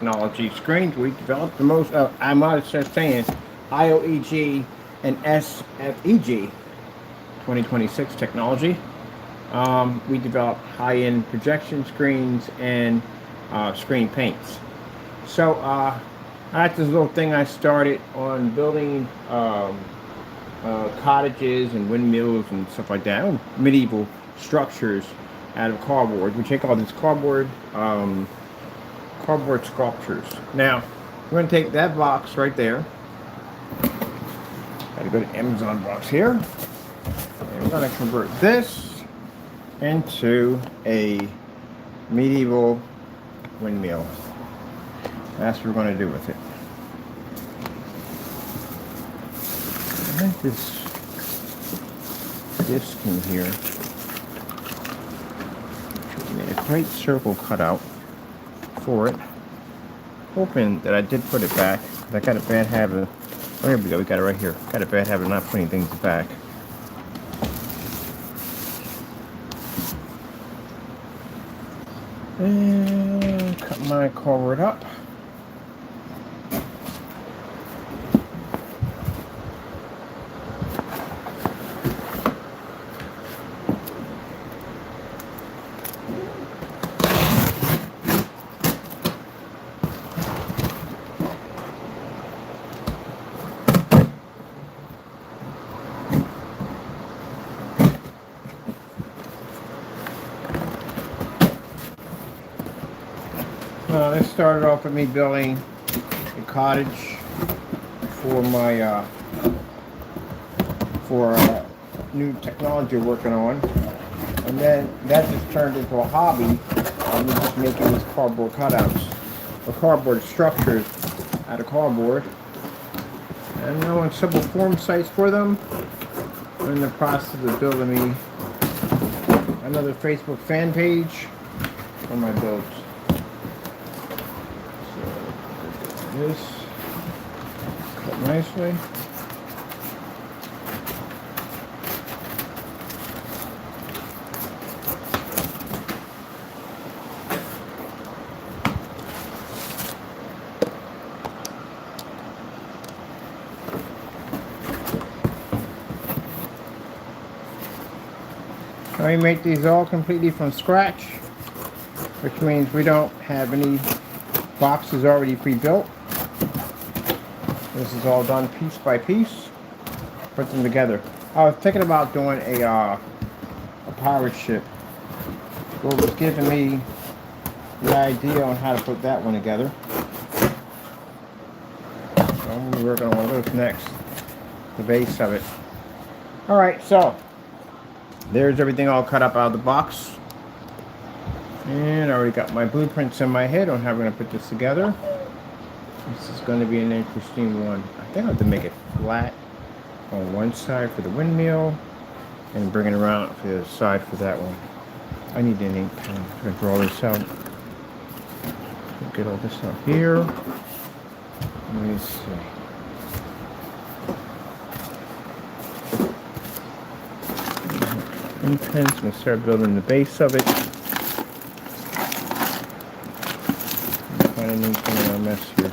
technology screens. We developed the most, I'm not just saying, IOEG and SFEG 2026 technology. We developed high-end projection screens and screen paints. So I had this little thing I started on building cottages and windmills and stuff like that, medieval structures out of cardboard. We take all these cardboard sculptures. Now, we're going to take that box right there. Got to go to Amazon box here. And we're going to convert this into a medieval windmill. That's what we're going to do with it. I think this disc in here made a great circle cut out for it. Hoping that I did put it back. I got a bad habit. Oh, here we go. We got it right here. Got a bad habit of not putting things back. And cut my cord up. This started off with me building a cottage for my new technology we're working on, and then that just turned into a hobby. I'm just making these cardboard cutouts or cardboard structures out of cardboard, and now on several form sites for them. I'm in the process of building me another Facebook fan page for my builds. This cut nicely. We make these all completely from scratch, which means we don't have any boxes already pre-built. This is all done piece by piece. Put them together. I was thinking about doing a pirate ship. What was giving me the idea on how to put that one together. So I'm going to be working on one of those next. The base of it. Alright, so there's everything all cut up out of the box. And I already got my blueprints in my head on how we're going to put this together. This is going to be an interesting one. I think I have to make it flat on one side for the windmill and bring it around for the side for that one. I need an ink pen to draw this out. Get all this out here. Let me see. Ink pens, I'm going to start building the base of it. Find an ink pen in our mess here.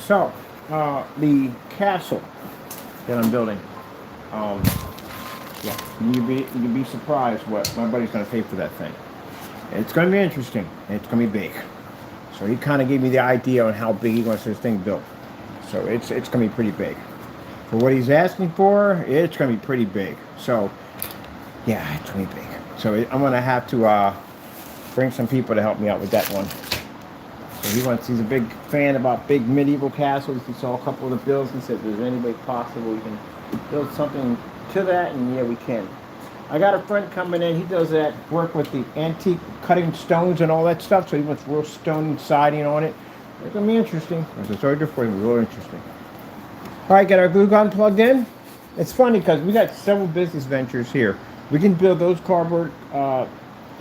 So, the castle that I'm building, yeah, you'd be surprised what my buddy's going to pay for that thing. It's going to be interesting. It's going to be big. So he kind of gave me the idea on how big he wants this thing built. So it's going to be pretty big. For what he's asking for, it's going to be pretty big. So, yeah, it's going to be big. So I'm going to have to bring some people to help me out with that one. So he's a big fan about big medieval castles. He saw a couple of the builds and said, if there's any way possible we can build something to that, and yeah, we can. I got a friend coming in, he does that work with the antique cutting stones and all that stuff, so he wants real stone siding on it. It's going to be interesting. As I told you before, it's real interesting. Alright, get our glue gun plugged in. It's funny because we got several business ventures here. We can build those cardboard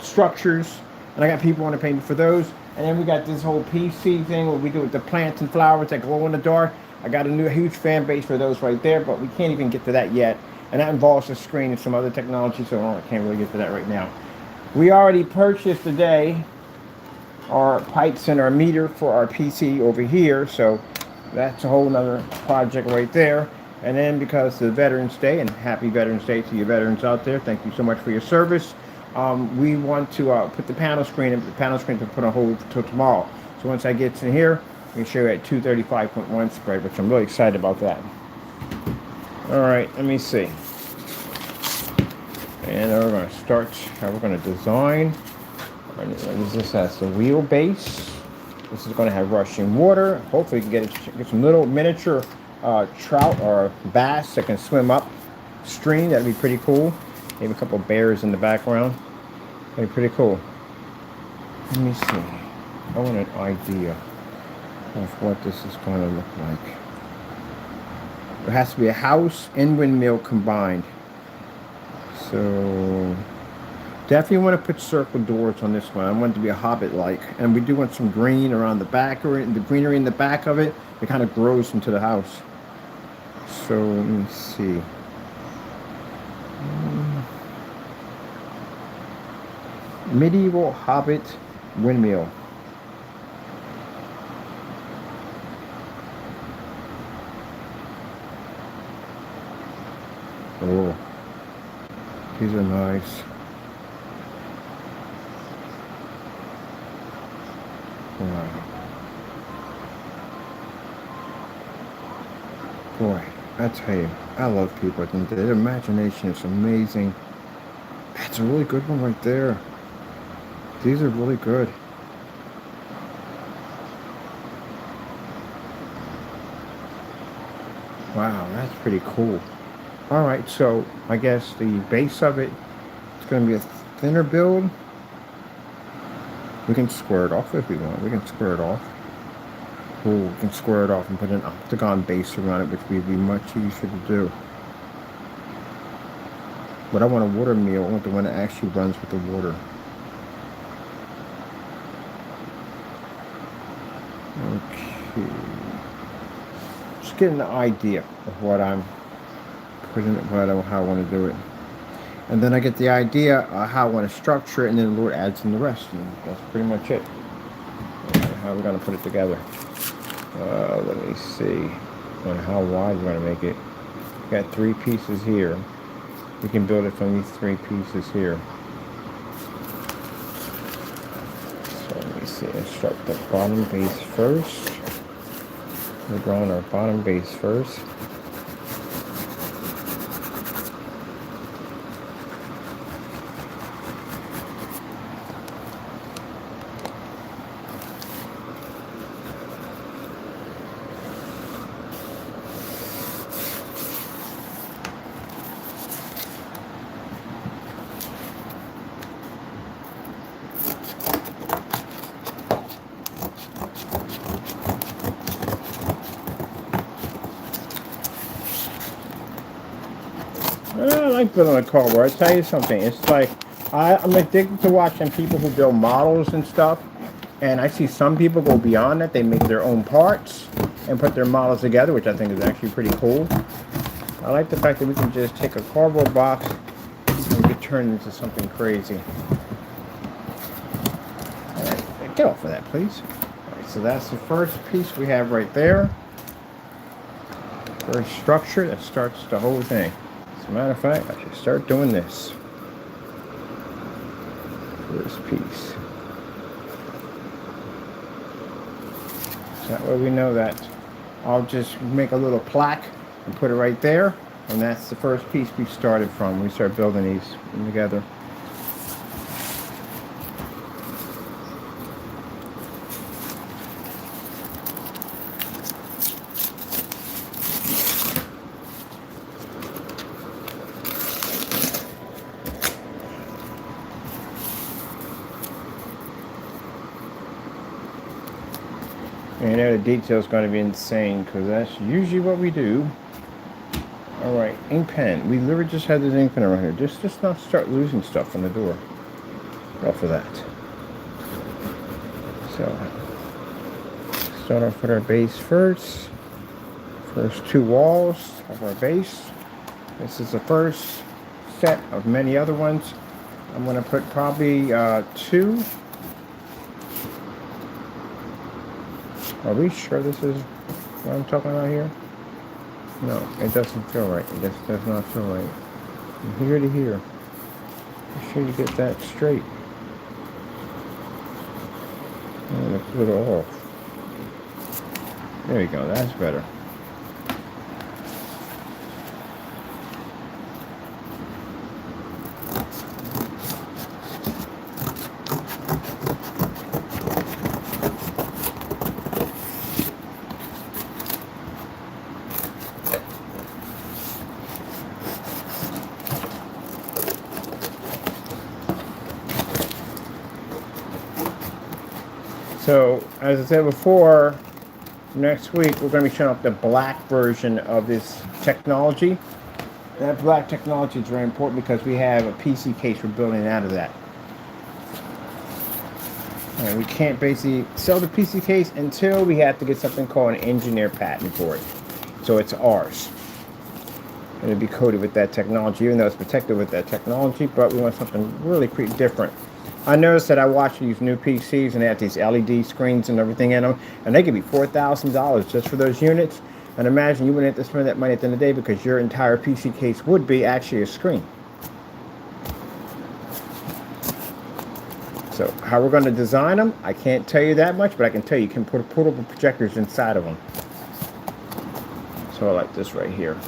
structures, and I got people want to pay me for those. And then we got this whole PC thing where we do with the plants and flowers that glow in the dark. I got a new huge fan base for those right there, but we can't even get to that yet. And that involves a screen and some other technology, so I can't really get to that right now. We already purchased today our pipes and our meter for our PC over here, so that's a whole nother project right there. And then because of Veterans Day, and happy Veterans Day to you veterans out there, thank you so much for your service. We want to put the panel screen in, the panel screen to put on hold until tomorrow. So once I get in here, I can show you at 235.1 spread, which I'm really excited about that. All right, let me see. And then we're going to start how we're going to design. This has the wheelbase. This is going to have rushing water. Hopefully we can get some little miniature trout or bass that can swim up stream. That'd be pretty cool. Maybe a couple of bears in the background. That'd be pretty cool. Let me see. I want an idea of what this is going to look like. There has to be a house and windmill combined. So definitely want to put circle doors on this one. I want it to be a Hobbit-like. And we do want some green around the back, or the greenery in the back of it. It kind of grows into the house. So let me see. Medieval Hobbit windmill. Oh, these are nice. Wow. Boy, I tell you, I love people. Their imagination is amazing. That's a really good one right there. These are really good. Wow, that's pretty cool. All right, so I guess the base of it is going to be a thinner build. We can square it off if we want. We can square it off. Ooh, we can square it off and put an octagon base around it, which would be much easier to do. But I want a water mill. I want the one that actually runs with the water. Okay. Just getting an idea of what I'm putting, how I want to do it. And then I get the idea of how I want to structure it, and then the Lord adds in the rest. And that's pretty much it. How we're going to put it together. Let me see on how wide we're going to make it. Got 3 pieces here. We can build it from these 3 pieces here. So let me see. Let's start the bottom base first. We're drawing our bottom base first. I like building a cardboard. I tell you something. It's like I'm addicted to watching people who build models and stuff. And I see some people go beyond that. They make their own parts and put their models together, which I think is actually pretty cool. I like the fact that we can just take a cardboard box and get turned into something crazy. All right, get off of that, please. All right, so that's the first piece we have right there. First structure that starts the whole thing. As a matter of fact, I should start doing this. First piece. So that way we know that. I'll just make a little plaque and put it right there. And that's the first piece we started from. We start building these together. And I know the detail is going to be insane because that's usually what we do. Alright, ink pen. We literally just had this ink pen around here. Just not start losing stuff on the door. Off of that. So, start off with our base first. First 2 walls of our base. This is the first set of many other ones. I'm going to put probably 2. Are we sure this is what I'm talking about here? No, it doesn't feel right. It just does not feel right. From here to here. Be sure you get that straight. I'm going to put it off. There you go. That's better. So, as I said before, next week we're going to be showing off the black version of this technology. That black technology is very important because we have a PC case we're building out of that. And we can't basically sell the PC case until we have to get something called an engineer patent for it. So it's ours. And it'll be coated with that technology, even though it's protected with that technology, but we want something really different. I noticed that I watch these new PCs and they have these LED screens and everything in them, and they could be $4,000 just for those units. And imagine you wouldn't have to spend that money at the end of the day because your entire PC case would be actually a screen. So how we're going to design them, I can't tell you that much, but I can tell you can put portable projectors inside of them. So I like this right here.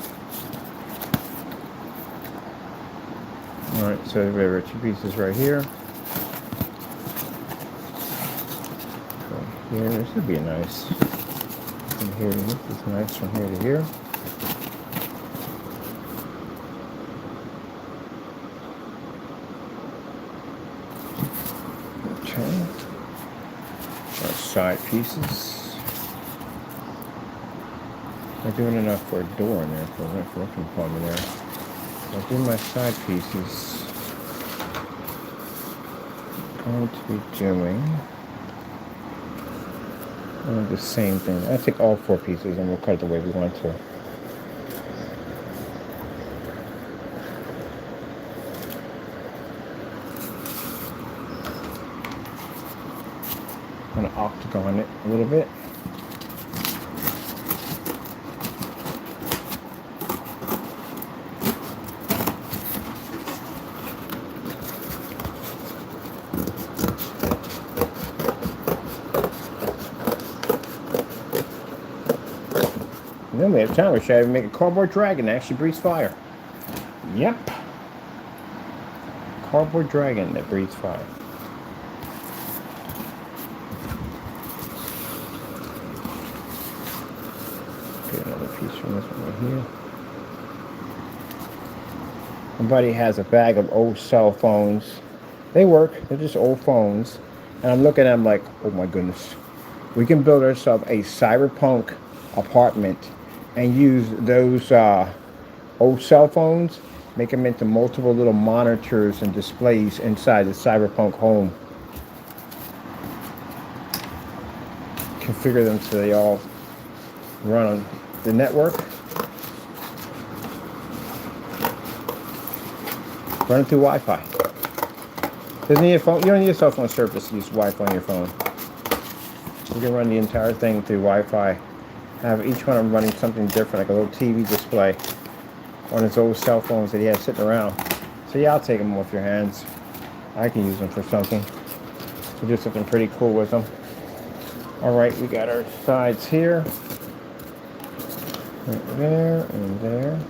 Alright, so we have our 2 pieces right here. Here, this would be nice. From here to here, this is nice from here to here. Okay. Our side pieces. I'm doing enough for a door in there, for a working plumber there. I'll do my side pieces. I'm going to be doing the same thing. I take all 4 pieces and we'll cut it the way we want to. I'm going to octagon it a little bit. And then we have time. We should make a cardboard dragon that actually breathes fire. Yep. Cardboard dragon that breathes fire. Get another piece from this one right here. My buddy has a bag of old cell phones. They work. They're just old phones. And I'm looking at them like, oh my goodness. We can build ourselves a cyberpunk apartment and use those old cell phones, make them into multiple little monitors and displays inside the cyberpunk home. Configure them so they all run on the network. Run it through Wi-Fi. Doesn't need a phone. You don't need a cell phone service to use Wi-Fi on your phone. You can run the entire thing through Wi-Fi. Have each one of them running something different, like a little TV display on his old cell phones that he has sitting around. So yeah, I'll take them off your hands. I can use them for something. To do something pretty cool with them. Alright, we got our sides here. Right there and there.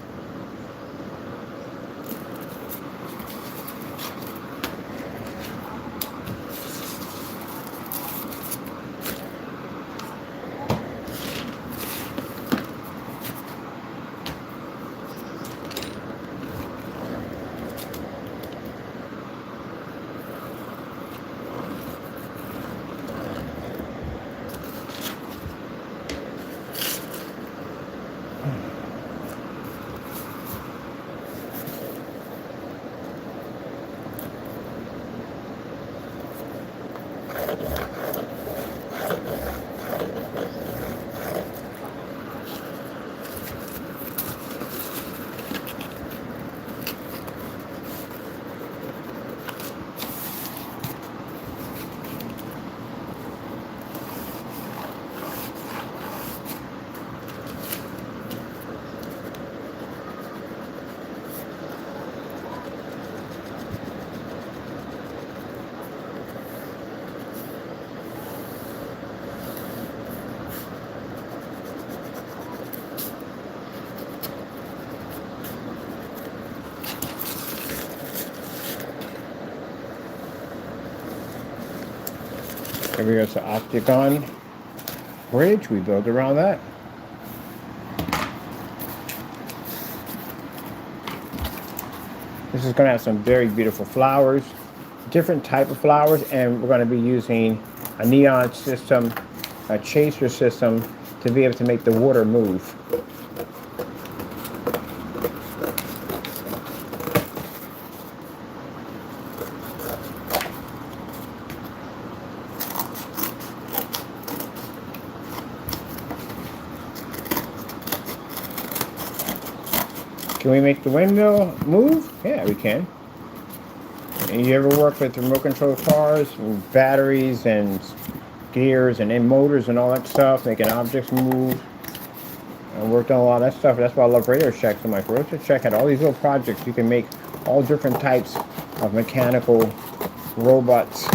Here we go, it's an octagon bridge. We build around that. This is going to have some very beautiful flowers, different type of flowers, and we're going to be using a neon system, a chaser system, to be able to make the water move. Can we make the windmill move? Yeah, we can. And you ever work with remote control cars, with batteries and gears and then motors and all that stuff, making objects move? I worked on a lot of that stuff. That's why I love Radio Shack so much. Radio Shack had all these little projects. You can make all different types of mechanical robots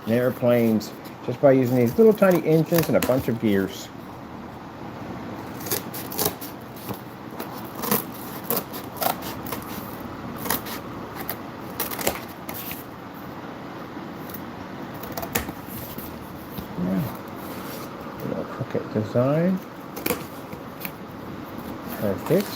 and airplanes just by using these little tiny engines and a bunch of gears. Crooked design. Perfect.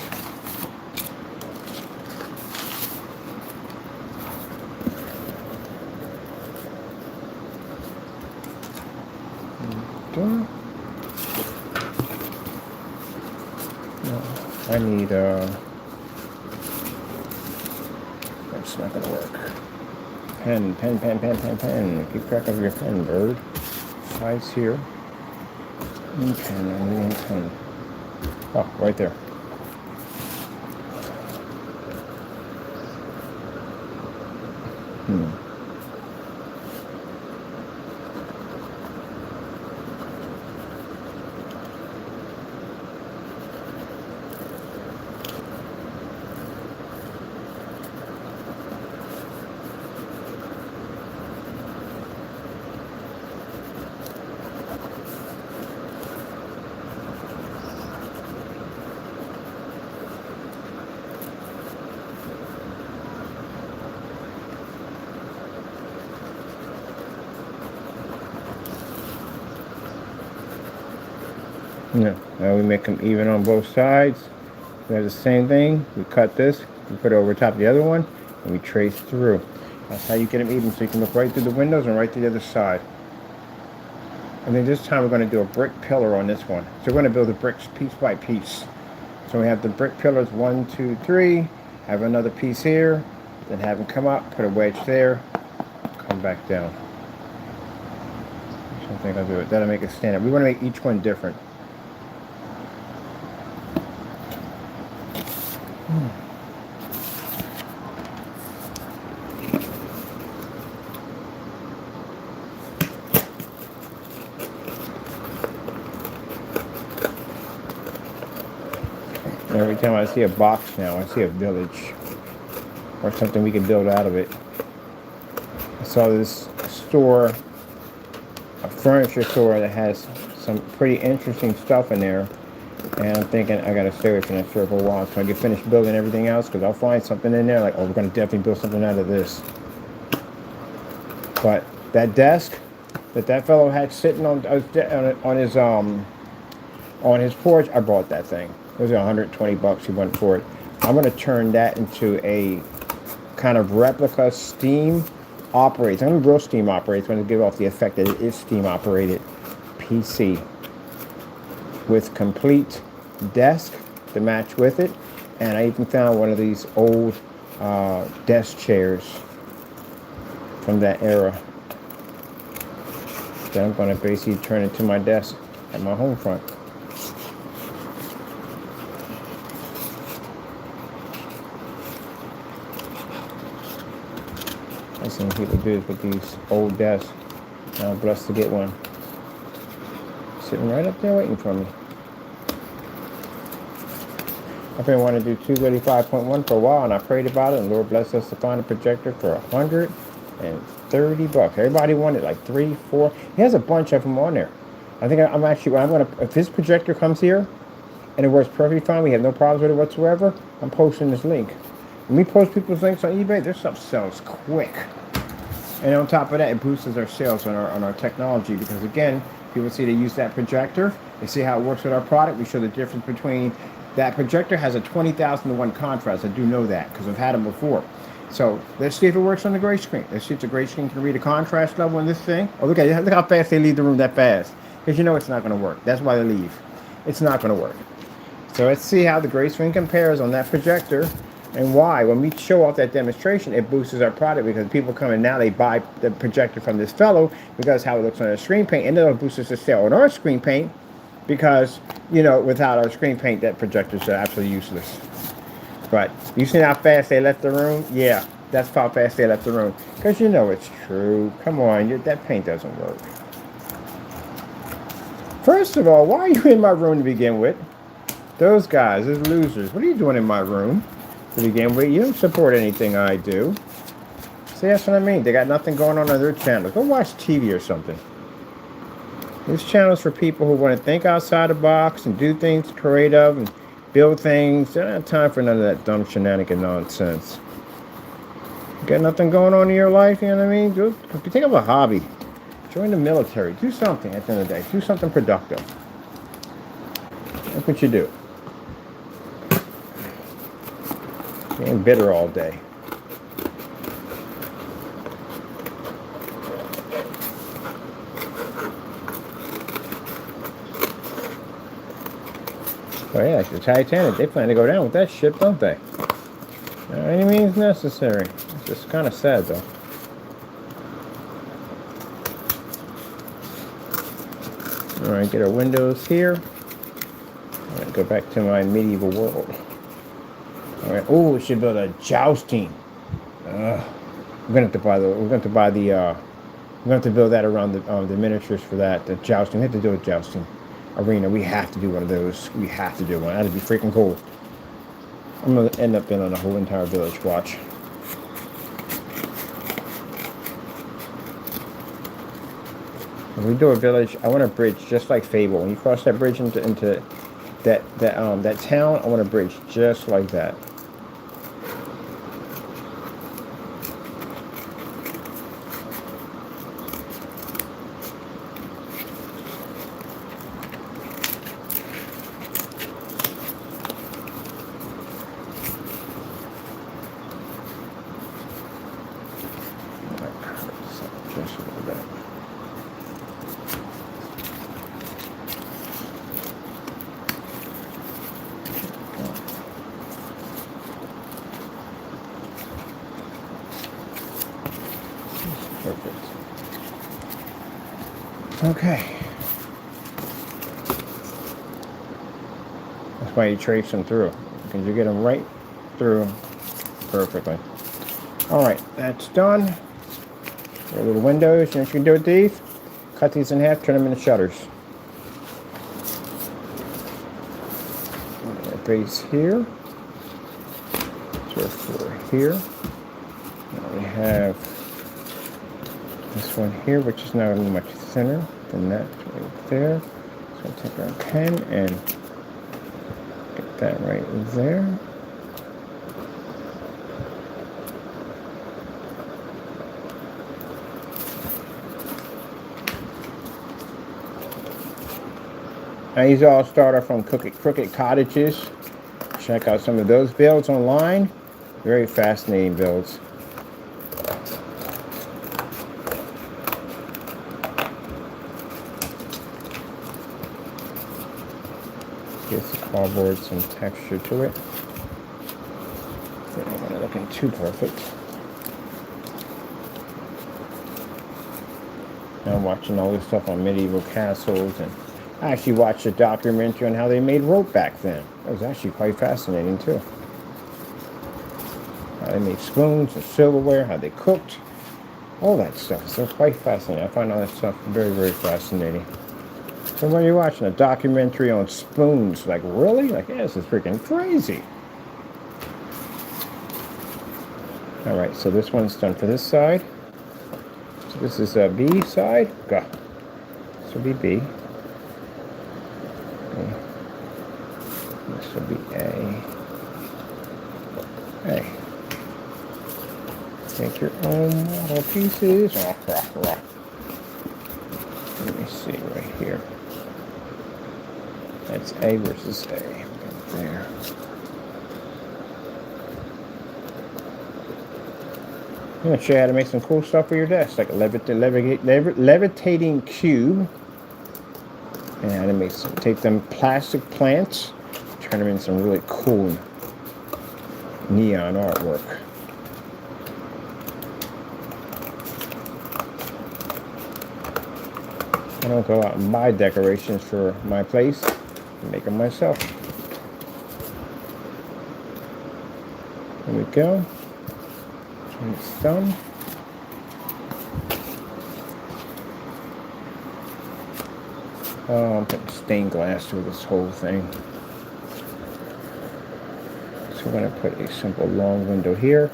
No, I need that's not gonna work. Pen. Keep track of your pen, bird. Size here. Pen. Oh, right there. Yeah, now we make them even on both sides. We have the same thing. We cut this, we put it over top of the other one, and we trace through. That's how you get them even, so you can look right through the windows and right to the other side. And then this time we're going to do a brick pillar on this one. So we're going to build the bricks piece by piece. So we have the brick pillars 1, 2, 3. Have another piece here. Then have them come up, put a wedge there, come back down. I think I'll do it. That'll make it stand up. We want to make each one different. Every time I see a box now, I see a village or something we can build out of it. I saw this store, a furniture store that has some pretty interesting stuff in there, and I'm thinking I gotta stay away from that store for a while so I can finish building everything else, because I'll find something in there like, oh, we're gonna definitely build something out of this. But that desk that fellow had sitting on his porch, I bought that thing. It was $120 he went for it. I'm going to turn that into a kind of replica steam operated. I'm going to real steam operated. So I'm going to give off the effect that it is steam operated PC with complete desk to match with it. And I even found one of these old desk chairs from that era. Then I'm going to basically turn it to my desk at my home front. I've seen people do this with these old desks. I'm blessed to get one. Sitting right up there waiting for me. I've been wanting to do 285.1 for a while, and I prayed about it, and Lord blessed us to find a projector for $130. Everybody wanted like 3, 4. He has a bunch of them on there. I think I'm actually, if this projector comes here and it works perfectly fine, we have no problems with it whatsoever, I'm posting this link. When we post people's links on eBay, this stuff sells quick. And on top of that, it boosts our sales on our technology, because again, people see they use that projector, they see how it works with our product. We show the difference between that projector has a 20,000 to 1 contrast. I do know that because I've had them before. So let's see if it works on the gray screen. Let's see if the gray screen can read a contrast level in this thing. Oh, look how fast they leave the room that fast. Because you know it's not going to work. That's why they leave. It's not going to work. So let's see how the gray screen compares on that projector, and why. When we show off that demonstration, it boosts our product, because people come in now, they buy the projector from this fellow because how it looks on their screen paint, and it'll boost us the sale on our screen paint, because, you know, without our screen paint, that projectors are absolutely useless. But you see how fast they left the room? Yeah, that's how fast they left the room. Because you know it's true. Come on, that paint doesn't work. First of all, why are you in my room to begin with? Those guys, those losers. What are you doing in my room to begin with? You don't support anything I do. See, that's what I mean. They got nothing going on their channels. Go watch TV or something. This channel is for people who want to think outside the box and do things creative and build things. They don't have time for none of that dumb shenanigan nonsense. You got nothing going on in your life, you know what I mean? Think of a hobby. Join the military. Do something at the end of the day. Do something productive. That's what you do. Being bitter all day. Oh yeah, like the Titanic, they plan to go down with that ship, don't they? Any means necessary. It's just kind of sad, though. Alright, get our windows here. Alright, go back to my medieval world. Alright, oh, we should build a jousting. We're gonna have to buy build that around the miniatures for that. The jousting. We have to do a jousting arena. We have to do one of those. We have to do one. That'd be freaking cool. I'm gonna end up building a whole entire village. Watch. When we do a village, I want a bridge just like Fable. When you cross that bridge into that town, I want a bridge just like that. Just a little bit. Perfect. Okay. That's why you trace them through, because you get them right through perfectly. All right, that's done. Your little windows. You know what you can do with these? Cut these in half, turn them into shutters. Base here. Floor here. Now we have this one here, which is not really much thinner than that right there. So we'll take our pen and get that right there. Now these all start off from Crooked Cottages. Check out some of those builds online. Very fascinating builds. Gives the cardboard some texture to it. They don't want it looking too perfect. And I'm watching all this stuff on medieval castles, and I actually watched a documentary on how they made rope back then. That was actually quite fascinating too. How they made spoons and silverware, how they cooked, all that stuff. So quite fascinating. I find all that stuff very, very fascinating. So when you're watching a documentary on spoons, like really? Like, yeah, this is freaking crazy. All right, so this one's done for this side. So this is a B side. Go. This will be B. Okay. This will be A. A. Take your own model pieces. Let me see right here. That's A versus A. Right there. I'm going to show you how to make some cool stuff for your desk, like a levitating cube. And how to make some, take them plastic plants, turn them into some really cool neon artwork. I don't go out and buy decorations for my place. I make them myself. There we go. And it's done. Oh, I'm putting stained glass through this whole thing. So we're going to put a simple long window here.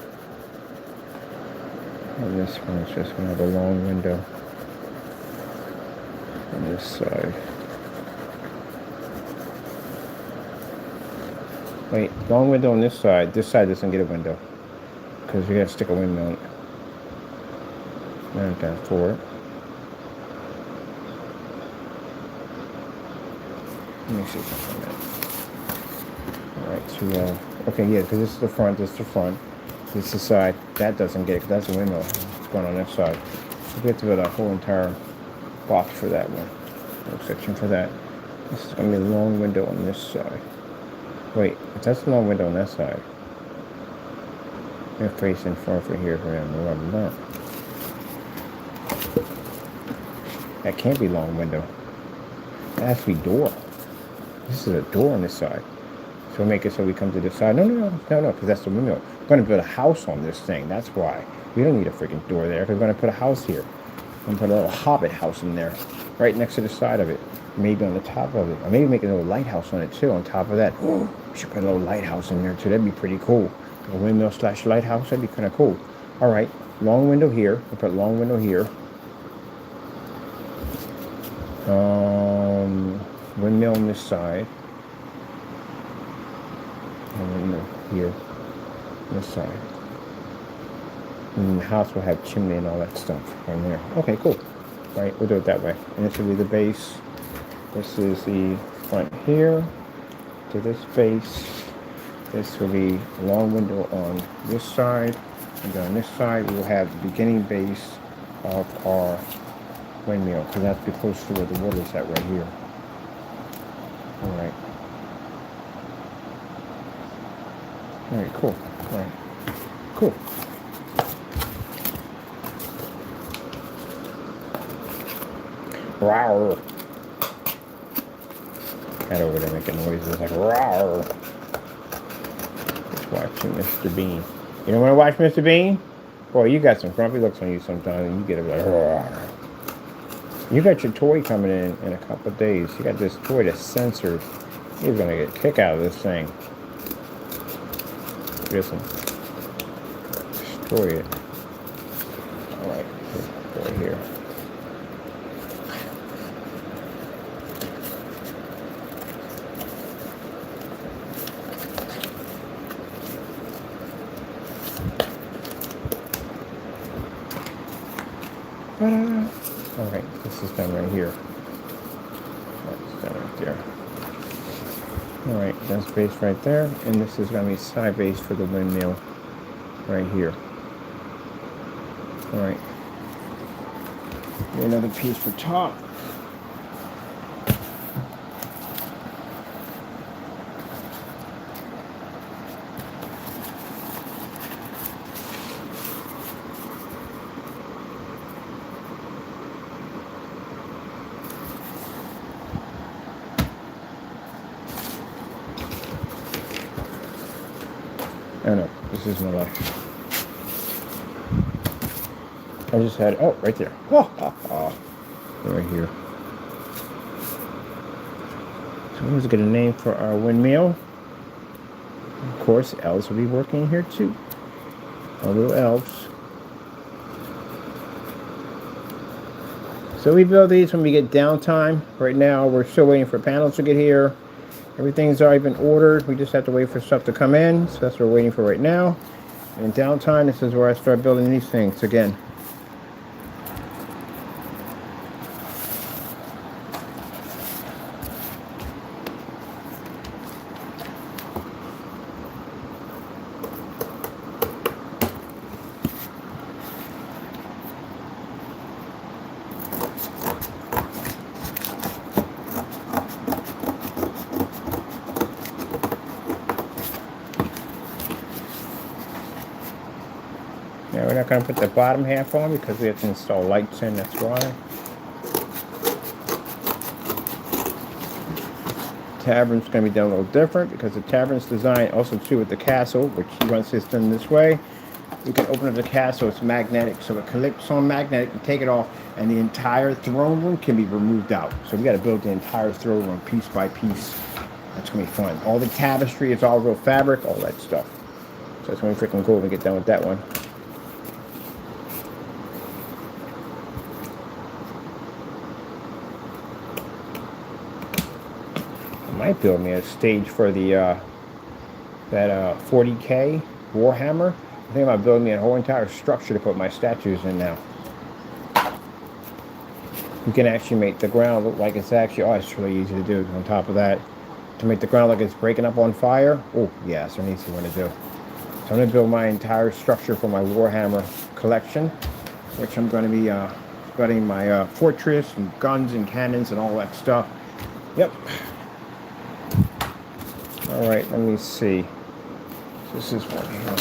And this one's just going to have a long window on this side. Wait, long window on this side. This side doesn't get a window because we got to stick a windmill in it. Not that for it. Let me see something. Alright, so okay, yeah, because this is the front, this is the front. This is the side. That doesn't get it because that's the window. It's going on this side. So we have to build a whole entire box for that one. No section for that. This is going to be a long window on this side. Wait, if that's a long window on that side. They're facing far from here for him. That can't be long window. That has to be door. This is a door on this side. So we'll make it so we come to this side. No, because that's the window. We're going to build a house on this thing. That's why. We don't need a freaking door there because we're going to put a house here. I'm going to put a little hobbit house in there. Right next to the side of it. Maybe on the top of it. Or maybe make a little lighthouse on it too. On top of that. We should put a little lighthouse in there too. That'd be pretty cool. A windmill / lighthouse. That'd be kind of cool. Alright. Long window here. We'll put a long window here. Windmill on this side. And windmill here. On this side. And the house will have chimney and all that stuff on there. Okay, cool. All right, we'll do it that way. And this will be the base. This is the front here to this base. This will be a long window on this side. And then on this side, we will have the beginning base of our windmill, because that's be close to where the water's at right here. All right. All right, cool. All right, cool. Rawr. Cat over there making noises like rawr. Just watching Mr. Bean. You don't want to watch Mr. Bean? Boy, you got some grumpy looks on you sometimes, and you get like rawr. You got your toy coming in a couple of days. You got this toy that's censored. You're gonna get a kick out of this thing. Just destroy it. All right, go here. Alright, this is done right here. That's done right there. Alright, that's base right there. And this is going to be side base for the windmill right here. Alright. Another piece for top. pieces in the left. I just had, oh, right there. Right here. So let's get a name for our windmill. Of course, elves will be working here too. Our little elves. So we build these when we get downtime. Right now, we're still waiting for panels to get here. Everything's already been ordered. We just have to wait for stuff to come in. So that's what we're waiting for right now. And in downtime, this is where I start building these things again. Now we're not going to put the bottom half on because we have to install lights in, that's why. Tavern's going to be done a little different because the tavern's designed also too with the castle, which once it's done this way, you can open up the castle, it's magnetic, so it clicks on magnetic, you take it off, and the entire throne room can be removed out. So we got to build the entire throne room piece by piece. That's going to be fun. All the tapestry is all real fabric, all that stuff. So it's going to be freaking cool when we get done with that one. Might build me a stage for the that 40K Warhammer. I think about building me a whole entire structure to put my statues in now. You can actually make the ground look like it's actually, oh, it's really easy to do. On top of that, to make the ground like it's breaking up on fire. Oh, yeah, it's an easy one to do. So I'm going to build my entire structure for my Warhammer collection, which I'm going to be putting my fortress and guns and cannons and all that stuff. Yep. All right, let me see. This is one here.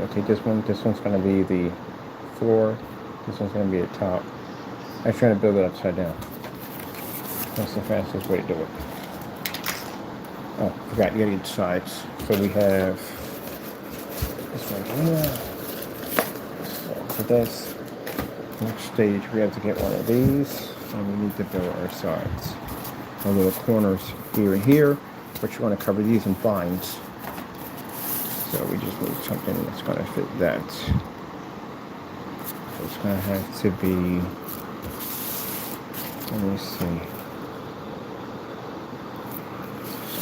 Okay, this one's going to be the floor. This one's going to be the top. I'm trying to build it upside down. That's the fastest way to do it. Oh, forgot, you got to get sides. So we have this one here. For this next stage, we have to get one of these, and we need to build our sides. Our little corners here and here, but you want to cover these in vines. So we just need something that's going to fit that. So it's going to have to be, let me see.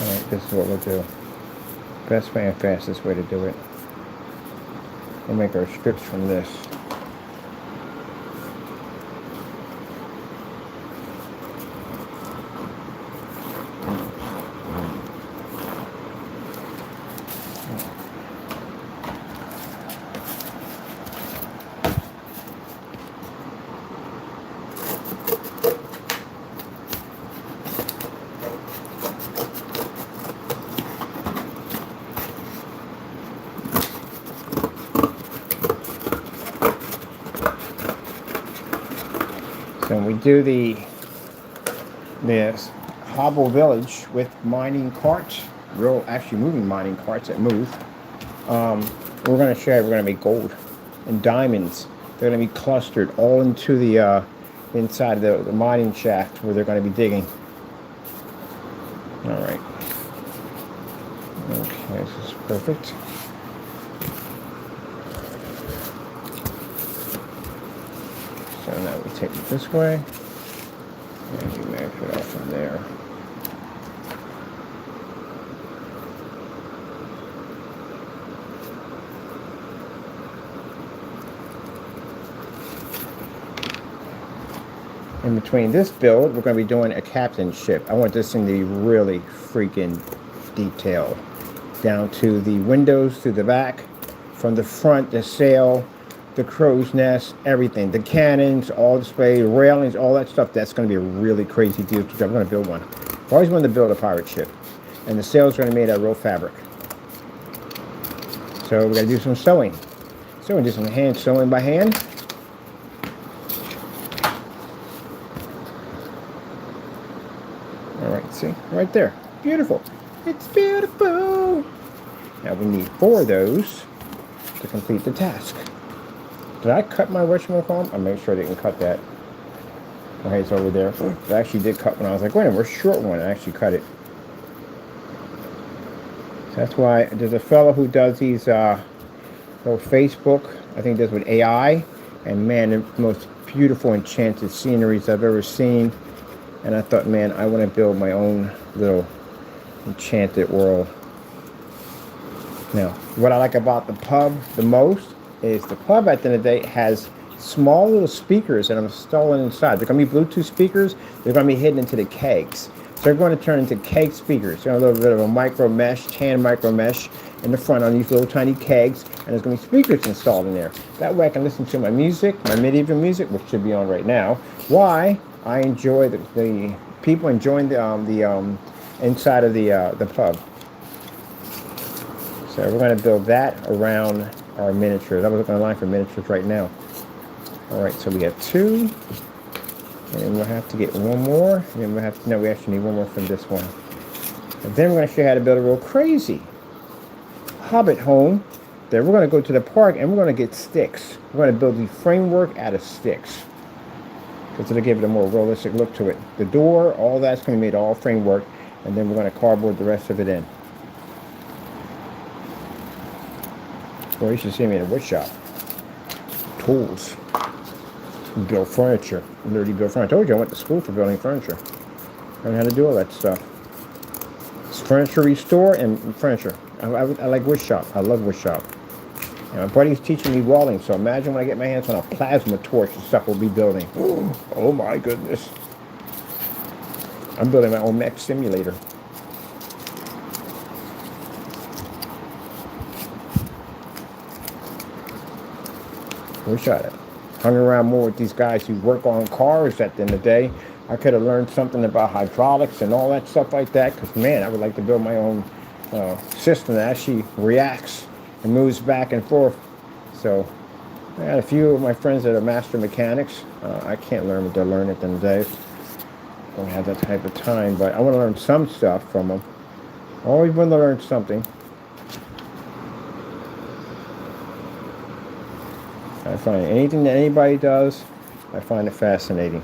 Alright, this is what we'll do. Best way and fastest way to do it. We'll make our strips from this. So we do this hobble village with mining carts, actually moving mining carts that move. We're going to show you we're going to make gold and diamonds. They're going to be clustered all into the inside of the mining shaft where they're going to be digging. All right. Okay, this is perfect. So now we take it this way, and we measure it out from there. In between this build, we're going to be doing a captain ship. I want this thing to be really freaking detailed, down to the windows, to the back, from the front, the sail, the crow's nest, everything, the cannons, all displayed, railings, all that stuff. That's going to be a really crazy deal. I'm going to build one. I've always wanted to build a pirate ship, and the sails are going to be made out of real fabric. So we're going to do some sewing. So we're going to do some hand sewing by hand. All right, see, right there. Beautiful. It's beautiful. Now we need 4 of those to complete the task. Did I cut my whatchamacallit? I'll make sure I didn't cut that. Okay, it's over there. I actually did cut one. I was like, wait a minute, we're short one. I actually cut it. So that's why there's a fellow who does these little Facebook, I think does with AI. And man, the most beautiful enchanted sceneries I've ever seen. And I thought, man, I want to build my own little enchanted world. Now, what I like about the pub the most is the pub at the end of the day has small little speakers that I'm installing inside. They're going to be Bluetooth speakers. They're going to be hidden into the kegs. So they're going to turn into keg speakers. You know, a little bit of a micro mesh, tan micro mesh in the front on these little tiny kegs. And there's going to be speakers installed in there. That way I can listen to my music, my medieval music, which should be on right now. Why? I enjoy the people enjoying the inside of the pub. So we're going to build that around our miniatures. I was looking online for miniatures right now. All right, so we have 2, and then we'll have to get 1 more, and then we'll have to, no, we actually need 1 more from this one. And then we're going to show you how to build a real crazy hobbit home. Then we're going to go to the park, and we're going to get sticks. We're going to build the framework out of sticks, because it'll give it a more realistic look to it. The door, all that's going to be made all framework, and then we're going to cardboard the rest of it in. Well, you should see me in a wood shop. Tools. Build furniture. Literally build furniture. I told you I went to school for building furniture. Learn how to do all that stuff. It's furniture restore and furniture. I like wood shop. I love wood shop. And my buddy's teaching me welding, so imagine when I get my hands on a plasma torch, the stuff we'll be building. Oh my goodness. I'm building my own mech simulator. Wish I hung around more with these guys who work on cars at the end of the day. I could have learned something about hydraulics and all that stuff like that, because man, I would like to build my own system that actually reacts and moves back and forth. So I had a few of my friends that are master mechanics. I can't learn what they're learning at the end of the day. I don't have that type of time, but I want to learn some stuff from them. I always want to learn something. I find anything that anybody does, I find it fascinating.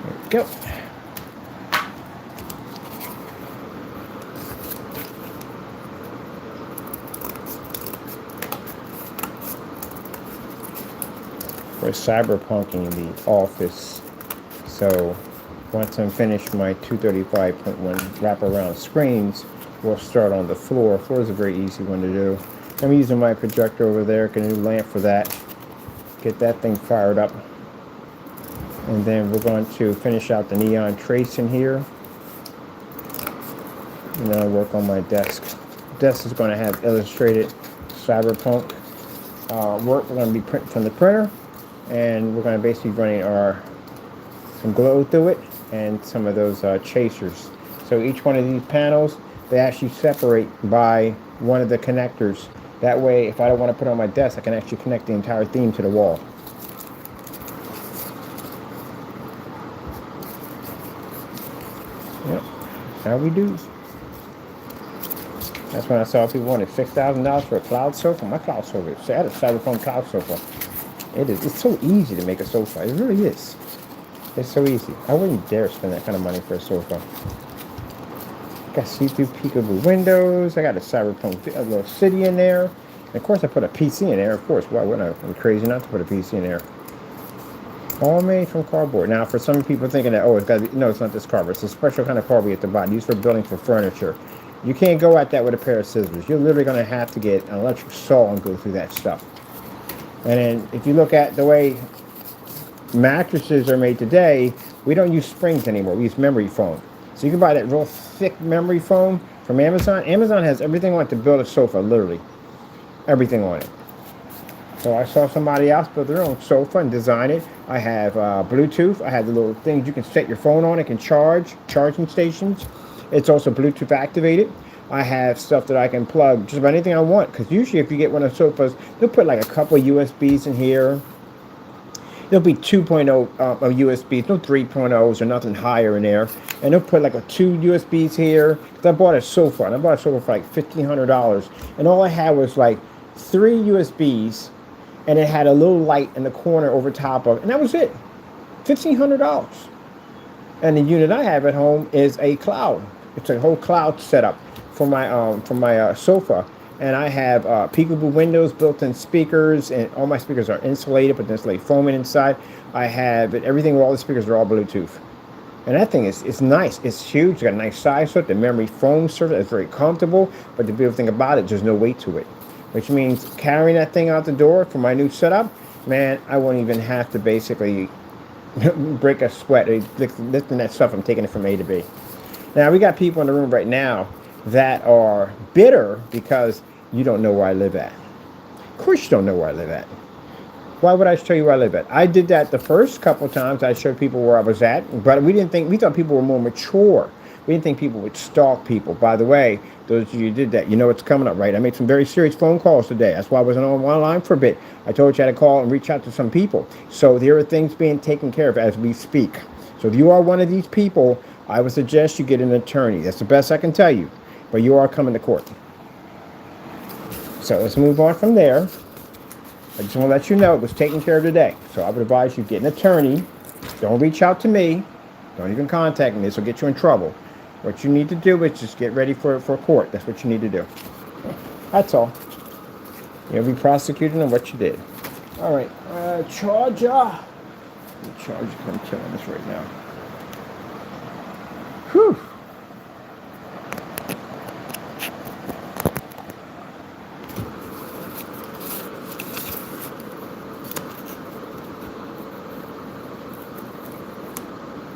There we go. We're cyberpunking the office, so once I'm finished my 235.1 wraparound screens, we'll start on the floor. Floor is a very easy one to do. I'm using my projector over there, get a new lamp for that. Get that thing fired up. And then we're going to finish out the neon trace in here. And then I'll work on my desk. Desk is going to have illustrated cyberpunk work. We're going to be printing from the printer. And we're going to basically running some glow through it and some of those chasers. So each one of these panels, they actually separate by one of the connectors. That way, if I don't want to put it on my desk, I can actually connect the entire theme to the wall. Yep, that's how we do. That's when I saw people wanted $6,000 for a cloud sofa. My cloud sofa, I had a cyberpunk cloud sofa. It's so easy to make a sofa. It really is. It's so easy. I wouldn't dare spend that kind of money for a sofa. Got see-through peekaboo windows. I got a cyberpunk little city in there. And of course, I put a PC in there. Of course, why wouldn't I? I'm crazy not to put a PC in there. All made from cardboard. Now, for some people thinking that, oh, it's got to be, no, it's not this cardboard. It's a special kind of cardboard at the bottom, used for building for furniture. You can't go at that with a pair of scissors. You're literally going to have to get an electric saw and go through that stuff. And then if you look at the way mattresses are made today, we don't use springs anymore. We use memory foam. So you can buy that real thick memory foam from Amazon. Amazon has everything on it to build a sofa, literally. Everything on it. So I saw somebody else build their own sofa and design it. I have Bluetooth. I have the little things you can set your phone on. It can charge, charging stations. It's also Bluetooth activated. I have stuff that I can plug just about anything I want. Because usually if you get one of the sofas, they'll put like a couple of USBs in here. There'll be 2.0 USBs, no 3.0s or nothing higher in there. And they'll put like a 2 USBs here. Cause I bought a sofa, and I bought a sofa for like $1,500. And all I had was like 3 USBs, and it had a little light in the corner over top of it. And that was it. $1,500. And the unit I have at home is a cloud. It's a whole cloud setup for my sofa. And I have peekaboo windows, built-in speakers, and all my speakers are insulated, but there's like foaming inside. I have it, everything with all the speakers are all Bluetooth. And that thing is nice. It's huge. It's got a nice size to it. The memory foam surface is very comfortable. But the beautiful thing about it, there's no weight to it. Which means carrying that thing out the door for my new setup, man, I won't even have to basically break a sweat lifting that stuff. I'm taking it from A to B. Now, we got people in the room right now that are bitter because you don't know where I live at. Of course you don't know where I live at. Why would I show you where I live at? I did that the first couple of times. I showed people where I was at, but we thought people were more mature. We didn't think people would stalk people. By the way, those of you who did that, you know what's coming up, right? I made some very serious phone calls today. That's why I wasn't online for a bit. I told you I had to call and reach out to some people. So there are things being taken care of as we speak. So if you are one of these people, I would suggest you get an attorney. That's the best I can tell you. But you are coming to court. So let's move on from there. I just want to let you know it was taken care of today. So I would advise you get an attorney. Don't reach out to me. Don't even contact me. This will get you in trouble. What you need to do is just get ready for court. That's what you need to do. That's all. You'll be prosecuted on what you did. All right. Charger. The charger, I'm killing this right now. Whew.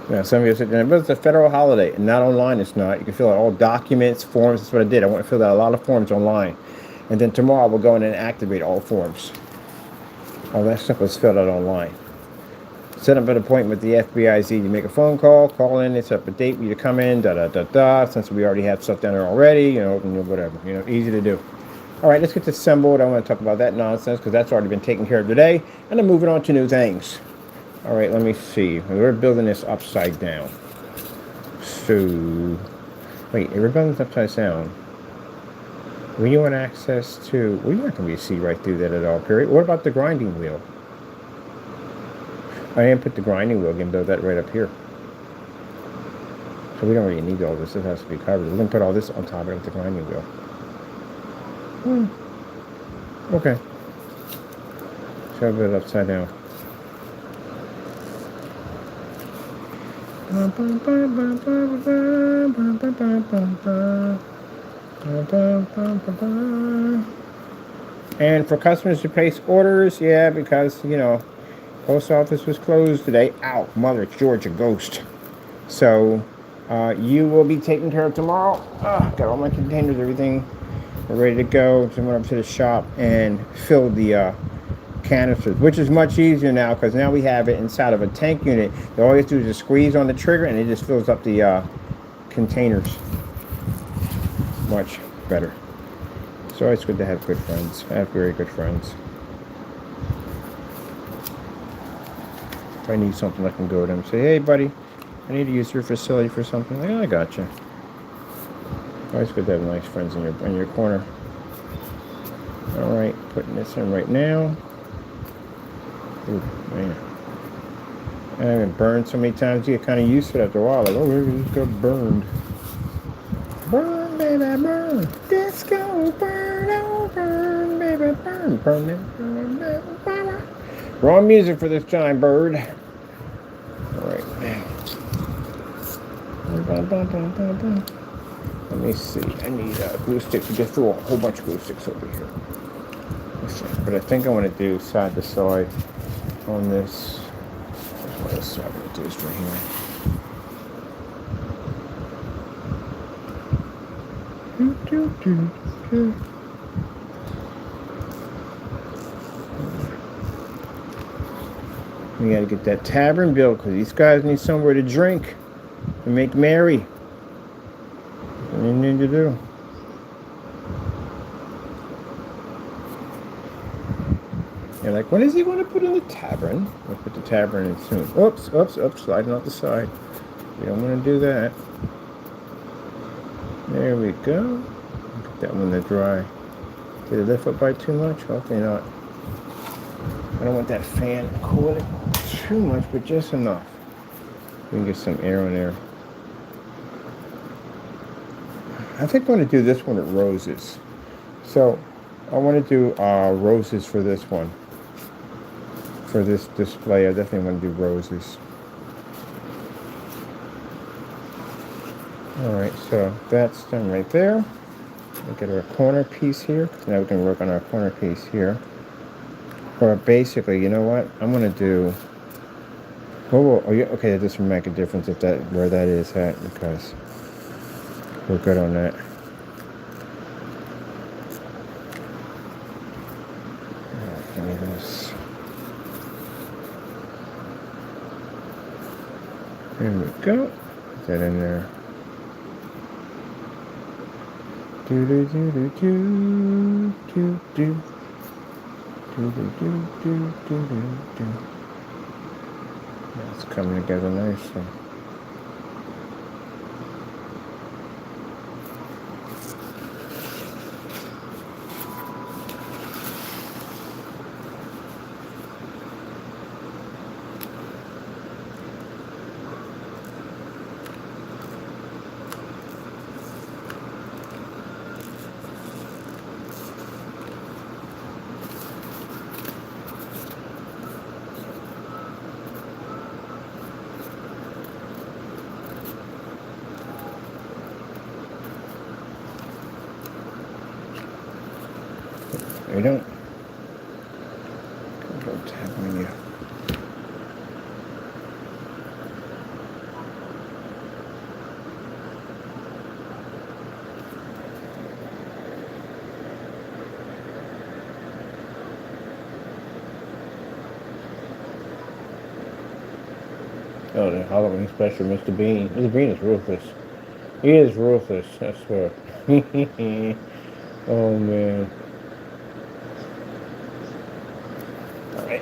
Yeah, some of you said, but it's a federal holiday, and not online. It's not. You can fill out all documents, forms. That's what I did. I want to fill out a lot of forms online, and then tomorrow we'll go in and activate all forms. All that stuff was filled out online. Set up an appointment with the FBIZ. You make a phone call, call in, they set up a date for you to come in. Since we already have stuff down there already, whatever. Easy to do. All right, let's get this assembled. I want to talk about that nonsense because that's already been taken care of today, and I'm moving on to new things. All right, let me see. We're building this upside down. So, wait, we're building this upside down. When you want access to, well, you're not going to be able to see right through that at all, period. What about the grinding wheel? I didn't put the grinding wheel, again, build that right up here. So we don't really need all this. This has to be covered. We're going to put all this on top of the grinding wheel. Okay. So I'll build it upside down. And for customers who place orders, yeah, because, post office was closed today. Ow, mother, it's Georgia ghost. So, you will be taken care of tomorrow. Got all my containers, everything ready to go. So I went up to the shop and filled the canisters, which is much easier now because now we have it inside of a tank unit. All you have to do is just squeeze on the trigger and it just fills up the containers. Much better. So it's good to have good friends. I have very good friends. If I need something, I can go to them and say, hey buddy, I need to use your facility for something. Like, oh, I got you. Always good to have nice friends in your corner. All right, putting this in right now. Ooh, man. I haven't burned so many times, you get kind of used to it after a while. Like, oh, we just got burned. Burn, baby, burn. Disco, burn, oh, burn, baby, burn. Burn, burn, burn, burn. Wrong music for this time, bird. All right. Let me see. I need glue sticks. We just threw a whole bunch of glue sticks over here. Let's see. But I think I want to do side to side on this. So I'm going to do this right here. We got to get that tavern built because these guys need somewhere to drink and make merry. What do you need to do? You're like, when is he going to put in the tavern? We'll put the tavern in soon. Oops, oops, oops, sliding off the side. You don't want to do that. There we go. Get that one to dry. Did it lift up by too much? Hopefully not. I don't want that fan cooling too much, but just enough. We can get some air in there. I think I'm going to do this one with roses. So I want to do roses for this one. For this display, I definitely want to do roses. Alright, so that's done right there. We'll get our corner piece here. Now we can work on our corner piece here. Or basically, you know what? I'm going to do... Oh, yeah, okay, that doesn't make a difference if that where that is at, because we're good on that. Alright, give me this. There we go. Put that in there. Do do do do do do do do do do do do do. It's coming together nicely. We don't go tapping you. Oh, the Halloween special, Mr. Bean. Mr. Bean is ruthless. He is ruthless, I swear. Oh, man. Alright.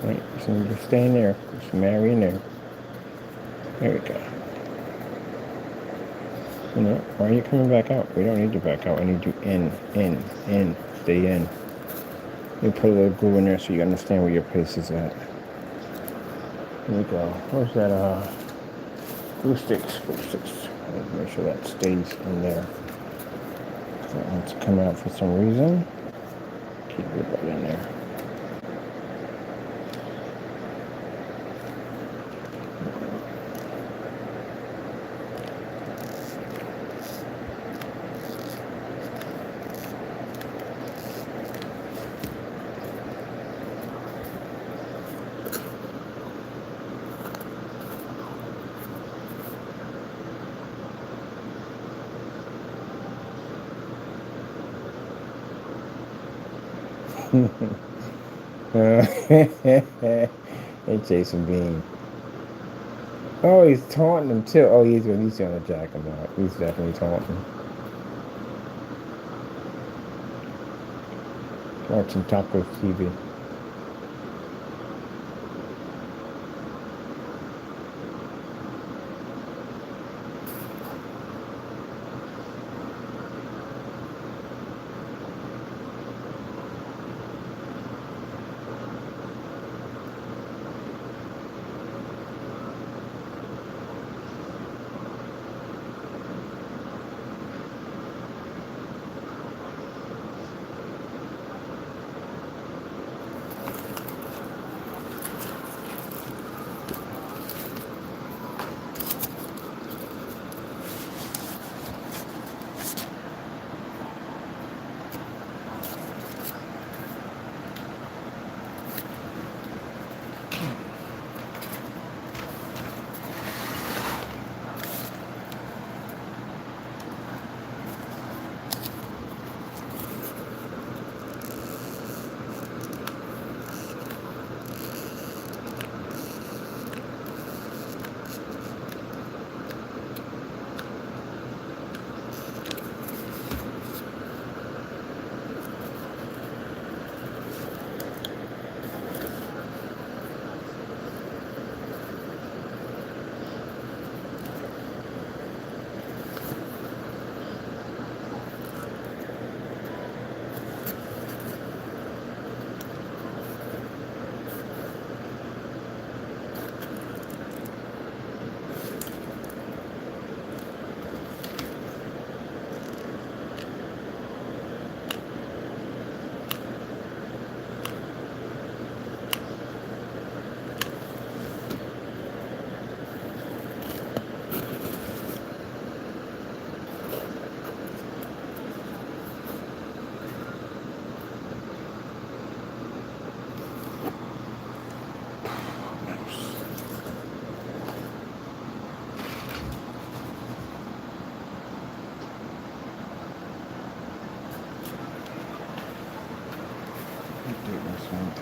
Right, so just stay in there. Just marry in there. There we go. You know, why are you coming back out? We don't need you back out. I need you in. Stay in. You put a little glue in there so you understand where your place is at. Here we go. Where's that, glue sticks? Make sure that stays in there. That wants to come out for some reason. Keep it right in there. Hey, Jason Bean. Oh, he's taunting him too. Oh, he's gonna jack him out. He's definitely taunting. Watching Taco TV.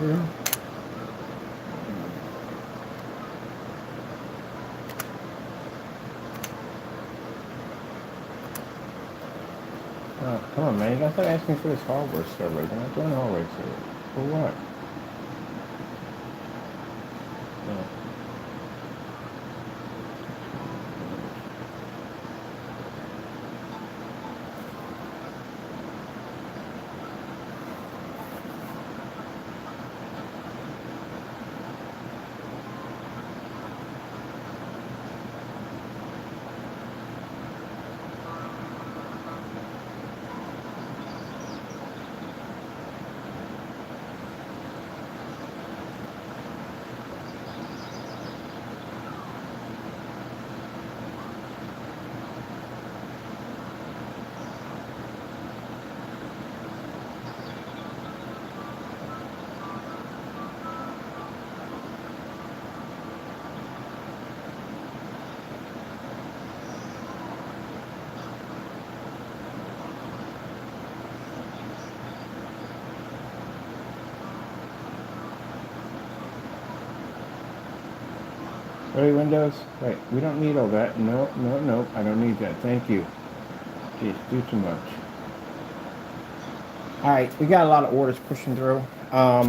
Yeah. Oh, come on, man. You gotta start asking for this hardware server. You're not doing hardware server. For what? Yeah. Really, Windows? Wait, we don't need all that. No, no, no. I don't need that. Thank you. Jeez, do too much. All right, we got a lot of orders pushing through. I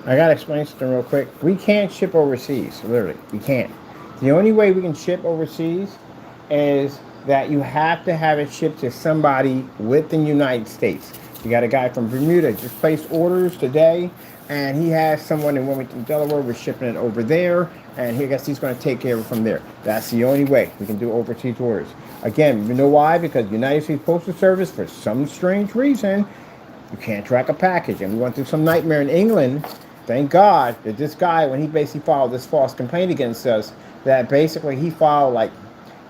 gotta explain something real quick. We can't ship overseas. Literally, we can't. The only way we can ship overseas is that you have to have it shipped to somebody within the United States. You got a guy from Bermuda just placed orders today, and he has someone in Wilmington, Delaware. We're shipping it over there, and he guess he's going to take care of it from there. That's the only way we can do overseas orders. Again, you know why? Because the United States Postal Service, for some strange reason, you can't track a package. And we went through some nightmare in England. Thank God that this guy, when he basically filed this false complaint against us, that basically he filed like,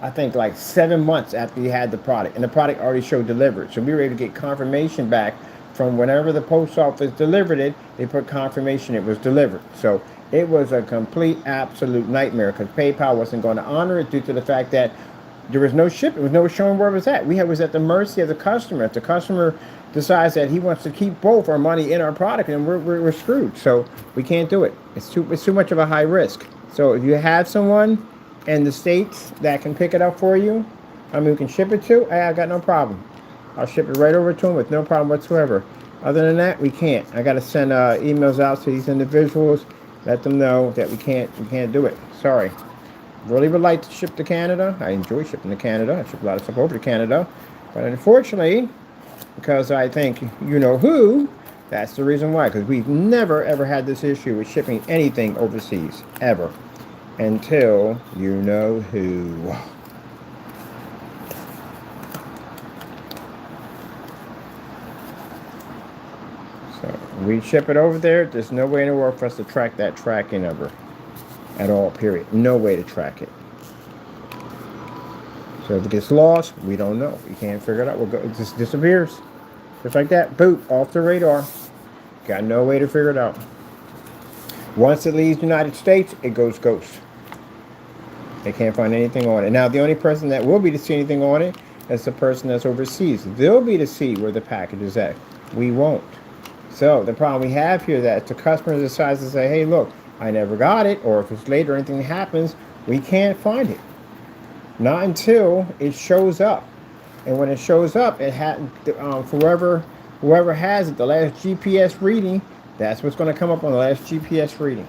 I think like 7 months after he had the product, and the product already showed delivered. So we were able to get confirmation back from whenever the post office delivered it. They put confirmation it was delivered. So it was a complete, absolute nightmare because PayPal wasn't going to honor it due to the fact that there was no ship. It was no showing where it was at. We was at the mercy of the customer. If the customer decides that he wants to keep both our money in our product, and we're screwed. So we can't do it. It's too much of a high risk. So if you have someone in the States that can pick it up for you, I mean, we can ship it to, I got no problem. I'll ship it right over to them with no problem whatsoever. Other than that, we can't. I got to send emails out to these individuals, let them know that we can't do it. Sorry. Really would like to ship to Canada. I enjoy shipping to Canada. I ship a lot of stuff over to Canada. But unfortunately, because I think you know who, that's the reason why. Because we've never, ever had this issue with shipping anything overseas. Ever. Until you know who. So we ship it over there. There's no way in the world for us to track that tracking number at all, period. No way to track it. So if it gets lost, we don't know. We can't figure it out. It just disappears. Just like that. Boop. Off the radar. Got no way to figure it out. Once it leaves the United States, it goes ghost. They can't find anything on it. Now, the only person that will be to see anything on it is the person that's overseas. They'll be to see where the package is at. We won't. So the problem we have here is that if the customer decides to say, hey, look, I never got it, or if it's late or anything happens, we can't find it. Not until it shows up. And when it shows up, it whoever has it, the last GPS reading, that's what's going to come up on the last GPS reading.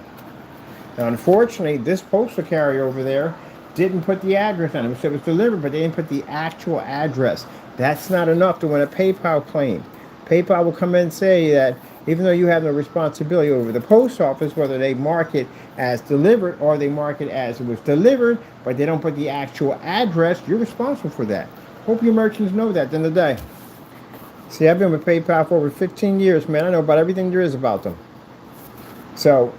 Now, unfortunately, this postal carrier over there didn't put the address on it. It said it was delivered, but they didn't put the actual address. That's not enough to win a PayPal claim. PayPal will come in and say that even though you have no responsibility over the post office, whether they mark it as delivered or they mark it as it was delivered, but they don't put the actual address, you're responsible for that. Hope your merchants know that at the end of the day. See, I've been with PayPal for over 15 years, man. I know about everything there is about them. So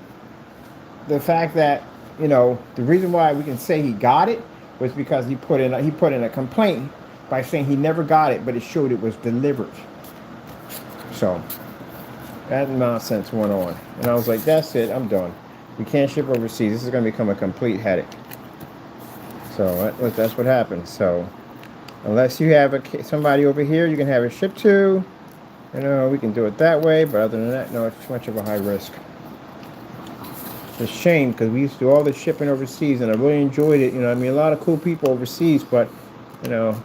the fact that, you know, the reason why we can say he got it was because he put in a complaint by saying he never got it, but it showed it was delivered. So that nonsense went on, and I was like, that's it, I'm done. We can't ship overseas. This is going to become a complete headache. So that's what happened. So unless you have somebody over here you can have it shipped to, You know, we can do it that way, but other than that, no, it's too much of a high risk. It's a shame because we used to do all this shipping overseas, and I really enjoyed it. You know, I mean, a lot of cool people overseas, but you know,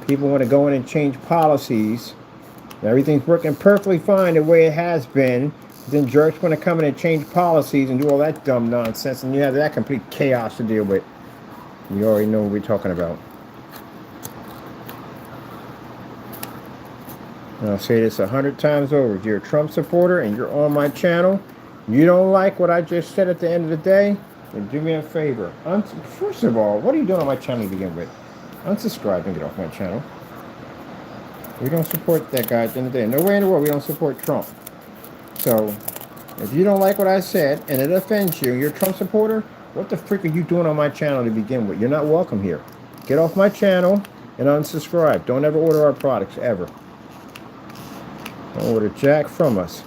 people want to go in and change policies. Everything's working perfectly fine the way it has been. Then jerks want to come in and change policies and do all that dumb nonsense, and you have that complete chaos to deal with. You already know what we're talking about. And I'll say this 100 times over. If you're a Trump supporter and you're on my channel, you don't like what I just said at the end of the day, then do me a favor. First of all, what are you doing on my channel to begin with? Unsubscribe and get off my channel. We don't support that guy at the end of the day. No way in the world we don't support Trump. So, if you don't like what I said and it offends you, you're a Trump supporter, what the frick are you doing on my channel to begin with? You're not welcome here. Get off my channel and unsubscribe. Don't ever order our products, ever. Don't order jack from us.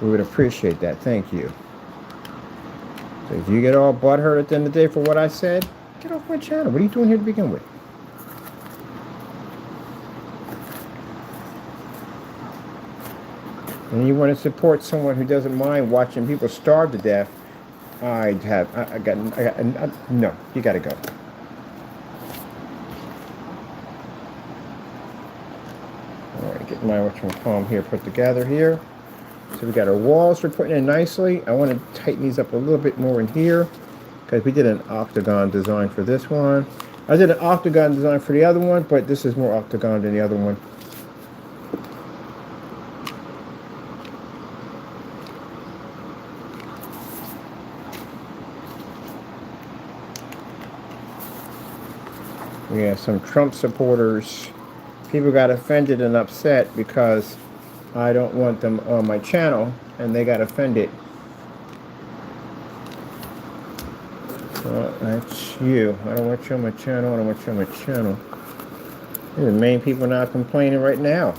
We would appreciate that. Thank you. So if you get all butthurt at the end of the day for what I said, get off my channel. What are you doing here to begin with? And you want to support someone who doesn't mind watching people starve to death, no, you got to go. All right, get my palm here put together here. So we got our walls we're putting in nicely. I want to tighten these up a little bit more in here because we did an octagon design for this one. I did an octagon design for the other one, but this is more octagon than the other one. We have some Trump supporters. People got offended and upset because I don't want them on my channel, and they got offended. Well, that's you. I don't want you on my channel. I don't want you on my channel. These are the main people now complaining right now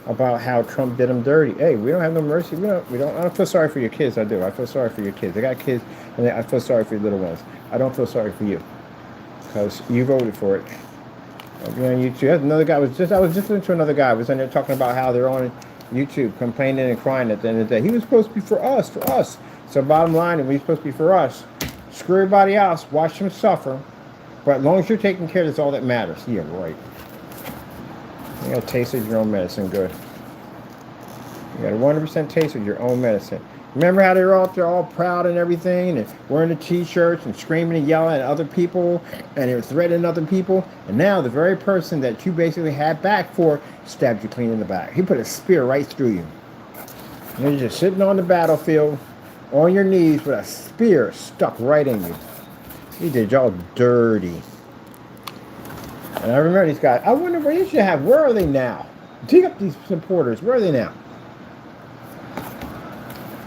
about how Trump did them dirty. Hey, we don't have no mercy. We don't. I don't feel sorry for your kids. I do. I feel sorry for your kids. I got kids, and I feel sorry for your little ones. I don't feel sorry for you because you voted for it. I'll be on YouTube. Another guy I was just listening to another guy. I was in there talking about how they're on YouTube complaining and crying at the end of the day. He was supposed to be for us, So bottom line, and he's supposed to be for us. Screw everybody else. Watch them suffer. But as long as you're taking care, that's all that matters. Yeah, right. You got to taste of your own medicine. Good. You got a 100% taste of your own medicine. Remember how they were out there all proud and everything, and wearing the t-shirts and screaming and yelling at other people, and they were threatening other people, and now the very person that you basically had back for stabbed you clean in the back. He put a spear right through you. And you're just sitting on the battlefield on your knees with a spear stuck right in you. He did y'all dirty. And I remember these guys. I wonder where you should have. Where are they now? Dig up these supporters. Where are they now?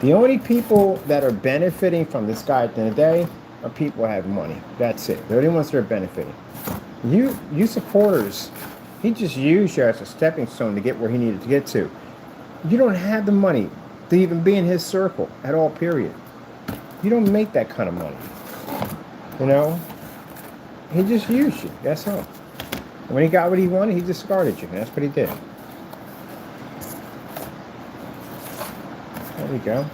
The only people that are benefiting from this guy at the end of the day are people who have money. That's it. They're the only ones that are benefiting. You supporters, he just used you as a stepping stone to get where he needed to get to. You don't have the money to even be in his circle at all, period. You don't make that kind of money. You know? He just used you. That's all. And when he got what he wanted, he discarded you. That's what he did. There we go.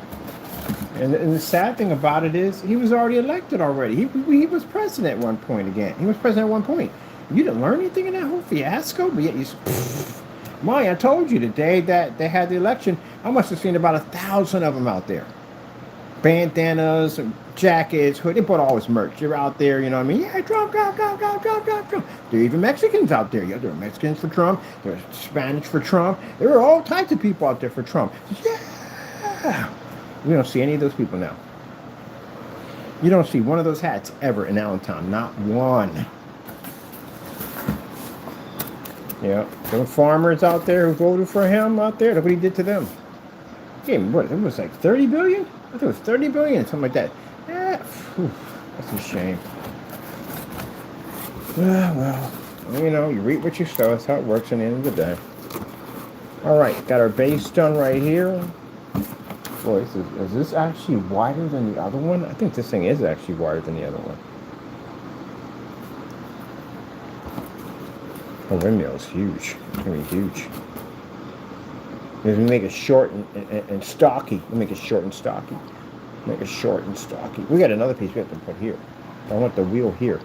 And the sad thing about it is, he was already elected already. He was president at one point again. He was president at one point. You didn't learn anything in that whole fiasco, but yet I told you the day that they had the election, I must have seen about 1,000 of them out there. Bandanas, jackets, hood. They bought all his merch. You're out there, you know what I mean? Yeah, Trump, Trump. There are even Mexicans out there. Yeah, there are Mexicans for Trump. There are Spanish for Trump. There are all types of people out there for Trump. Yeah. We don't see any of those people now. You don't see one of those hats ever in Allentown. Not one. Yeah. Those farmers out there who voted for him out there, look what he did to them. Gave him, what, it was like 30 billion? I think it was 30 billion, something like that. Yeah. That's a shame. Well, you know, you reap what you sow. That's how it works in the end of the day. All right, got our base done right here. Boy, is this actually wider than the other one? I think this thing is actually wider than the other one. The windmill is huge. It's going to be huge. is we make it short and stocky. We make it short and stocky. Make it short and stocky. We got another piece we have to put here. I want the wheel here.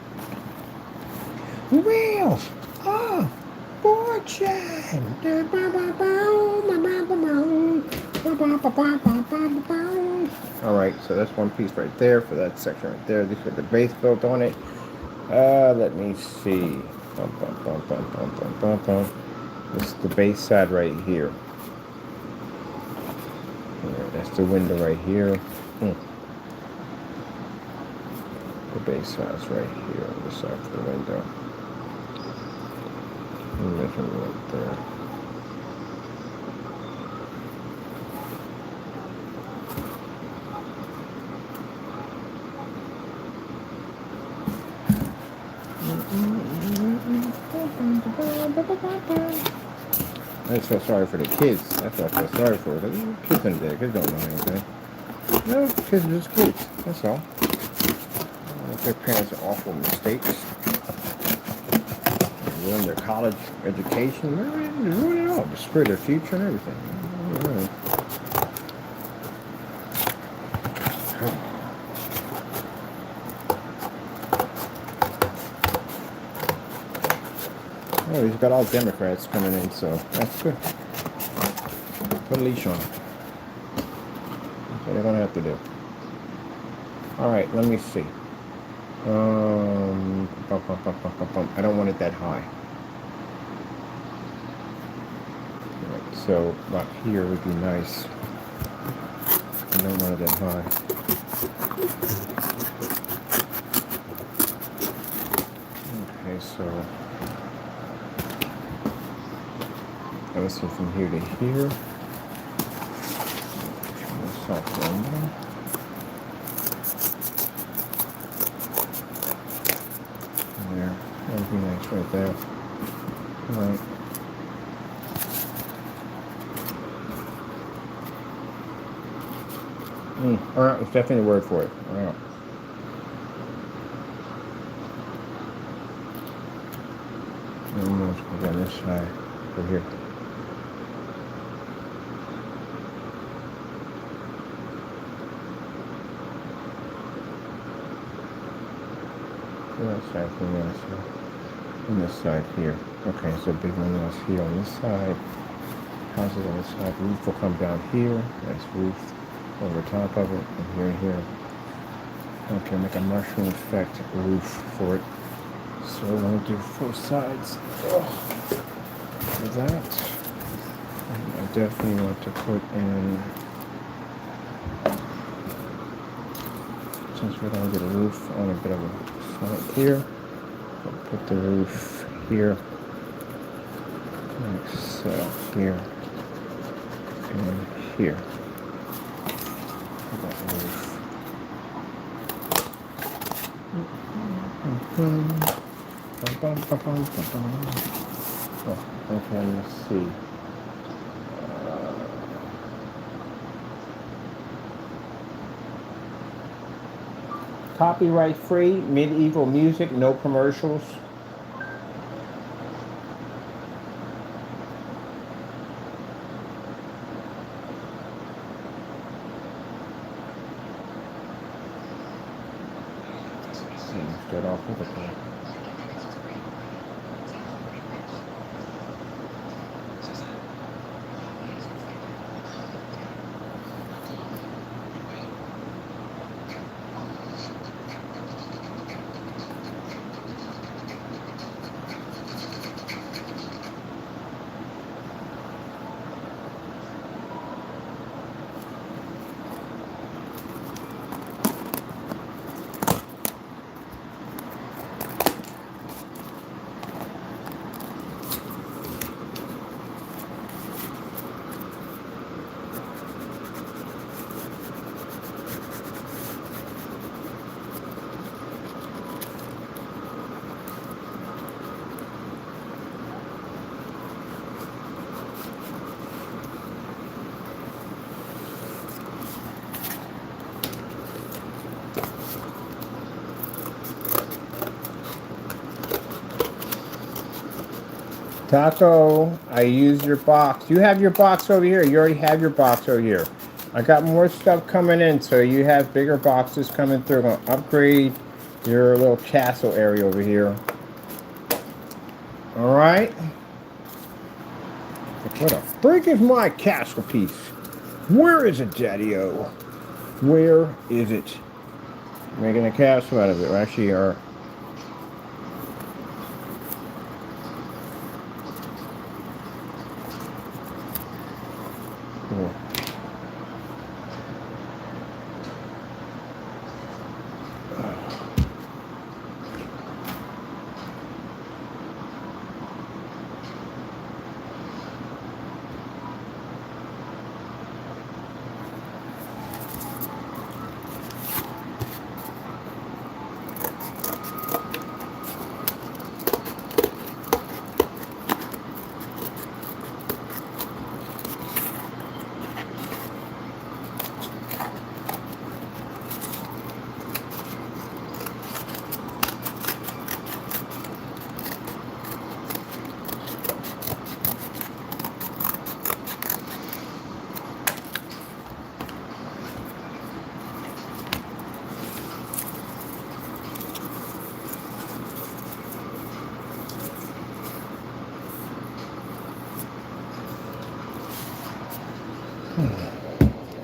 Wheels of fortune. All right, so that's one piece right there for that section right there. This got the base built on it. Let me see. This is the base side right here. That's the window right here. The base side's right here on the side of the window. And this one right there. I feel sorry for the kids. That's what I feel sorry for. The kids in there. Kids don't know anything. No, kids are just kids. That's all. Their parents are awful mistakes. They ruin their college education. They ruin it all. Destroy their future and everything. Oh, he's got all Democrats coming in, so that's good. Put a leash on. That's what they're going to have to do. Alright, let me see. I don't want it that high. Right, so about here would be nice. I don't want it that high. Okay, so let's see from here to here. Soft window. There, that would be nice right there. All right. All right, it's definitely a word for it. All right. And let's go on this side over here. That side from this side. And this side here. Okay, so big windows here on this side. Houses on this side. Roof will come down here. Nice roof over top of it. And here and here. Okay, make a mushroom effect roof for it. So we're going to do 4 sides. For that. And I definitely want to put in, since we're going to get a roof on a bit of a side here, I'll put the roof here, like so, here, and here. That roof. Oh, okay, let's see. Copyright free, medieval music, no commercials. Start off with a plan. Taco, I used your box. You have your box over here. You already have your box over here. I got more stuff coming in, so you have bigger boxes coming through. I'm gonna upgrade your little castle area over here. All right. What a freak is my castle piece? Where is it, Daddy-O? Where is it? Making a castle out of it. Actually, our cool.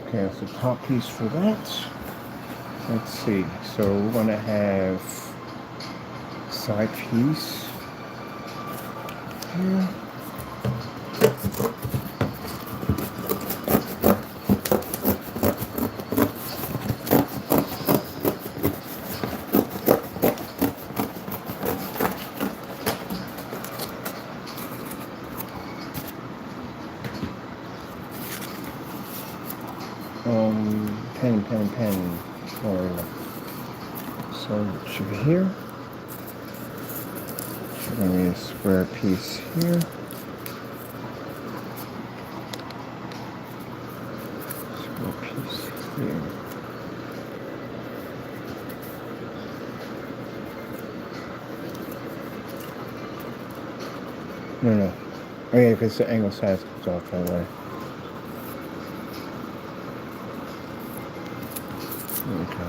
Okay, that's the top piece for that. Let's see. So we're gonna have side piece here. Pen. So it should be here. Should be a square piece here. Square piece here. No. Oh yeah, because the angle size comes off that way. Okay.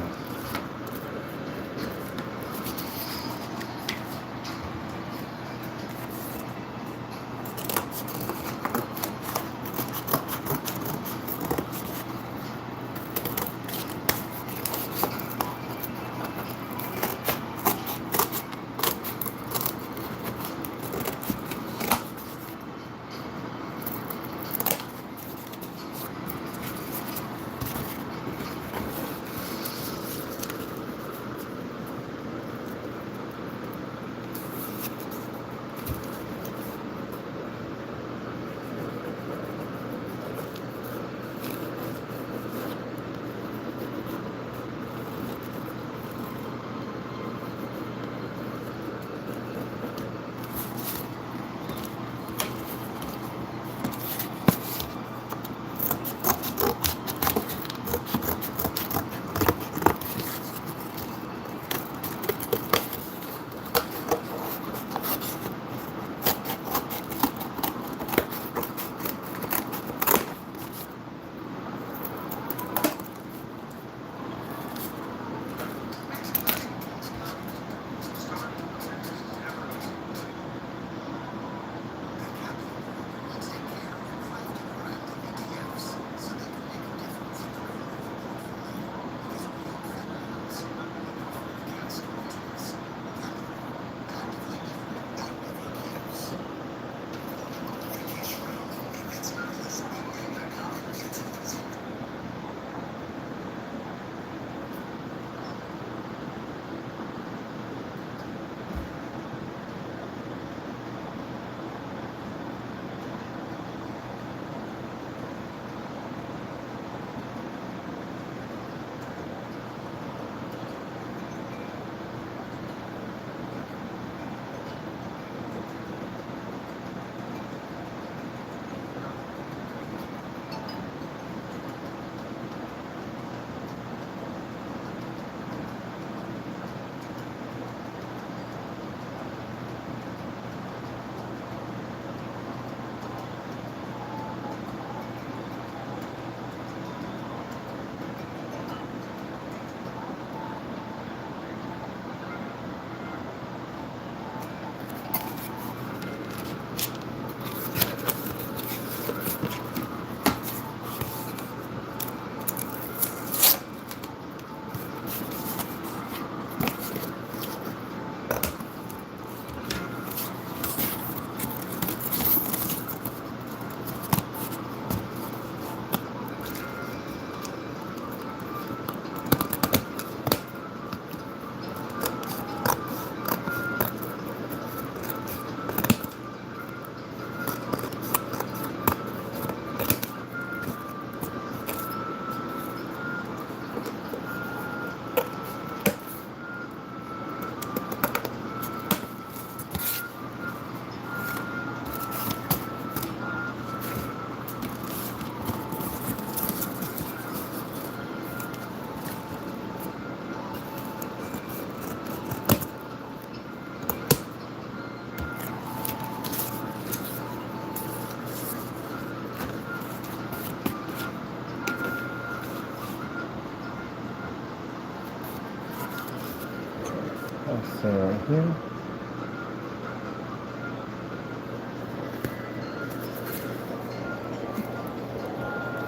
Let's say right here.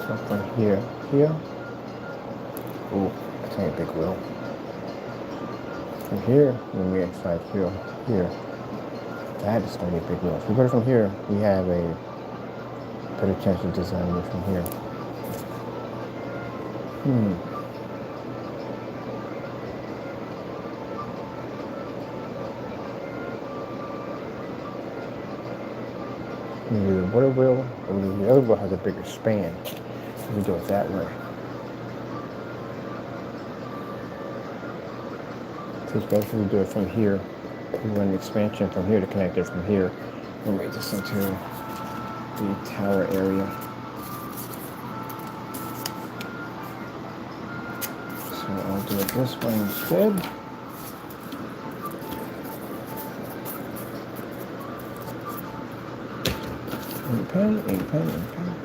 So from here, here. Ooh, that's a big wheel. From here, when we inside here, here. That is going to be a big wheel. If we put it from here, we have a better chance of designing it from here. Maybe the water wheel, or maybe the other wheel has a bigger span. So we do it that way. So especially we do it from here. We run an expansion from here to connect it from here. We'll make this into the tower area. So I'll do it this way instead. Ink pen, ink pen, ink pen.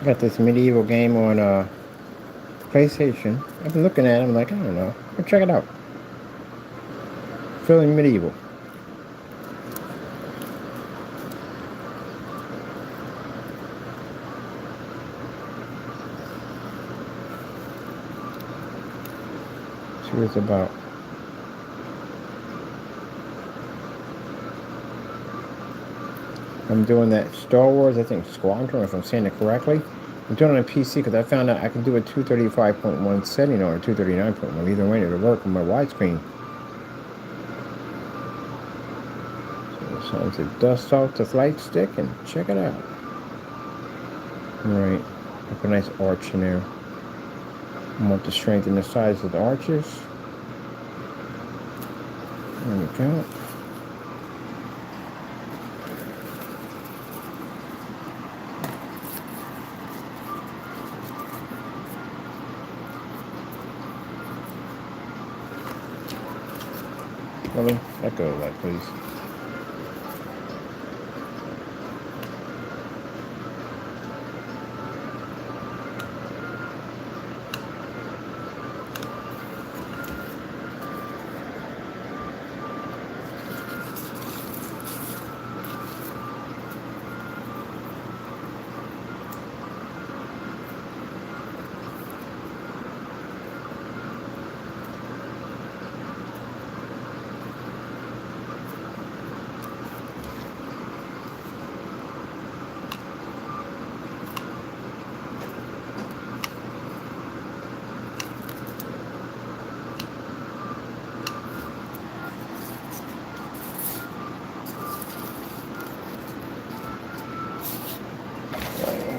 Got this medieval game on PlayStation. I've been looking at it. I'm like, I don't know. Go check it out. Feeling medieval. See what it's about. I'm doing that Star Wars, I think Squadron, if I'm saying it correctly. I'm doing it on PC because I found out I can do a 235.1 setting or 239.1. Either way, it'll work on my widescreen. So it's time to dust off the flight stick and check it out. Alright, put a nice arch in there. I want to strengthen the sides of the arches. There we go. Really? Let go of that, please.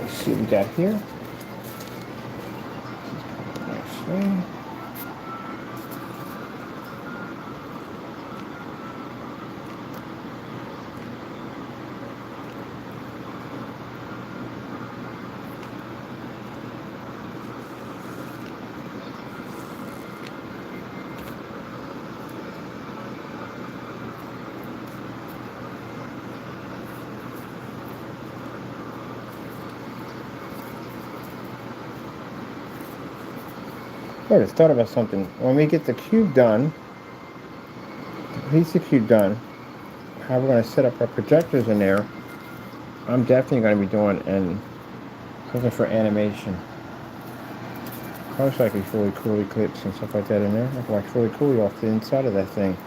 See what we got here. Next thing. I just thought about something. When we get the cube done, the piece of cube done, how we're going to set up our projectors in there, I'm definitely going to be doing something for animation. Probably like fully cool clips and stuff like that in there. I can watch fully cool off the inside of that thing.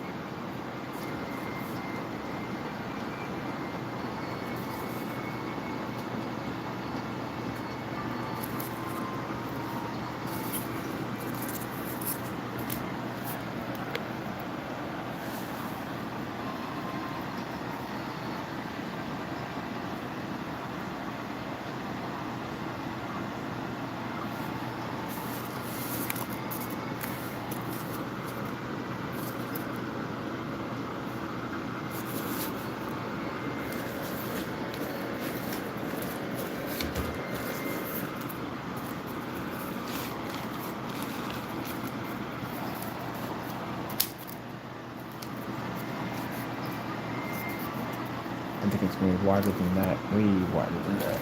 I think it's going to be wider than that, way wider than that.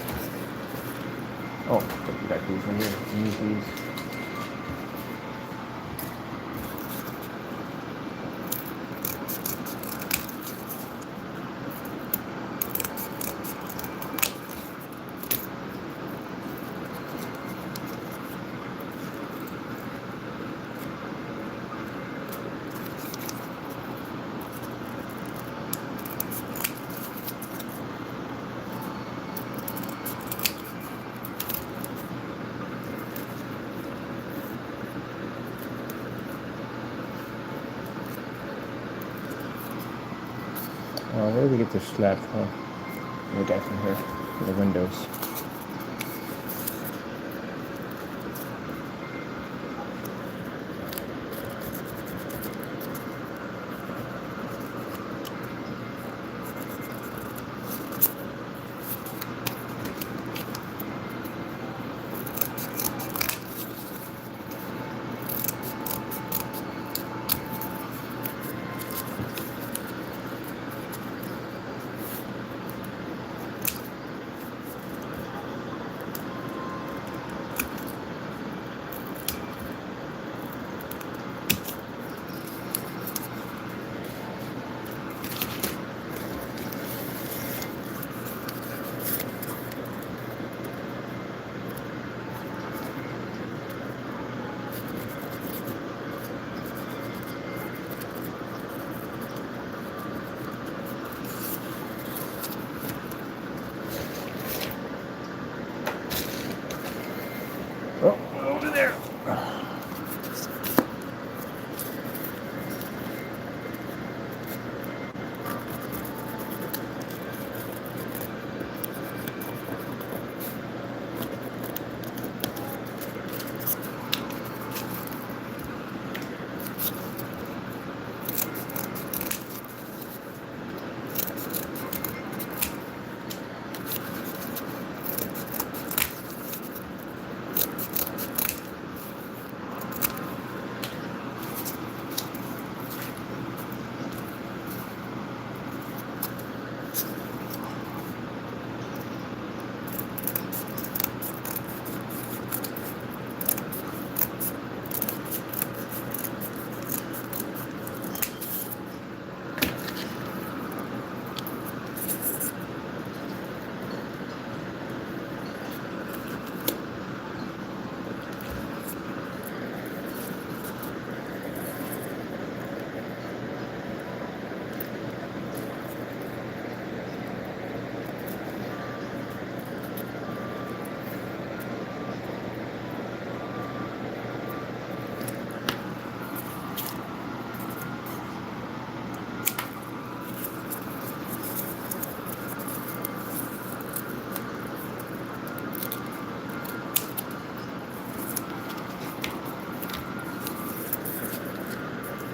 Oh, we got these in here. Use these. Where do we get this slab from? We got from here, the windows.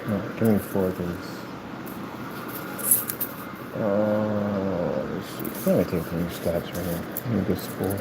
No, give me 4 of these. Let's see. Let me take some stats right here. Let me get spool.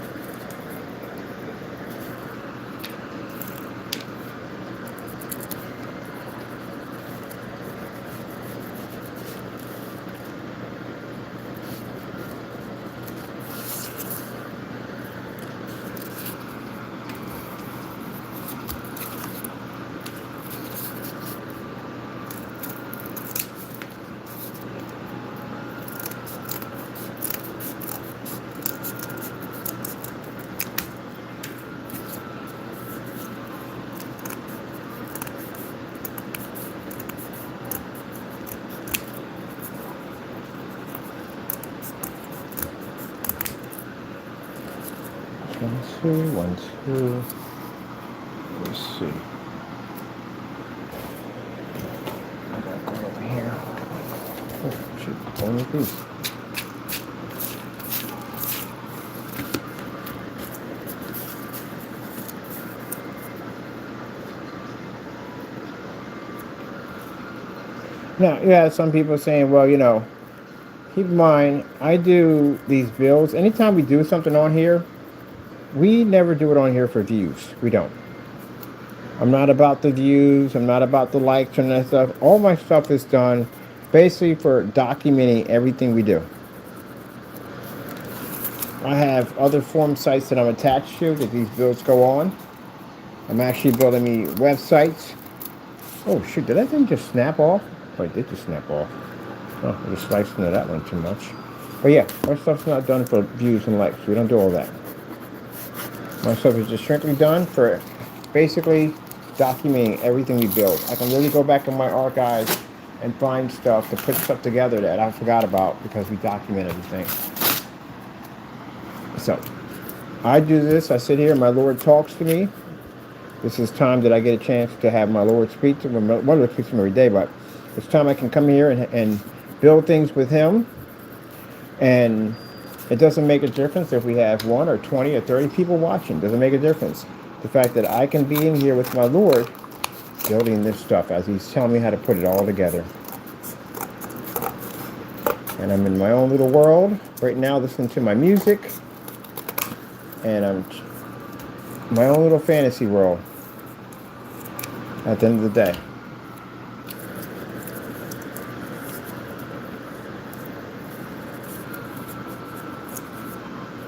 One, two, 1, 2. Let's see. I got one over here. Oh, shoot. One of these. Now, yeah, some people saying, well, keep in mind, I do these builds. Anytime we do something on here, we never do it on here for views. We don't. I'm not about the views. I'm not about the likes and that stuff. All my stuff is done basically for documenting everything we do. I have other forum sites that I'm attached to that these builds go on. I'm actually building me websites. Oh, shoot. Did that thing just snap off? Oh, it did just snap off. Oh, I just sliced into that one too much. But yeah, our stuff's not done for views and likes. We don't do all that. My stuff is just strictly done for basically documenting everything we build. I can really go back in my archives and find stuff to put stuff together that I forgot about because we document everything. So, I do this. I sit here. My Lord talks to me. This is time that I get a chance to have my Lord speak to me. My Lord speaks to me every day, but it's time I can come here and build things with Him. And it doesn't make a difference if we have 1 or 20 or 30 people watching. It doesn't make a difference. The fact that I can be in here with my Lord building this stuff as He's telling me how to put it all together. And I'm in my own little world right now listening to my music. And I'm in my own little fantasy world at the end of the day.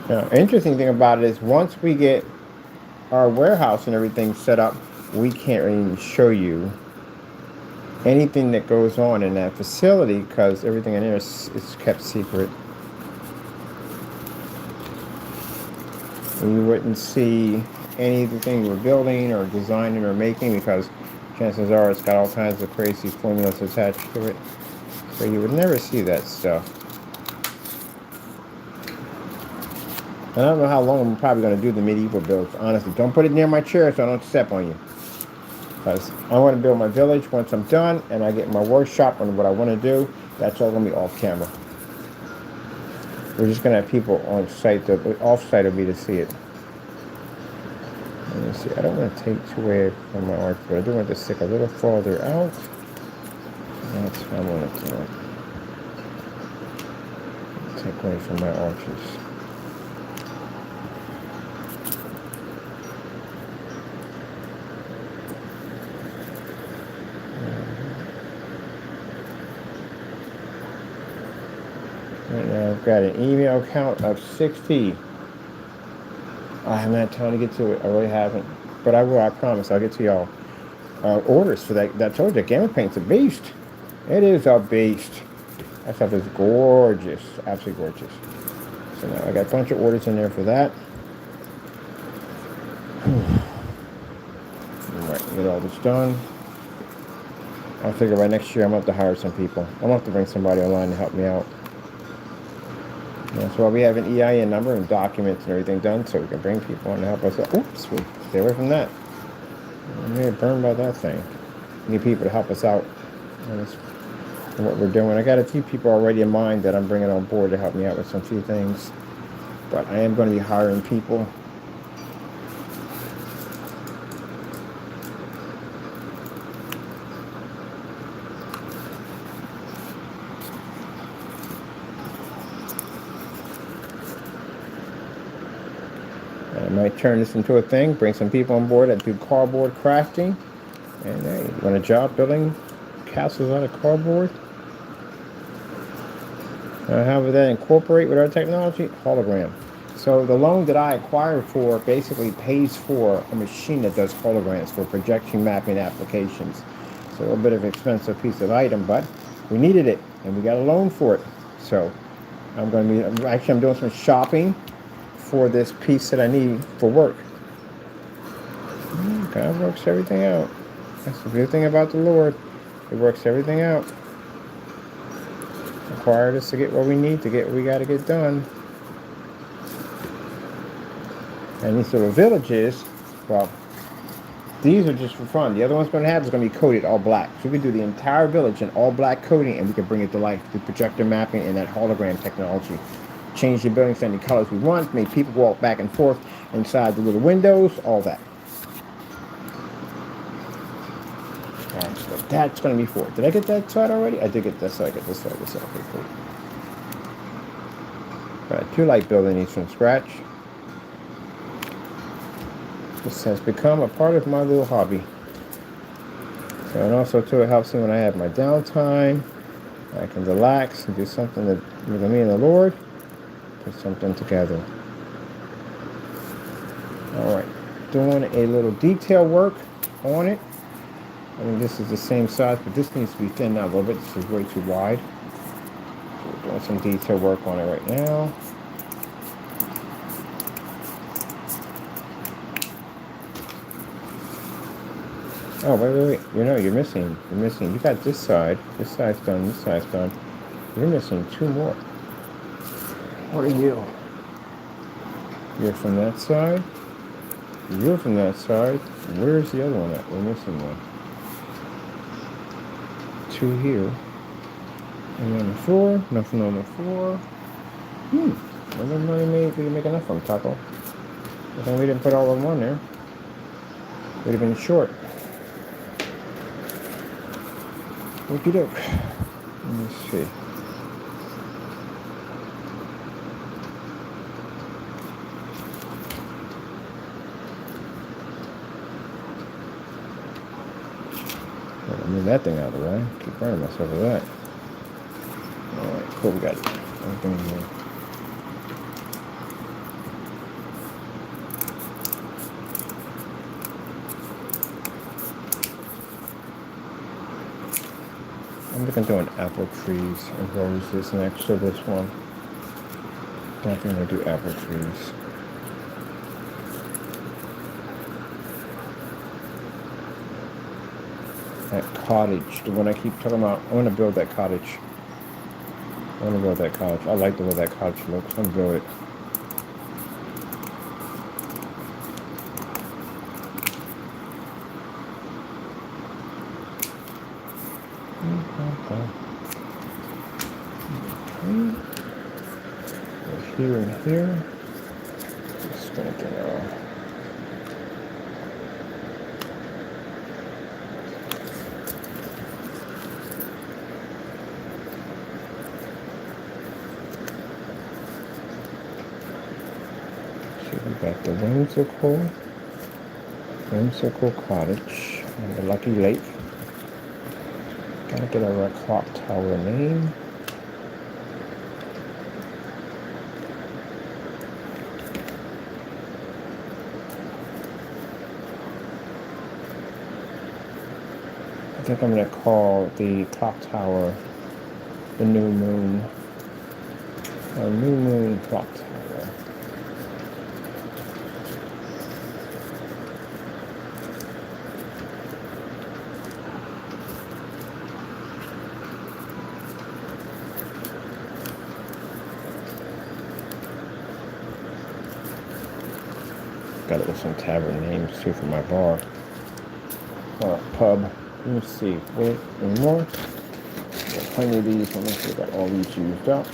Now, interesting thing about it is once we get our warehouse and everything set up, we can't really show you anything that goes on in that facility because everything in there is kept secret. You wouldn't see any of the things we're building or designing or making because chances are it's got all kinds of crazy formulas attached to it. So you would never see that stuff. And I don't know how long I'm probably going to do the medieval builds. Honestly, don't put it near my chair so I don't step on you. Because I want to build my village once I'm done and I get my workshop on what I want to do. That's all going to be off camera. We're just going to have people on site, off site of me to see it. Let me see. I don't want to take too away from my arch, but I do want to stick a little farther out. That's how I want to do it. Take away from my arches. Right now I've got an email count of 60. I haven't had time to get to it. I really haven't. But I will, I promise. I'll get to y'all. Orders for that. I told you, Gamma Paint's a beast. It is a beast. That stuff is gorgeous. Absolutely gorgeous. So now I got a bunch of orders in there for that. Alright, get all this done. I figure by next year I'm going to have to hire some people. I'm going to have to bring somebody online to help me out. That's why we have an EIN number and documents and everything done so we can bring people on to help us out. Oops, stay away from that. I'm going to get burned by that thing. We need people to help us out in what we're doing. I got a few people already in mind that I'm bringing on board to help me out with some few things. But I am going to be hiring people. might turn this into a thing, bring some people on board that do cardboard crafting. And hey, you want a job building castles out of cardboard? How would that incorporate with our technology? Hologram. So the loan that I acquired for basically pays for a machine that does holograms for projection mapping applications. It's a little bit of an expensive piece of item, but we needed it, and we got a loan for it. So I'm doing some shopping for this piece that I need for work. God works everything out. That's the good thing about the Lord. He works everything out. Required us to get what we need to get what we got to get done. And these little villages, well, these are just for fun. The other one's going to have is going to be coated all black. So we can do the entire village in all black coating, and we can bring it to life through projector mapping and that hologram technology. Change the buildings to any colors we want, make people walk back and forth inside the little windows, all that. That's what that's going to be for. Did I get that side already? I did get this side. I get this side. This side. Okay, cool. But I do like building these from scratch. This has become a part of my little hobby. So, and also too, it helps me when I have my downtime. I can relax and do something that with me and the Lord. Put something together. All right, doing a little detail work on it. I mean, this is the same size, but this needs to be thinned out a little bit. This is way too wide. So we're doing some detail work on it right now. Oh, wait. You're missing. You got this side. This side's done. This side's done. You're missing two more. What are you? You're from that side. You're from that side. Where's the other one at? We're missing one. Two here. And on the floor. Nothing on the floor. I don't know if we can make enough of them, Taco. I think we didn't put all of them on there. Would have been short. Okie doke. Let me see. I'll move that thing out of the way. Keep burning myself with that. Alright, cool, we got it. Everything here. I'm looking doing apple trees and roses next to this one. Definitely gonna do apple trees. That cottage, the one I keep talking about, I want to build that cottage. I like the way that cottage looks. I'm gonna build it. Here and here. Just gonna get we got the whimsical cottage and the lucky lake. Gotta get our clock tower name. I think I'm gonna call the clock tower the New Moon. New Moon clock tower. Got it with some tavern names too for my bar. Pub. Let me see. Wait, any more? Got plenty of these. Let me see. Got all these used up.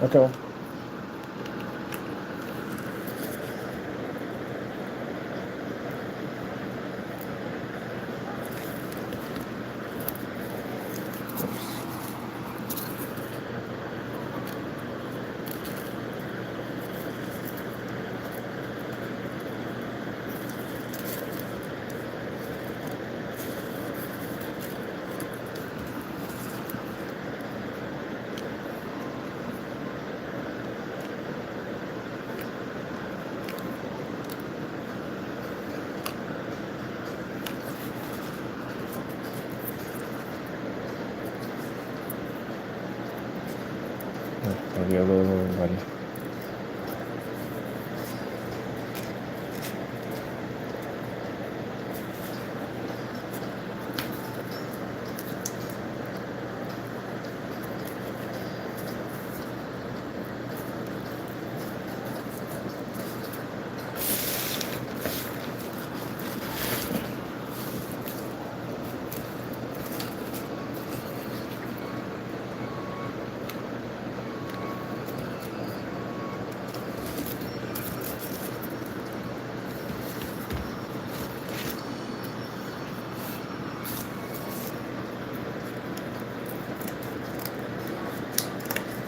Okay. Maybe a little muddy.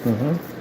Mm-hmm.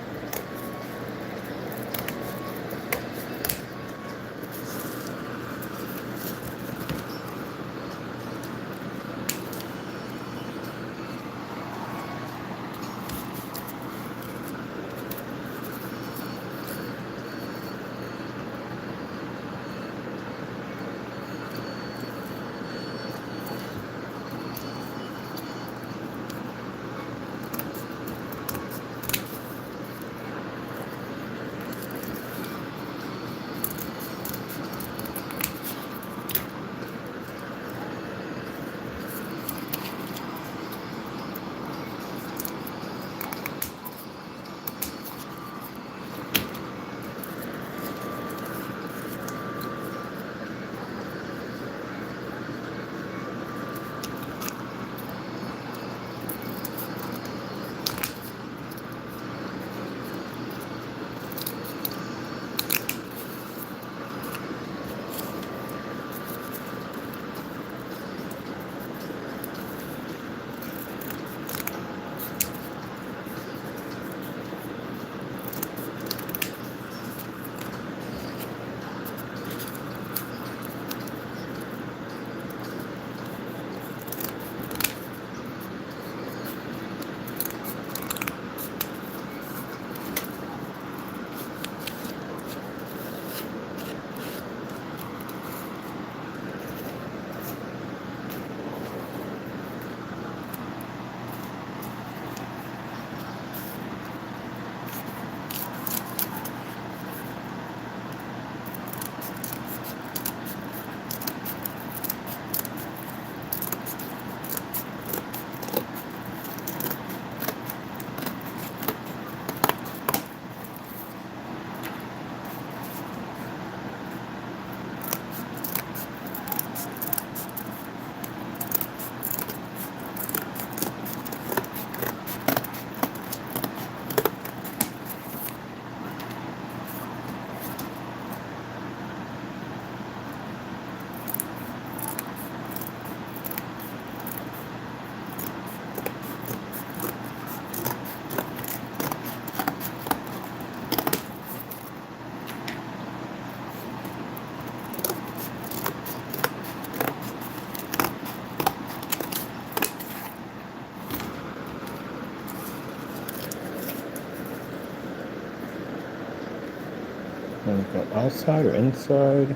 And go outside or inside?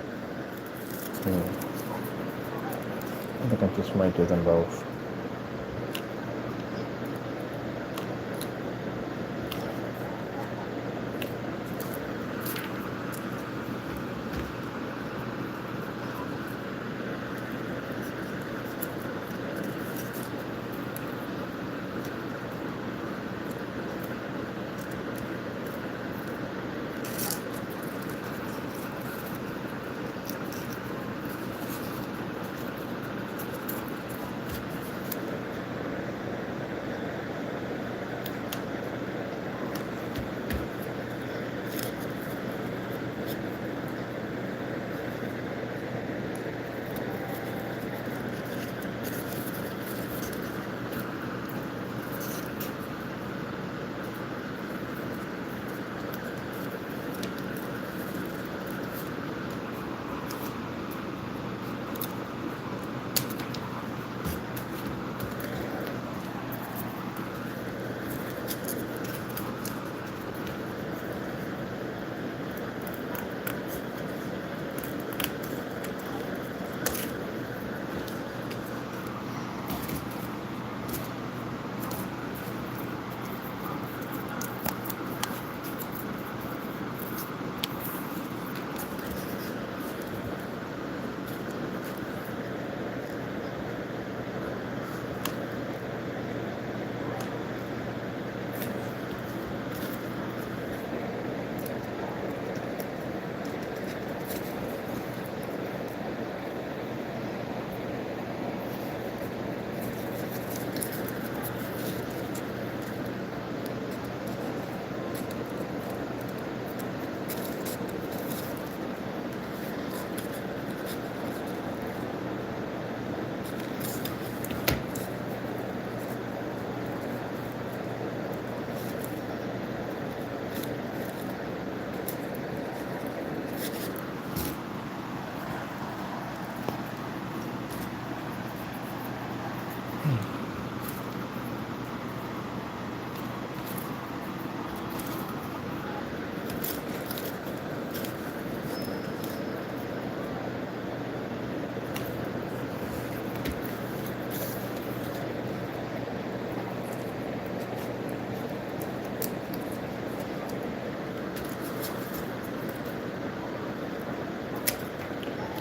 I think I just might do them both.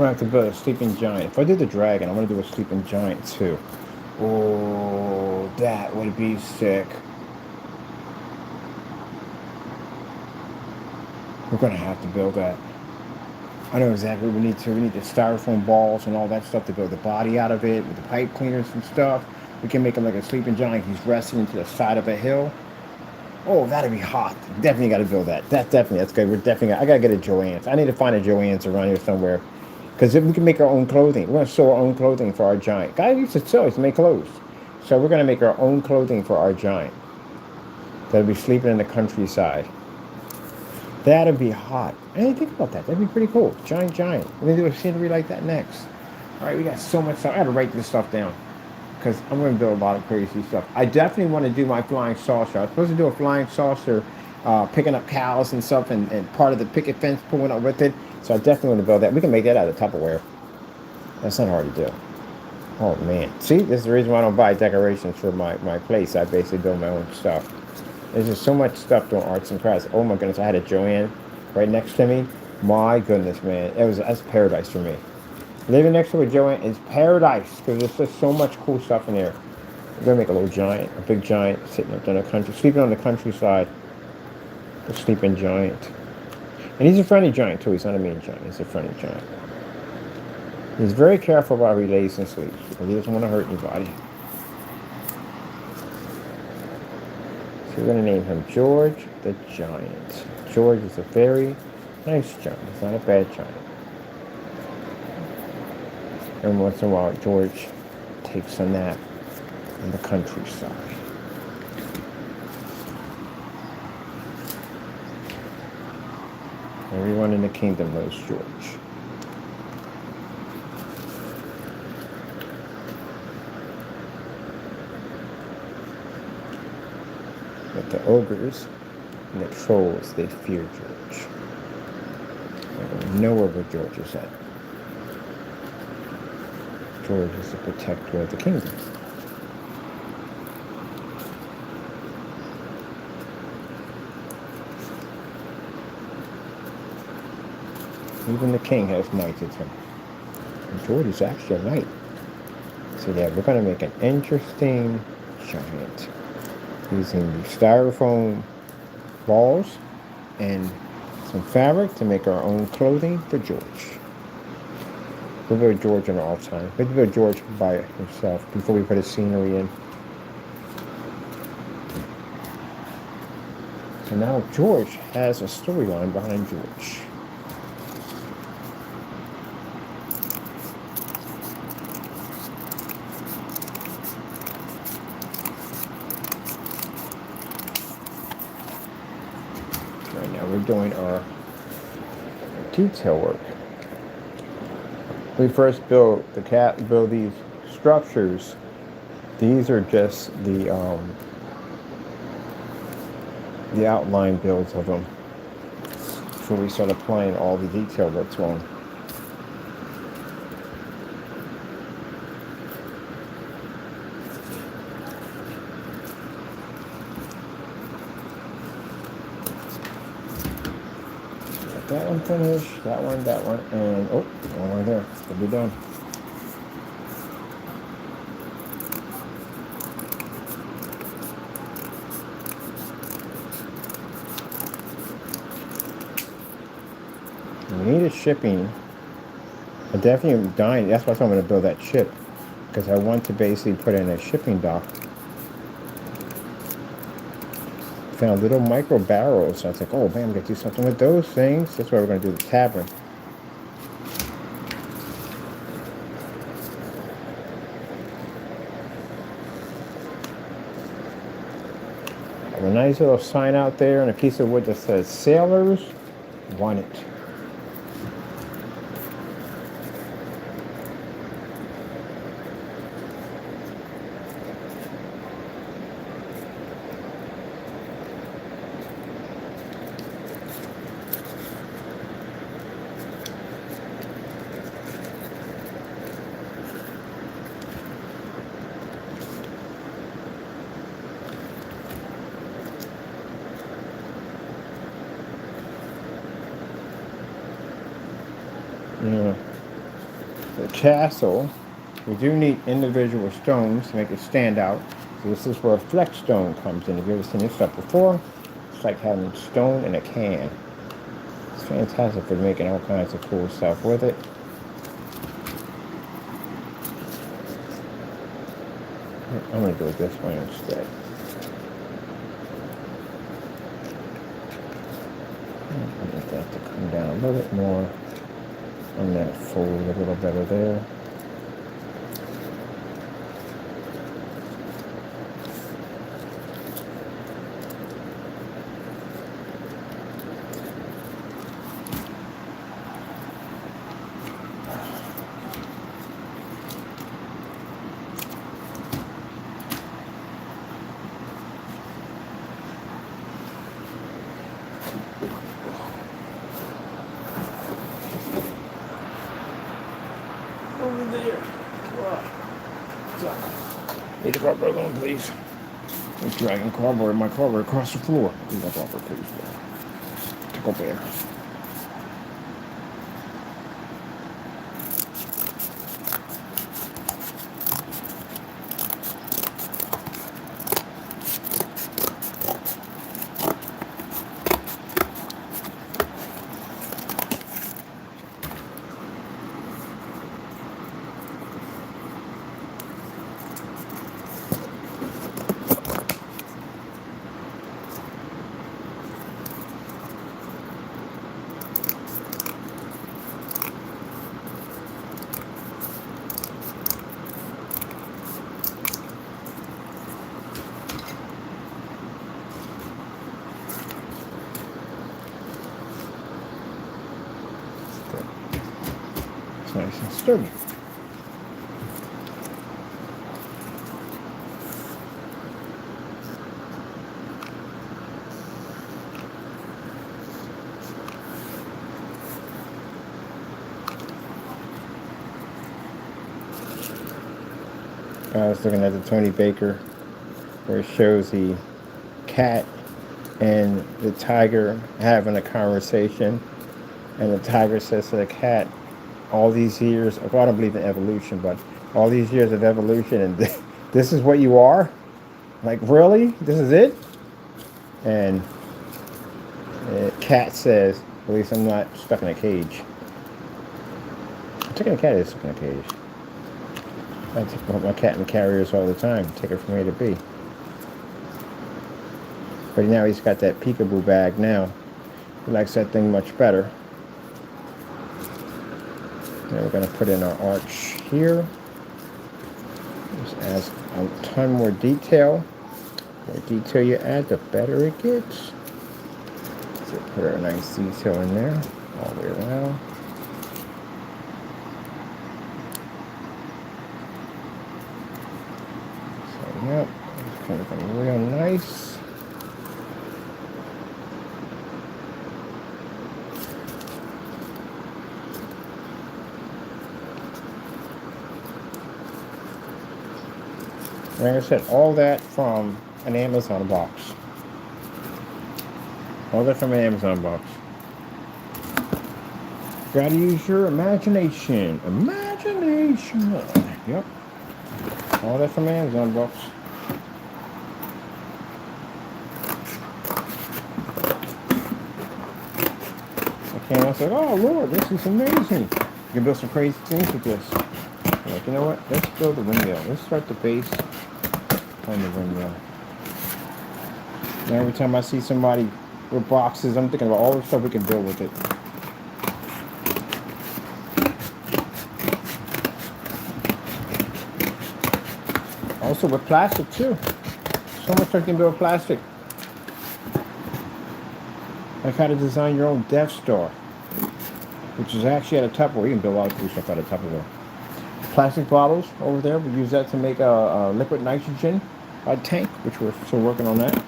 gonna have to build a sleeping giant. If I do the dragon, I'm gonna do a sleeping giant too. Oh, that would be sick. We're gonna have to build that. I know exactly what we need to. We need the styrofoam balls and all that stuff to build the body out of it with the pipe cleaners and stuff. We can make him like a sleeping giant. He's resting into the side of a hill. Oh, that'd be hot. Definitely got to build that. That's good. We're definitely. I gotta get a Joann's. I need to find a Joann's around here somewhere, because we can make our own clothing. We're gonna sew our own clothing for our giant. Guy used to sew. He used to make clothes. So we're gonna make our own clothing for our giant. That'll be sleeping in the countryside. That'd be hot. I didn't think about that. That'd be pretty cool. Giant. We're gonna do a scenery like that next. All right, we got so much stuff. I gotta write this stuff down, because I'm going to build a lot of crazy stuff. I definitely want to do my flying saucer. I was supposed to do a flying saucer, picking up cows and stuff, and part of the picket fence pulling up with it. So I definitely want to build that. We can make that out of Tupperware. That's not hard to do. Oh, man. See, this is the reason why I don't buy decorations for my place. I basically build my own stuff. There's just so much stuff doing arts and crafts. Oh, my goodness. I had a Joann right next to me. My goodness, man. That's paradise for me. Living next to a Joann is paradise, because there's just so much cool stuff in there. We're gonna make a little giant, a big giant, sitting up in the country, sleeping on the countryside. The sleeping giant, and he's a friendly giant too. He's not a mean giant. He's a friendly giant. He's very careful about how he lays and sleeps, because he doesn't want to hurt anybody. So we're gonna name him George the Giant. George is a very nice giant. He's not a bad giant. Every once in a while, George takes a nap in the countryside. Everyone in the kingdom knows George. But the ogres and the trolls, they fear George. They don't know where George is at. George is the protector of the kingdom. Even the king has knighted him. And George is actually a knight. So yeah, we're going to make an interesting giant using the styrofoam balls and some fabric to make our own clothing for George. We'll build George in all time. We'll build George by himself before we put his scenery in. So now George has a storyline behind George. Right now we're doing our detail work. We first build these structures. These are just the outline builds of them. Before we start applying all the detail work to them. That one finished, that one, and oh, one more there. We'll be done. We need a shipping. I definitely am dying. That's why I'm going to build that ship, because I want to basically put in a shipping dock. Found little micro barrels. So I was like, oh man, I'm going to do something with those things. That's why we're going to do the tavern. A nice little sign out there and a piece of wood that says sailors want it. Yeah. castle, we do need individual stones to make it stand out. So this is where a flex stone comes in. If you've ever seen this stuff before, it's like having stone in a can. It's fantastic for making all kinds of cool stuff with it. I'm going to do it this way instead. I need that to come down a little bit more. And then fold a little better there. Over there. Need a rubber balloon, please. I'm dragging cardboard, my cardboard across the floor. Need a rubber, please. Take over there. It's nice and sturdy. I was looking at the Tony Baker where it shows the cat and the tiger having a conversation, and the tiger says to the cat, all these years, well, I don't believe in evolution, but all these years of evolution, and this is what you are? Like, really? This is it? And the cat says, at least I'm not stuck in a cage. I'm taking a cat is stuck in a cage. I take my cat in carriers all the time, take her from A to B. But now he's got that peekaboo bag now. He likes that thing much better. Now we're going to put in our arch here. Just adds a ton more detail. The more detail you add, the better it gets. So put a nice detail in there, all the way around. So yep, it's kind of real nice. Like I said, all that from an Amazon box. All that from an Amazon box. Gotta use your imagination. Imagination. Yep. All that from an Amazon box. Okay, I was like, oh Lord, this is amazing. You can build some crazy things with this. I'm like, you know what? Let's build a windmill. Let's start the base on the windmill. Now every time I see somebody with boxes, I'm thinking about all the stuff we can build with it. Also with plastic too. So much I can build with plastic. Like how to design your own Death Star, which is actually at a Tupperware. You can build a lot of cool stuff out of Tupperware. Plastic bottles over there. We use that to make a liquid nitrogen tank, which we're still working on that.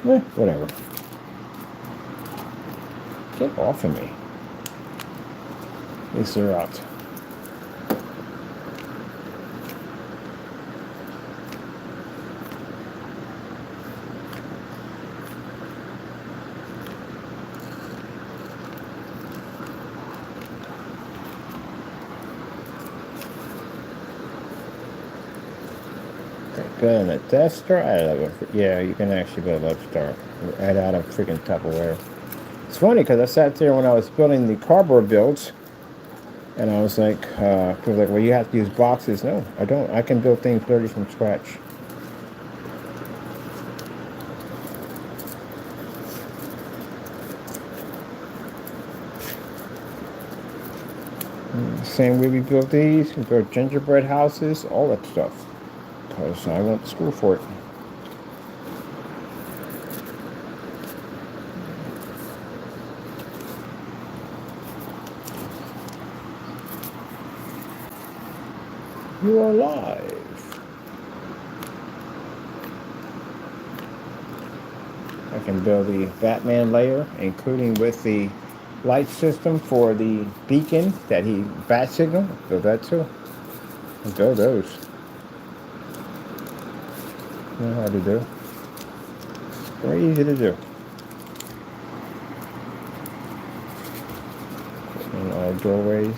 Whatever. Get off of me. At least they're out. Building a Death Star out of it. Yeah, you can actually build a Death Star right out of freaking Tupperware. It's funny because I sat there when I was building the cardboard builds, and I was like, people were like, well, you have to use boxes. No, I don't. I can build things literally from scratch. Same way we built these. We built gingerbread houses, all that stuff. Because I went to school for it. You are alive. I can build the Batman layer, including with the light system for the beacon that he bat signal. Build that too. And build those. You know how to do. Very easy to do. In all doorways.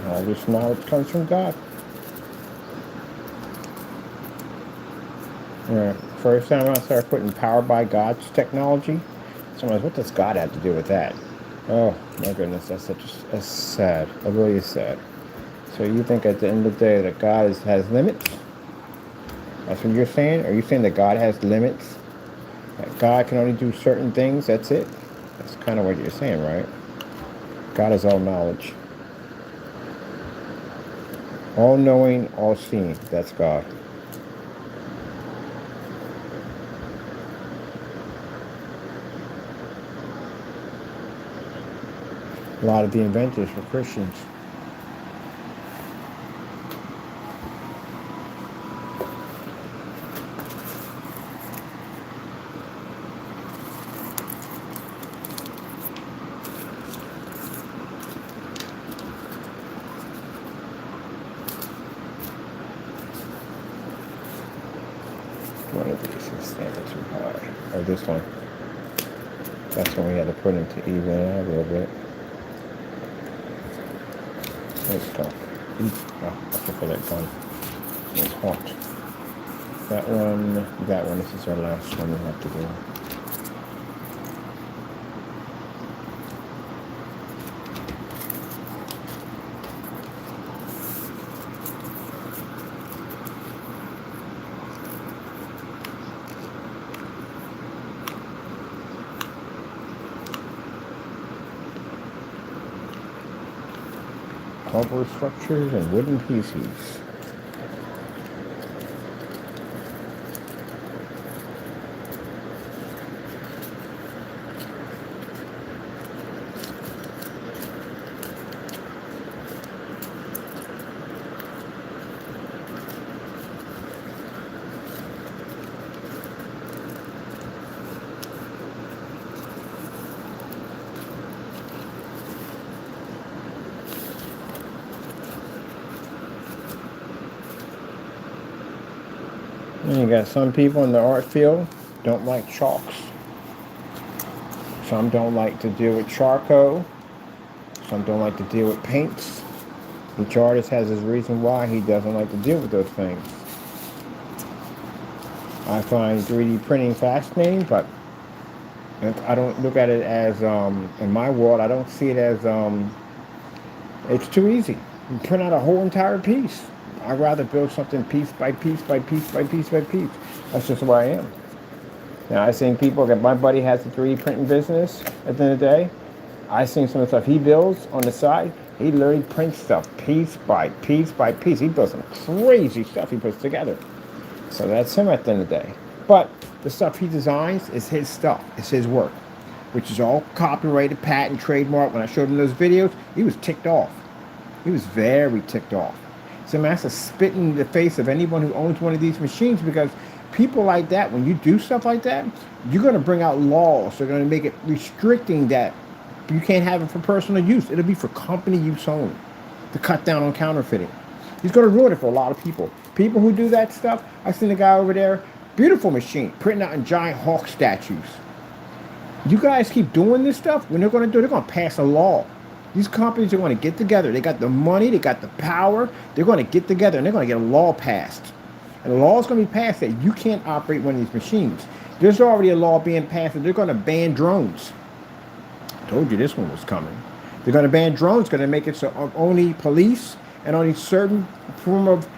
All this knowledge comes from God. Yeah. First time I started putting power by God's technology, someone was, what does God have to do with that? Oh my goodness, that's sad. That really is sad. So you think at the end of the day that God has limits? That's what you're saying? Are you saying that God has limits? That God can only do certain things, that's it? That's kind of what you're saying, right? God is all knowledge. All knowing, all seeing. That's God. A lot of the inventors were Christians. One of these is standing too high. Or this one. That's when we had to put him to even out a little bit. Let's go. Oh, I prefer that gun. It's hot. That one. This is our last one we have to do. Cardboard structures and wooden pieces. And you got some people in the art field don't like chalks. Some don't like to deal with charcoal. Some don't like to deal with paints. Each artist has his reason why he doesn't like to deal with those things. I find 3D printing fascinating, but I don't look at it as, in my world, I don't see it as, it's too easy. You print out a whole entire piece. I'd rather build something piece by piece by piece by piece by piece. That's just where I am. Now, I've seen people, that my buddy has a 3D printing business at the end of the day. I've seen some of the stuff he builds on the side. He literally prints stuff piece by piece by piece. He builds some crazy stuff he puts together. So that's him at the end of the day. But the stuff he designs is his stuff. It's his work, which is all copyrighted, patent, trademark. When I showed him those videos, he was ticked off. He was very ticked off. So man, that's a spit in the face of anyone who owns one of these machines, because people like that, when you do stuff like that, you're going to bring out laws. They're going to make it restricting that you can't have it for personal use. It'll be for company use only, to cut down on counterfeiting. He's going to ruin it for a lot of people. People who do that stuff, I seen a guy over there, beautiful machine, printing out in giant hawk statues. You guys keep doing this stuff, when they're going to do it, they're going to pass a law. These companies are going to get together. They got the money, they got the power. They're going to get together and they're going to get a law passed. And the law is going to be passed that you can't operate one of these machines. There's already a law being passed that they're going to ban drones. I told you this one was coming. They're going to ban drones, going to make it so only police and only certain form of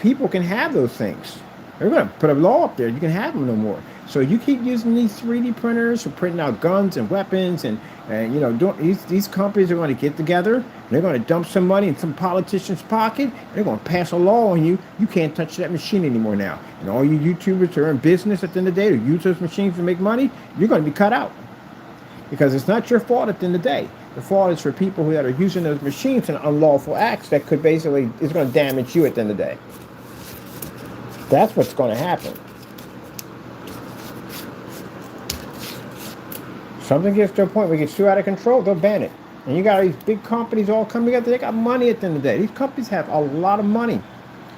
people can have those things. They're going to put a law up there. You can have them no more. So you keep using these 3D printers for printing out guns and weapons, and you know, these companies are going to get together. And they're going to dump some money in some politician's pocket. And they're going to pass a law on you. You can't touch that machine anymore now. And all you YouTubers who are in business at the end of the day to use those machines to make money, you're going to be cut out. Because it's not your fault at the end of the day. The fault is for people that are using those machines in unlawful acts that could basically, is going to damage you at the end of the day. That's what's going to happen. Something gets to a point where it gets too out of control, they'll ban it. And you got these big companies all coming together. They got money at the end of the day. These companies have a lot of money. And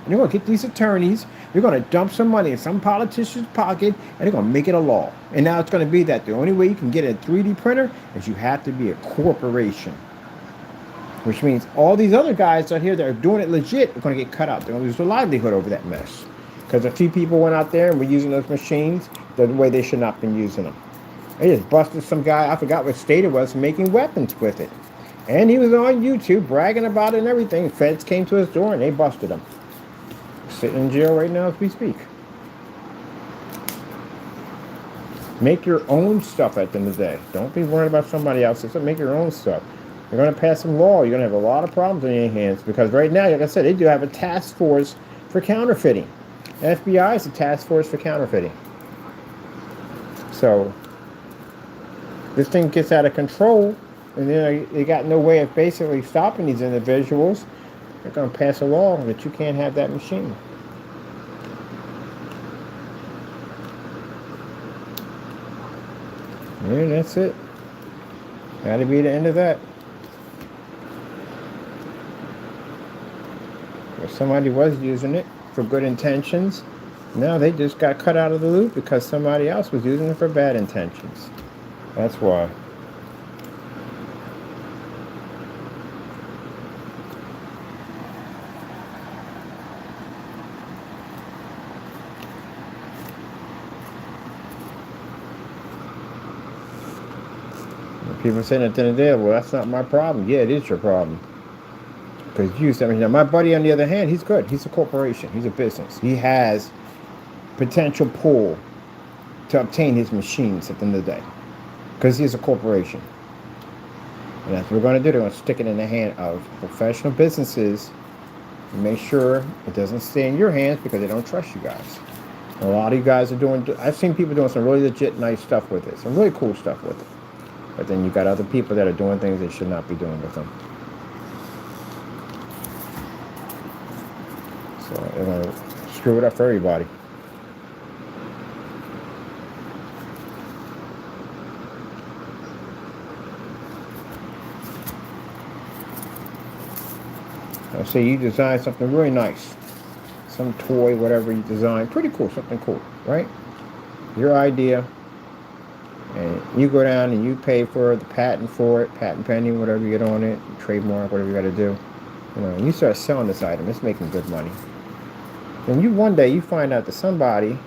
they're going to get these attorneys. They're going to dump some money in some politician's pocket. And they're going to make it a law. And now it's going to be that the only way you can get a 3D printer is you have to be a corporation. Which means all these other guys out here that are doing it legit are going to get cut out. They're going to lose their livelihood over that mess. Because a few people went out there and were using those machines the way they should not have been using them. They just busted some guy, I forgot what state it was, making weapons with it. And he was on YouTube bragging about it and everything. Feds came to his door and they busted him. Sitting in jail right now as we speak. Make your own stuff at the end of the day. Don't be worried about somebody else's. Make your own stuff. You're going to pass some law. You're going to have a lot of problems on your hands. Because right now, like I said, they do have a task force for counterfeiting. FBI is a task force for counterfeiting. So this thing gets out of control, and then they got no way of basically stopping these individuals. They're going to pass a law that you can't have that machine. And that's it. That'll be the end of that. If somebody was using it for good intentions, now they just got cut out of the loop because somebody else was using it for bad intentions. That's why. People saying at the end of the day, well, that's not my problem. Yeah, it is your problem. Because you use that machine. Now, my buddy, on the other hand, he's good. He's a corporation. He's a business. He has potential pull to obtain his machines at the end of the day. Because he's a corporation. And that's what we're going to do. They're going to stick it in the hand of professional businesses and make sure it doesn't stay in your hands because they don't trust you guys. And a lot of you guys are doing, I've seen people doing some really legit nice stuff with it. Some really cool stuff with it. But then you got other people that are doing things they should not be doing with them. So they're going to screw it up for everybody. Let's say you design something really nice. Some toy, whatever you design. Pretty cool, something cool, right? Your idea. And you go down and you pay for the patent for it, patent pending, whatever you get on it, trademark, whatever you got to do. You know, and you start selling this item. It's making good money. Then you one day you find out that somebody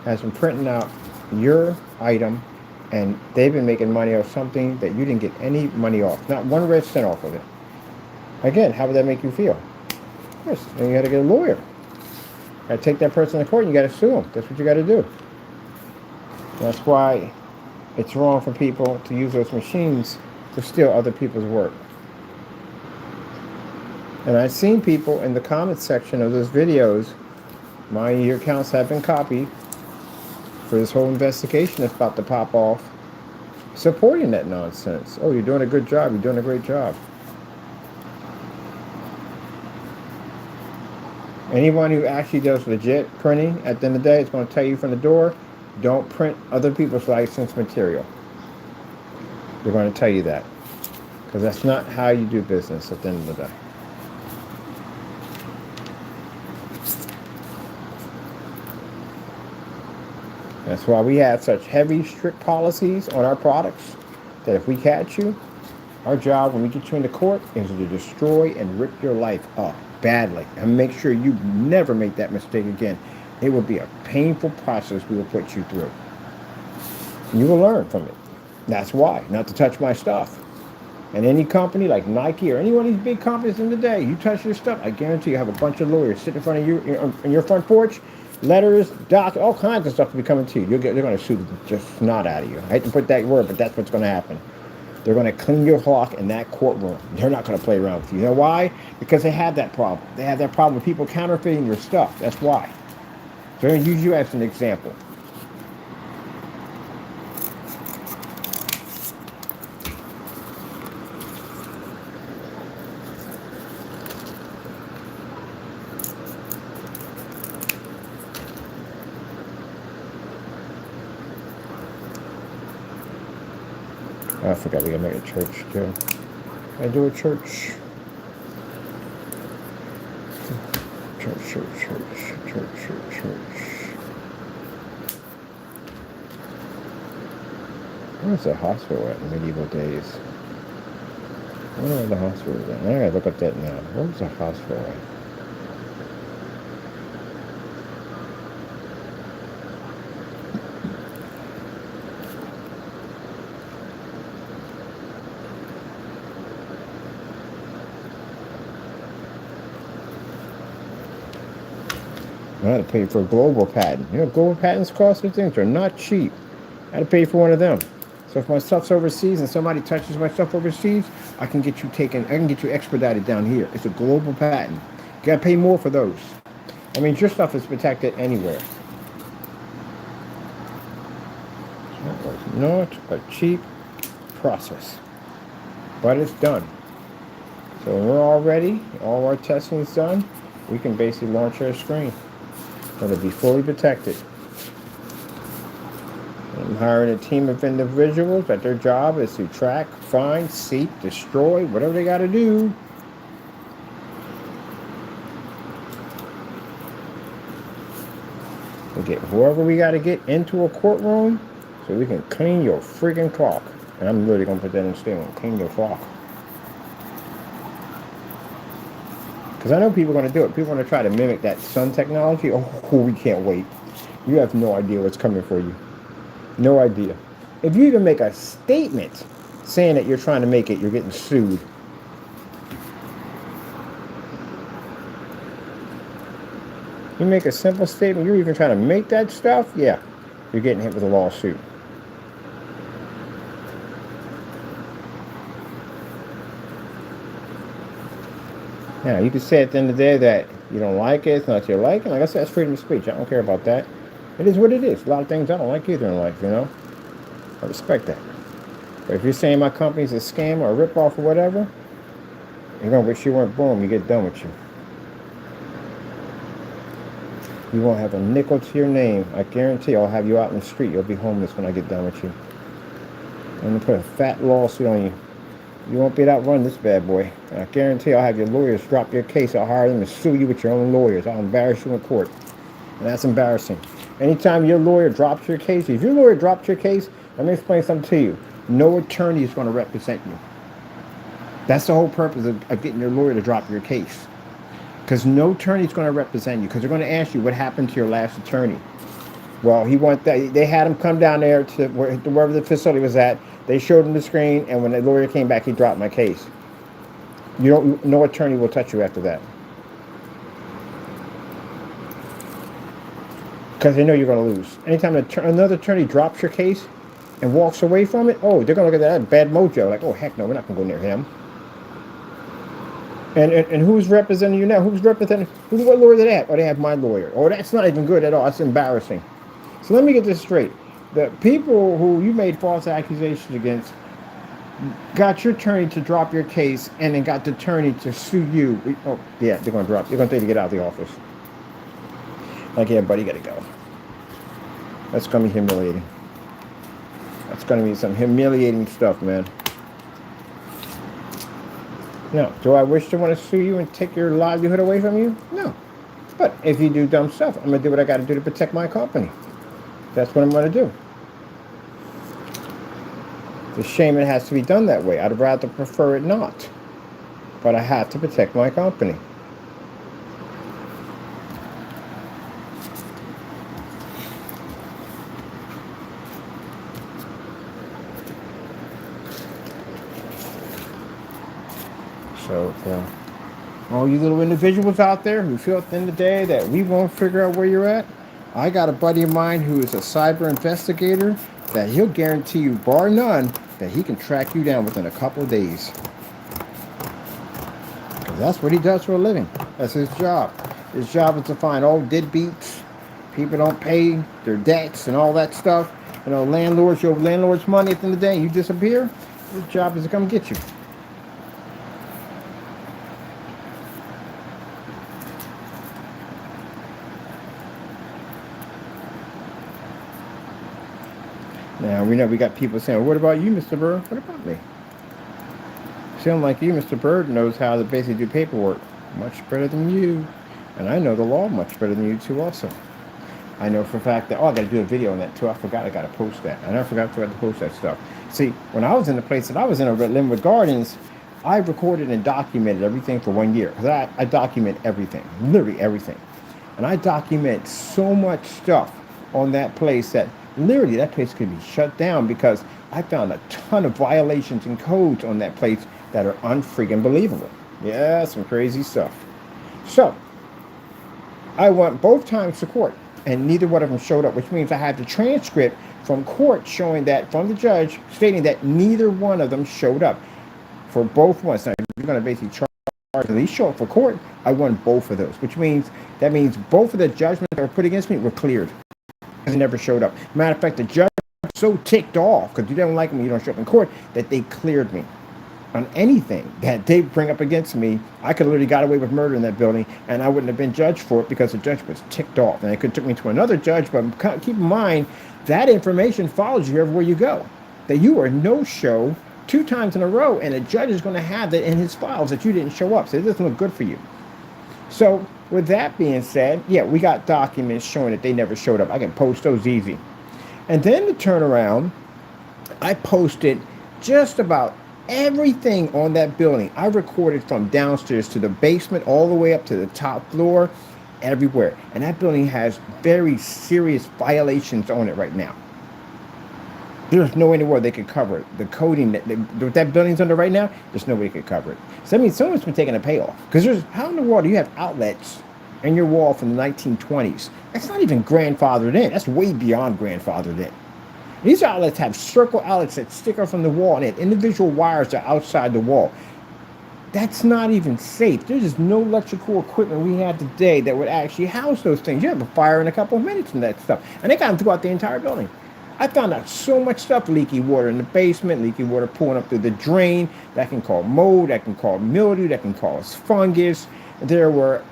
has been printing out your item and they've been making money off something that you didn't get any money off. Not one red cent off of it. Again, how would that make you feel? Yes, then you got to get a lawyer. You got to take that person to court and you got to sue them. That's what you got to do. That's why it's wrong for people to use those machines to steal other people's work. And I've seen people in the comment section of those videos mind you, your accounts have been copied for this whole investigation that's about to pop off, supporting that nonsense. Oh, you're doing a good job. You're doing a great job. Anyone who actually does legit printing, at the end of the day, is going to tell you from the door, don't print other people's licensed material. They're going to tell you that. Because that's not how you do business at the end of the day. That's why we have such heavy, strict policies on our products that if we catch you, our job when we get you into court is to destroy and rip your life up badly and make sure you never make that mistake again. It will be a painful process we will put you through. You will learn from it. That's why, not to touch my stuff. And any company like Nike or any one of these big companies in the day, you touch your stuff, I guarantee you have a bunch of lawyers sitting in front of you on your front porch, letters, docs, all kinds of stuff will be coming to you. They're going to sue the just snot out of you. I hate to put that word, but that's what's going to happen. They're going to clean your clock in that courtroom. They're not going to play around with you. You know why? Because they have that problem. They have that problem with people counterfeiting your stuff. That's why. So I'm going to use you as an example. Oh, I forgot we gotta make a church too. I do a church. Church. Where was the hospital at in medieval days? I wonder where the hospital was at. I gotta look up that now. Where was the hospital at? I had to pay for a global patent. You know, global patents cost these things are not cheap. I had to pay for one of them. So if my stuff's overseas and somebody touches my stuff overseas, I can get you expedited down here. It's a global patent. You gotta pay more for those. I mean, your stuff is protected anywhere. That was not a cheap process, but it's done. So when we're all ready, all our testing is done, we can basically launch our screen. It'll be fully protected. I'm hiring a team of individuals that their job is to track, find, seek, destroy, whatever they got to do. To get whoever we got to get into a courtroom so we can clean your freaking clock. And I'm really going to put that in statement, clean your clock. Because I know people are going to do it. People are going to try to mimic that sun technology. Oh, we can't wait. You have no idea what's coming for you. No idea. If you even make a statement saying that you're trying to make it, you're getting sued. You make a simple statement, you're even trying to make that stuff, yeah, you're getting hit with a lawsuit. Now, you can say at the end of the day that you don't like it, it's not your liking. Like I said, it's freedom of speech. I don't care about that. It is what it is. A lot of things I don't like either in life, you know. I respect that. But if you're saying my company's a scam or a ripoff or whatever, you're going to wish you weren't born when you get done with you. You won't have a nickel to your name. I guarantee I'll have you out in the street. You'll be homeless when I get done with you. I'm going to put a fat lawsuit on you. You won't be able to outrun this bad boy. I guarantee I'll have your lawyers drop your case. I'll hire them to sue you with your own lawyers. I'll embarrass you in court. And that's embarrassing. Anytime your lawyer drops your case, if your lawyer drops your case, let me explain something to you. No attorney is going to represent you. That's the whole purpose of getting your lawyer to drop your case. Because no attorney is going to represent you. Because they're going to ask you what happened to your last attorney. Well, they had him come down there to wherever the facility was at. They showed him the screen, and when the lawyer came back, he dropped my case. No attorney will touch you after that. Because they know you're going to lose. Anytime another attorney drops your case and walks away from it, oh, they're going to look at that bad mojo. Like, oh, heck no, we're not going to go near him. And who's representing you now? Who's representing? What lawyer they have? Oh, they have my lawyer. Oh, that's not even good at all. That's embarrassing. So let me get this straight. The people who you made false accusations against got your attorney to drop your case, and then got the attorney to sue you. Oh, yeah, they're going to drop. They're going to tell you to get out of the office. Like, yeah, buddy, you got to go. That's going to be humiliating. That's going to be some humiliating stuff, man. No. Do I wish to want to sue you and take your livelihood away from you? No. But if you do dumb stuff, I'm going to do what I got to do to protect my company. That's what I'm going to do. It's a shame it has to be done that way. I'd rather prefer it not. But I have to protect my company. So, all you little individuals out there who feel at the end of the day that we won't figure out where you're at, I got a buddy of mine who is a cyber investigator that he'll guarantee you, bar none, that he can track you down within a couple of days. Because that's what he does for a living. That's his job. His job is to find all deadbeats, people don't pay their debts and all that stuff. You know, landlords, your landlord's money at the end of the day, you disappear, his job is to come get you. Now, we know we got people saying, what about you, Mr. Bird? What about me? Sound like you, Mr. Bird, knows how to basically do paperwork much better than you. And I know the law much better than you, too, also. I know for a fact that, I got to do a video on that, too. I forgot I got to post that. I never forgot to post that stuff. See, when I was in the place that I was in over at Linwood Gardens, I recorded and documented everything for 1 year. Because I document everything, literally everything. And I document so much stuff on that place that literally that place could be shut down because I found a ton of violations and codes on that place that are unfreaking believable. Yeah, some crazy stuff. So, I went both times to court, and neither one of them showed up, which means I had the transcript from court showing that, from the judge, stating that neither one of them showed up for both ones. Now, you're going to basically charge at least show up for court. I won both of those, which means both of the judgments that were put against me were cleared. They never showed up. Matter of fact, the judge was so ticked off because you don't like me, you don't show up in court, that they cleared me on anything that they bring up against me. I could have literally got away with murder in that building, and I wouldn't have been judged for it because the judge was ticked off. And it could have took me to another judge, but keep in mind that information follows you everywhere you go. That you are no-show 2 times in a row, and a judge is going to have that in his files that you didn't show up. So it doesn't look good for you. So with that being said, yeah, we got documents showing that they never showed up. I can post those easy. And then to turn around, I posted just about everything on that building. I recorded from downstairs to the basement, all the way up to the top floor, everywhere. And that building has very serious violations on it right now. There's no way in the world they could cover it. The coding that building's under right now, there's no way they could cover it. So that means someone's been taking a payoff. Because how in the world do you have outlets in your wall from the 1920s? That's not even grandfathered in. That's way beyond grandfathered in. These outlets have circle outlets that stick up from the wall, and they have individual wires that are outside the wall. That's not even safe. There's just no electrical equipment we have today that would actually house those things. You have a fire in a couple of minutes and that stuff. And they got them throughout the entire building. I found out so much stuff, leaky water in the basement, leaky water pulling up through the drain. That can cause mold, that can cause mildew, that can cause fungus. There were,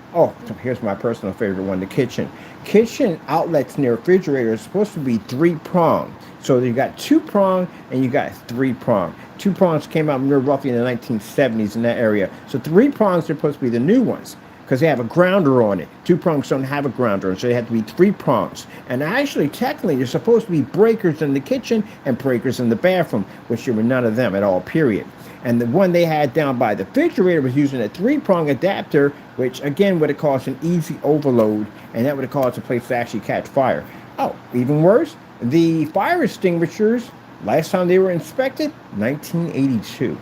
here's my personal favorite one, the kitchen. Kitchen outlets near refrigerator are supposed to be 3-pronged. So you got 2-prong and you got 3-prong. 2 prongs came out real roughly in the 1970s in that area. So 3 prongs are supposed to be the new ones, because they have a grounder on it. 2 prongs don't have a grounder, so they have to be 3 prongs. And actually, technically, there's supposed to be breakers in the kitchen and breakers in the bathroom, which there were none of them at all, period. And the one they had down by the refrigerator was using a 3-prong adapter, which again would have caused an easy overload, and that would have caused the place to actually catch fire. Oh, even worse, the fire extinguishers, last time they were inspected, 1982.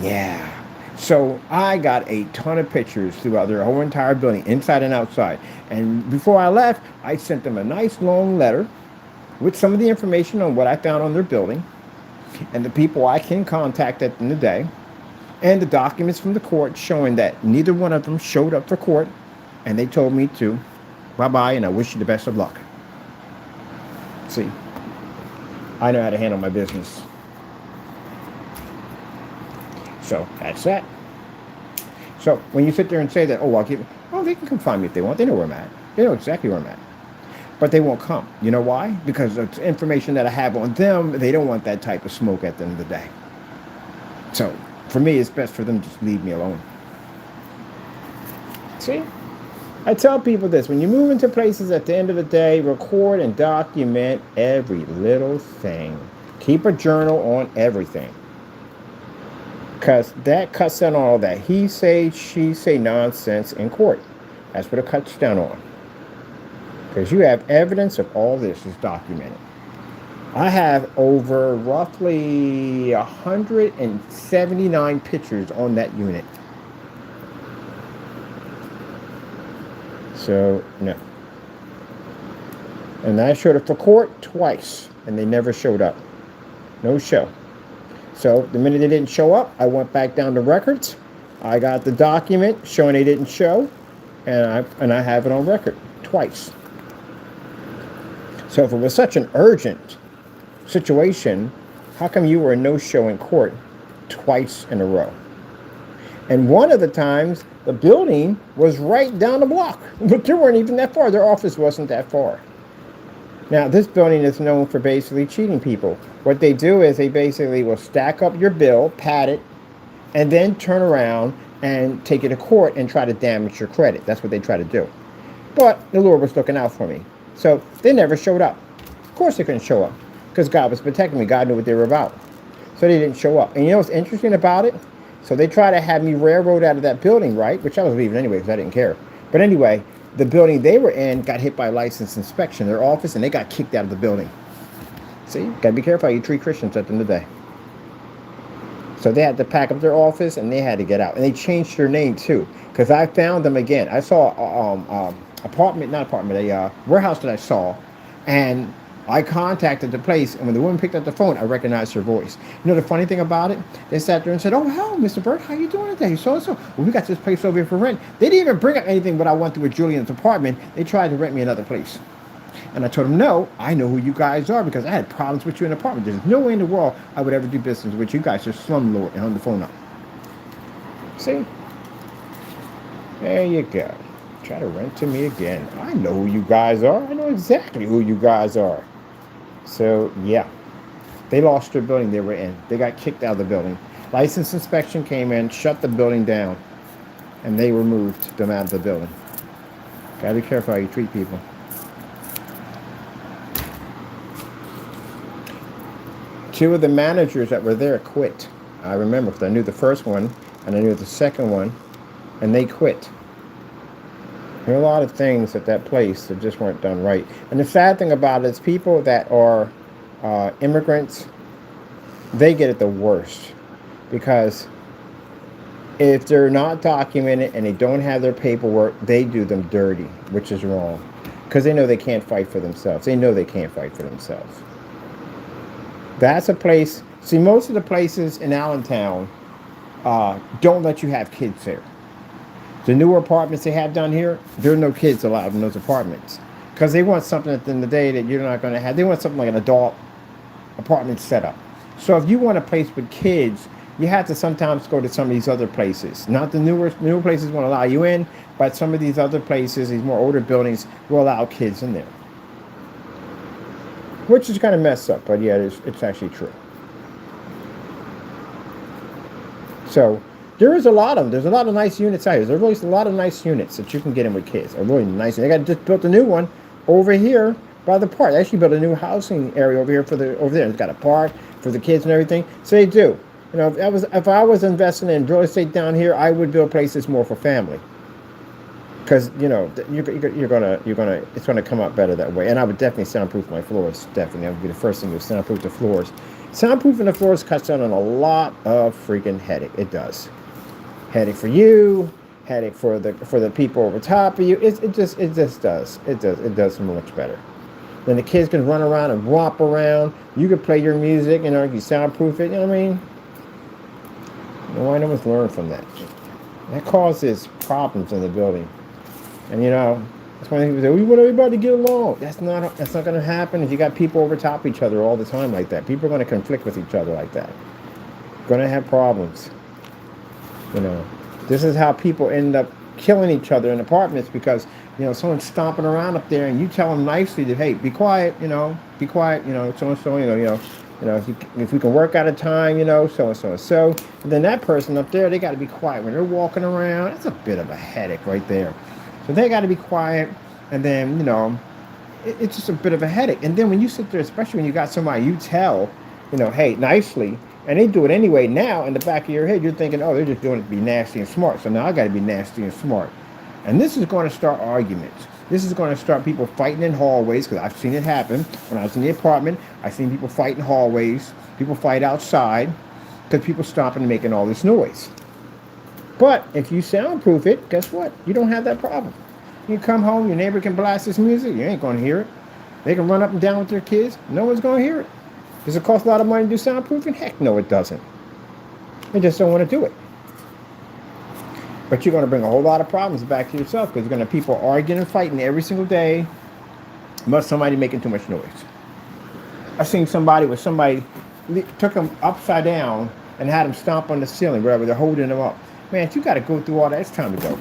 Yeah. So I got a ton of pictures throughout their whole entire building, inside and outside. And before I left, I sent them a nice long letter with some of the information on what I found on their building and the people I can contact at the end of the day. and the documents from the court showing that neither one of them showed up for court, and they told me to bye-bye and I wish you the best of luck. See, I know how to handle my business. So that's that. So when you sit there and say that, oh, they can come find me if they want. They know where I'm at. They know exactly where I'm at. But they won't come. You know why? Because it's information that I have on them. They don't want that type of smoke at the end of the day. So for me, it's best for them to just leave me alone. See? I tell people this. When you move into places at the end of the day, record and document every little thing. Keep a journal on everything. Because that cuts down on all that he say, she say nonsense in court. That's what it cuts down on. Because you have evidence of all this is documented. I have over roughly 179 pictures on that unit. So, no. And I showed up for court twice, and they never showed up. No show. So the minute they didn't show up, I went back down to records. I got the document showing they didn't show, and I have it on record twice. So if it was such an urgent situation, how come you were a no-show in court twice in a row? And one of the times, the building was right down the block, but they weren't even that far. Their office wasn't that far. Now, this building is known for basically cheating people. What they do is they basically will stack up your bill, pad it, and then turn around and take it to court and try to damage your credit. That's what they try to do. But the Lord was looking out for me. So they never showed up. Of course they couldn't show up because God was protecting me. God knew what they were about. So they didn't show up. And you know what's interesting about it? So they try to have me railroad out of that building, right? Which I was leaving anyway because I didn't care. But anyway, the building they were in got hit by a license inspection, their office, and they got kicked out of the building. See, gotta be careful how you treat Christians at the end of the day. So they had to pack up their office and they had to get out. And they changed their name too, because I found them again. I saw a warehouse that I saw, and I contacted the place, and when the woman picked up the phone, I recognized her voice. You know the funny thing about it? They sat there and said, "Oh, hello, Mr. Burt, how you doing today? So-and-so. Well, we got this place over here for rent." They didn't even bring up anything but I went through with Julian's apartment. They tried to rent me another place. And I told them, no, I know who you guys are because I had problems with you in the apartment. There's no way in the world I would ever do business with you guys. You're slumlord, and hung the phone up. See? There you go. Try to rent to me again. I know who you guys are. I know exactly who you guys are. So, yeah. They lost their building they were in. They got kicked out of the building. License inspection came in, shut the building down, and they removed them out of the building. Gotta be careful how you treat people. Two of the managers that were there quit. I remember because I knew the first one and I knew the second one, and they quit. There are a lot of things at that place that just weren't done right. And the sad thing about it is people that are immigrants, they get it the worst. Because if they're not documented and they don't have their paperwork, they do them dirty, which is wrong. Because they know they can't fight for themselves. They know they can't fight for themselves. That's a place. See, most of the places in Allentown don't let you have kids there. The newer apartments they have down here, there are no kids allowed in those apartments. Because they want something at the end of the day that you're not going to have. They want something like an adult apartment setup. So if you want a place with kids, you have to sometimes go to some of these other places. Not the newer places won't allow you in, but some of these other places, these more older buildings, will allow kids in there. Which is kind of messed up, but yeah, it's actually true. So there is a lot of them. There's a lot of nice units out here. There's really a lot of nice units that you can get in with kids. They're really nice. They got just built a new one over here by the park. They actually built a new housing area over here over there. It's got a park for the kids and everything. So they do. You know, if I was investing in real estate down here, I would build places more for family. Because you know it's gonna come out better that way. And I would definitely soundproof my floors. Definitely, that would be the first thing to soundproof the floors. Soundproofing the floors cuts down on a lot of freaking headache. It does. Headache for you, headache for the people over top of you. It just does. It does much better. Then the kids can run around and romp around. You can play your music, you soundproof it. You know what I mean? And why no one's learned from that? That causes problems in the building. And that's why people say, we want everybody to get along. That's not going to happen if you got people over top each other all the time like that. People are going to conflict with each other like that. Going to have problems. This is how people end up killing each other in apartments because someone's stomping around up there and you tell them nicely that, hey, be quiet, be quiet, so and so, if we can work out a time, so and so and so. And then that person up there, they got to be quiet when they're walking around. It's a bit of a headache right there. So they got to be quiet, and then it's just a bit of a headache. And then when you sit there, especially when you got somebody you tell, hey, nicely, and they do it anyway. Now in the back of your head, you're thinking, oh, they're just doing it to be nasty and smart. So now I got to be nasty and smart. And this is going to start arguments. This is going to start people fighting in hallways, because I've seen it happen. When I was in the apartment, I've seen people fight in hallways. People fight outside because people stopping and making all this noise. But if you soundproof it, guess what? You don't have that problem. You come home, your neighbor can blast this music. You ain't going to hear it. They can run up and down with their kids. No one's going to hear it. Does it cost a lot of money to do soundproofing? Heck no, it doesn't. They just don't want to do it. But you're going to bring a whole lot of problems back to yourself because you're going to have people arguing and fighting every single day. Must somebody making too much noise. I seen somebody took them upside down and had them stomp on the ceiling, wherever they're holding them up. Man, you got to go through all that. It's time to go.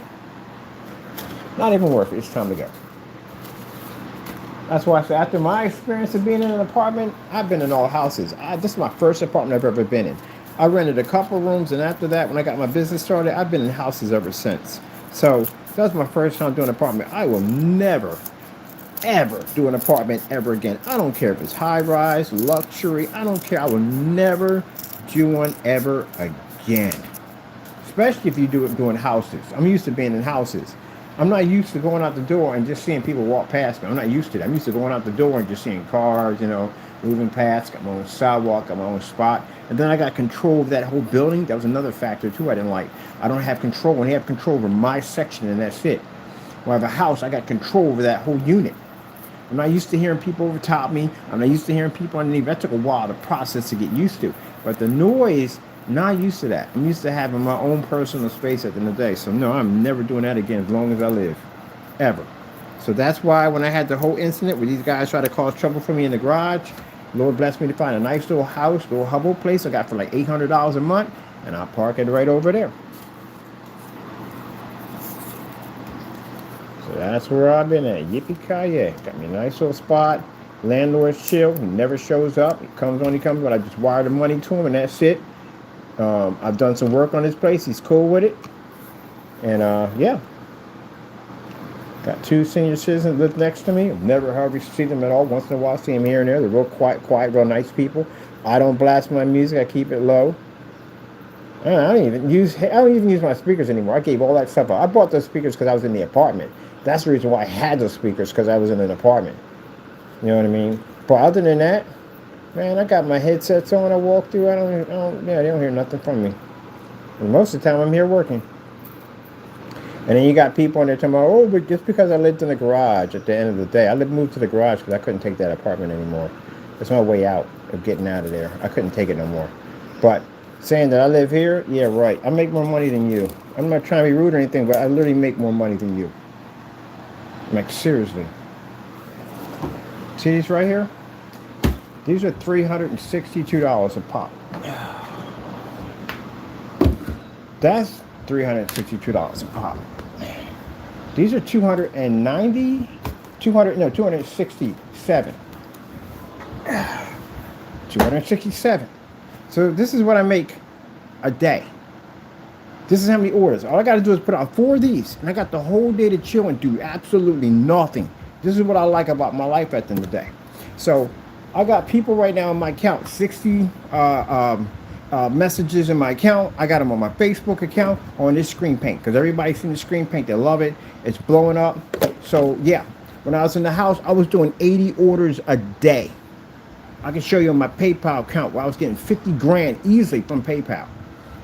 Not even worth it. It's time to go. That's why I say, after my experience of being in an apartment, I've been in all houses. This is my first apartment I've ever been in. I rented a couple rooms, and after that, when I got my business started, I've been in houses ever since. So that was my first time doing an apartment. I will never, ever do an apartment ever again. I don't care if it's high-rise, luxury. I don't care. I will never do one ever again. Especially if you do it doing houses. I'm used to being in houses. I'm not used to going out the door and just seeing people walk past me. I'm not used to that. I'm used to going out the door and just seeing cars, moving past, got my own sidewalk, got my own spot. And then I got control of that whole building. That was another factor, too, I didn't like. I don't have control. When I have control over my section, and that's it. When I have a house, I got control over that whole unit. I'm not used to hearing people over top me. I'm not used to hearing people underneath. That took a while to process to get used to. But the noise, not used to that. I'm used to having my own personal space at the end of the day. So, no, I'm never doing that again as long as I live. Ever. So that's why when I had the whole incident where these guys tried to cause trouble for me in the garage, Lord blessed me to find a nice little house, little Hubble place I got for like $800 a month, and I'll park it right over there. So that's where I've been at. Yippee-ki-yay. Got me a nice little spot. Landlord's chill. He never shows up. He comes when he comes, but I just wire the money to him, and that's it. I've done some work on this place. He's cool with it. And, yeah. Got 2 senior citizens live next to me. I've never hardly seen them at all. Once in a while, I see them here and there. They're real quiet, real nice people. I don't blast my music. I keep it low. I don't even use my speakers anymore. I gave all that stuff up. I bought those speakers because I was in the apartment. That's the reason why I had those speakers, because I was in an apartment. You know what I mean? But other than that, man, I got my headsets on. I walk through. They don't hear nothing from me. And most of the time, I'm here working. And then you got people in there talking about, oh, but just because I lived in the garage at the end of the day. I moved to the garage because I couldn't take that apartment anymore. It's my way out of getting out of there. I couldn't take it no more. But saying that I live here, yeah, right. I make more money than you. I'm not trying to be rude or anything, but I literally make more money than you. Like, seriously. See these right here? These are $362 a pop. That's $362 a pop. These are 267. 267. So this is what I make a day. This is how many orders. All I got to do is put out 4 of these, and I got the whole day to chill and do absolutely nothing. This is what I like about my life at the end of the day. So I got people right now in my account, 60 messages in my account. I got them on my Facebook account on this screen paint, because everybody's seen the screen paint. They love it. It's blowing up. So yeah, when I was in the house, I was doing 80 orders a day. I can show you on my PayPal account where I was getting 50 grand easily from PayPal,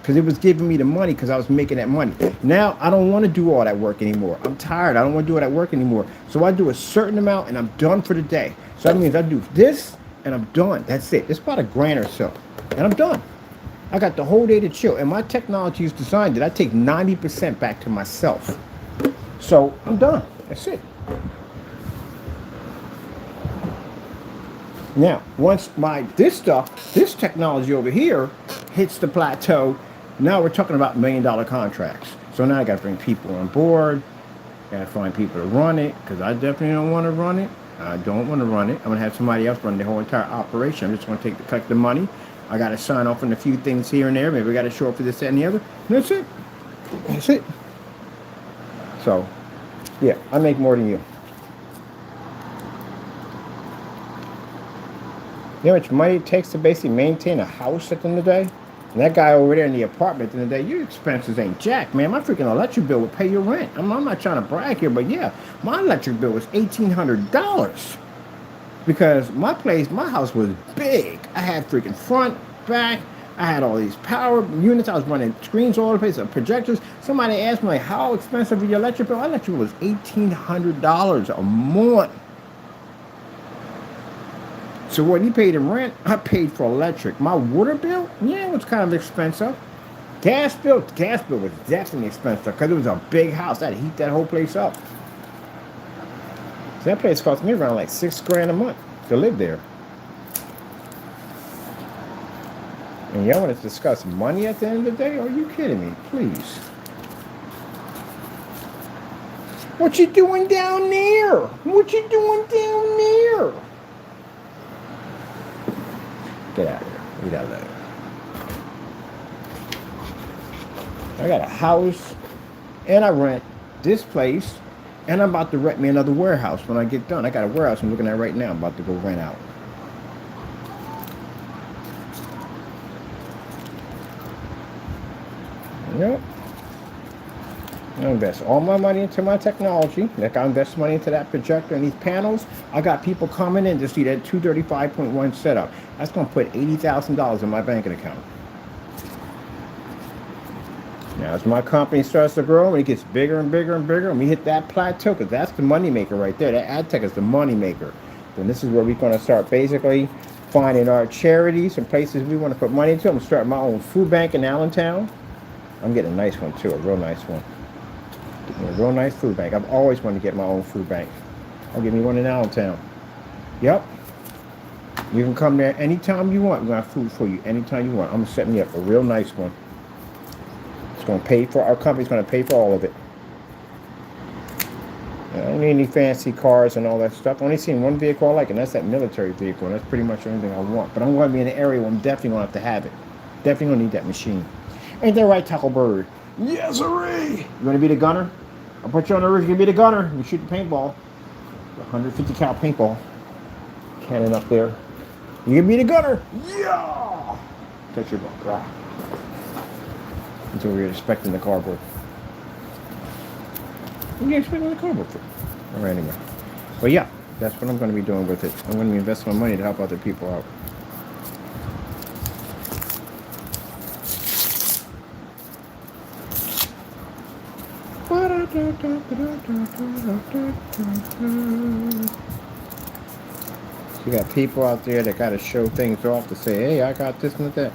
because it was giving me the money because I was making that money. Now I don't want to do all that work anymore. I'm tired. I don't want to do all that work anymore. So I do a certain amount and I'm done for the day. So that means I do this and I'm done. That's it. It's about $1,000 or so, and I'm done. I got the whole day to chill. And my technology is designed that I take 90% back to myself. So I'm done. That's it. Now, once this technology over here hits the plateau, now we're talking about $1 million contracts. So now I got to bring people on board. Got to find people to run it, because I definitely don't want to run it. I don't want to run it. I'm going to have somebody else run the whole entire operation. I'm just going to collect the money. I got to sign off on a few things here and there. Maybe I got to show up for this, that, and the other. And that's it. That's it. So, yeah, I make more than you. You know how much money it takes to basically maintain a house at the end of the day? And that guy over there in the apartment at the end of the day, your expenses ain't jack, man. My freaking electric bill would pay your rent. I'm not trying to brag here, but yeah, my electric bill was $1,800. Because my house was big. I had freaking front, back. I had all these power units. I was running screens all over the place, projectors. Somebody asked me, like, how expensive is your electric bill? My electric bill was $1,800 a month. So what he paid in rent, I paid for electric. My water bill, yeah, it was kind of expensive. Gas bill was definitely expensive because it was a big house. I had to heat that whole place up. So that place cost me around like $6,000 a month to live there. And y'all want to discuss money at the end of the day? Are you kidding me? Please. What you doing down there? What you doing down there? Get out of here. Get out of there. I got a house, and I rent this place, and I'm about to rent me another warehouse when I get done. I got a warehouse I'm looking at right now. I'm about to go rent out. Yep. I invest all my money into my technology. Like I invest money into that projector and these panels. I got people coming in to see that 235.1 setup. That's going to put $80,000 in my banking account. Now, as my company starts to grow and it gets bigger and bigger and bigger, and we hit that plateau, because that's the money maker right there. That ad tech is the money maker. Then this is where we're going to start basically finding our charities and places we want to put money into. I'm starting my own food bank in Allentown. I'm getting a nice one too, a real nice one. A real nice food bank. I've always wanted to get my own food bank. I'll give me one in Allentown. Yep. You can come there anytime you want. We're going to have food for you anytime you want. I'm going to set me up a real nice one. It's going to pay for, our company's going to pay for all of it. I don't need any fancy cars and all that stuff. I've only seen one vehicle I like, and that's that military vehicle. That's pretty much the only thing I want. But I'm going to be in an area where I'm definitely going to have to have it. Definitely going to need that machine. Ain't that right, Tackle Bird? Yes, sirree! You want to be the gunner? I'll put you on the roof. You can be the gunner. You shoot the paintball. 150 cal paintball cannon up there. You can be the gunner. Yeah! Touch your butt. Until we're expecting the cardboard. What are you expecting the cardboard for? All right, anyway. But yeah, that's what I'm going to be doing with it. I'm going to be investing my money to help other people out. You got people out there that got to show things off to say, hey, I got this and that.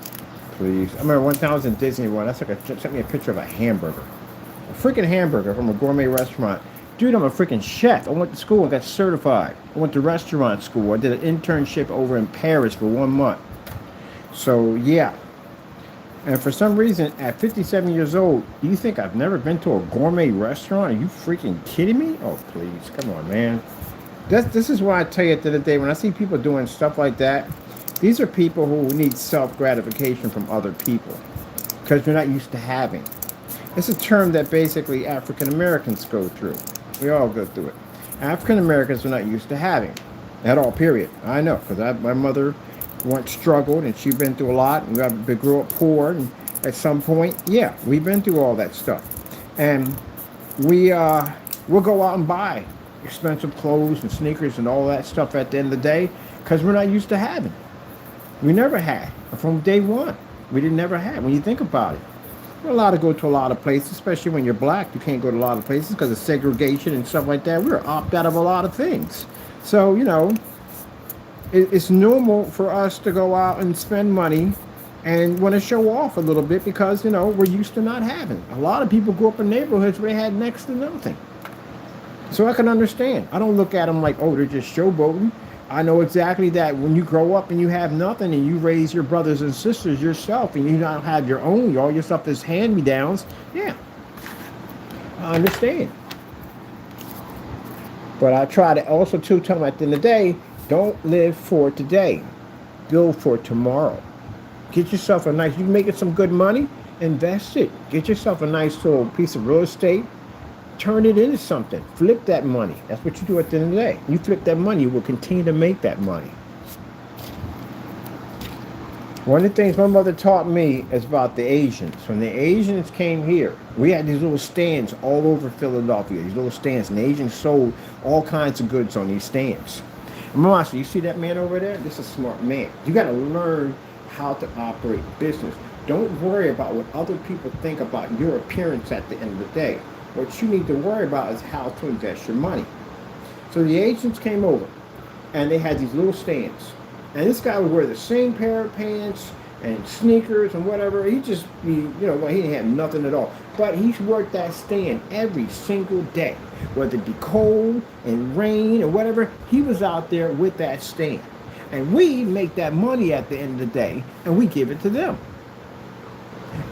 Please. I remember one time I was in Disney World. I sent me a picture of a hamburger. A freaking hamburger from a gourmet restaurant. Dude, I'm a freaking chef. I went to school and got certified. I went to restaurant school. I did an internship over in Paris for 1 month. So, yeah. And for some reason, at 57 years old, you think I've never been to a gourmet restaurant? Are you freaking kidding me? Oh, please. Come on, man. This is why I tell you at the end of the day, when I see people doing stuff like that, these are people who need self-gratification from other people because they're not used to having. It's a term that basically African Americans go through. We all go through it. African Americans are not used to having at all, period. I know, because my mother once struggled and she'd been through a lot, and we grew up poor, and at some point, yeah, we've been through all that stuff. And we'll go out and buy expensive clothes and sneakers and all that stuff at the end of the day because we're not used to having. We never had. From day one, we didn't never have. When you think about it, we're allowed to go to a lot of places, especially when you're black. You can't go to a lot of places because of segregation and stuff like that. We're opted out of a lot of things. So, you know, it's normal for us to go out and spend money and want to show off a little bit because, we're used to not having. A lot of people grew up in neighborhoods where they had next to nothing. So I can understand. I don't look at them like, oh, they're just showboating. I know exactly that when you grow up and you have nothing and you raise your brothers and sisters yourself and you don't have your own, all your stuff is hand-me-downs. Yeah, I understand. But I try to also, too, tell them at the end of the day, don't live for today. Build for tomorrow. Get yourself a nice, you're making some good money, invest it. Get yourself a nice little piece of real estate. Turn it into something. Flip that money. That's what you do at the end of the day. You flip that money, you will continue to make that money. One of the things my mother taught me is about the Asians. When the Asians came here, we had these little stands all over Philadelphia. These little stands, and the Asians sold all kinds of goods on these stands. And Mama said, you see that man over there? This is a smart man. You got to learn how to operate business. Don't worry about what other people think about your appearance at the end of the day. What you need to worry about is how to invest your money. So the Asians came over, and they had these little stands. And this guy would wear the same pair of pants and sneakers and whatever. He just be, he didn't have nothing at all. But he worked that stand every single day. Whether it be cold and rain or whatever, he was out there with that stand. And we make that money at the end of the day, and we give it to them.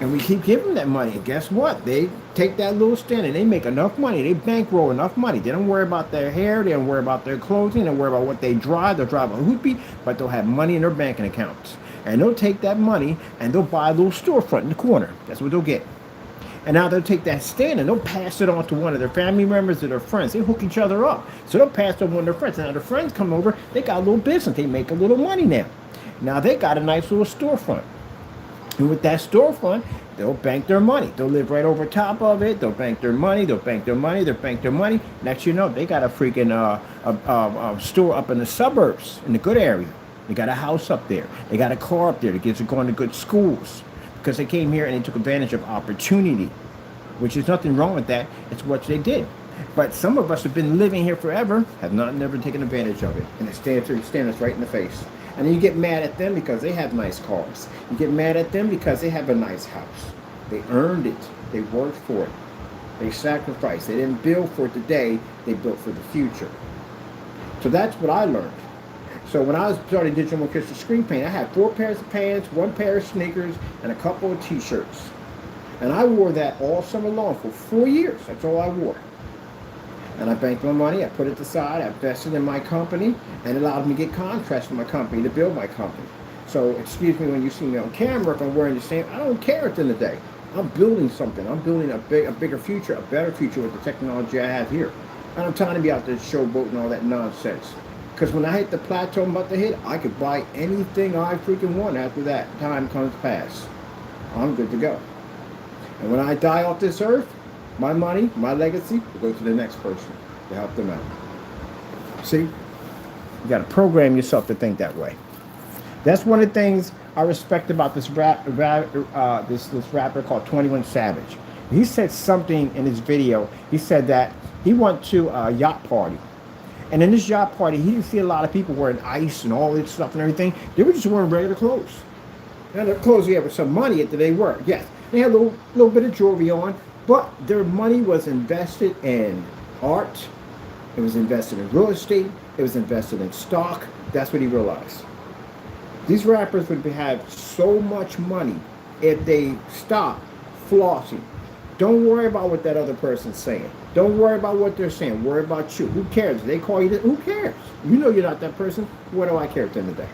And we keep giving that money. And guess what? They take that little stand and they make enough money. They bankroll enough money. They don't worry about their hair. They don't worry about their clothing. They don't worry about what they drive. They'll drive a hoopie, but they'll have money in their banking accounts. And they'll take that money and they'll buy a little storefront in the corner. That's what they'll get. And now they'll take that stand and they'll pass it on to one of their family members or their friends. They hook each other up. So they'll pass it on to one of their friends. And now their friends come over. They got a little business. They make a little money now. Now they got a nice little storefront. And with that storefront, they'll bank their money. They'll live right over top of it. They'll bank their money. They'll bank their money. They'll bank their money. Next you know, they got a freaking store up in the suburbs, in the good area. They got a house up there. They got a car up there. The kids are going to good schools because they came here and they took advantage of opportunity, which is nothing wrong with that. It's what they did. But some of us have been living here forever, have never taken advantage of it. And it stands us right in the face. And then you get mad at them because they have nice cars. You get mad at them because they have a nice house. They earned it. They worked for it. They sacrificed. They didn't build for today. They built for the future. So that's what I learned. So when I started Digital Crystal Screen Paint, I had 4 pairs of pants, 1 pair of sneakers, and a couple of t-shirts. And I wore that all summer long for 4 years. That's all I wore. And I banked my money, I put it aside, I invested in my company, and it allowed me to get contracts for my company, to build my company. So, excuse me when you see me on camera, if I'm wearing the same, I don't care at the end of the day. I'm building something. I'm building a bigger future, a better future with the technology I have here. I don't have time to be out there showboating all that nonsense. Because when I hit the plateau I'm about to hit, I could buy anything I freaking want after that time comes past. I'm good to go. And when I die off this earth, my money, my legacy, will go to the next person to help them out. See? You got to program yourself to think that way. That's one of the things I respect about this this rapper called 21 Savage. He said something in his video. He said that he went to a yacht party. And in this yacht party, he didn't see a lot of people wearing ice and all this stuff and everything. They were just wearing regular clothes. Now, their clothes, yeah, with some money that they were. Yes, they had a little bit of jewelry on. But their money was invested in art, it was invested in real estate, it was invested in stock. That's what he realized. These rappers would have so much money if they stopped flossing. Don't worry about what that other person's saying. Don't worry about what they're saying. Worry about you. Who cares? If they call you this, who cares? You know you're not that person. What do I care at the end of the day?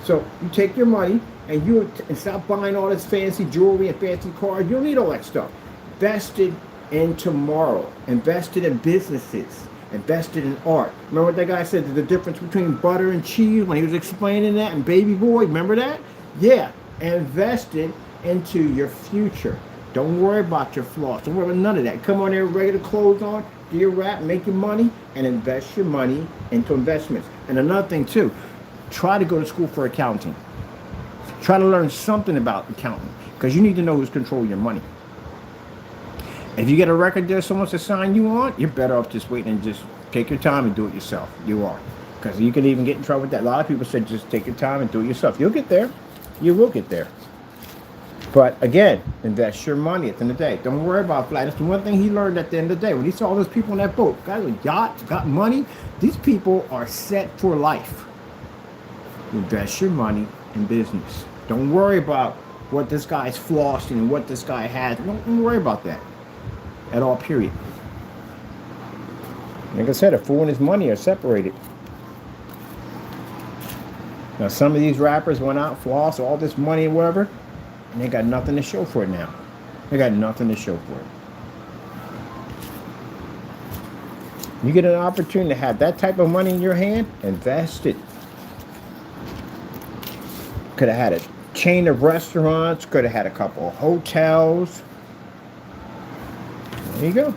So you take your money and stop buying all this fancy jewelry and fancy cars. You don't need all that stuff. Invested in tomorrow, invested in businesses, invested in art. Remember what that guy said, the difference between butter and cheese when he was explaining that, and Baby Boy, remember that? Yeah, invested into your future. Don't worry about your flaws. Don't worry about none of that. Come on there with regular clothes on, do your rap, make your money, and invest your money into investments. And another thing too, try to go to school for accounting. Try to learn something about accounting, because you need to know who's controlling your money. If you get a record there, someone to sign you on, you're better off just waiting and just take your time and do it yourself. You are. Because you can even get in trouble with that. A lot of people said just take your time and do it yourself. You'll get there. You will get there. But again, invest your money at the end of the day. Don't worry about flight. That's the one thing he learned at the end of the day. When he saw all those people on that boat, guys with yachts, got money, these people are set for life. Invest your money in business. Don't worry about what this guy's flossing and what this guy has. Don't worry about that at all, period. Like I said, a fool and his money are separated. Now, some of these rappers went out, flossed all this money and whatever, and they got nothing to show for it now. They got nothing to show for it. You get an opportunity to have that type of money in your hand, invest it. Could have had a chain of restaurants, could have had a couple of hotels. There you go.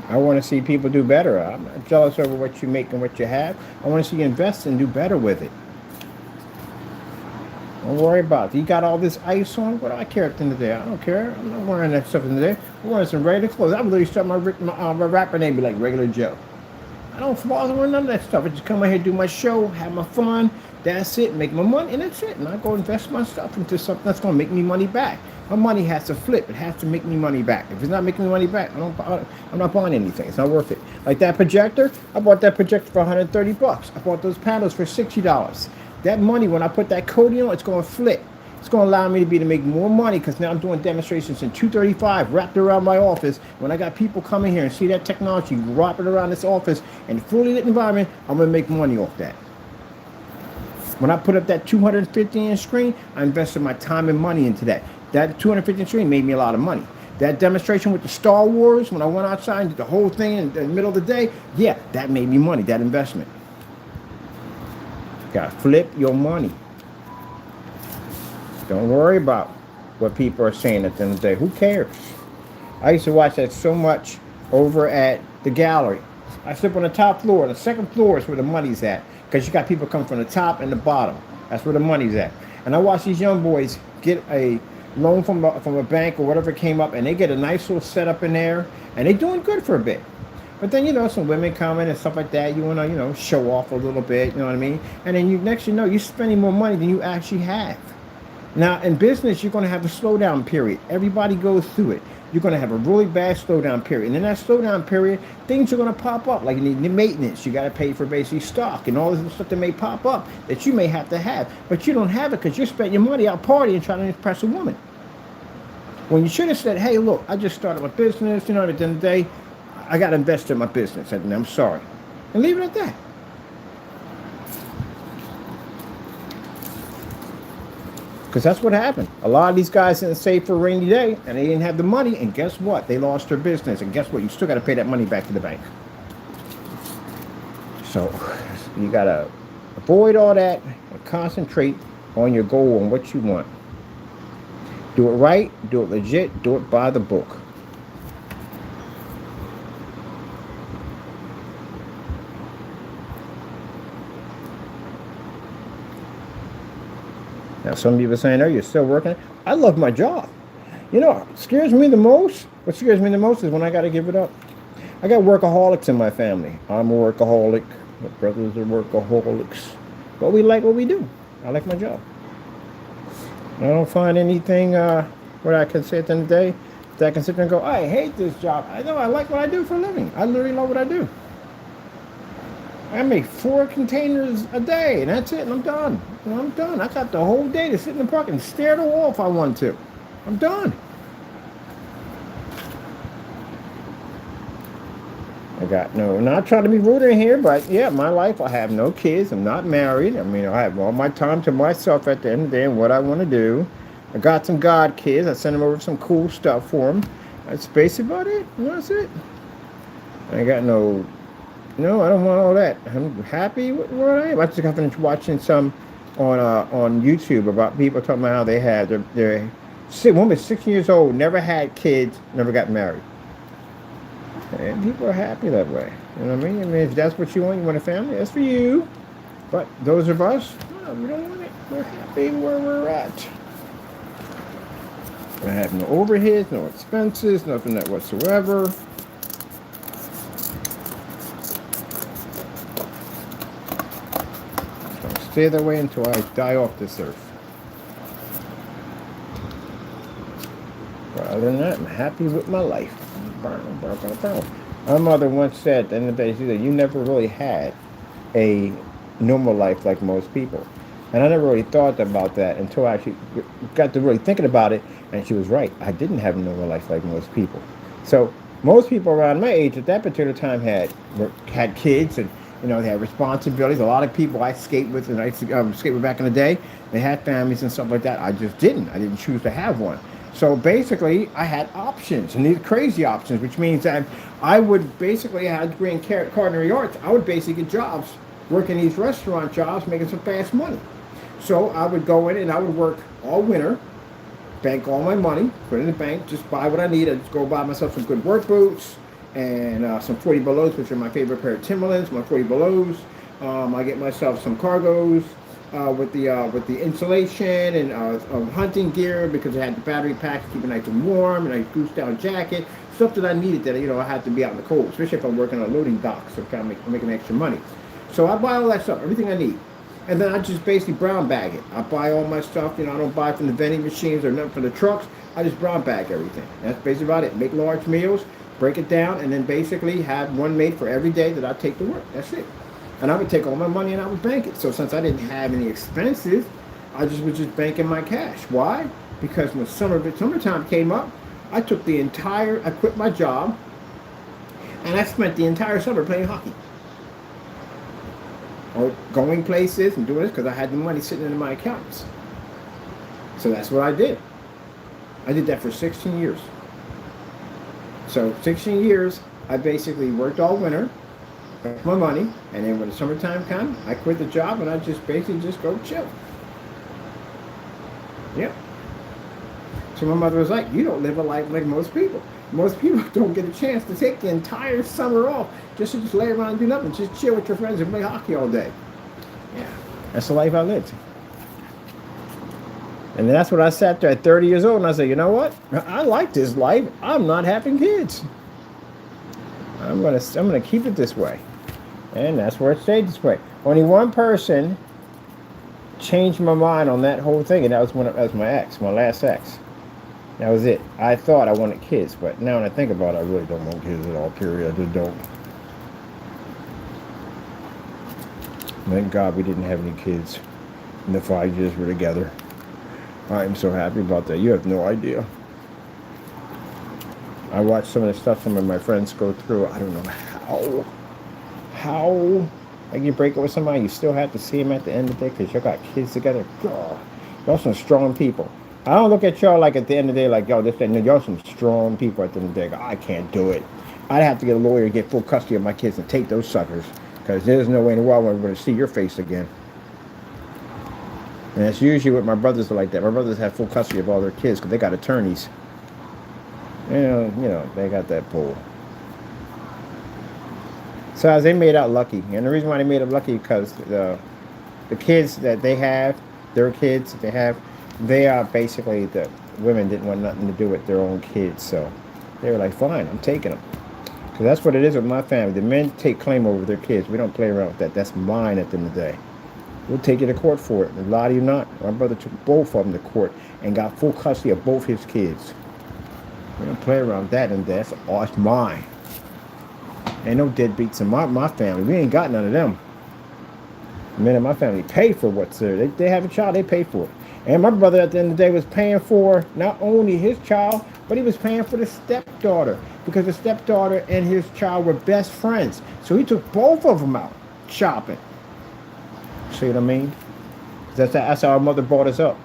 I want to see people do better. I'm not jealous over what you make and what you have. I want to see you invest and do better with it. Don't worry about it. You got all this ice on? What do I care at the end of the day? I don't care. I'm not wearing that stuff in the day. I'm wearing some regular clothes. I would literally start my rapper name be like Regular Joe. I don't bother with none of that stuff. I just come out here, do my show, have my fun. That's it. Make my money, and that's it. And I go invest my stuff into something that's going to make me money back. My money has to flip. It has to make me money back. If it's not making me money back, I'm not buying anything. It's not worth it. Like that projector, I bought that projector for $130. I bought those panels for $60. That money, when I put that coating on, it's going to flip. It's going to allow me to make more money because now I'm doing demonstrations in 235 wrapped around my office. When I got people coming here and see that technology wrapping around this office in a fully lit environment, I'm going to make money off that. When I put up that 250-inch screen, I invested my time and money into that. That 250-inch screen made me a lot of money. That demonstration with the Star Wars, when I went outside and did the whole thing in the middle of the day, yeah, that made me money, that investment. Got to flip your money. Don't worry about what people are saying at the end of the day. Who cares? I used to watch that so much over at the gallery. I sleep on the top floor. The second floor is where the money's at. Because you got people coming from the top and the bottom. That's where the money's at. And I watch these young boys get a loan from a bank or whatever came up, and they get a nice little setup in there, and they're doing good for a bit. But then, some women come in and stuff like that. You want to, show off a little bit, you know what I mean? And then next you're spending more money than you actually have. Now, in business, you're going to have a slowdown period. Everybody goes through it. You're going to have a really bad slowdown period. And in that slowdown period, things are going to pop up. Like you need maintenance. You got to pay for basically stock and all this stuff that may pop up that you may have to have. But you don't have it because you're spending your money out partying trying to impress a woman. When you should have said, hey, look, I just started my business. At the end of the day, I got to invest in my business. And I'm sorry. And leave it at that. Because that's what happened. A lot of these guys didn't save for a rainy day, and they didn't have the money, and guess what? They lost their business, and guess what? You still got to pay that money back to the bank. So you got to avoid all that and concentrate on your goal, on what you want. Do it right, do it legit, do it by the book. Now, some people are saying, oh, you're still working. I love my job. What scares me the most is when I got to give it up. I got workaholics in my family. I'm a workaholic. My brothers are workaholics. But we like what we do. I like my job. I don't find anything where I can say at the end of the day that I can sit there and go, I hate this job. I know I like what I do for a living. I literally love what I do. I make 4 containers a day, and that's it, and I'm done. I'm done. I got the whole day to sit in the park and stare at the wall if I want to. I'm done. I got not trying to be rude in here, but yeah, my life, I have no kids. I'm not married. I mean, I have all my time to myself at the end of the day and what I want to do. I got some god kids. I send them over some cool stuff for them. That's basically about it. That's it. I ain't got no, I don't want all that. I'm happy with where I am. I just got finished watching some on YouTube about people talking about how they had their woman 6 years old, never had kids, never got married. And people are happy that way. You know what I mean? I mean, if that's what you want a family, that's for you. But those of us, we don't want it. We're happy where we're at. I have no overheads, no expenses, nothing that whatsoever. stay that way until I die off this earth. But other than that, I'm happy with my life. My mother once said, at the end of the day, she said, you never really had a normal life like most people. And I never really thought about that until I actually got to really thinking about it, and she was right. I didn't have a normal life like most people. So most people around my age at that particular time had kids, and they had responsibilities. A lot of people I skate with, and I used to skate with back in the day, they had families and stuff like that. I just didn't. I didn't choose to have one. So basically, I had options, and these crazy options, which means that I would basically have a degree in culinary arts. I would basically get jobs, working these restaurant jobs, making some fast money. So I would go in and I would work all winter, bank all my money, put it in the bank, just buy what I need. I'd just go buy myself some good work boots and some 40 belows, which are my favorite pair of Timberlands, my 40 belows. I get myself some cargos with the insulation and hunting gear, because it had the battery pack to keep it nice and warm, and a goose down jacket, stuff that I needed that I had to be out in the cold, especially if I'm working on a loading dock, so kind of making extra money. So I buy all that stuff, everything I need. And then I just basically brown bag it. I buy all my stuff, I don't buy from the vending machines or nothing for the trucks. I just brown bag everything. That's basically about it. Make large meals, break it down, and then basically have one made for every day that I take to work. That's it. And I would take all my money and I would bank it. So since I didn't have any expenses, I was just banking my cash. Why? Because when summertime came up, I quit my job, and I spent the entire summer playing hockey. Or going places and doing this, because I had the money sitting in my accounts. So that's what I did. I did that for 16 years. So 16 years, I basically worked all winter, got my money, and then when the summertime came, I quit the job and I just basically just go chill. Yep. So my mother was like, you don't live a life like most people. Most people don't get a chance to take the entire summer off just to lay around and do nothing. Just chill with your friends and play hockey all day. Yeah, that's the life I lived. And that's what I sat there at 30 years old and I said, you know what? I like this life. I'm not having kids. I'm gonna keep it this way. And that's where it stayed this way. Only one person changed my mind on that whole thing, and that was my ex, my last ex. That was it. I thought I wanted kids, but now when I think about it, I really don't want kids at all, period. I just don't. Thank God we didn't have any kids in the 5 years we're together. I am so happy about that. You have no idea. I watched some of the stuff some of my friends go through. I don't know how like you break up with somebody, you still have to see them at the end of the day because you got kids together. God, y'all some strong people. I don't look at y'all like at the end of the day like, yo, y'all some strong people at the end of the day. I can't do it. I'd have to get a lawyer and get full custody of my kids and take those suckers, because there's no way in the world I'm going to see your face again. And that's usually what my brothers are like that. My brothers have full custody of all their kids because they got attorneys. They got that pull. So as they made out lucky. And the reason why they made out lucky because the kids that they have, their kids that they are basically, the women didn't want nothing to do with their own kids. So they were like, fine, I'm taking them. Because that's what it is with my family. The men take claim over their kids. We don't play around with that. That's mine at the end of the day. We'll take you to court for it. A lot of you not. My brother took both of them to court and got full custody of both his kids. We don't play around with that, and that's all. It's mine. Ain't no deadbeats in my family. We ain't got none of them. The men in my family pay for what's there. They have a child, they pay for it. And my brother at the end of the day was paying for not only his child, but he was paying for the stepdaughter, because the stepdaughter and his child were best friends. So he took both of them out shopping. See what I mean? That's how our mother brought us up.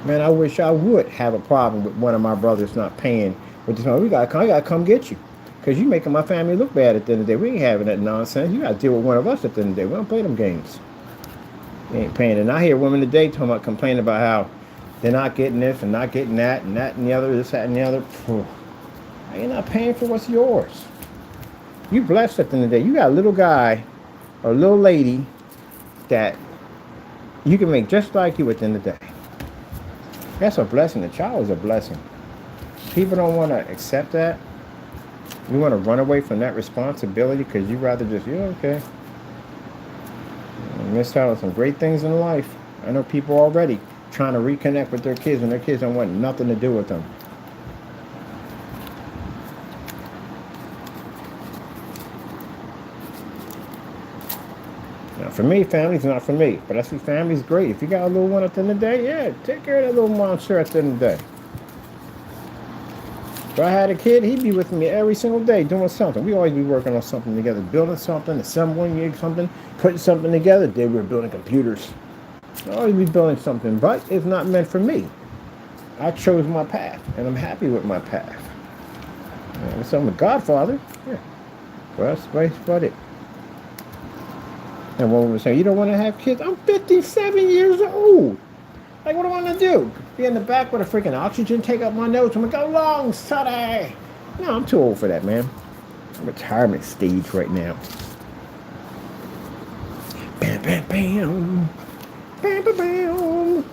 Man, I wish I would have a problem with one of my brothers not paying with this money. I gotta come get you, because you making my family look bad at the end of the day. We ain't having that nonsense. You gotta deal with one of us at the end of the day. We don't play them games. They ain't paying. And I hear women today talking about, complaining about how they're not getting this and not getting that and the other, this, that, and the other. You're not paying for what's yours. You blessed at the end of the day. You got a little guy or a little lady that you can make just like you at the end of the day. That's a blessing. The child is a blessing. People don't want to accept that. You want to run away from that responsibility because you rather just, okay. missed out on some great things in life. I know people already trying to reconnect with their kids and their kids don't want nothing to do with them. Now, for me, family's not for me, but I see family's great. If you got a little one at the end of the day, yeah, take care of that little monster at the end of the day. If I had a kid, he'd be with me every single day doing something. We always be working on something together, building something, assembling something, putting something together. Today we were building computers. I always be building something, but it's not meant for me. I chose my path, and I'm happy with my path. So I'm a godfather. Yeah. Well, that's about it. And one was saying, you don't want to have kids? I'm 57 years old. Like, what do I want to do? Be in the back with a freaking oxygen tank up my nose? I'm going to go long, sonny. No, I'm too old for that, man. I'm retirement stage right now. Bam, bam, bam. Bam, bam, bam.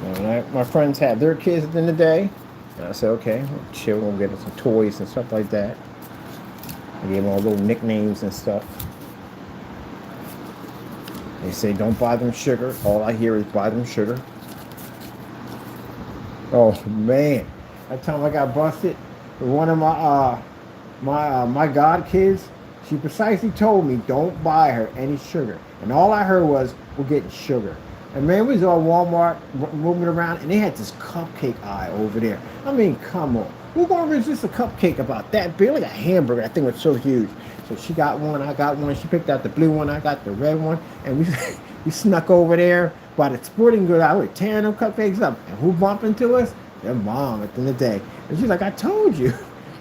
And my friends had their kids at the end of the day. And I said, okay, we'll chill. We'll get some toys and stuff like that. I gave them all little nicknames and stuff. They say don't buy them sugar. All I hear is buy them sugar. Oh man, that time I got busted with one of my god kids, she precisely told me don't buy her any sugar. And all I heard was we're getting sugar. And man, we was on Walmart moving around and they had this cupcake aisle over there. I mean, come on. Who's going to resist a cupcake about that big? Like a hamburger. That thing was so huge. So she got one, I got one. She picked out the blue one, I got the red one. And we snuck over there by the sporting goods. I was tearing them cupcakes up. And who bumped into us? Their mom at the end of the day. And she's like, I told you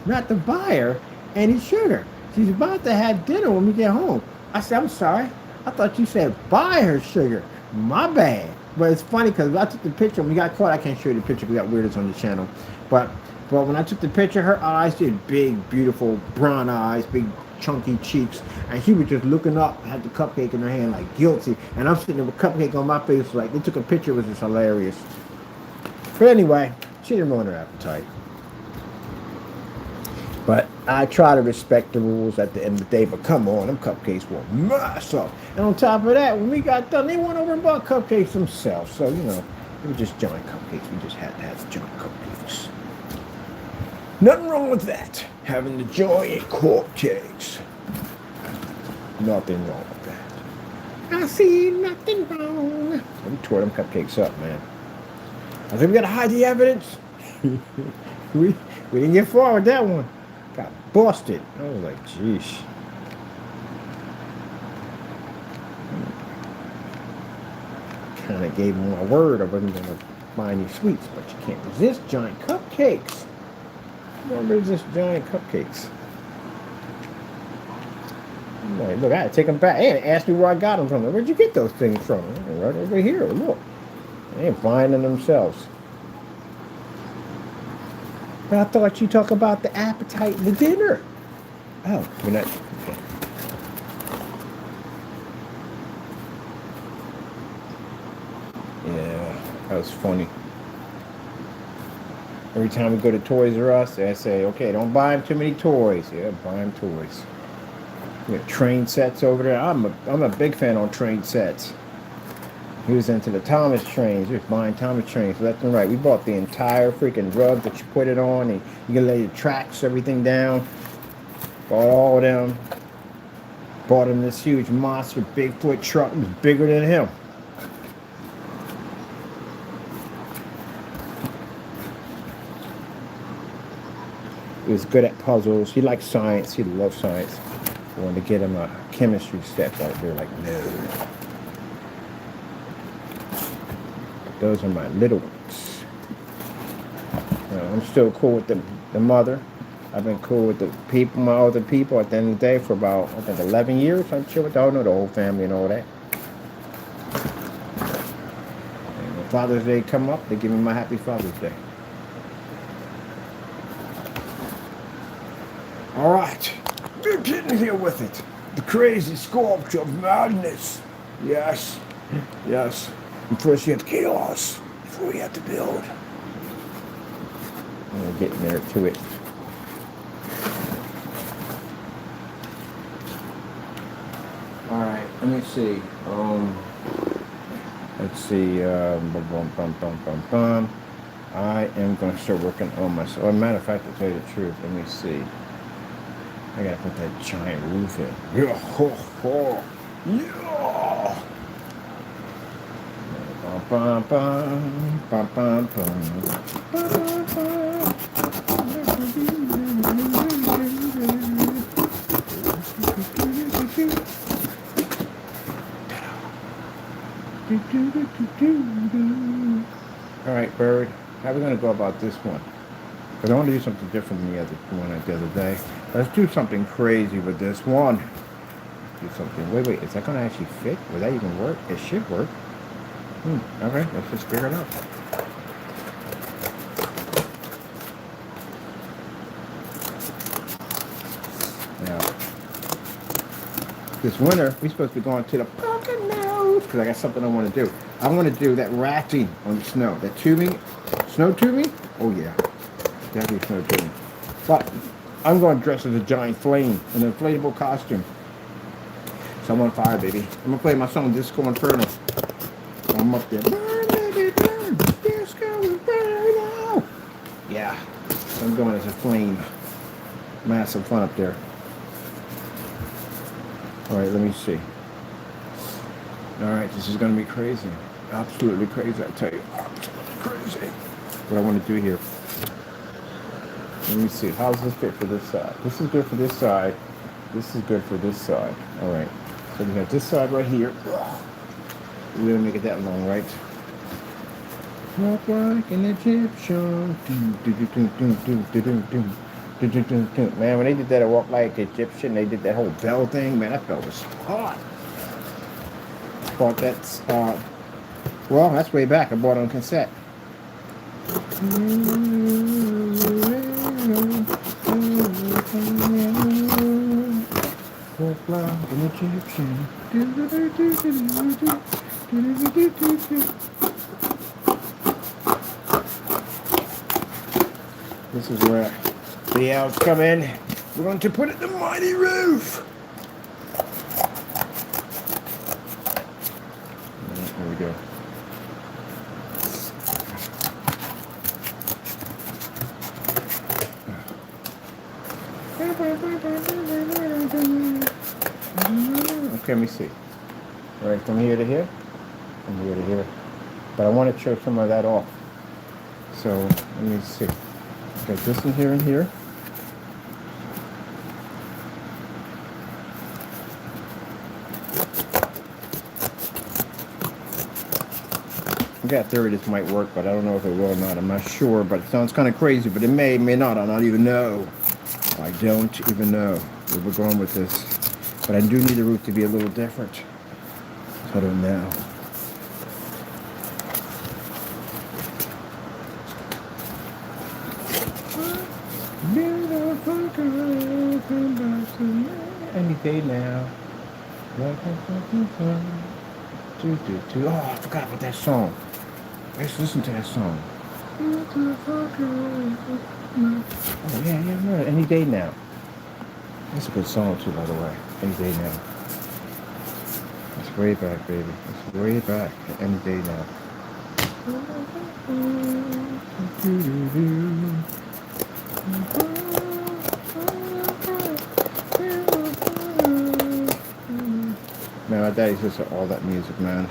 not to buy her any sugar. She's about to have dinner when we get home. I said, I'm sorry. I thought you said buy her sugar. My bad. But it's funny because I took the picture and we got caught. I can't show you the picture. We got weirdos on the channel. But when I took the picture, her eyes, she had big, beautiful brown eyes, big chunky cheeks, and she was just looking up, had the cupcake in her hand like guilty, and I'm sitting there with cupcake on my face like they took a picture. It was just hilarious. But anyway, she didn't ruin her appetite. But I try to respect the rules at the end of the day, but come on, them cupcakes were mess up. And on top of that, when we got done, they went over and bought cupcakes themselves. So, you know, it was just giant cupcakes. We just had to have giant cupcakes. Nothing wrong with that. Having the giant cupcakes. Nothing wrong with that. I see nothing wrong. We tore them cupcakes up, man. I think we gotta hide the evidence. we didn't get far with that one. Got busted. I was like, geesh. Kind of gave him my word I wasn't gonna buy any sweets, but you can't resist giant cupcakes. Remember this giant cupcakes. Like, look, I had to take them back. They asked me where I got them from. Where'd you get those things from? Right over here. Look. They ain't buying them themselves. But I thought you talk about the appetite and the dinner. Oh, we're not. Okay. Yeah, that was funny. Every time we go to Toys R Us, they say, okay, don't buy them too many toys. Yeah, buy them toys. We got train sets over there. I'm a big fan on train sets. He was into the Thomas trains. He was buying Thomas trains left and right. We bought the entire freaking rug that you put it on. And you can lay the tracks, everything down. Bought all of them. Bought him this huge monster Bigfoot truck. It was bigger than him. He was good at puzzles. He liked science. He loved science. I wanted to get him a chemistry set, but they're like, no. Those are my little ones. I'm still cool with the mother. I've been cool with the people, my other people at the end of the day for about, I think, 11 years. I'm sure with all know the whole family and all that. And when Father's Day come up, they give me my happy Father's Day. All right, we're getting here with it. The crazy sculpture of madness. Yes, yes. And first you have chaos before you have to build. And we're getting there to it. let me see. Let's see. Bum, bum, bum, bum, bum, bum. I am going to start working on myself. As a matter of fact, to tell you the truth, let me see. I gotta put that giant roof in. Yeah, ho, ho. Yeah. Bum, bum, bum, bum, bum, All right, Bird. How are we gonna go about this one? Because I want to do something different than the other day. Let's do something crazy with this one. Do something. Wait. Is that gonna actually fit? Will that even work? It should work. Okay, let's just figure it out. Now, this winter, we're supposed to be going to the Poconos because I got something I want to do. I want to do that rafting on the snow. That tubing, snow tubing. Oh yeah, definitely snow tubing. But I'm going to dress as a giant flame, an inflatable costume. So I'm on fire, baby. I'm gonna play my song Disco Inferno. I'm up there. Burn, baby, burn. Disco Inferno. Yeah, I'm going as a flame. I'm gonna have some fun up there. All right, let me see. All right, this is gonna be crazy. Absolutely crazy, I tell you. Absolutely crazy. What I want to do here. Let me see. How's this fit for this side? This is good for this side. This is good for this side. All right. So we have this side right here. We don't make it that long, right? Walk like an Egyptian. Man, when they did that at Walk Like an Egyptian, they did that whole bell thing. Man, that bell was hot. Bought that. Well, that's way back. I bought it on cassette. Walk like an Egyptian. This is where the elves come in. We're going to put it the mighty roof. There we go. Okay, let me see. All right, from here to here, from here to here. But I want to show some of that off. So let me see. Got this in here and here. I got theory this might work, but I don't know if it will or not. I'm not sure, but it sounds kind of crazy, but it may not. I don't even know. I don't even know where we're going with this. But I do need the roof to be a little different. So I don't know. Any day now. Oh, I forgot about that song. Let's listen to that song. Oh, yeah. Any day now. That's a good song, too, by the way. Any day now. It's way back, baby. It's way back. Any day now. Man, my daddy's listening to all that music, man.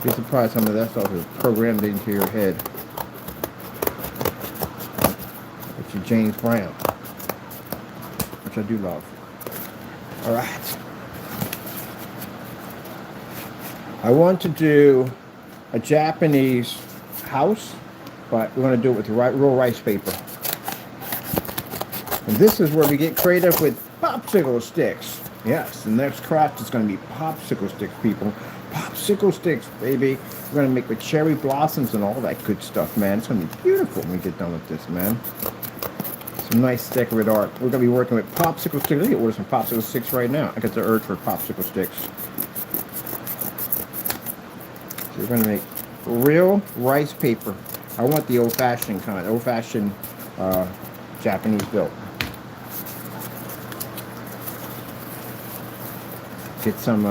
Be surprised some of that stuff is programmed into your head. It's your James Brown, which I do love. All right. I want to do a Japanese house, but we're going to do it with real rice paper. And this is where we get creative with popsicle sticks. Yes, the next craft is going to be popsicle sticks, people. Popsicle sticks, baby. We're going to make with cherry blossoms and all that good stuff, man. It's going to be beautiful when we get done with this, man. Some nice decorative art. We're going to be working with popsicle sticks. I can order some popsicle sticks right now. I got the urge for popsicle sticks. So we're going to make real rice paper. I want the old-fashioned kind, old-fashioned Japanese built. Get some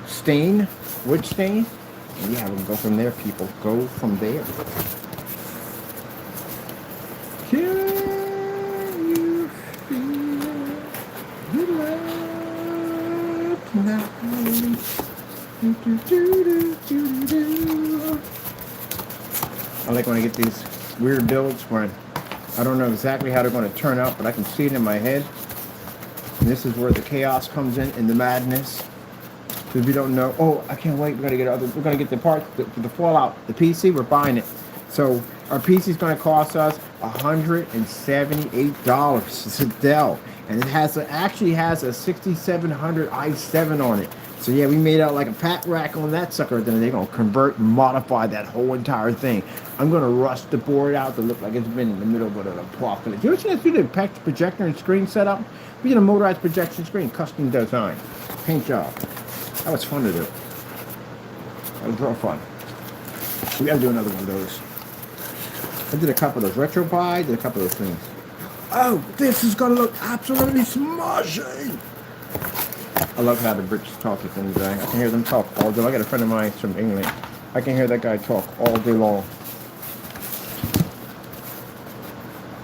stain, wood stain. And yeah, we'll go from there, people. Go from there. Can you feel the love tonight? Do, do, do, do, do, do. I like when I get these weird builds where I don't know exactly how they're going to turn out, but I can see it in my head. And this is where the chaos comes in the madness. So if you don't know, oh, I can't wait. We're gonna get the parts, the Fallout, the PC. We're buying it. So our PC is going to cost us $178. It's a Dell, and it actually has a 6700 i7 on it. So yeah, we made out like a pat rack on that sucker. Then they're gonna convert and modify that whole entire thing. I'm gonna rust the board out to look like it's been in the middle of an apocalypse. You ever seen us do the projector and screen setup? We did a motorized projection screen, custom design, paint job. That was fun to do. That was real fun. We gotta do another one of those. I did a couple of those retro buy, did a couple of those things. Oh, this is gonna look absolutely smashing. I love how the British talk at the end of the day. I can hear them talk all day. I got a friend of mine from England. I can hear that guy talk all day long.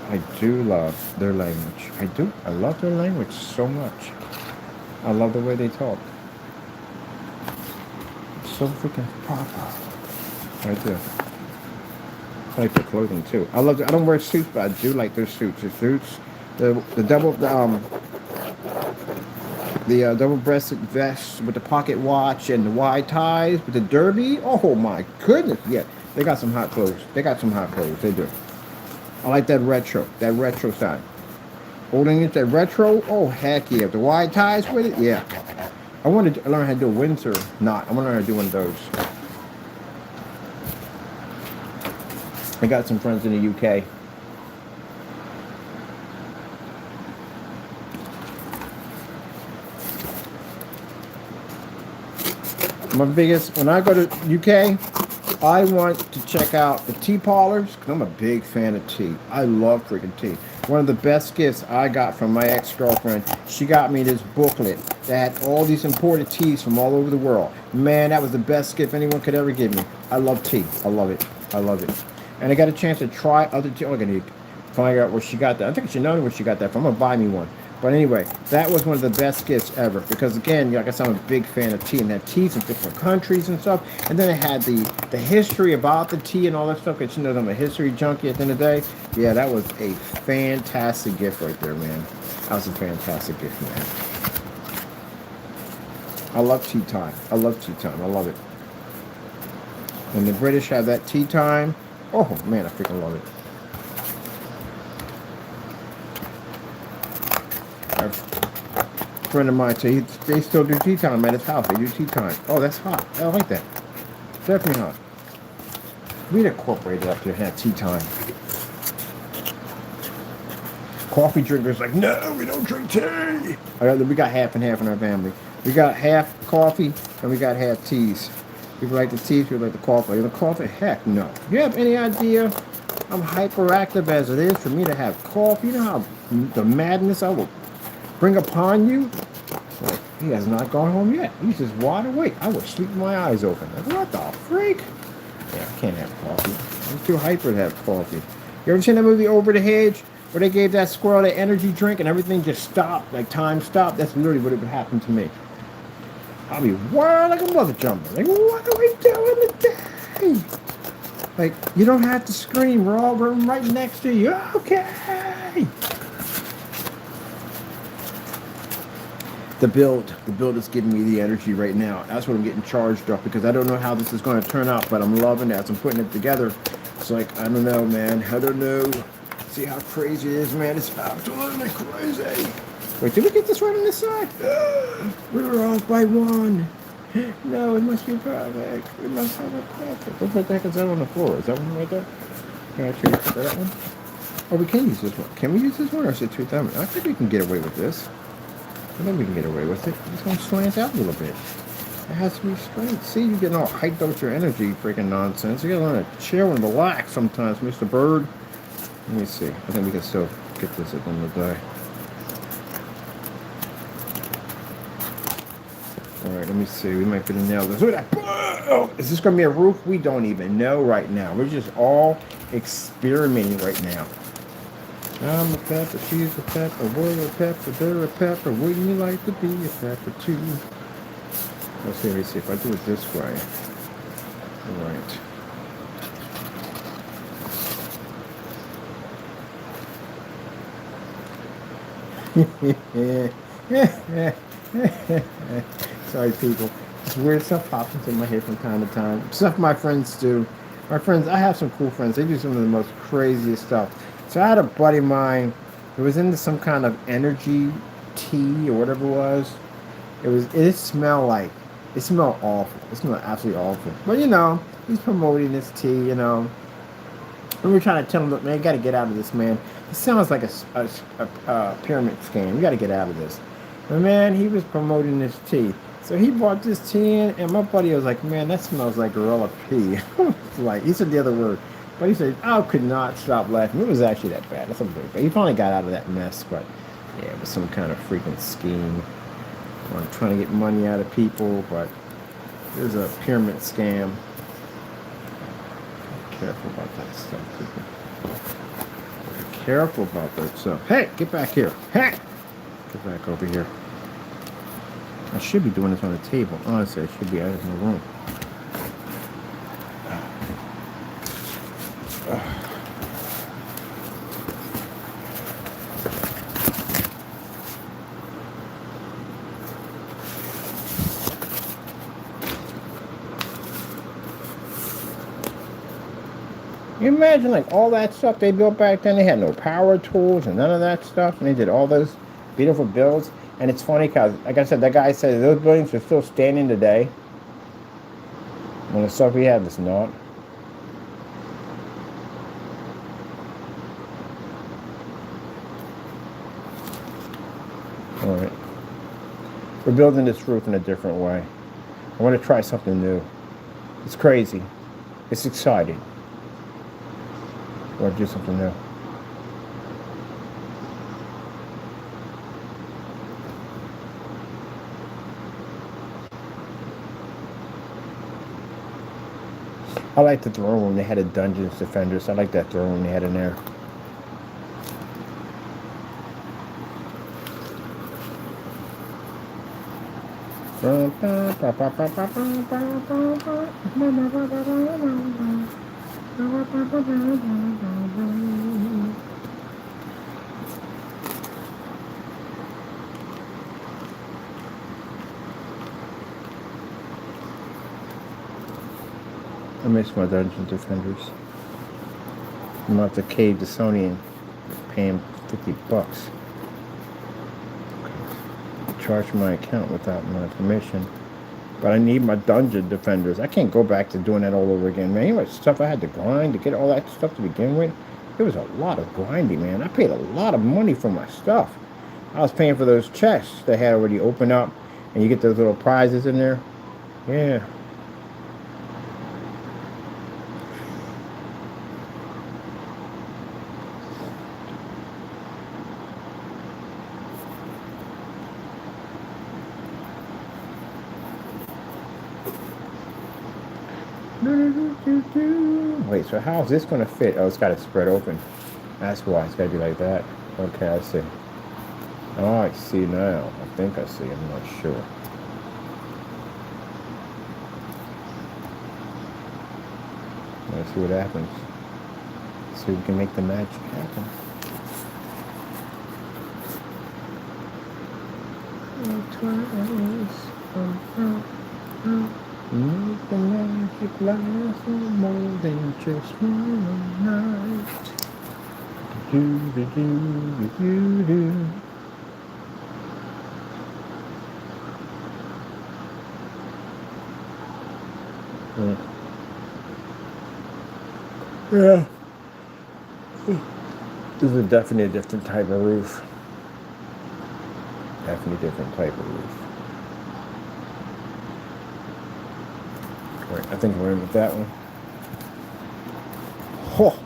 I do love their language. I do. I love their language so much. I love the way they talk. It's so freaking proper. I do. I like their clothing too. I don't wear suits, but I do like their suits. The suits, the double-breasted vest with the pocket watch and the wide ties with the derby. Oh my goodness! Yeah, they got some hot clothes. They do. I like that retro side. Old English, that retro. Oh heck yeah! The wide ties with it. Yeah. I want to learn how to do a Windsor knot. I want to learn how to do one of those. I got some friends in the UK. When I go to UK, I want to check out the tea parlors, because I'm a big fan of tea. I love freaking tea. One of the best gifts I got from my ex-girlfriend, she got me this booklet that had all these imported teas from all over the world. Man, that was the best gift anyone could ever give me. I love tea. I love it. And I got a chance to try other tea. I'm going to find out where she got that. I think I should know where she got that from. I'm going to buy me one. But anyway, that was one of the best gifts ever. Because again, like I said, I'm a big fan of tea. And that tea from different countries and stuff. And then it had the history about the tea and all that stuff. Because you know I'm a history junkie at the end of the day. Yeah, that was a fantastic gift right there, man. That was a fantastic gift, man. I love tea time. I love it. When the British have that tea time, oh man, I freaking love it. A friend of mine said they still do tea time at his house. They do tea time. Oh, that's hot. I like that. Definitely hot. We'd incorporate it up to have tea time. Coffee drinkers like, no, we don't drink tea. We got half and half in our family. We got half coffee and we got half teas. People like the tea, people like the coffee. The coffee, heck no. Do you have any idea I'm hyperactive as it is for me to have coffee? You know how the madness I will bring upon you? Like, he has not gone home yet. He's just wide awake. I will sleep with my eyes open. Like, what the freak? Yeah, I can't have coffee. I'm too hyper to have coffee. You ever seen that movie Over the Hedge? Where they gave that squirrel that energy drink and everything just stopped, like time stopped? That's literally what it would happen to me. I'll be wild like a mother jumper. Like, what are we doing today? Like, you don't have to scream. We're all right next to you. Okay. The build is giving me the energy right now. That's what I'm getting charged up because I don't know how this is going to turn out, but I'm loving it as I'm putting it together. It's like, I don't know, man. I don't know. See how crazy it is, man. It's absolutely crazy. Wait, did we get this right on this side? We were off by one. No, it must be perfect. We must have it perfect. What the heck is that on the floor? Is that one right there? Can I actually put that one? Oh, we can use this one. Can we use this one or is it too dumb? I think we can get away with this. I think we can get away with it. It's going to slant out a little bit. It has to be straight. See, you're getting all hyped up with your energy freaking nonsense. You got to learn to chill and relax sometimes, Mr. Bird. Let me see. I think we can still get this at the end of the day. right, let me see. We might be able to nail this. Look at that. Oh, is this going to be a roof? We don't even know right now. We're just all experimenting right now. I'm a pepper, she's a pepper, we're a pepper, they're a pepper. Wouldn't you like to be a pepper too? Let's see, if I do it this way. All right. Sorry, people. This weird stuff pops into my head from time to time. Stuff my friends do. My friends, I have some cool friends. They do some of the most craziest stuff. So I had a buddy of mine who was into some kind of energy tea or whatever it was. It smelled awful. It smelled absolutely awful. But he's promoting this tea, And we're trying to tell him, look, man, you got to get out of this, man. It sounds like a pyramid scheme. You got to get out of this. But man, he was promoting this tea. So he bought this tea in, and my buddy was like, man, that smells like gorilla pee. He said the other word. But he said, I could not stop laughing. It was actually that bad. That's something bad. He finally got out of that mess, but yeah, it was some kind of freaking scheme. I'm trying to get money out of people, but it was a pyramid scam. Be careful about that stuff, people. Be careful about that stuff. Hey, get back here. Hey! Get back over here. I should be doing this on the table. Honestly, I should be out of the room. You imagine like all that stuff they built back then. They had no power tools and none of that stuff, and they did all those beautiful builds. And it's funny because, like I said, that guy said those buildings are still standing today. When the stuff we have is not. All right, we're building this roof in a different way. I want to try something new. It's crazy. It's exciting. I want to do something new. I like the throne room. They had a Dungeons Defenders. I like that throne room they had in there. I miss my Dungeons Defenders. I'm about to cave to Sony and pay him $50. Charge my account without my permission. But I need my Dungeon Defenders. I can't go back to doing that all over again, man. You know what stuff I had to grind to get all that stuff to begin with? It was a lot of grinding, man. I paid a lot of money for my stuff. I was paying for those chests they had already opened up, and you get those little prizes in there. Yeah. Wait, so how's this going to fit? Oh, it's got to spread open. That's why it's got to be like that. Okay, I see. Oh, I see now. I think I see. I'm not sure. Let's see what happens. See if we can make the magic happen. Make the magic last for more than just one night. Do. Yeah. This is definitely a different type of roof. Definitely different type of roof. Right, I think we're in with that one. Oh.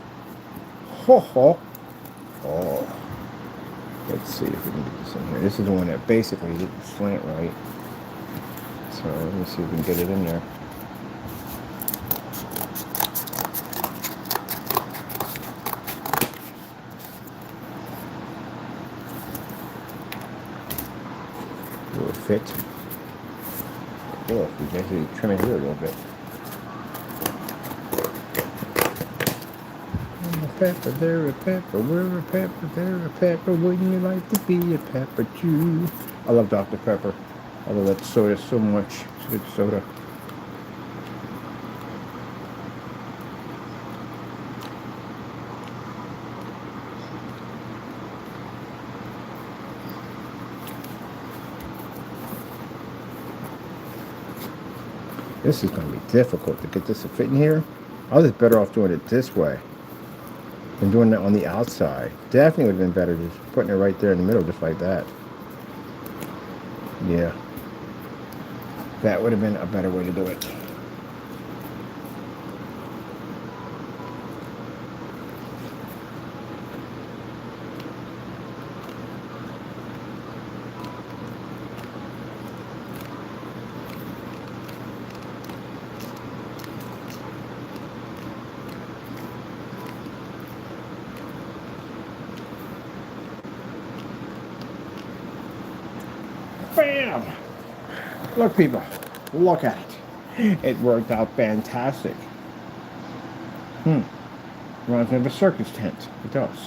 Let's see if we can get this in here. This is the one that basically didn't slant right. So let me see if we can get it in there. Will it fit? Oh, we can actually trim it here a little bit. I'm a pepper, there a pepper, we're a pepper, there a pepper. Wouldn't you like to be a pepper too? I love Dr. Pepper. I love that soda so much. It's good soda. This is going to be difficult to get this to fit in here. I was just better off doing it this way than doing it on the outside. Definitely would have been better just putting it right there in the middle, just like that. Yeah. That would have been a better way to do it. Bam! Look, people, look at it. It worked out fantastic. Reminds me of a circus tent. It does.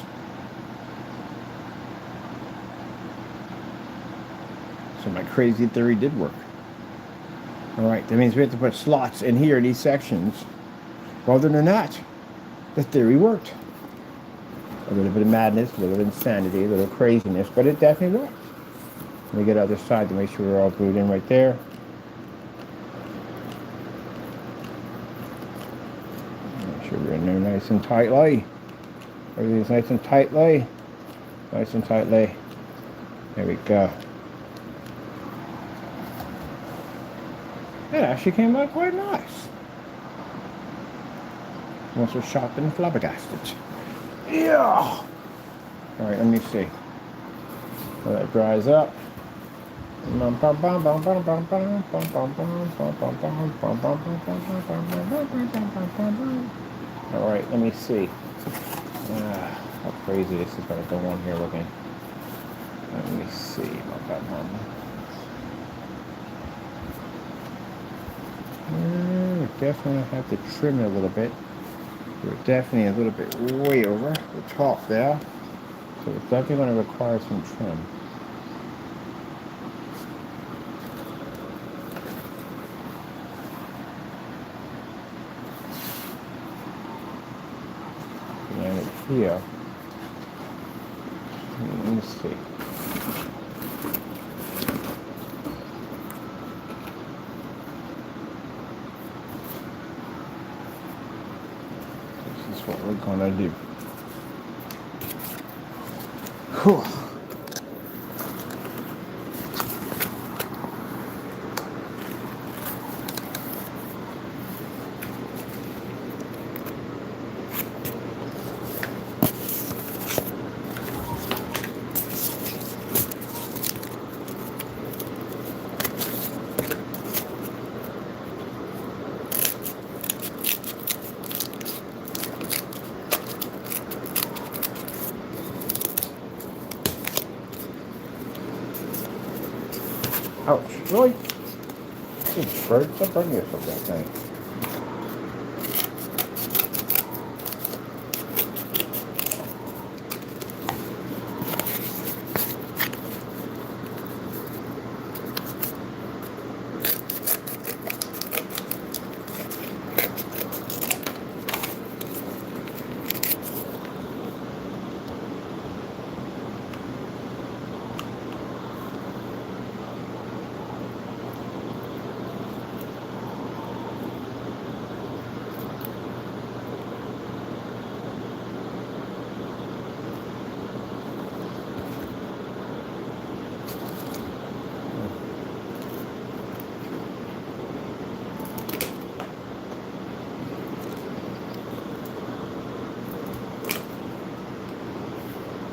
So my crazy theory did work. Alright, that means we have to put slots in here, these sections. Well, other than that, the theory worked. A little bit of madness, a little bit of insanity, a little craziness, but it definitely worked. Let me get the other side to make sure we're all glued in right there. Make sure we're in there nice and tightly. Everything's nice and tightly. Nice and tightly. There we go. It actually came out quite nice. I'm also shocked and flabbergasted. Yeah! Alright, let me see. So that dries up. Alright, let me see. How crazy this is going to go on here looking. Let me see. We definitely have to trim it a little bit. We're definitely a little bit way over the top there. So it's definitely going to require some trim. And here, let me see. This is what we're gonna do. Whew. Ouch, really? Stop burning yourself, that thing.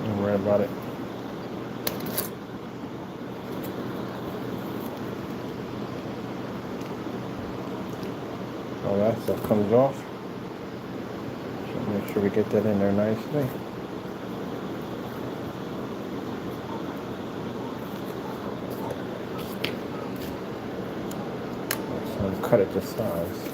Don't worry about it. All that stuff comes off. So make sure we get that in there nicely. So cut it to size.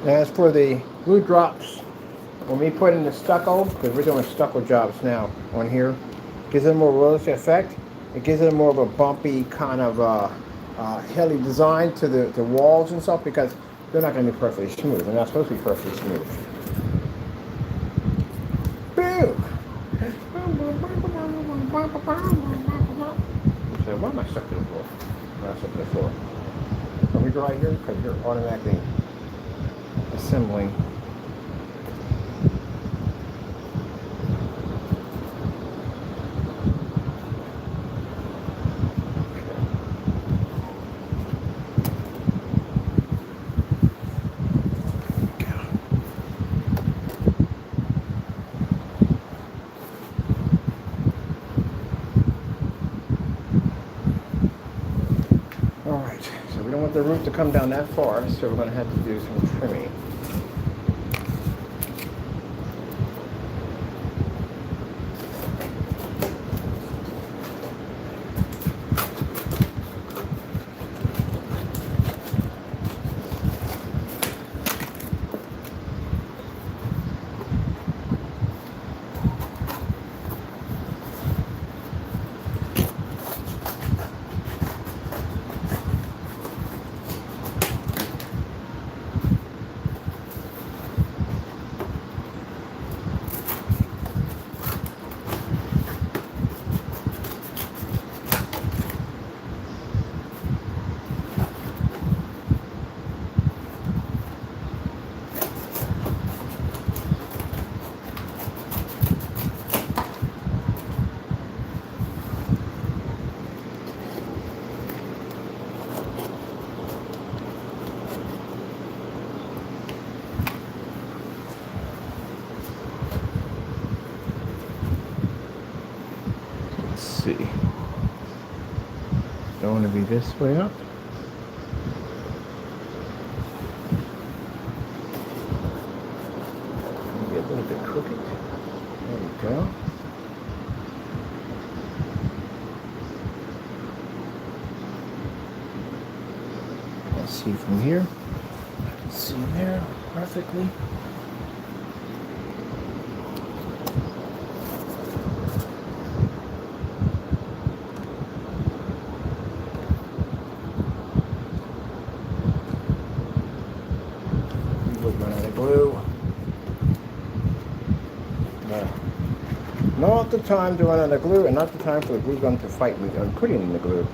As for the glue drops, when we put in the stucco, because we're doing stucco jobs now on here, gives it a more realistic effect. It gives it more of a bumpy kind of hilly design to the walls and stuff, because they're not going to be perfectly smooth. They're not supposed to be perfectly smooth. Boom! So why am I stuck to the floor? Not stuck to the floor. Can we dry here? Because you're automatically assembling. Alright, so we don't want the roof to come down that far, so we're going to have to do some trimming. See. Don't want to be this way up. Maybe a little bit crooked. There we go. Let's see from here. I can see in there perfectly. Glue. Not the time to run out of glue, and not the time for the glue gun to fight me on putting in the glue.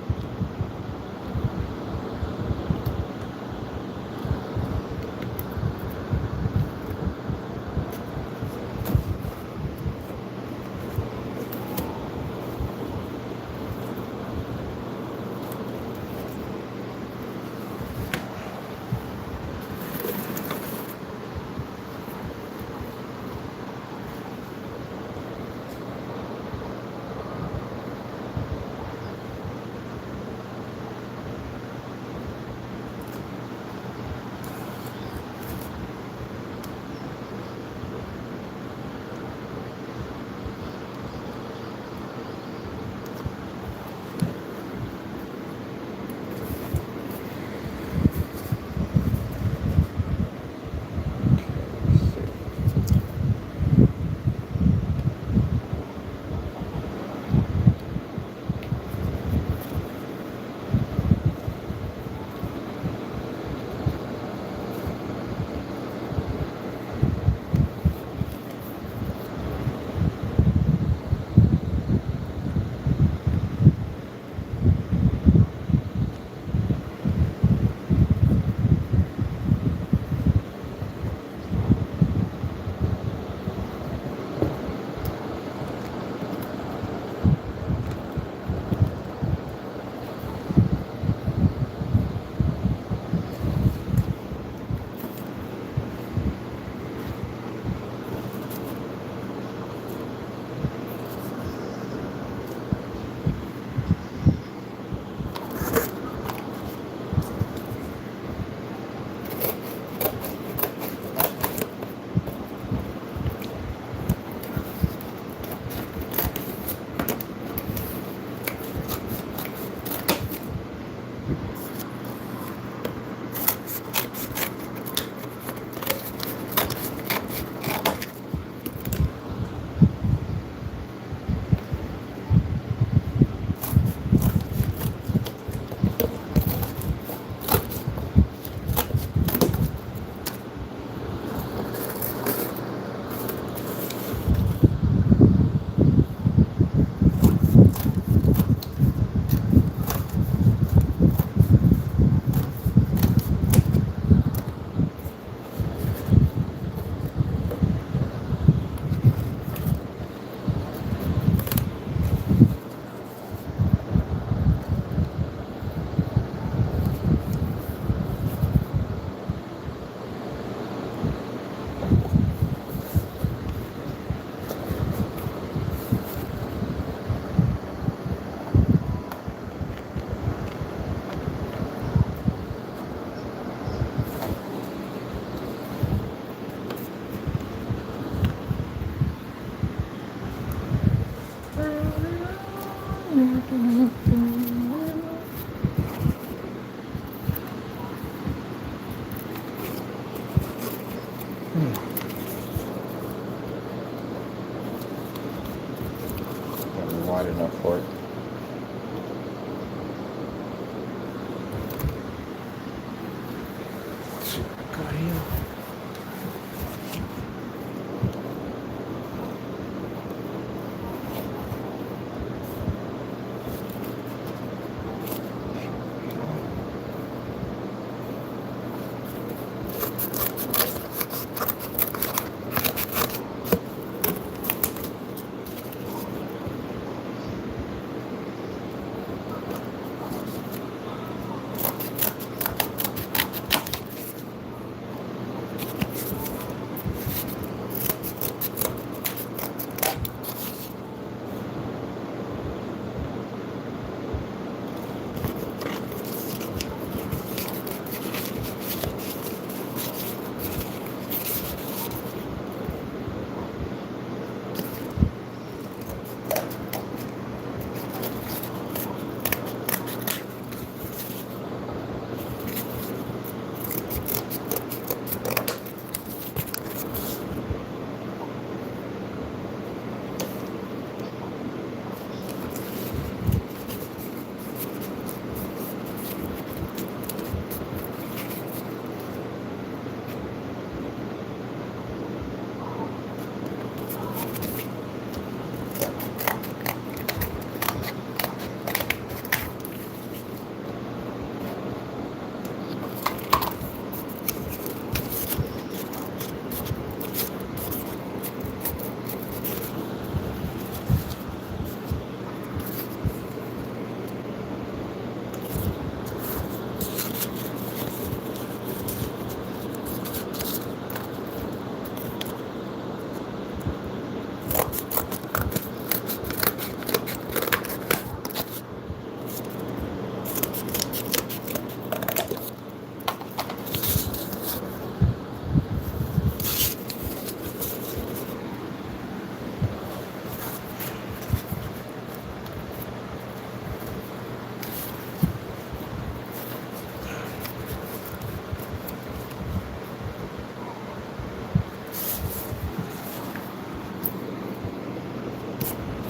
wide enough for it. Let's see what I got here.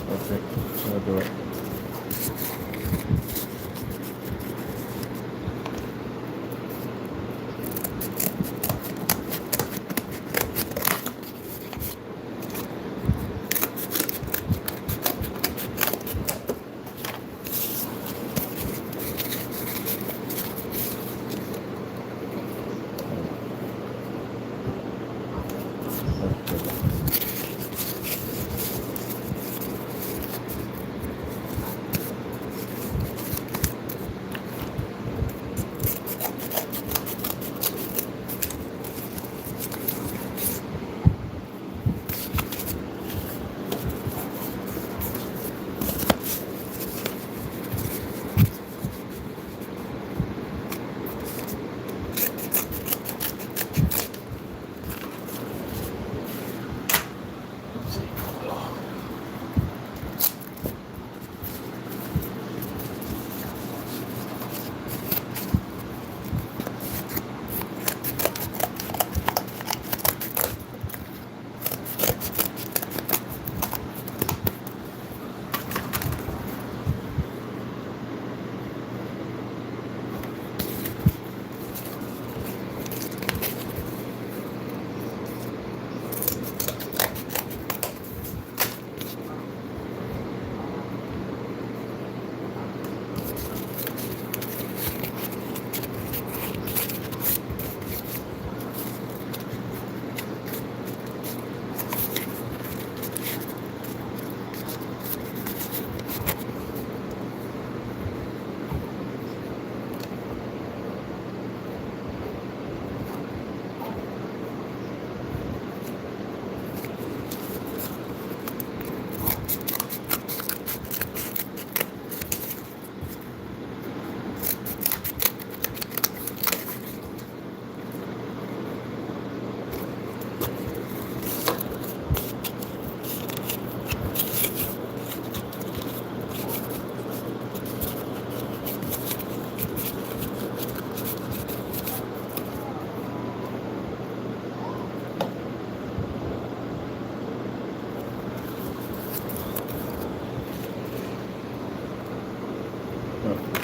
Perfect. So I'll do it.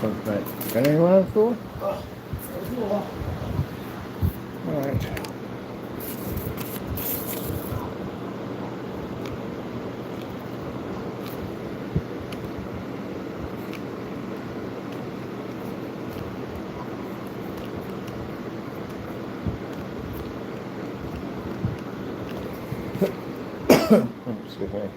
But got anyone on the floor? All right. Excuse me.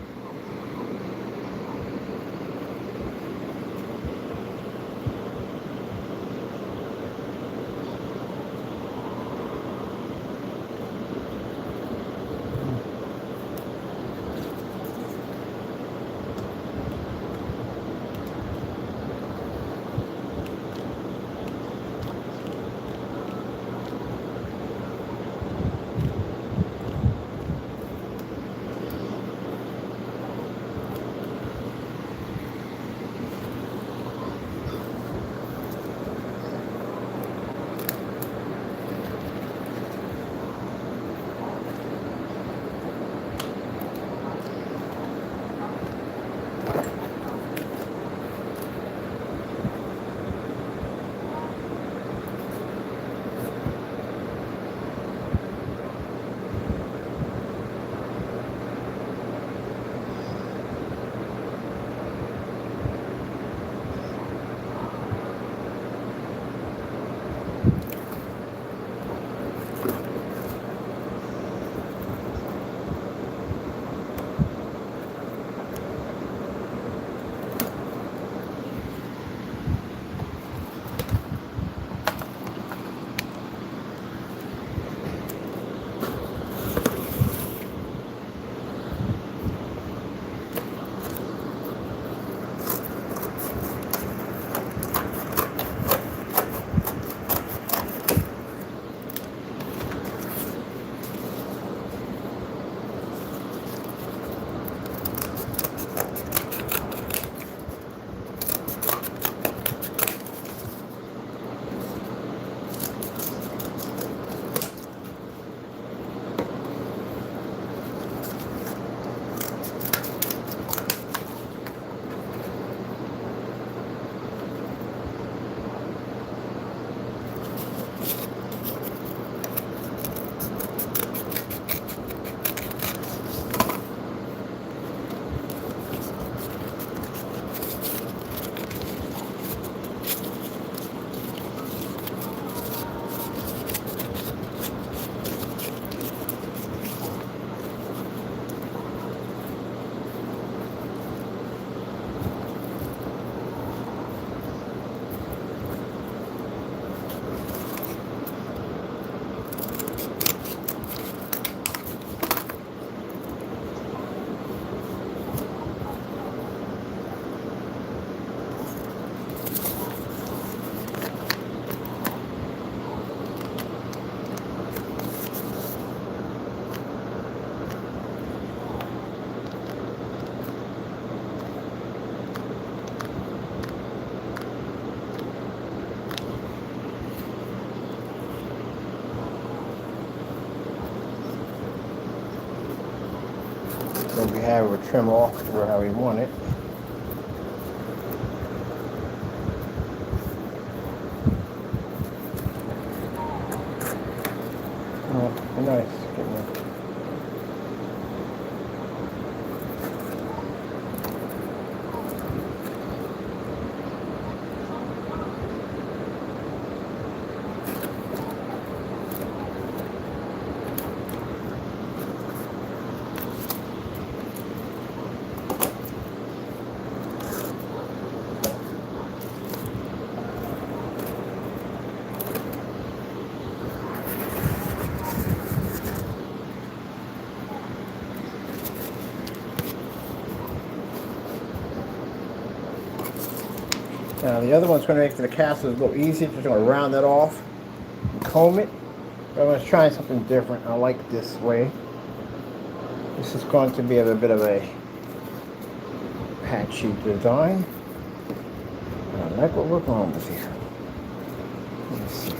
Then we have a trim off for how we want it. Oh, nice. Now the other one's going to make the castle a little easier. Just going to round that off and comb it. But I'm going to try something different. I like this way. This is going to be a bit of a patchy design. I like what we're going with here. Let's see.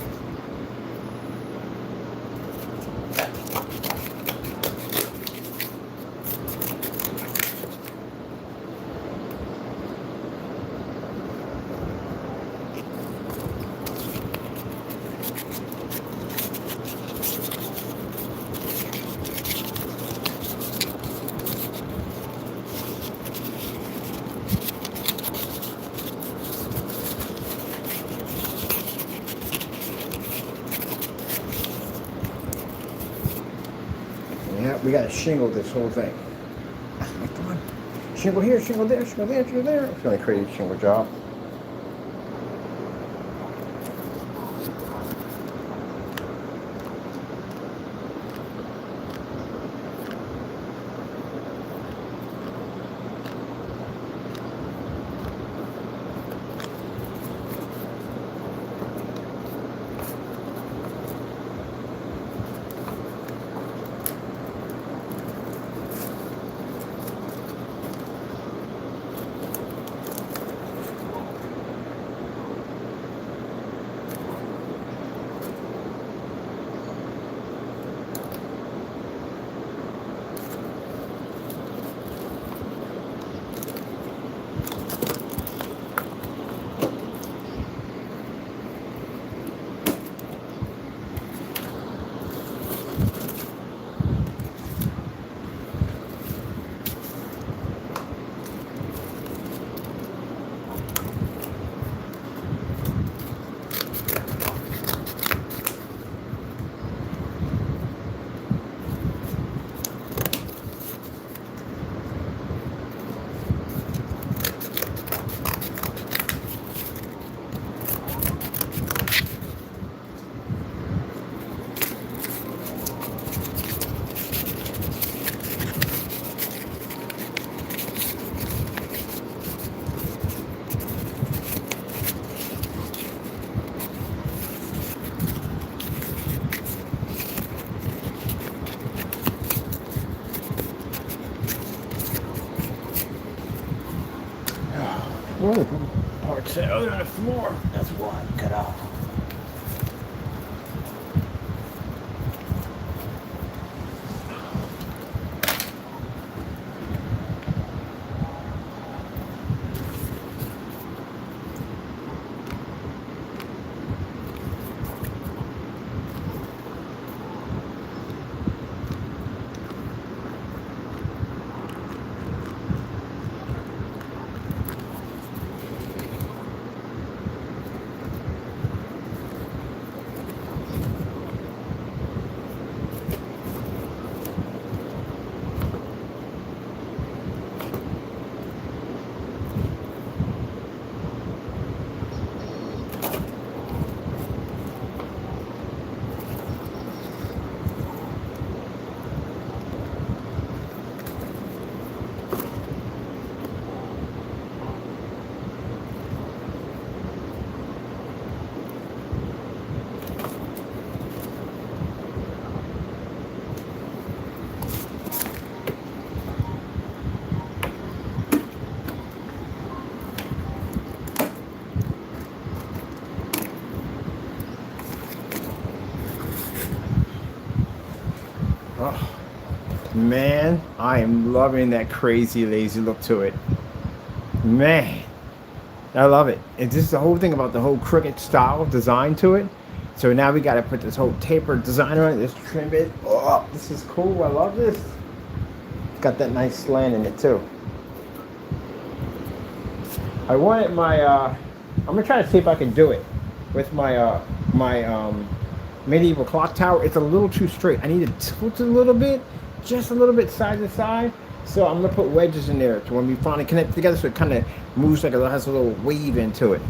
Yeah, we got to shingle this whole thing. Come on. Shingle here, shingle there, shingle there, shingle there. It's going to create a shingle job. One of the parts that are on the floor, that's one cut off. Oh, man, I am loving that crazy lazy look to it. Man, I love it. And this is the whole thing about the whole crooked style design to it. So now we got to put this whole tapered design on it. Just trim it. Oh, this is cool. I love this. It's got that nice slant in it too. I wanted my, I'm going to try to see if I can do it with my, medieval clock tower. It's a little too straight. I need to tilt it a little bit, just a little bit side to side. So I'm going to put wedges in there to when we finally connect it together so it kind of moves like it has a little wave into it.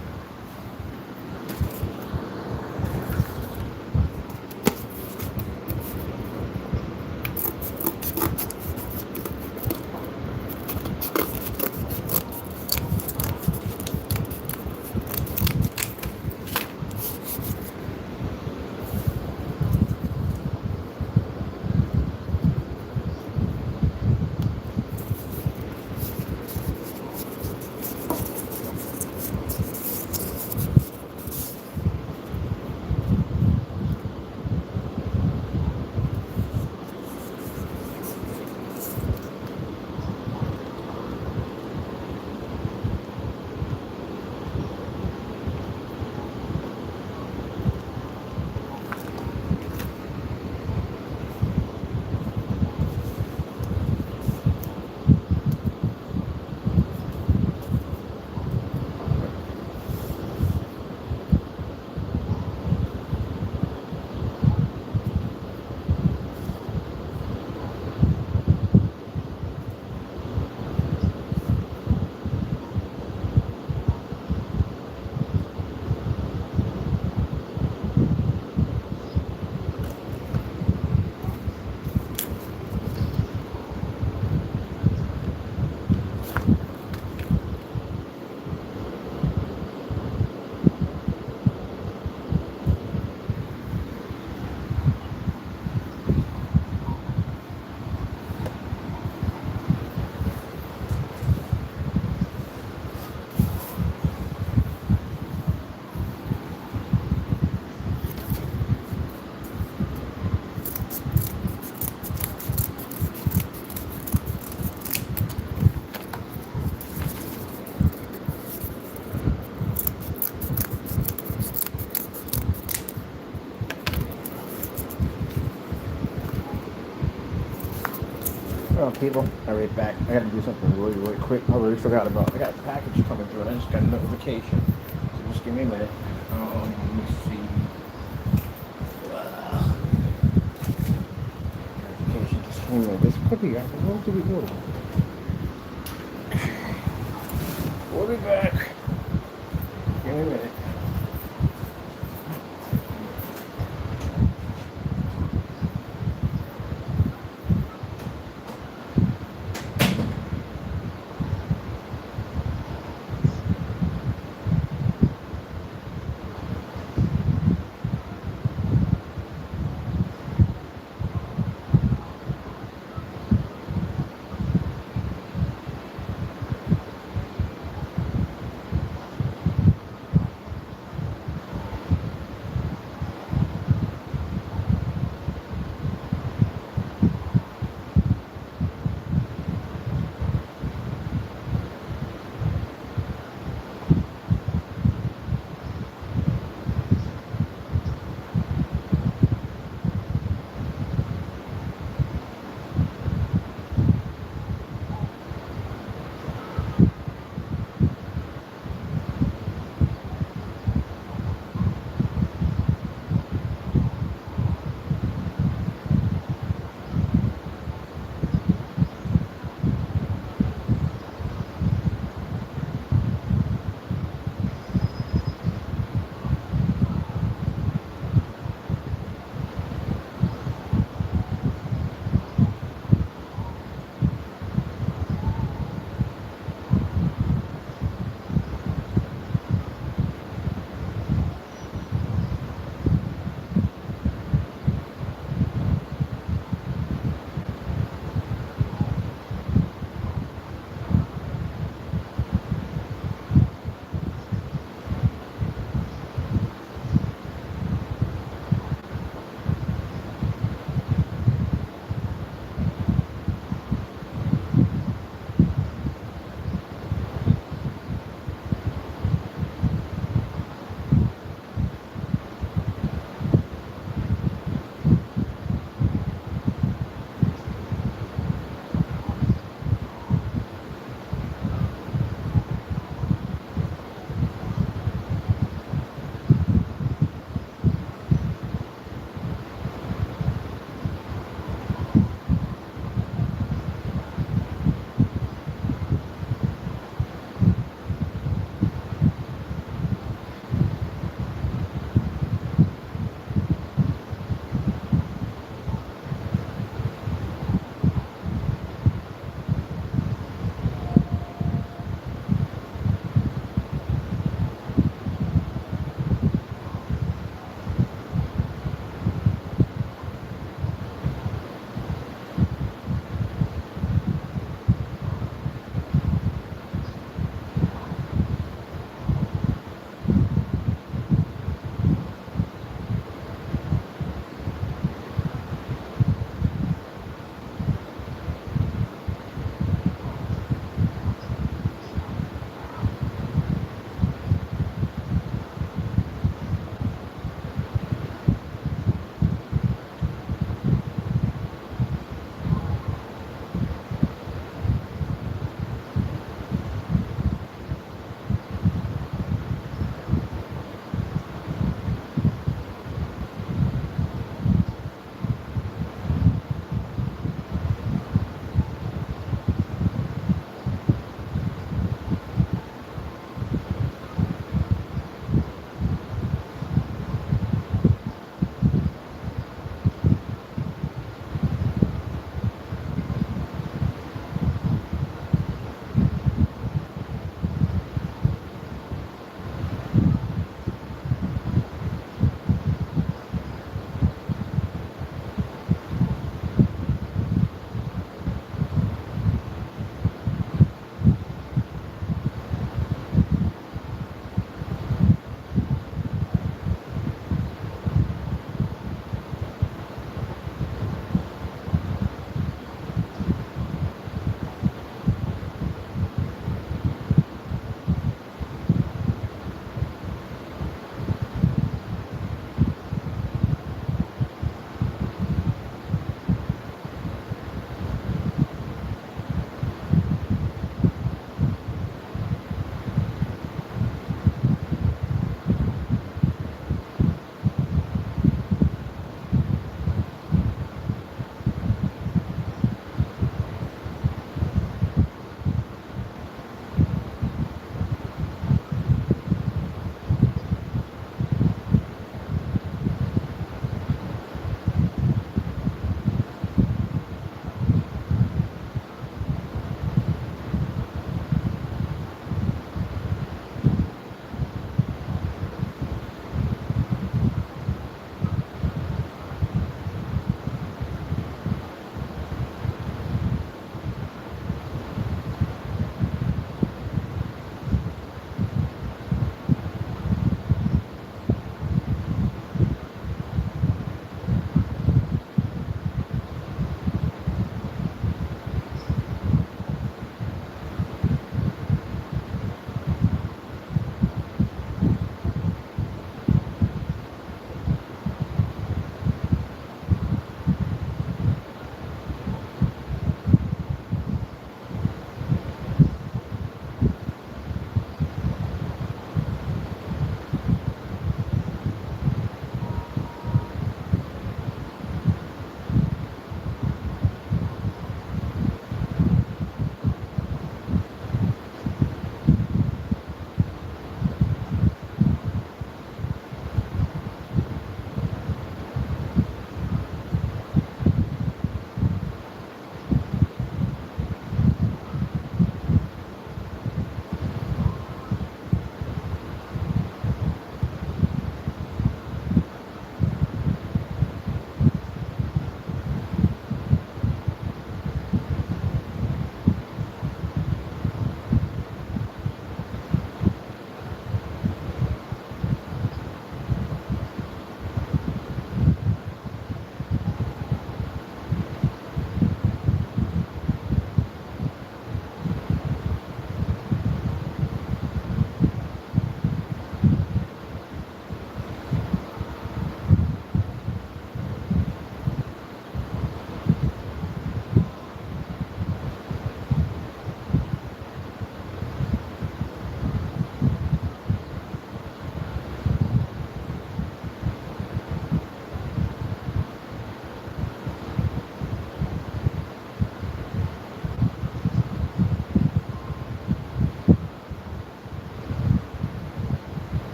Well, people, I'll be right back. I gotta do something really, really quick. I really forgot about. I got a package coming through, and I just got a notification. So just give me a minute. Let me see. Notification just came in. This could be. What do we do? We'll be back. Give me a minute.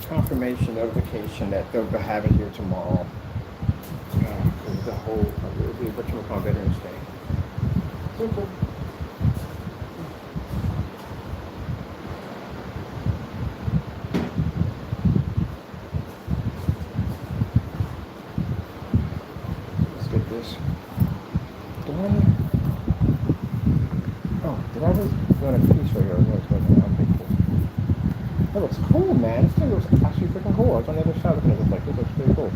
confirmation notification that they'll have it here tomorrow. Because the whole, whatchamacallit, Veterans Day. Simple. Let's get this. Did I just go in a piece right here? No, it's going to be cool. That looks cool, man. This thing looks actually freaking cool. I was on the other side looking at it like this looks pretty cool.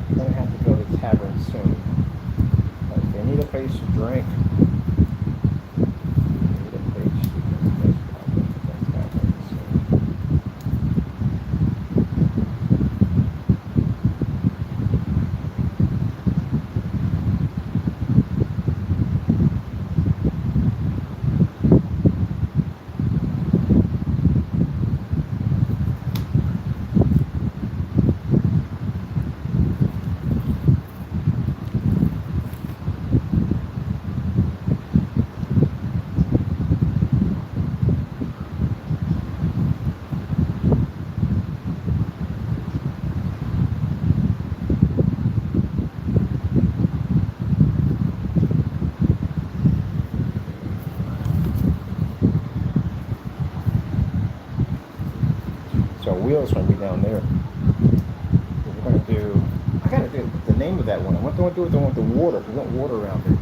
I'm going to have to go to the tavern soon. Like, they need a place to drink. So wheels going to be down there. We're going to do, I got to do the name of that one. What do I do with the one with the water? We want water around here.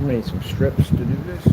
We need some strips to do this.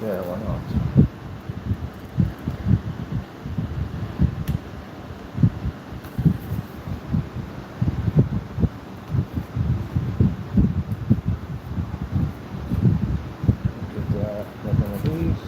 Yeah, why not? Get that, one of these.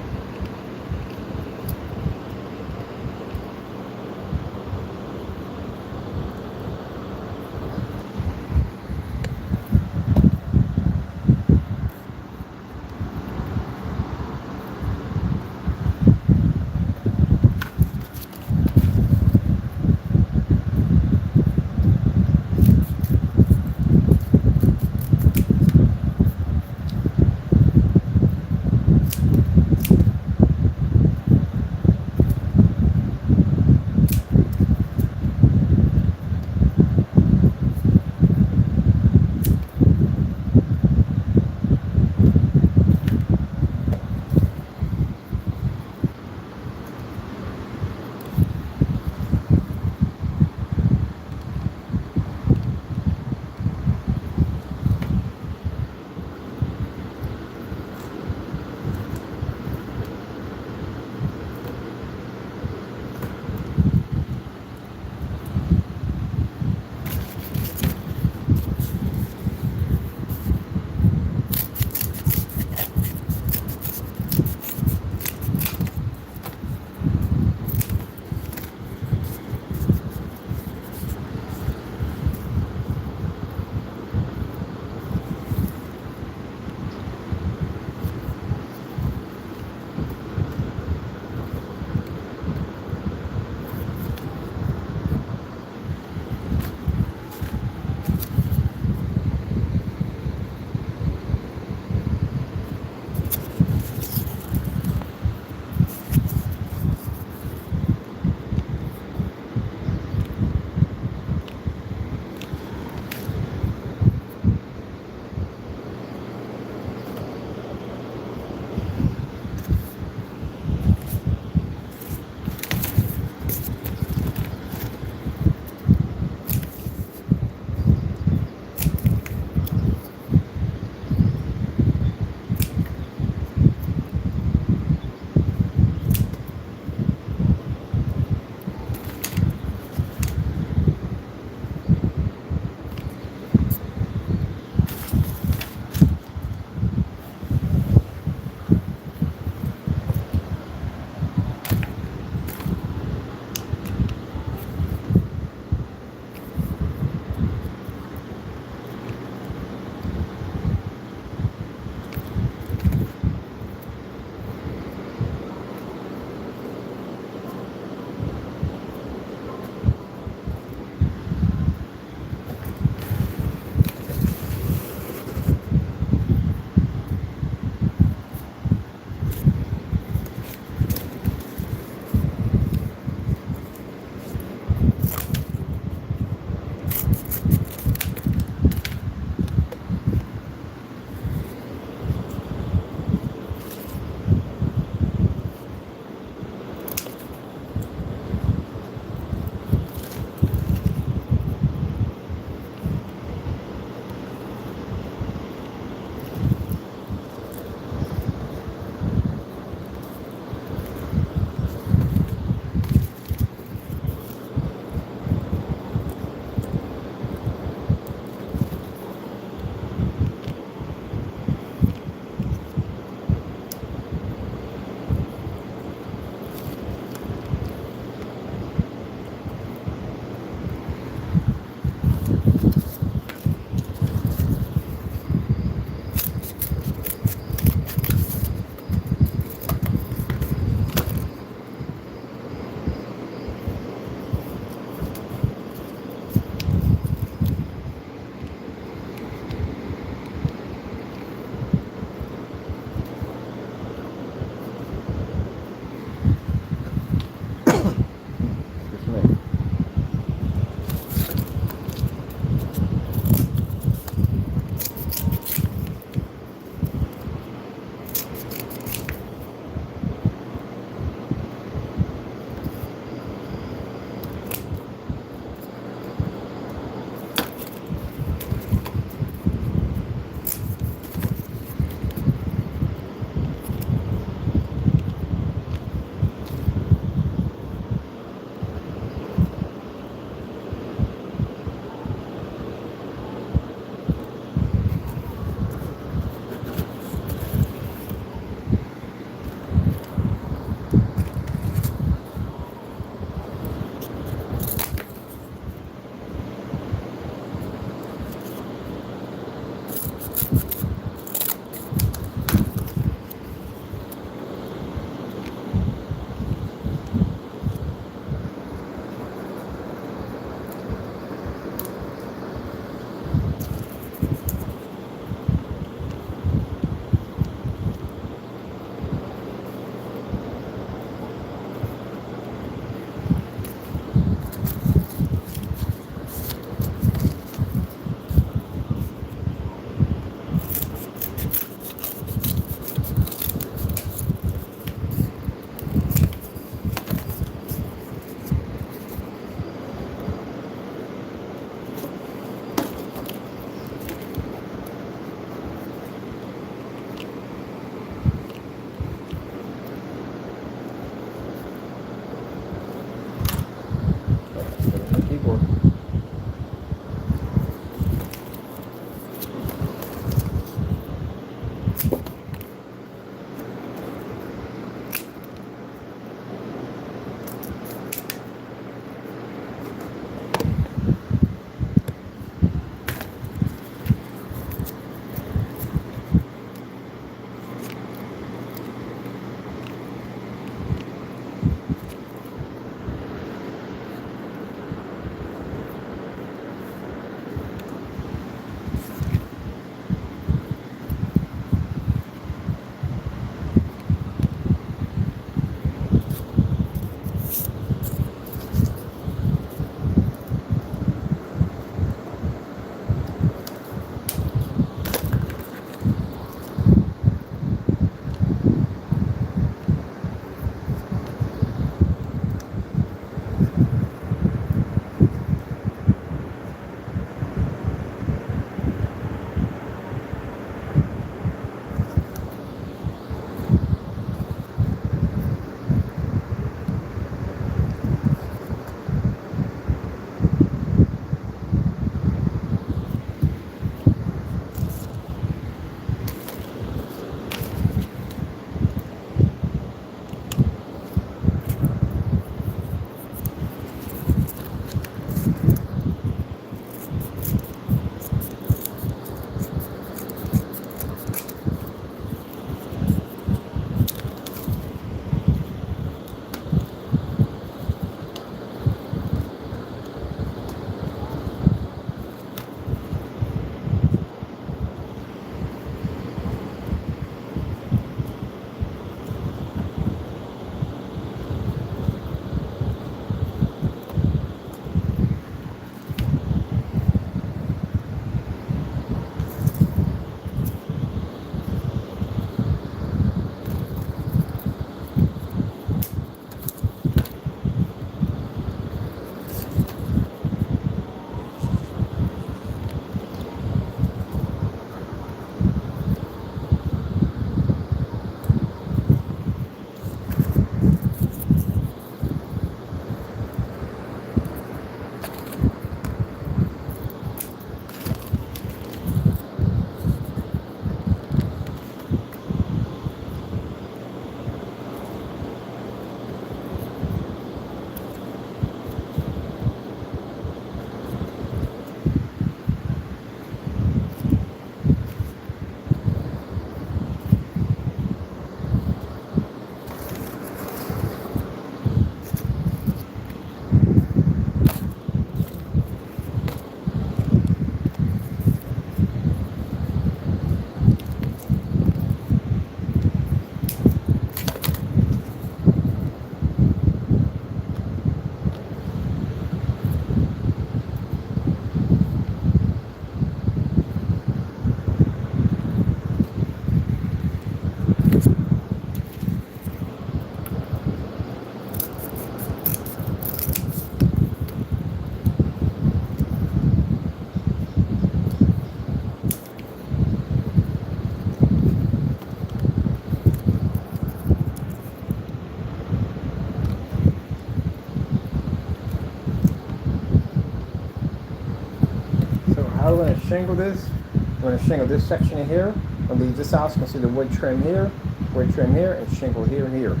still going to shingle this. I'm going to shingle this section in here. I'm going to leave this out. So you can see the wood trim here, and shingle here and here.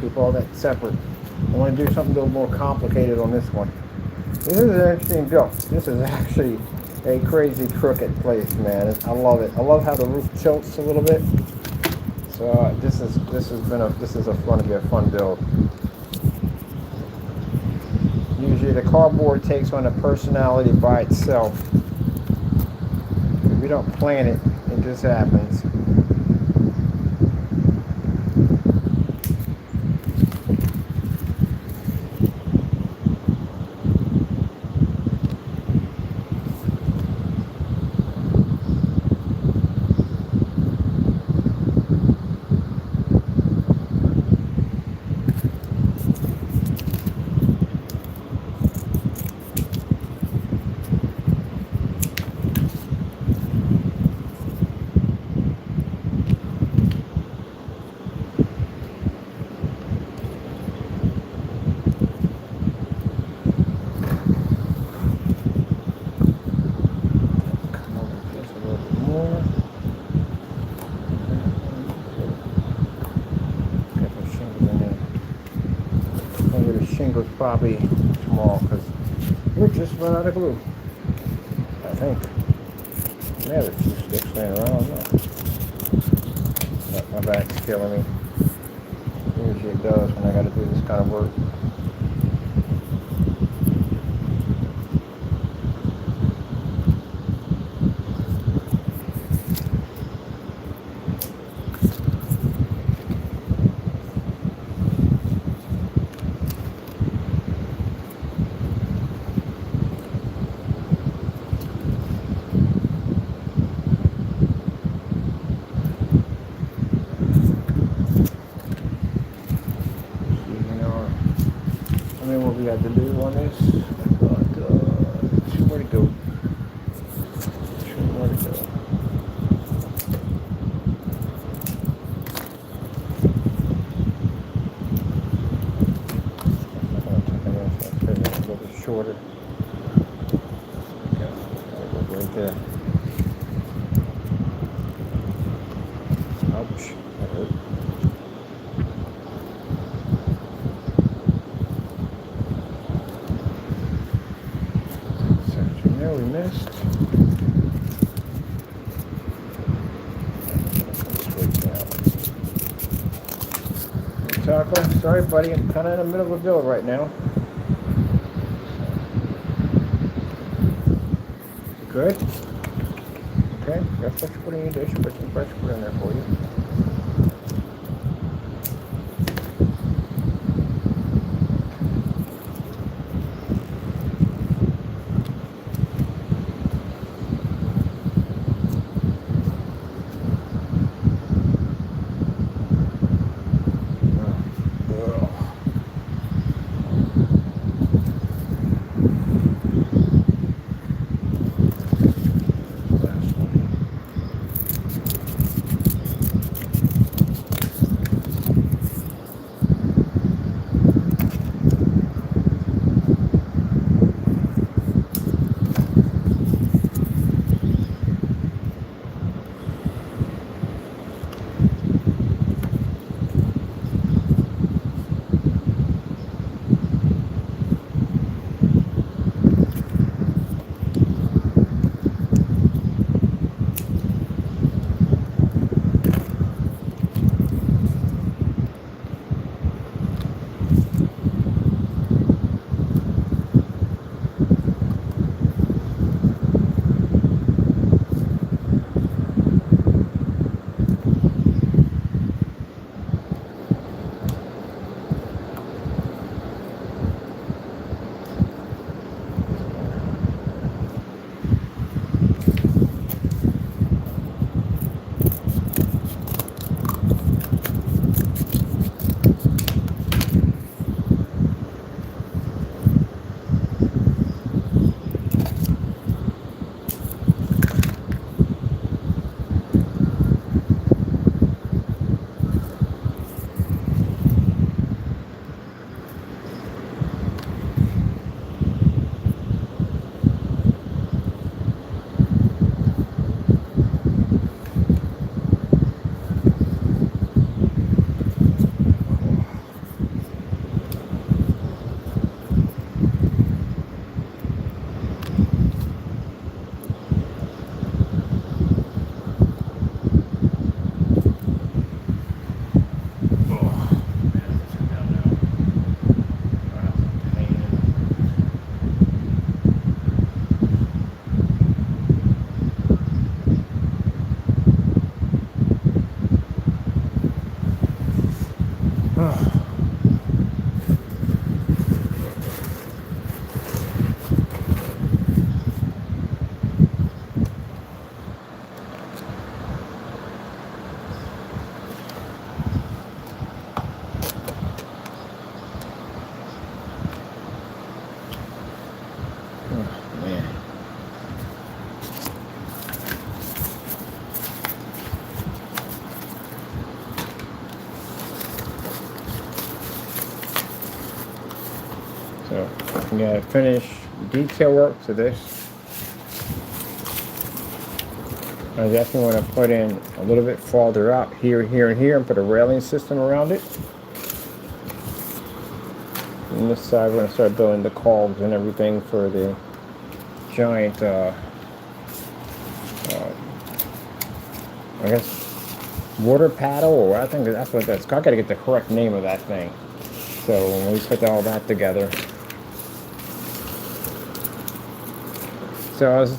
Keep all that separate. I want to do something a little more complicated on this one. This is an interesting build. This is actually a crazy crooked place, man. I love it. I love how the roof tilts a little bit. So this is going to be a fun build. Usually the cardboard takes on a personality by itself. If we don't plan it, it just happens. Shingle's probably small because we're just run out of glue. I think. Yeah, there's 2 sticks laying around. No. But my back's killing me. Usually it does when I got to do this kind of work. What we got to do on this? 2 more to go. 2 more to go. I'm taking this a little bit shorter. Okay, right there. Ouch. That hurt. There we missed. Taco, sorry buddy, I'm kind of in the middle of a build right now. Good. Okay, got fresh put in your dish, put some fresh put in there for you. So I'm gonna finish detail work to this. I definitely want to put in a little bit farther out here, here, and here, and put a railing system around it. On this side, we're going to start building the cogs and everything for the giant, I guess, water paddle, or I think that's what that's called. I got to get the correct name of that thing. So when we put all that together. So I was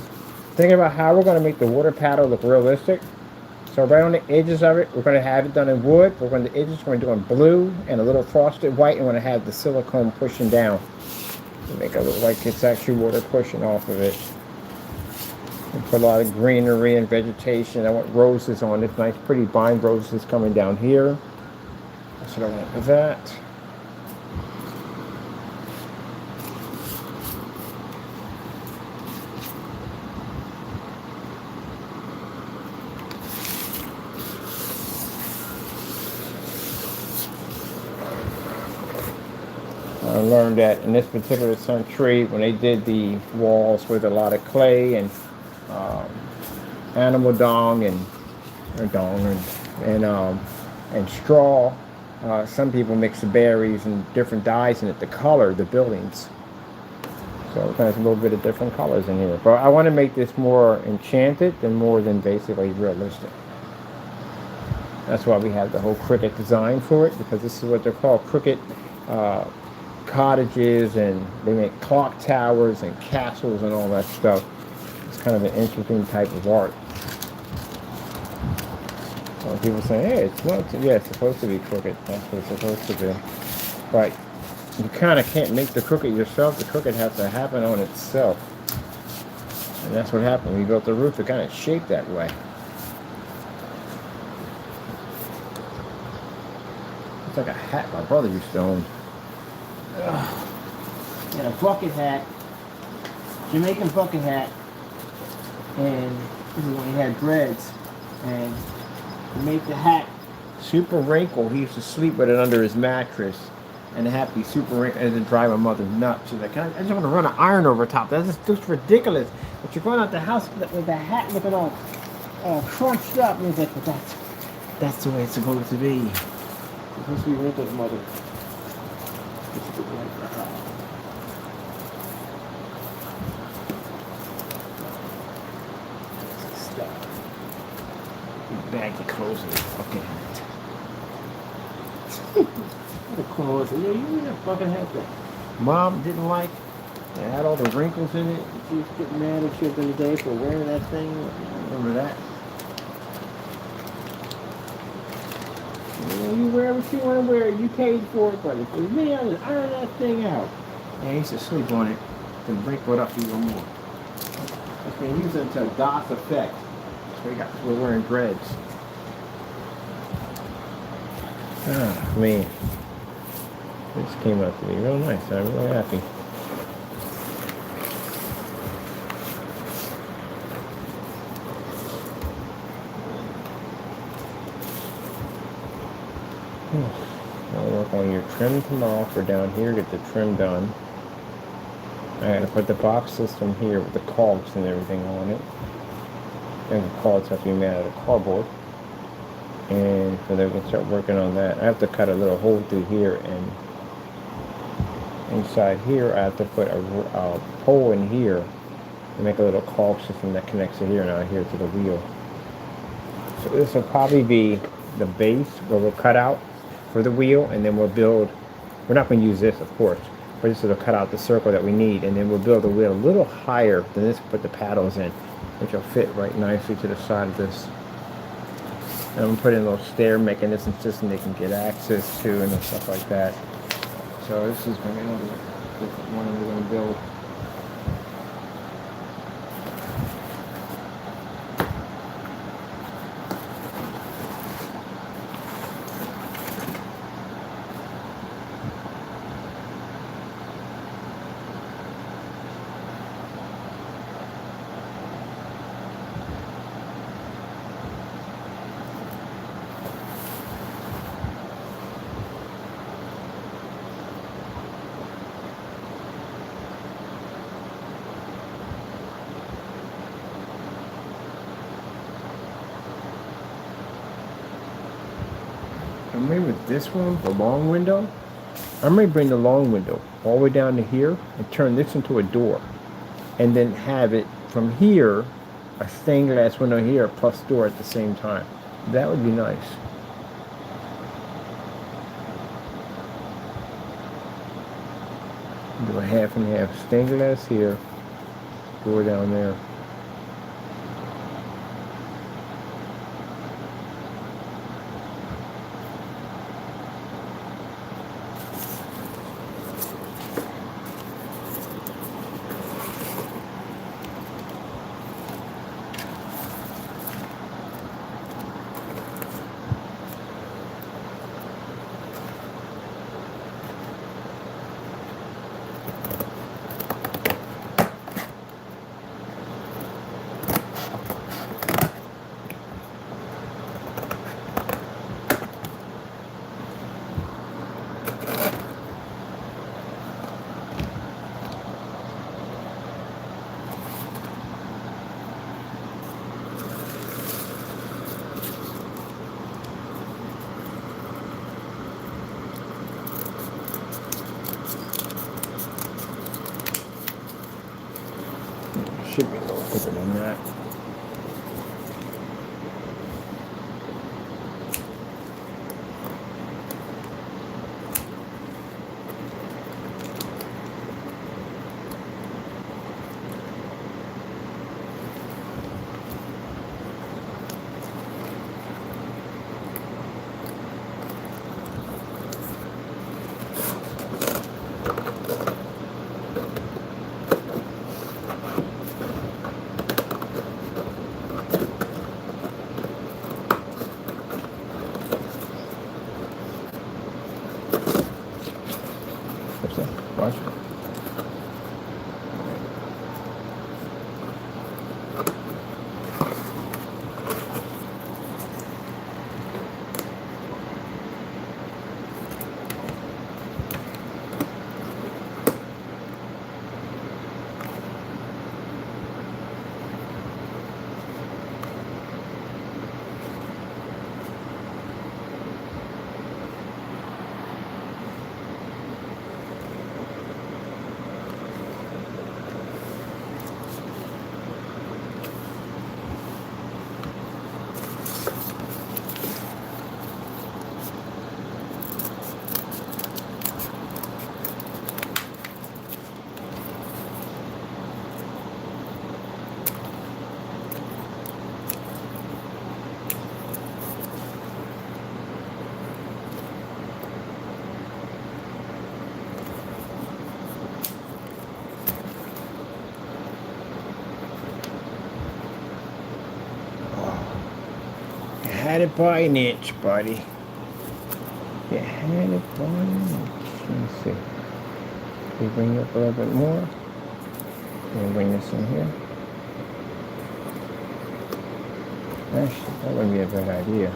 thinking about how we're going to make the water paddle look realistic. So right on the edges of it, we're going to have it done in wood. We're going to the edges, we're going to do in blue and a little frosted white, and we're going to have the silicone pushing down to make it look like it's actually water pushing off of it. And put a lot of greenery and vegetation. I want roses on it, nice pretty vine roses coming down here. That's what I want with that. I learned that in this particular century, when they did the walls with a lot of clay and animal dung and straw, some people mix the berries and different dyes in it to color the buildings. So there's a little bit of different colors in here. But I want to make this more enchanted and more than basically realistic. That's why we have the whole cricket design for it, because this is what they're called, cricket cottages, and they make clock towers and castles and all that stuff. It's kind of an interesting type of art. Some people say, hey, it's not, yeah, it's supposed to be crooked. That's what it's supposed to be. But you kind of can't make the crooked yourself. The crooked has to happen on itself. And that's what happened. We built the roof to kind of shape that way. It's like a hat my brother used to own. He had a bucket hat, Jamaican bucket hat, and this is when he had dreads, and to make the hat super wrinkled, he used to sleep with it under his mattress, and the hat be super wrinkled, and it drive my mother nuts. She's like, I just want to run an iron over top. That just looks ridiculous. But you're going out the house with that hat looking all crunched up, and he's like, but that's the way it's supposed to be. It's supposed to be wrinkled, mother. Bag the clothes in the fucking hat. The clothes. Yeah, you need a fucking hat that Mom didn't like. It had all the wrinkles in it. She was getting mad at you the other day for wearing that thing. Remember that? You wear what you want to wear. You paid for it, but if it was me, I would iron that thing out. Yeah, I used to sleep on it to wrinkle it up even more. That's been used until DOS effect. We're wearing dreads. Ah, man. This came out to be real nice. I'm really happy. I'll work on your trim tomorrow for down here, get the trim done. I gotta put the box system here with the cogs and everything on it. And the cogs have to be made out of cardboard. And so then we can start working on that. I have to cut a little hole through here, and inside here I have to put a hole in here to make a little cog system that connects to here and out here to the wheel. So this will probably be the base where we'll cut out for the wheel, and then we'll build, we're not going to use this of course, but this will cut out the circle that we need, and then we'll build the wheel a little higher than this, put the paddles in, which will fit right nicely to the side of this. And I'm going to put in a little stair mechanism system they can get access to and stuff like that. So this is going to be another different one we're going to build. maybe with this one, the long window, I may bring the long window all the way down to here and turn this into a door. And then have it from here, a stained glass window here plus door at the same time. That would be nice. Do a half and half stained glass here, door down there. Should be a little quicker than that. Watch it. Had it by an inch, buddy. You had it by an inch. Let me see. We bring it up a little bit more. We'll bring this in here. Actually, that wouldn't be a bad idea.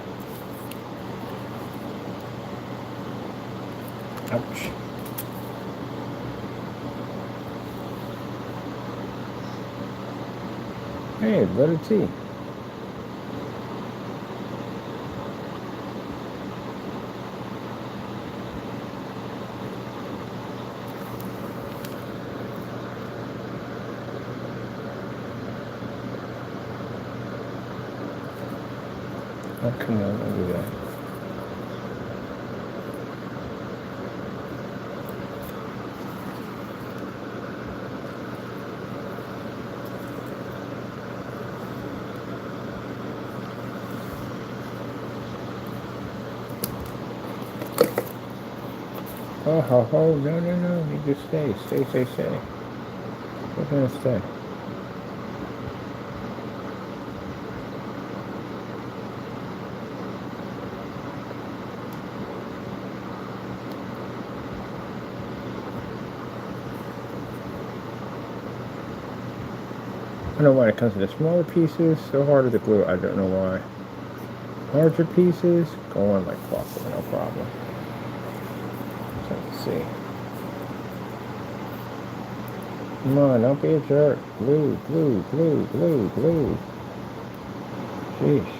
Ouch. Hey, letter T. Okay, no, don't do that. Oh, ho, ho, no, no, no, you just stay, stay. We're gonna stay. I don't know why it comes to the smaller pieces, so harder to glue, I don't know why. Larger pieces, go on like clockwork, no problem. So let's see. Come on, don't be a jerk. Glue. Sheesh.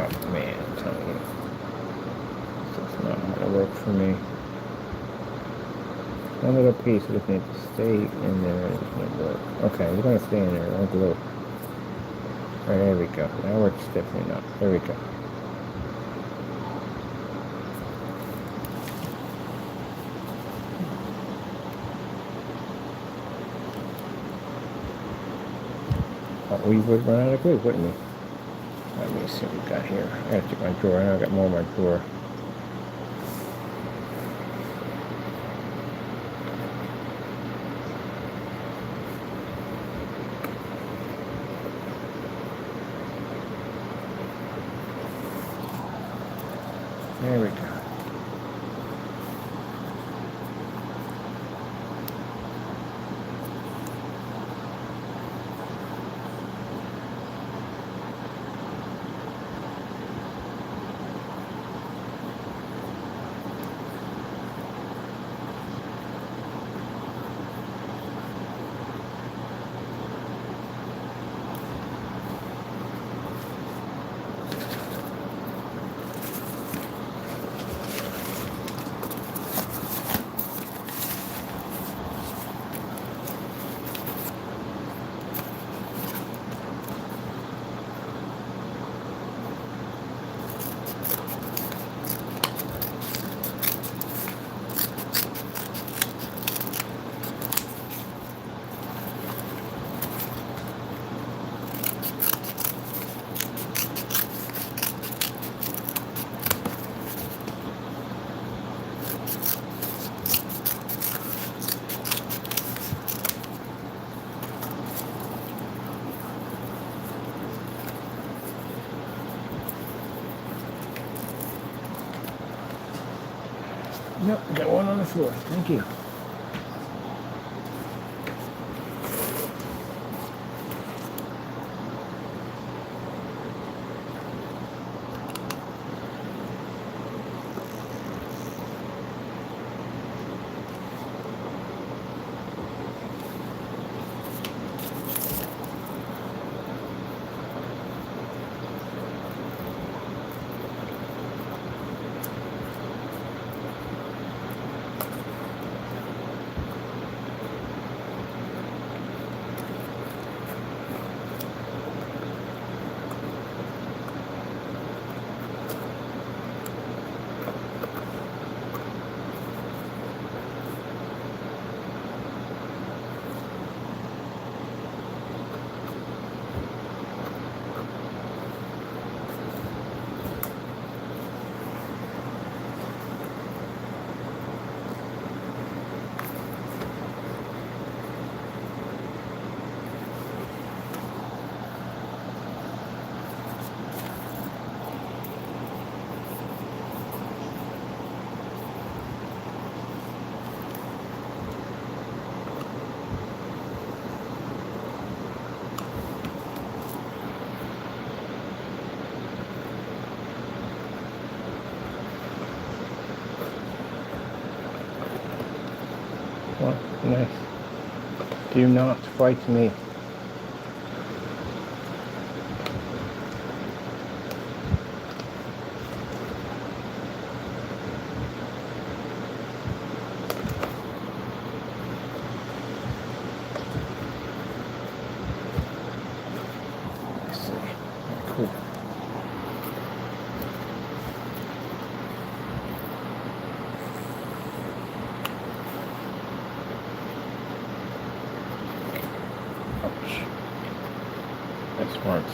Oh man, I'm telling you, it's not gonna work for me. One little piece just needs to stay in there and it just won't work. Okay, we're gonna stay in there. Don't glue. Alright, there we go. Now we're stiffening up. There we go. Oh, we would run out of glue, wouldn't we? Let me see what we got here. I gotta check my drawer. I know I got more in my drawer. There we go. Yep, got one on the floor. Thank you. What? Nice. Do not fight me. Let's see. Cool. Ouch. That smarts.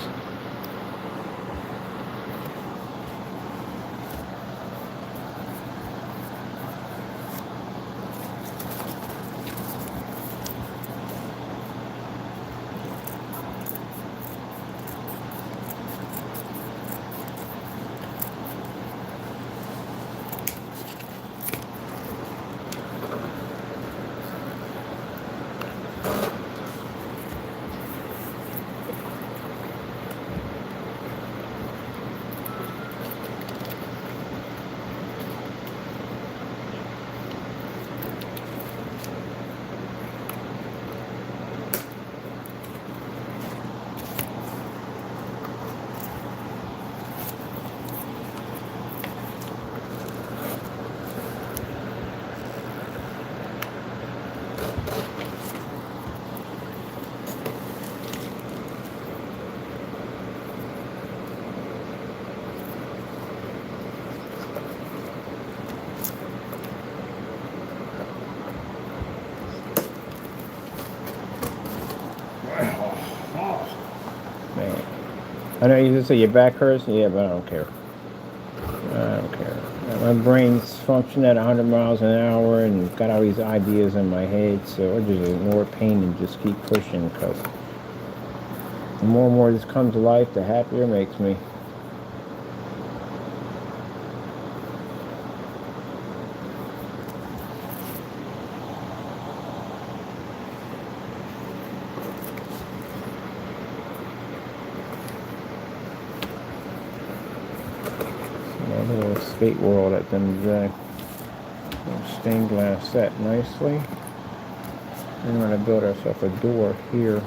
Man. I know you just say your back hurts, yeah, but I don't care. I don't care. My brain's functioning at 100 miles an hour and got all these ideas in my head, so I just ignore pain and just keep pushing because the more and more this comes to life, the happier it makes me. A little skate world at the end of the day. Stained glass set nicely. I'm going to build ourselves a door here.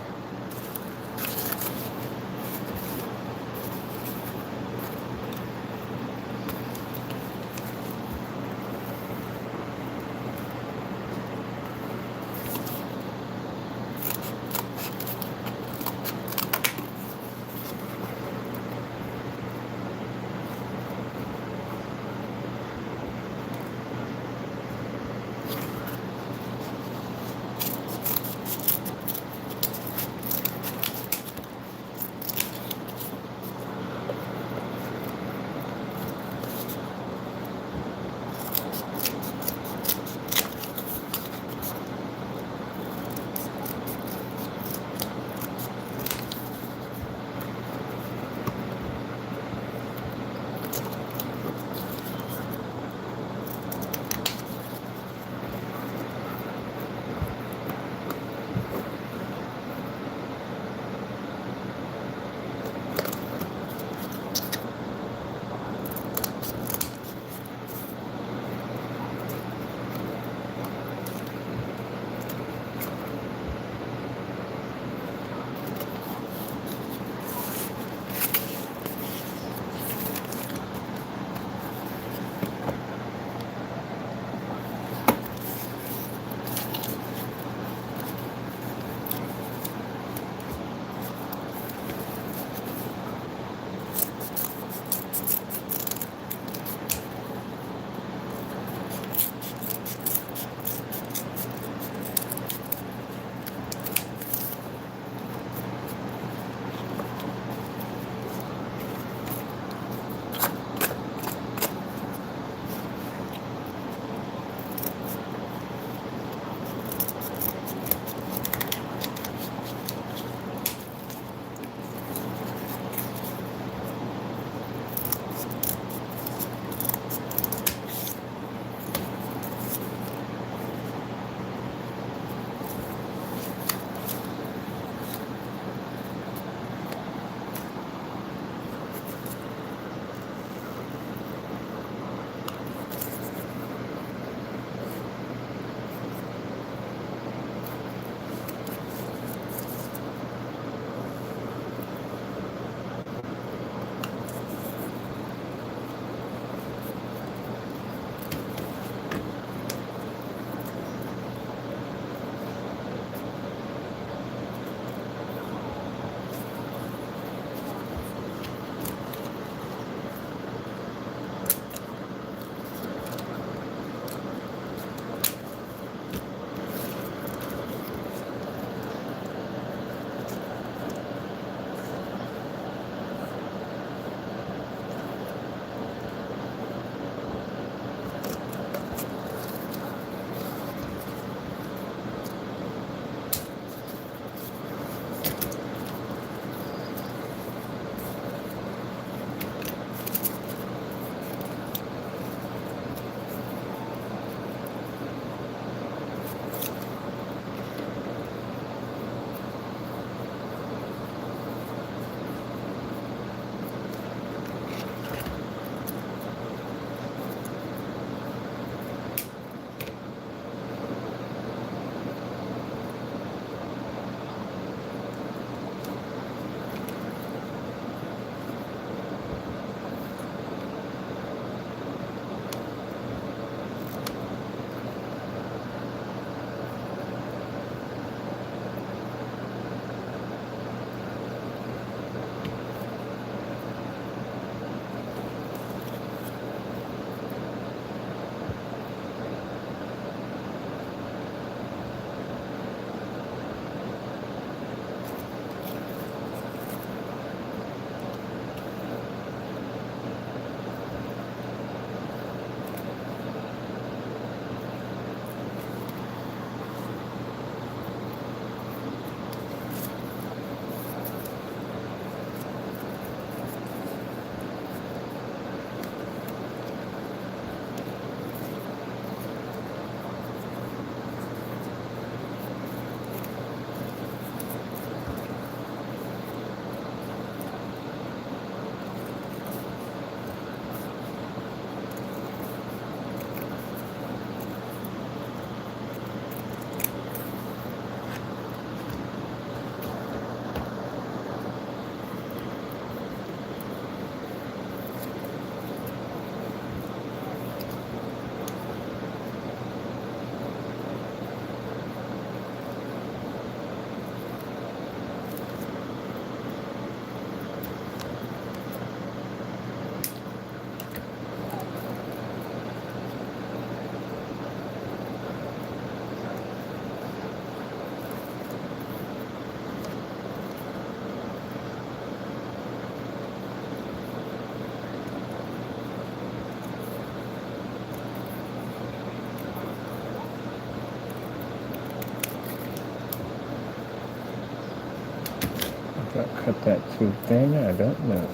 Did I cut that too thin? I don't know.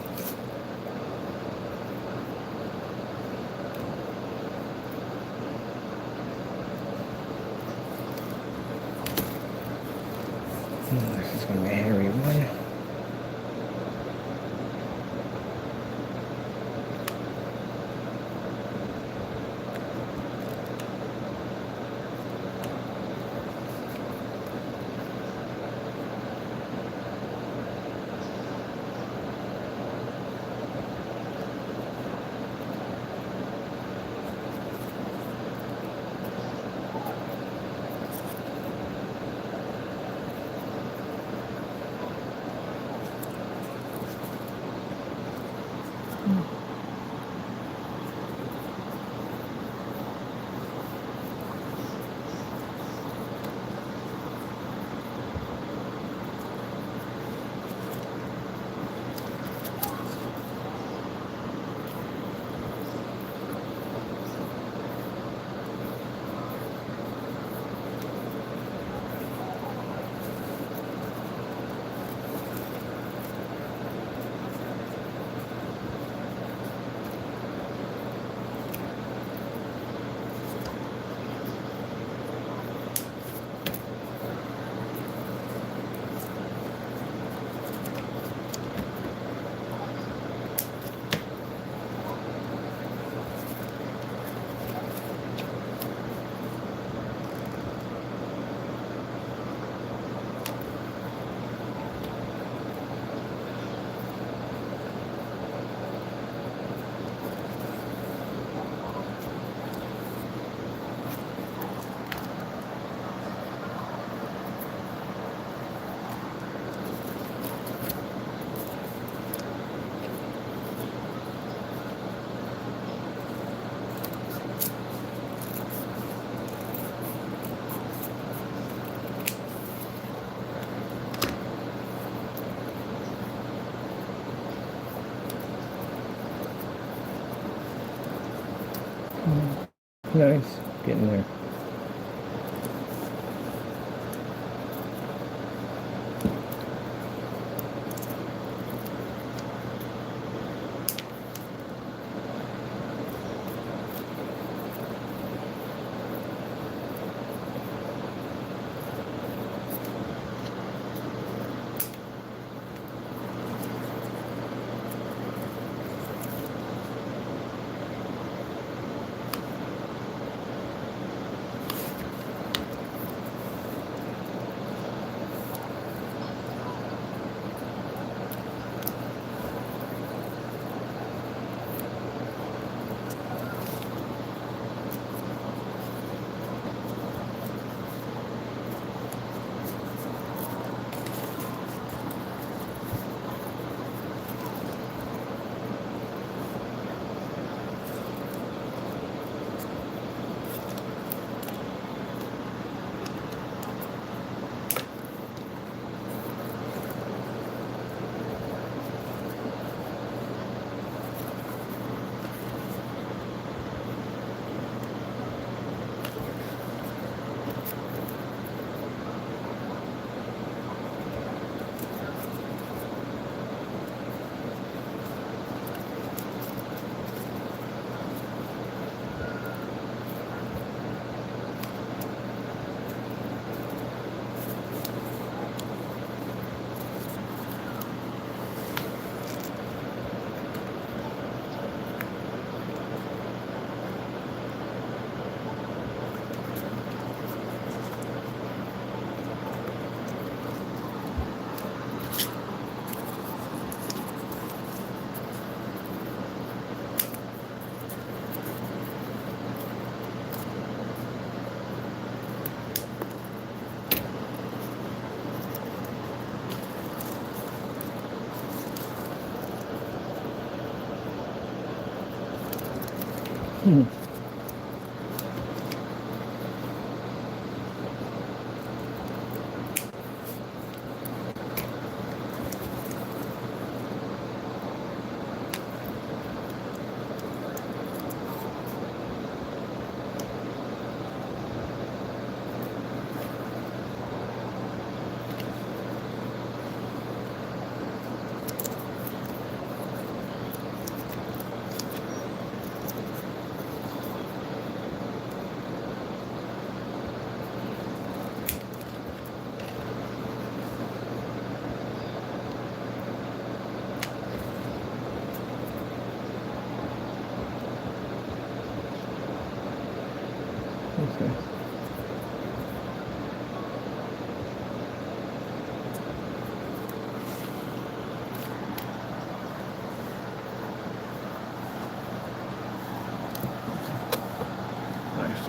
This is going to be a hairy one. Nice, getting there.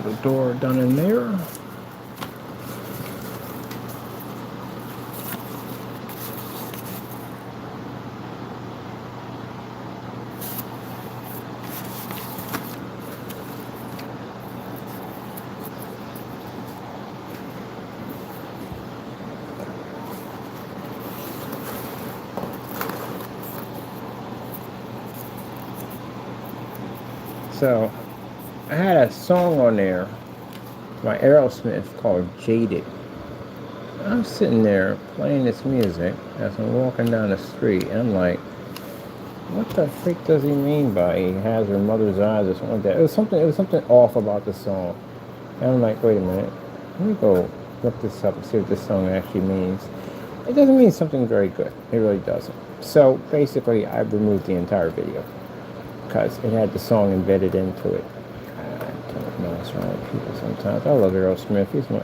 the door done in there. So I had a song on there by Aerosmith called Jaded. I'm sitting there playing this music as I'm walking down the street, and I'm like, what the freak does he mean by he has her mother's eyes or something like that? It was something off about the song. And I'm like, wait a minute, let me go look this up and see what this song actually means. It doesn't mean something very good. It really doesn't. So basically I removed the entire video because it had the song embedded into it. I don't know what's wrong with people sometimes. I love Aerosmith. He's my...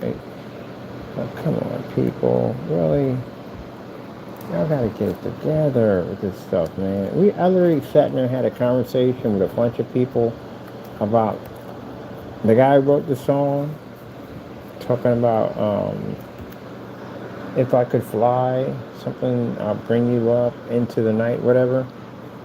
Oh, come on, people. Really? Y'all gotta get it together with this stuff, man. I literally sat there and had a conversation with a bunch of people about the guy who wrote the song, talking about if I could fly, something, I'll bring you up into the night, whatever.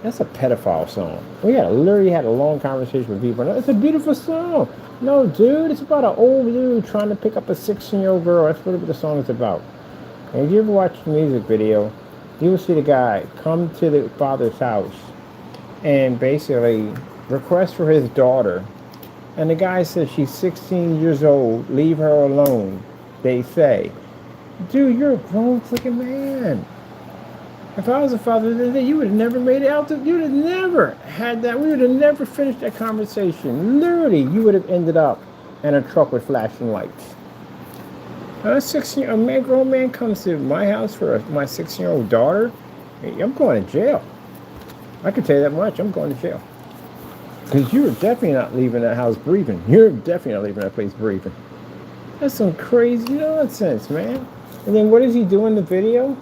That's a pedophile song. We literally had a long conversation with people. It's a beautiful song. No, dude, it's about an old dude trying to pick up a 16-year-old girl. That's what the song is about. And if you ever watch the music video, you will see the guy come to the father's house and basically request for his daughter. And the guy says she's 16 years old. Leave her alone, they say. Dude, you're a grown freaking man. If I was a father of the day, you would have never made it out. You would have never had that. We would have never finished that conversation. Literally, you would have ended up in a truck with flashing lights. A grown man comes to my house for my 16-year-old daughter. Hey, I'm going to jail. I can tell you that much. I'm going to jail. Because you're definitely not leaving that house breathing. You're definitely not leaving that place breathing. That's some crazy nonsense, man. And then what does he do in the video?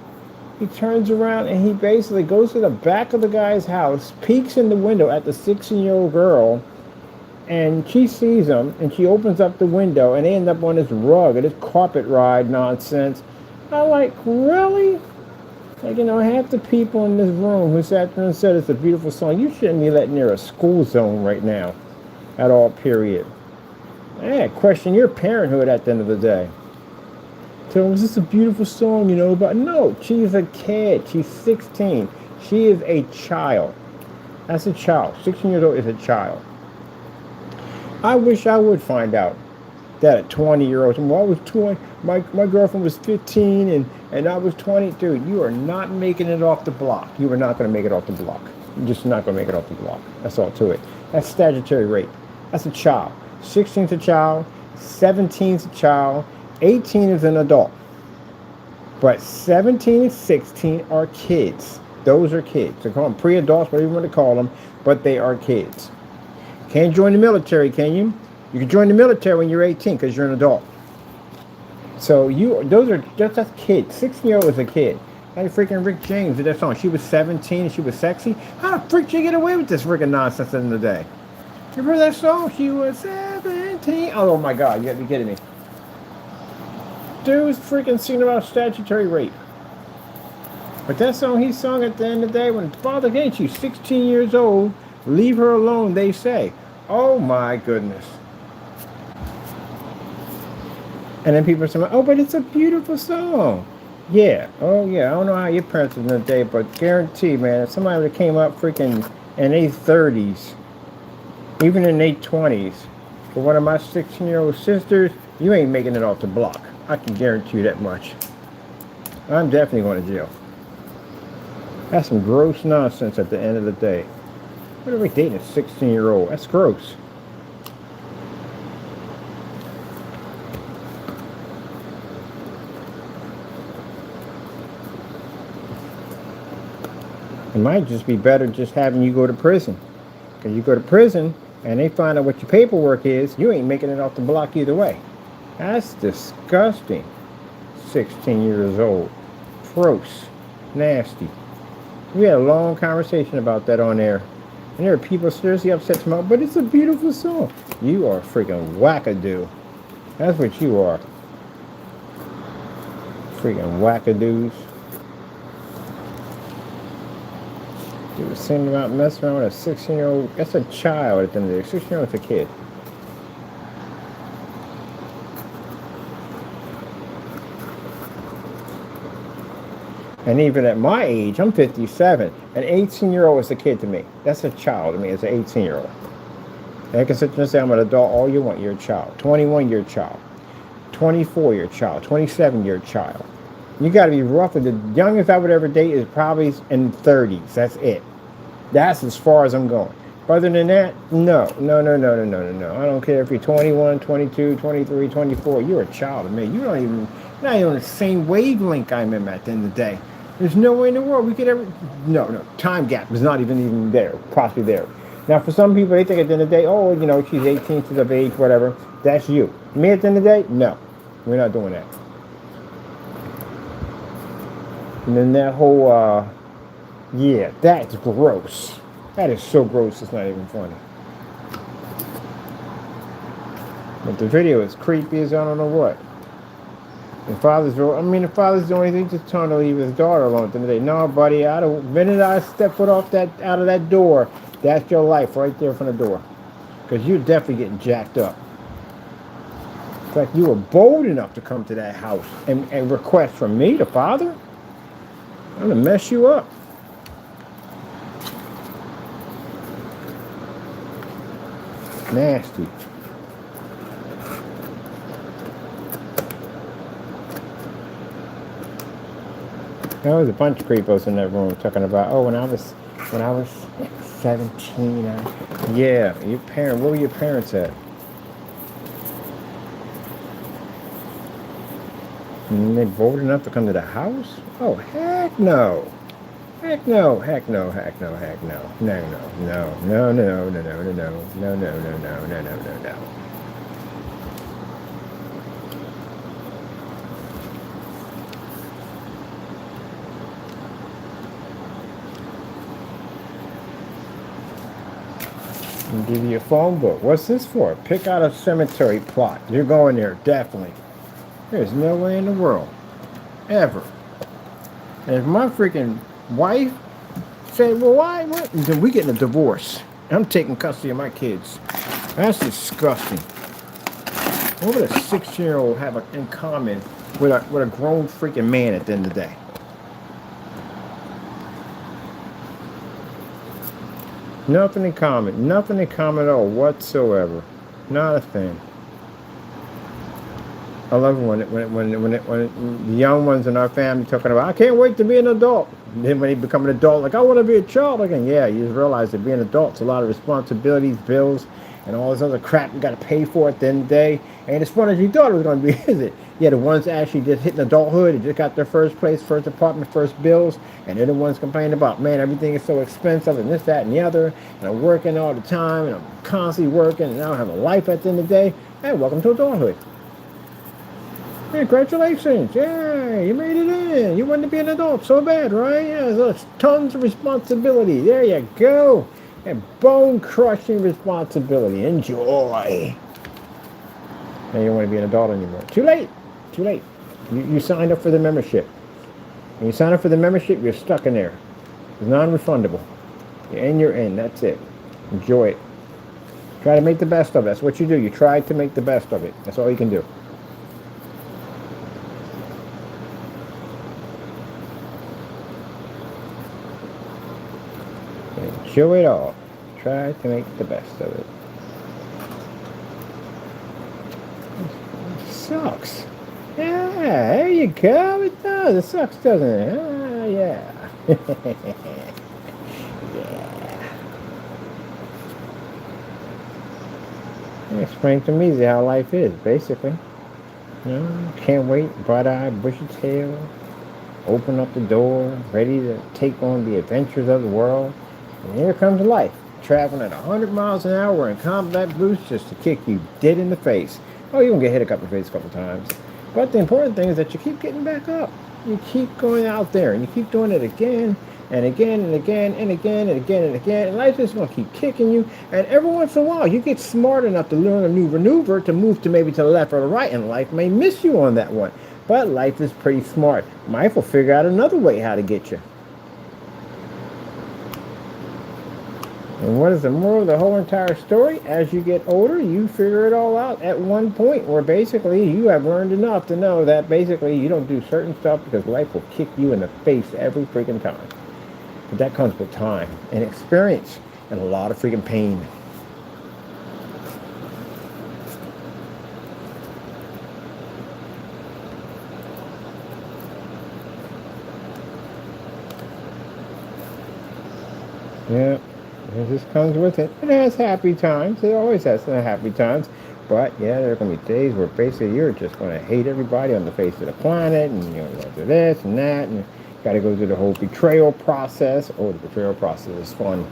He turns around and he basically goes to the back of the guy's house, peeks in the window at the 16-year-old girl, and she sees him, and she opens up the window, and they end up on this rug, this carpet ride nonsense. I'm like, really? Like, half the people in this room who sat there and said it's a beautiful song, you shouldn't be letting near a school zone right now, at all, period. Yeah, question your parenthood at the end of the day. So was this a beautiful song, but no, she's a kid. She's 16. She is a child. That's a child. 16 years old is a child. I wish I would find out that a 20-year-old, well, I was 20, my girlfriend was 15 and I was 20. Dude, you are not making it off the block. You are not going to make it off the block. You're just not going to make it off the block. That's all to it. That's statutory rape. That's a child. 16 is a child. 17 is a child. 18 is an adult. But 17 and 16 are kids. Those are kids. They call them pre-adults, whatever you want to call them, but they are kids. Can't join the military, can you? You can join the military when you're 18 because you're an adult. So that's kids. 16-year-old is a kid. Like freaking Rick James did that song. She was 17 and she was sexy. How the freak did you get away with this freaking nonsense in the day? You remember that song? She was 17. Oh my God, you gotta be kidding me. Dude's freaking singing about statutory rape. But that song he sung at the end of the day, when father gave you 16 years old, leave her alone, they say. Oh my goodness. And then people say, oh, but it's a beautiful song. Yeah, oh yeah, I don't know how your parents were in the day, but guarantee, man, if somebody would have came up freaking in their 30s, even in their 20s, for one of my 16-year-old sisters, you ain't making it off the block. I can guarantee you that much. I'm definitely going to jail. That's some gross nonsense at the end of the day. What are we dating a 16-year-old? That's gross. It might just be better just having you go to prison. Because you go to prison and they find out what your paperwork is, you ain't making it off the block either way. That's disgusting. 16 years old. Gross. Nasty. We had a long conversation about that on there. And there are people seriously upset tomorrow, but it's a beautiful song. You are freaking wackadoo. That's what you are. Freaking wackadoos. You were sitting about messing around with a 16-year-old. That's a child at the end of the day. 16-year-old's a kid. And even at my age, I'm 57. An 18-year-old is a kid to me. That's a child to me. It's an 18-year-old. They can sit there and say, I'm an adult all you want. You're a child. 21, you're a child. 24, you're a child. 27, you're a child. You got to be rough. The youngest I would ever date is probably in 30s. That's it. That's as far as I'm going. Other than that, no. I don't care if you're 21, 22, 23, 24. You're a child to me. You're not even on the same wavelength I'm in at the end of the day. There's no way in the world we could ever... No. Time gap is not even there. Possibly there. Now, for some people, they think at the end of the day, oh, she's 18, she's of age, whatever. That's you. Me at the end of the day, no. We're not doing that. And then that whole, yeah, that's gross. That is so gross, it's not even funny. But the video is creepy as I don't know what. The father's the only thing just trying to leave his daughter alone at the end of the day. No, buddy, the minute I step foot out of that door, that's your life right there from the door. Because you're definitely getting jacked up. In fact, you were bold enough to come to that house and request from me, the father? I'm going to mess you up. Nasty. There was a bunch of creepos in that room talking about, oh, when I was 17, yeah, where were your parents at? And they bold enough to come to the house? Oh, heck no. Heck no. No. I'll give you a phone book. What's this for? Pick out a cemetery plot. You're going there, definitely. There's no way in the world. Ever. And if my freaking wife say, well, why? What? Then we getting a divorce. I'm taking custody of my kids. That's disgusting. What would a 16-year-old have in common with a grown freaking man at the end of the day? Nothing in common. Nothing in common at all whatsoever. Not a thing. I love it when the young ones in our family talking about, I can't wait to be an adult. And then when they become an adult, like, I want to be a child again. Yeah, you just realize that being an adult's a lot of responsibilities, bills, and all this other crap you got to pay for at the end of the day. Ain't as fun as you thought it was going to be, is it? Yeah, the ones actually just hitting adulthood and just got their first place, first apartment, first bills, and they're the ones complaining about, man, everything is so expensive and this, that, and the other, and I'm working all the time, and I'm constantly working, and I don't have a life at the end of the day. Hey, welcome to adulthood. Hey, congratulations. Yeah, you made it in. You wanted to be an adult so bad, right? Yeah, there's tons of responsibility. There you go. And bone-crushing responsibility. Enjoy. Now you don't want to be an adult anymore. Too late. You signed up for the membership. When you sign up for the membership, you're stuck in there. It's non-refundable. You're in. That's it. Enjoy it. Try to make the best of it. That's what you do. You try to make the best of it. That's all you can do. Enjoy it all. Try to make the best of it. It sucks. Yeah, there you go. It does. It sucks, doesn't it? Ah, yeah. Yeah. Explain to me how life is, basically. Can't wait, bright-eyed, bushy tail, open up the door, ready to take on the adventures of the world. And here comes life, traveling at 100 miles an hour in combat boots just to kick you dead in the face. Oh, you're going to get hit a couple of times. But the important thing is that you keep getting back up. You keep going out there, and you keep doing it again and again and again and again and again and again. And life's just going to keep kicking you. And every once in a while, you get smart enough to learn a new maneuver to move to maybe to the left or the right, and life may miss you on that one. But life is pretty smart. Life will figure out another way how to get you. And what is the moral of the whole entire story? As you get older, you figure it all out at one point where basically you have learned enough to know that basically you don't do certain stuff because life will kick you in the face every freaking time. But that comes with time and experience and a lot of freaking pain. Yeah. It just comes with it. It has happy times. It always has some happy times. But yeah, there are going to be days where basically you're just going to hate everybody on the face of the planet, and you're going to do this and that, and you got to go through the whole betrayal process. Oh, the betrayal process is fun.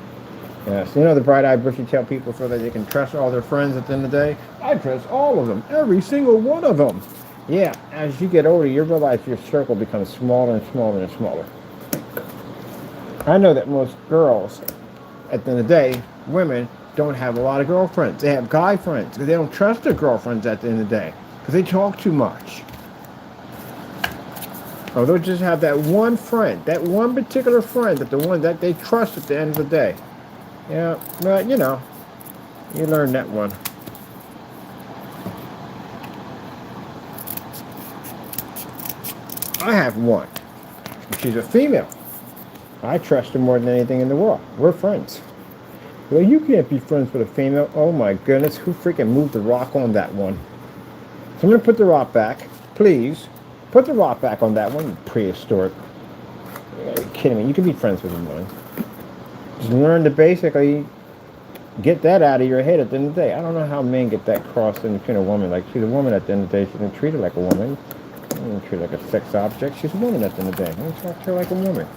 Yeah, so you know the bright-eyed, bushy-tailed people so that they can trust all their friends at the end of the day? I trust all of them, every single one of them. Yeah, as you get older, you realize your circle becomes smaller and smaller and smaller. I know that most girls, at the end of the day, women don't have a lot of girlfriends. They have guy friends because they don't trust their girlfriends at the end of the day because they talk too much. Or they'll just have that one friend, that one particular friend, that the one that they trust at the end of the day. Yeah, but you know, you learn that one. I have one. She's a female. I trust her more than anything in the world. We're friends. Well, you can't be friends with a female. Oh my goodness, who freaking moved the rock on that one? So I'm going to put the rock back. Please, put the rock back on that one, prehistoric. Are you kidding me? You can be friends with one. Just learn to basically get that out of your head at the end of the day. I don't know how men get that crossed in between a woman. Like, she's a woman at the end of the day. She doesn't treat her like a woman. She doesn't treat her like a sex object. She's a woman at the end of the day. I talk to her like a woman.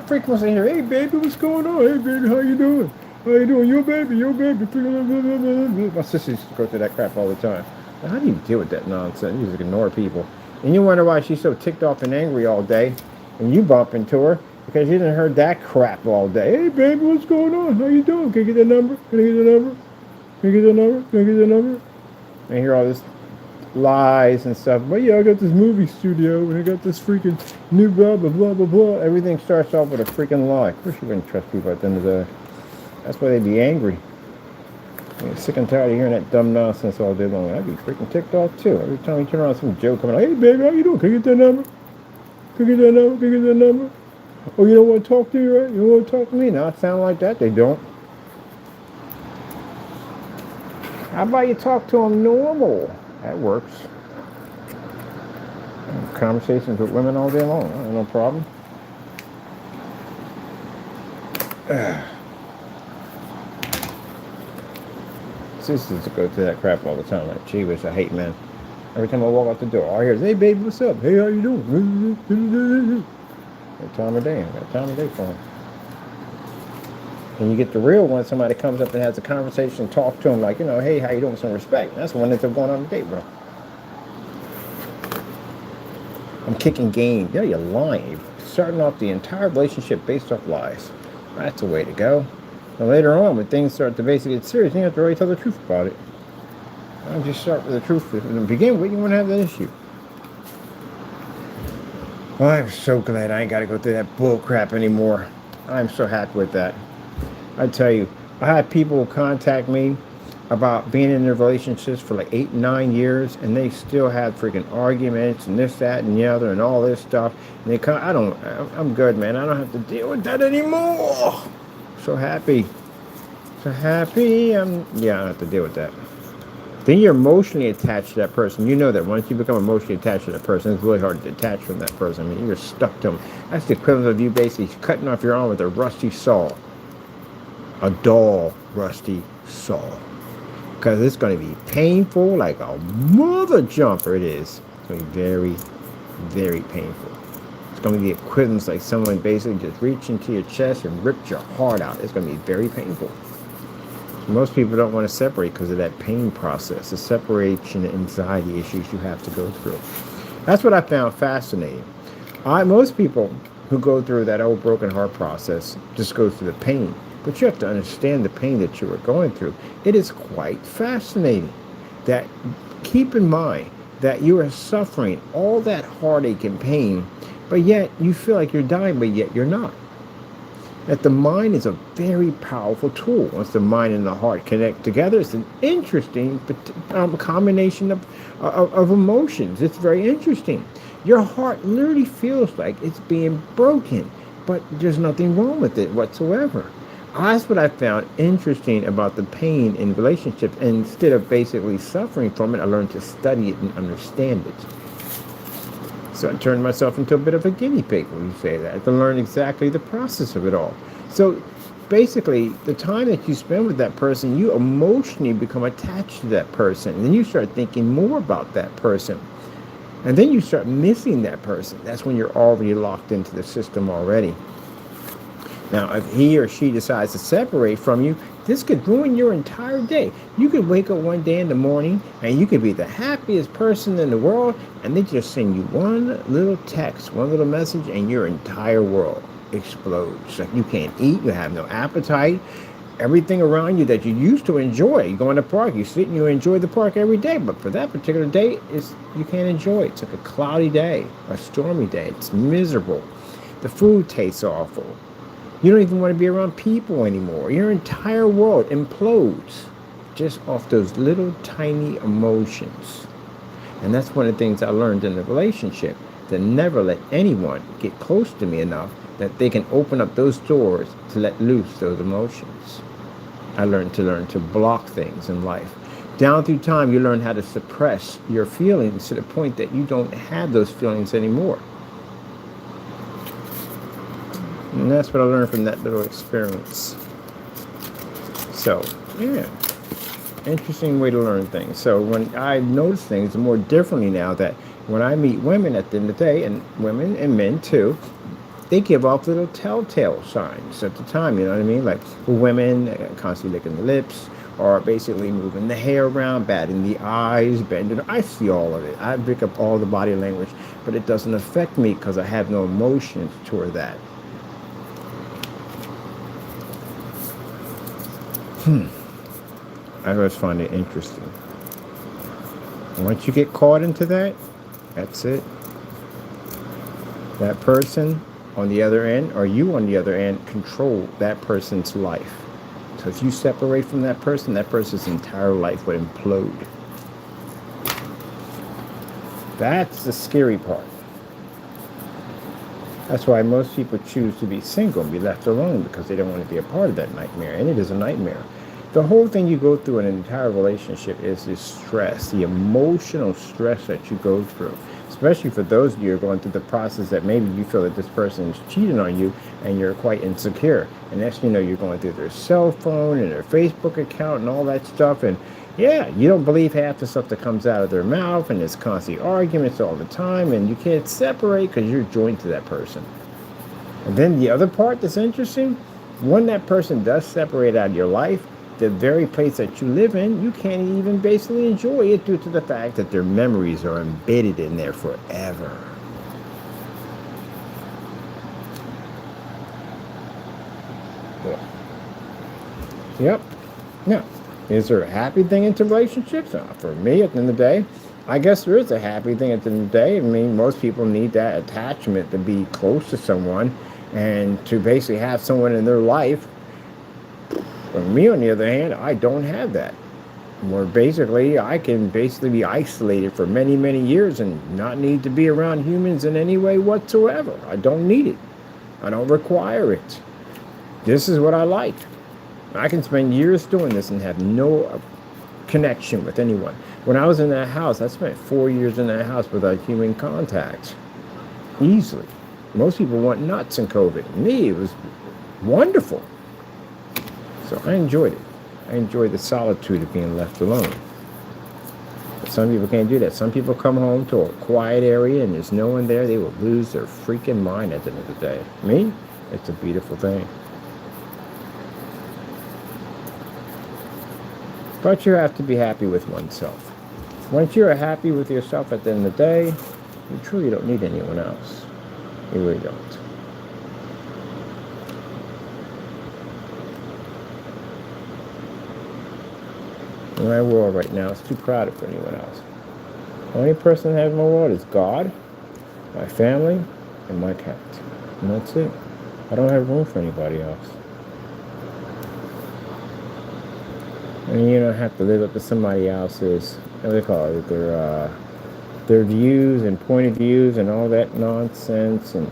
Freak must hear, hey baby, what's going on? Hey baby, how you doing? How you doing? Your baby, your baby. My sister used to go through that crap all the time. Now, how do you deal with that nonsense? You just ignore people. And you wonder why she's so ticked off and angry all day. And you bump into her because you didn't heard that crap all day. Hey baby, what's going on? How you doing? Can I get that number? Can I get that number? Can I get that number? Can I get that number? And hear all this lies and stuff. But yeah, I got this movie studio and I got this freaking new blah blah blah blah blah. Everything starts off with a freaking lie. Of course you wouldn't trust people at the end of the day. That's why they'd be angry. I'm sick and tired of hearing that dumb nonsense all day long. I'd be freaking ticked off too. Every time you turn around some joke coming out, hey baby, how you doing? Can I get that number? Can I get that number? Can I get that number? Oh, you don't want to talk to me, right? You don't want to talk to me? Now it sound like that. They don't. How about you talk to them normal? That works. Conversations with women all day long. No problem. Sisters go through that crap all the time. Like, gee whiz, I hate men. Every time I walk out the door, all I hear is, hey baby, what's up? Hey, how you doing? That time of day. That time of day for them. And you get the real one, somebody comes up and has a conversation, talk to them like, you know, hey, how you doing, with some respect. That's the one that's going on a date, bro. I'm kicking game. Yeah, you're lying. You're starting off the entire relationship based off lies. That's the way to go. And later on, when things start to basically get serious, you have to really tell the truth about it. Don't just start with the truth. From the beginning, you won't have that issue. Well, I'm so glad I ain't got to go through that bull crap anymore. I'm so happy with that. I tell you, I had people contact me about being in their relationships for like 8, 9 years, and they still had freaking arguments and this, that, and the other, and all this stuff. And they come, I'm good, man. I don't have to deal with that anymore. So happy, so happy. Yeah, I don't have to deal with that. Then you're emotionally attached to that person. You know that once you become emotionally attached to that person, it's really hard to detach from that person. I mean, you're stuck to them. That's the equivalent of you basically cutting off your arm with a rusty saw. A dull, rusty saw. Because it's going to be painful like a mother jumper. It is. It's going to be very, very painful. It's going to be the equivalent like someone basically just reached into your chest and ripped your heart out. It's going to be very painful. Most people don't want to separate because of that pain process, the separation anxiety issues you have to go through. That's what I found fascinating. Most people who go through that old broken heart process just go through the pain. But you have to understand the pain that you are going through. It is quite fascinating that, keep in mind that you are suffering all that heartache and pain, but yet you feel like you're dying, but yet you're not. That the mind is a very powerful tool. Once the mind and the heart connect together, it's an interesting combination of emotions. It's very interesting. Your heart literally feels like it's being broken, but there's nothing wrong with it whatsoever. That's what I found interesting about the pain in relationships. And instead of basically suffering from it, I learned to study it and understand it. So I turned myself into a bit of a guinea pig when you say that, to learn exactly the process of it all. So basically, the time that you spend with that person, you emotionally become attached to that person. And then you start thinking more about that person. And then you start missing that person. That's when you're already locked into the system already. Now, if he or she decides to separate from you, this could ruin your entire day. You could wake up one day in the morning and you could be the happiest person in the world, and they just send you one little text, one little message, and your entire world explodes. Like, you can't eat, you have no appetite. Everything around you that you used to enjoy, you go in the park, you sit and you enjoy the park every day, but for that particular day, you can't enjoy it. It's like a cloudy day, a stormy day. It's miserable. The food tastes awful. You don't even want to be around people anymore. Your entire world implodes just off those little tiny emotions. And that's one of the things I learned in the relationship, to never let anyone get close to me enough that they can open up those doors to let loose those emotions. I learned to block things in life. Down through time, you learn how to suppress your feelings to the point that you don't have those feelings anymore. And that's what I learned from that little experience. So, yeah, interesting way to learn things. So when I notice things more differently now, that when I meet women at the end of the day, and women and men too, they give off little telltale signs at the time, you know what I mean? Like women constantly licking the lips, or basically moving the hair around, batting the eyes, bending. I see all of it. I pick up all the body language, but it doesn't affect me because I have no emotions toward that. I always find it interesting. Once you get caught into that, that's it. That person on the other end, or you on the other end, control that person's life. So if you separate from that person's entire life would implode. That's the scary part. That's why most people choose to be single and be left alone, because they don't want to be a part of that nightmare. And it is a nightmare. The whole thing you go through in an entire relationship is the stress, the emotional stress that you go through. Especially for those of you who are going through the process that maybe you feel that this person is cheating on you and you're quite insecure. And next thing you know, you're going through their cell phone and their Facebook account and all that stuff. And yeah, you don't believe half the stuff that comes out of their mouth, and there's constant arguments all the time, and you can't separate because you're joined to that person. And then the other part that's interesting, when that person does separate out of your life, the very place that you live in, you can't even basically enjoy it due to the fact that their memories are embedded in there forever. Yep. Now, is there a happy thing into relationships? For me, at the end of the day, I guess there is a happy thing at the end of the day. I mean, most people need that attachment to be close to someone and to basically have someone in their life. For me, on the other hand, I don't have that. Where basically, I can basically be isolated for many, many years and not need to be around humans in any way whatsoever. I don't need it. I don't require it. This is what I like. I can spend years doing this and have no connection with anyone. When I was in that house, I spent 4 years in that house without human contact. Easily. Most people went nuts in COVID. Me, it was wonderful. So I enjoyed it. I enjoyed the solitude of being left alone. But some people can't do that. Some people come home to a quiet area and there's no one there. They will lose their freaking mind at the end of the day. Me, it's a beautiful thing. But you have to be happy with oneself. Once you're happy with yourself at the end of the day, you truly don't need anyone else. You really don't. My world right now is too crowded for anyone else. The only person that has my world is God, my family, and my cat. And that's it. I don't have room for anybody else. And you don't have to live up to somebody else's, what do they call it, their views and point of views and all that nonsense, and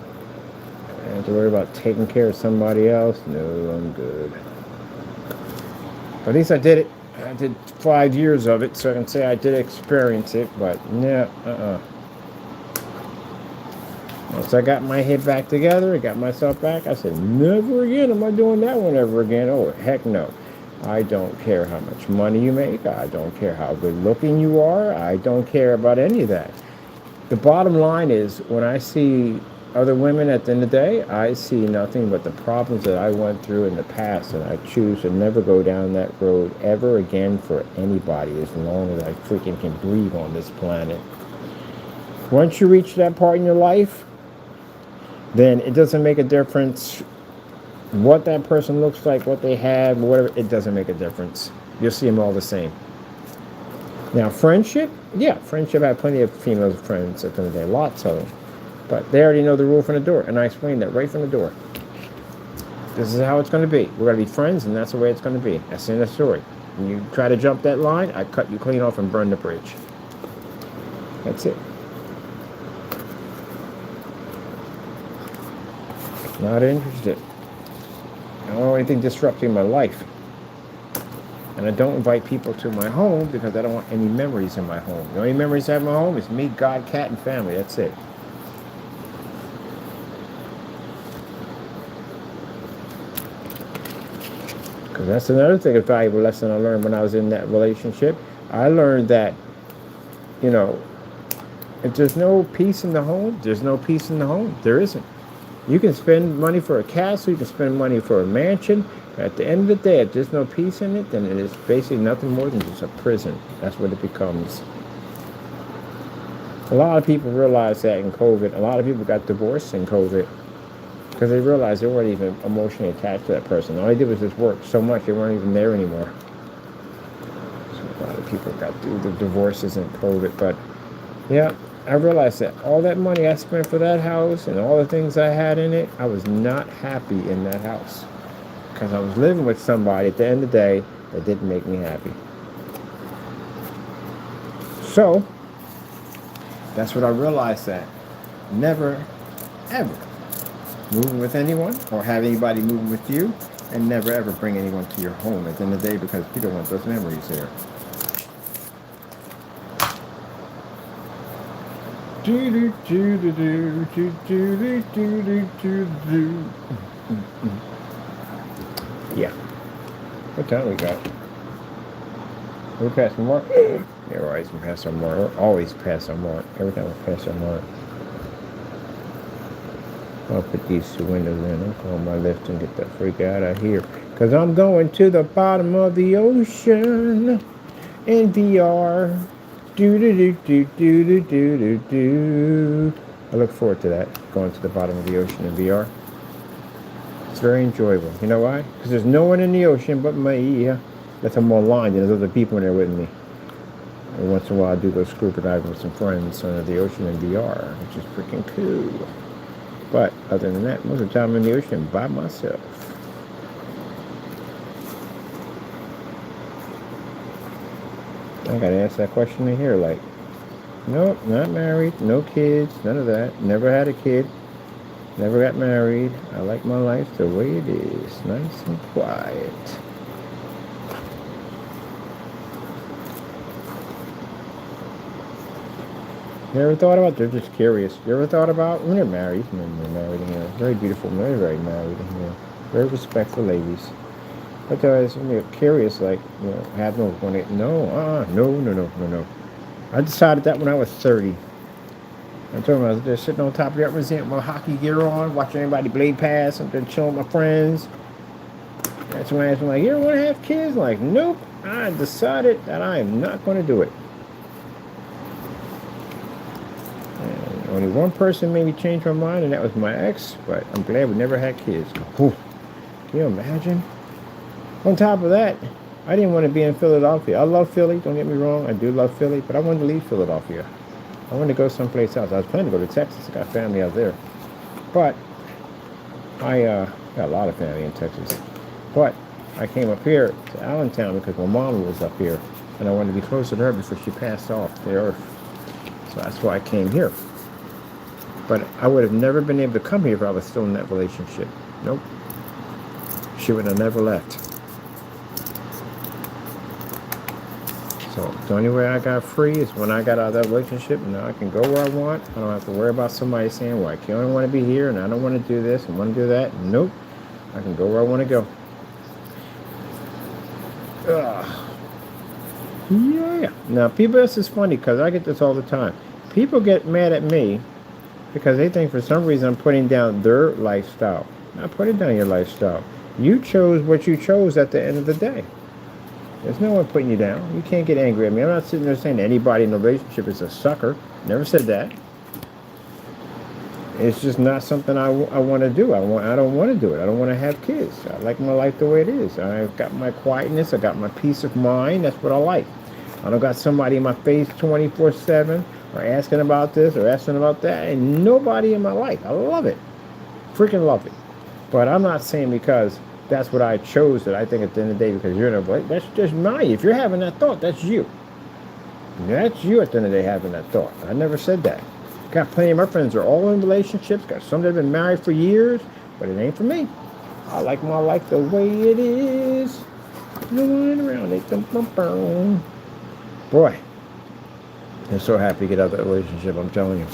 to worry about taking care of somebody else. No, I'm good. But at least I did it. I did 5 years of it, so I can say I did experience it, but no, Once I got my head back together, I got myself back, I said, never again am I doing that one ever again. Oh, heck no. I don't care how much money you make. I don't care how good looking you are. I don't care about any of that. The bottom line is, when I see other women at the end of the day, I see nothing but the problems that I went through in the past, and I choose to never go down that road ever again for anybody as long as I freaking can breathe on this planet. Once you reach that part in your life, then it doesn't make a difference what that person looks like, what they have, whatever. It doesn't make a difference. You'll see them all the same. Now, friendship, yeah, friendship. I have plenty of female friends at the end of the day, lots of them. But they already know the rule from the door, and I explained that right from the door. This is how it's going to be. We're going to be friends, and that's the way it's going to be. That's the end of the story. When you try to jump that line, I cut you clean off and burn the bridge. That's it. Not interested. I don't want anything disrupting my life. And I don't invite people to my home because I don't want any memories in my home. The only memories I have in my home is me, God, cat, and family. That's it. Because that's another thing, a valuable lesson I learned when I was in that relationship. I learned that, if there's no peace in the home, there's no peace in the home. There isn't. You can spend money for a castle, you can spend money for a mansion, but at the end of the day, if there's no peace in it, then it is basically nothing more than just a prison. That's what it becomes. A lot of people realize that in COVID. A lot of people got divorced in COVID because they realized they weren't even emotionally attached to that person. All they did was just work so much, they weren't even there anymore. So a lot of people got through the divorces in COVID, but yeah. I realized that all that money I spent for that house and all the things I had in it, I was not happy in that house. Because I was living with somebody at the end of the day that didn't make me happy. So, that's what I realized, that never, ever moving with anyone or have anybody moving with you, and never, ever bring anyone to your home at the end of the day, because you don't want those memories there. Yeah. What time we got? We're past the mark? Yeah, we're always past our mark. We're always past our mark. Every time we're past our mark. I'll put these two windows in. I'll go on my lift and get the freak out of here. Because I'm going to the bottom of the ocean in VR. I look forward to that, going to the bottom of the ocean in VR. It's very enjoyable. You know why? Because there's no one in the ocean but me. That's I'm online, and there's other people in there with me. And once in a while I do go scuba diving with some friends under the ocean in VR, which is freaking cool. But other than that, most of the time I'm in the ocean by myself. I gotta ask that question in here, like, nope, not married, no kids, none of that. Never had a kid, never got married. I like my life the way it is, nice and quiet. You ever thought about, they're just curious, you ever thought about, when they're married, very beautiful, very married, very respectful ladies. But they're curious, like, have no, no. I decided that when I was 30. I told them I was just sitting on top of the upper zinc with my hockey gear on, watching everybody blade pass, and then chilling with my friends. That's when I asked them, like, you ever want to have kids? Like, nope. I decided that I am not going to do it. And only one person made me change my mind, and that was my ex. But I'm glad we never had kids. Whew. Can you imagine? On top of that, I didn't want to be in Philadelphia. I love Philly, don't get me wrong. I do love Philly, but I wanted to leave Philadelphia. I wanted to go someplace else. I was planning to go to Texas. I got family out there. But I got a lot of family in Texas. But I came up here to Allentown because my mom was up here. And I wanted to be closer to her before she passed off the earth. So that's why I came here. But I would have never been able to come here if I was still in that relationship. Nope. She would have never left. So the only way I got free is when I got out of that relationship. Now I can go where I want. I don't have to worry about somebody saying, well, I can't want to be here and I don't want to do this and want to do that. Nope. I can go where I want to go. Yeah. Now, people, this is funny because I get this all the time. People get mad at me because they think for some reason I'm putting down their lifestyle. Not putting down your lifestyle. You chose what you chose at the end of the day. There's no one putting you down. You can't get angry at me. I'm not sitting there saying anybody in a relationship is a sucker. Never said that. It's just not something I want to do. I don't want to do it. I don't want to have kids. I like my life the way it is. I've got my quietness. I got my peace of mind. That's what I like. I don't got somebody in my face 24/7 or asking about this or asking about that. And nobody in my life. I love it. Freaking love it. But I'm not saying because that's what I chose that I think at the end of the day because you're in a relationship. That's just mine. If you're having that thought, that's you. That's you at the end of the day having that thought. I never said that. Got plenty of my friends are all in relationships. Got some that have been married for years, but it ain't for me. I like my life the way it is. No one around it. Boy, I'm so happy to get out of that relationship, I'm telling you.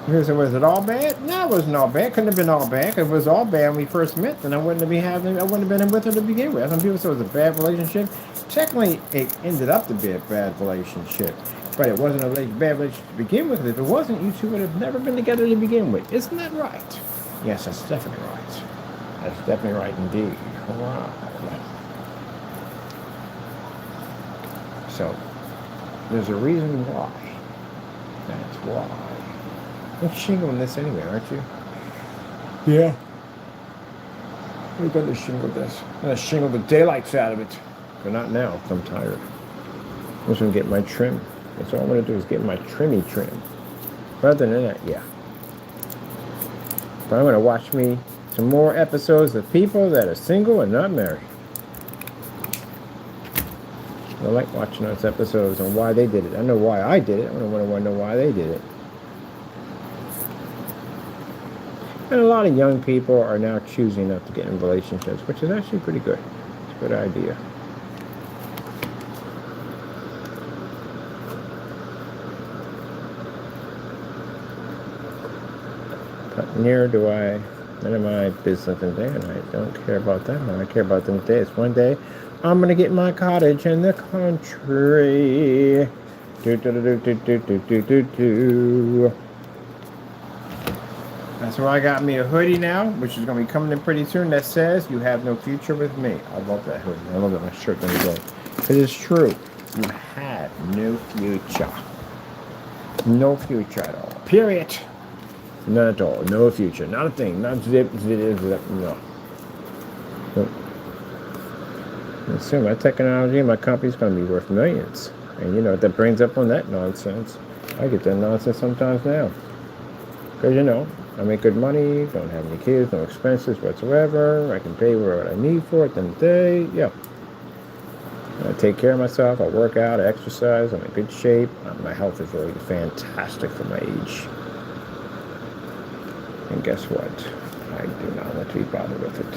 Was it all bad? No, it wasn't all bad. Couldn't have been all bad. If it was all bad when we first met, then I wouldn't have been with her to begin with. Some people say it was a bad relationship. Technically, it ended up to be a bad relationship. But it wasn't a bad relationship to begin with. If it wasn't, you two would have never been together to begin with. Isn't that right? Yes, that's definitely right. That's definitely right indeed. Wow. So, there's a reason why. That's why. You're shingling this anyway, aren't you? Yeah. We're going to shingle this. I'm going to shingle the daylights out of it. But not now, because I'm tired. I'm just going to get my trim. That's all I'm going to do is get my trim. But other than that, yeah. But I'm going to watch me some more episodes of people that are single and not married. I like watching those episodes and why they did it. I know why I did it. I don't want to know why they did it. And a lot of young people are now choosing not to get in relationships, which is actually pretty good. It's a good idea. But neither do I. None of my business in there, and I don't care about them. I care about them today. It's one day I'm going to get my cottage in the country. That's why I got me a hoodie now, which is going to be coming in pretty soon, that says, "You have no future with me." I love that hoodie. I love that my shirt doesn't go. It is true. You have no future. No future at all. Period. Not at all. No future. Not a thing. Not zip. No. And soon my technology and my company's going to be worth millions. And you know what that brings up on that nonsense? I get that nonsense sometimes now. Because, you know, I make good money, don't have any kids, no expenses whatsoever. I can pay what I need for it. Then the day, yeah. I take care of myself. I work out, I exercise. I'm in good shape. My health is really fantastic for my age. And guess what? I do not want to be bothered with it.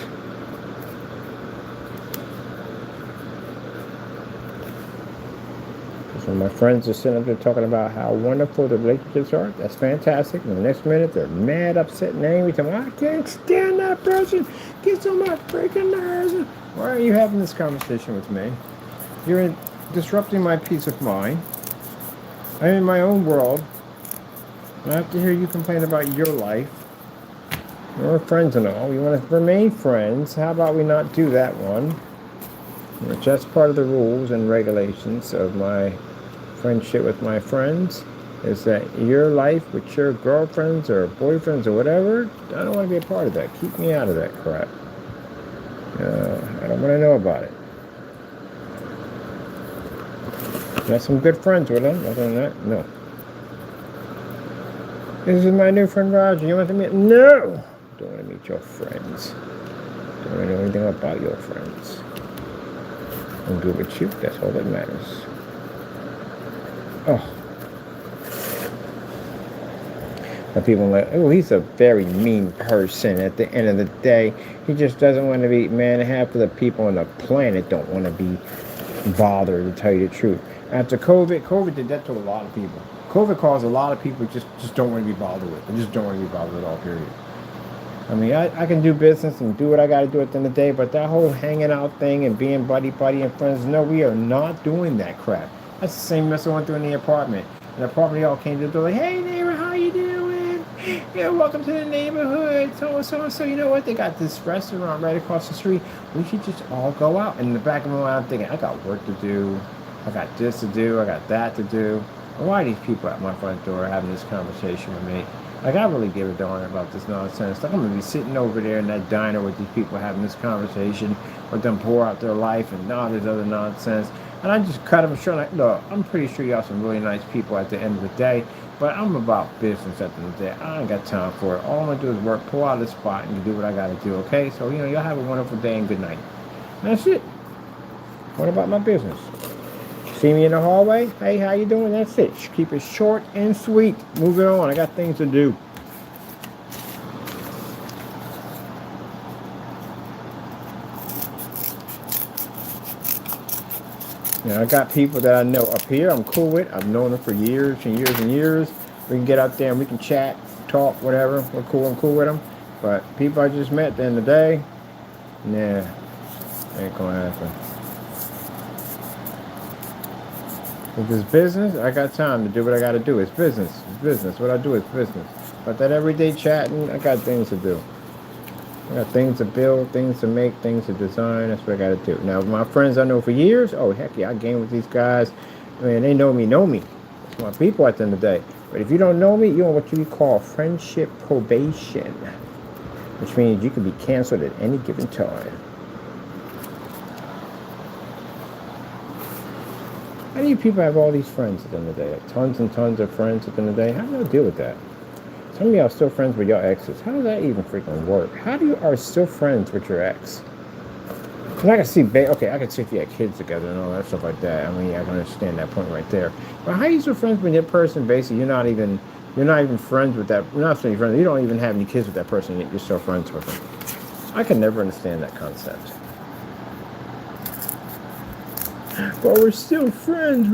So my friends are sitting up there talking about how wonderful the relationships are. That's fantastic. And the next minute, they're mad, upset, and angry. Telling me, I can't stand that person. Gets on my freaking nerves. Why are you having this conversation with me? You're disrupting my peace of mind. I'm in my own world. I have to hear you complain about your life. We're friends and all. We want to remain friends. How about we not do that one? Which that's part of the rules and regulations of my friendship with my friends. is that your life with your girlfriends or boyfriends or whatever, I don't want to be a part of that. Keep me out of that crap. I don't want to know about it. Got some good friends with them. Other than that, no. This is my new friend Roger. You want to meet? No! Don't want to meet your friends. Don't want to know anything about your friends. I'm good with you. That's all that matters. Oh. And people are like, oh, he's a very mean person. At the end of the day, he just doesn't want to be, man, half of the people on the planet don't want to be bothered, to tell you the truth. After COVID did that to a lot of people. COVID caused a lot of people just don't want to be bothered with. They just don't want to be bothered at all, period. I mean, I can do business and do what I got to do at the end of the day, but that whole hanging out thing and being buddy and friends, no, we are not doing that crap. That's the same mess I went through in the apartment. And the apartment all came to the door like, hey, neighbor, how you doing? Yeah, welcome to the neighborhood. So, you know what? They got this restaurant right across the street. We should just all go out. And in the back of my mind, I'm thinking, I got work to do. I got this to do. I got that to do. Why are these people at my front door having this conversation with me? Like, I really give a darn about this nonsense. Like, I'm going to be sitting over there in that diner with these people having this conversation, with them pour out their life and all this other nonsense. And I just cut them short. Like, look, I'm pretty sure y'all some really nice people at the end of the day, but I'm about business at the end of the day. I ain't got time for it. All I'm going to do is work, pull out of the spot, and do what I got to do, okay? So, y'all have a wonderful day and good night. And that's it. What about my business? See me in the hallway? Hey, how you doing? That's it. Keep it short and sweet. Moving on. I got things to do. I got people that I know up here I'm cool with. I've known them for years and years and years. We can get out there and we can chat, talk, whatever. We're cool. I'm cool with them. But people I just met at the end of the day, nah, ain't gonna happen. If it's business, I got time to do what I got to do. It's business. It's business. What I do is business. But that everyday chatting, I got things to do. I got things to build, things to make, things to design. That's what I got to do. Now, my friends I know for years, oh, heck yeah, I game with these guys. I mean, they know me. It's my people at the end of the day. But if you don't know me, you're on what you call friendship probation, which means you can be canceled at any given time. How do you people have all these friends at the end of the day? Like tons and tons of friends at the end of the day? How do you deal with that? Some of y'all are still friends with your exes. How does that even freaking work? How do you are still friends with your ex? Because I can see, I can see if you had kids together and all that stuff like that. I mean, I can understand that point right there. But how are you still friends with your person? Basically, you're not even friends with that. You're not still friends. You don't even have any kids with that person yet. You're still friends with them. I can never understand that concept. But we're still friends.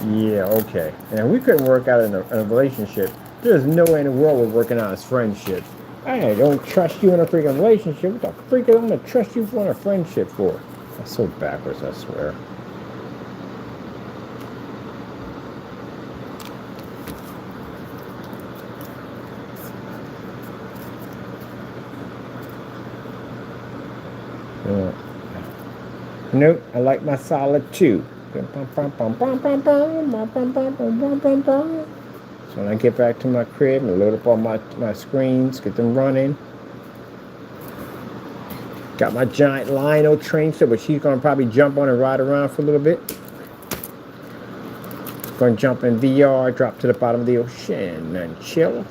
Yeah, okay. And we couldn't work out in a relationship. There's no way in the world we're working out as friendship. I don't trust you in a freaking relationship. What the freak am I going to trust you for in a friendship for? That's so backwards, I swear. Yeah. Nope, I like my solitude. So when I get back to my crib and load up all my screens, get them running. Got my giant Lionel train set, which he's going to probably jump on and ride around for a little bit. Going to jump in VR, drop to the bottom of the ocean and chill.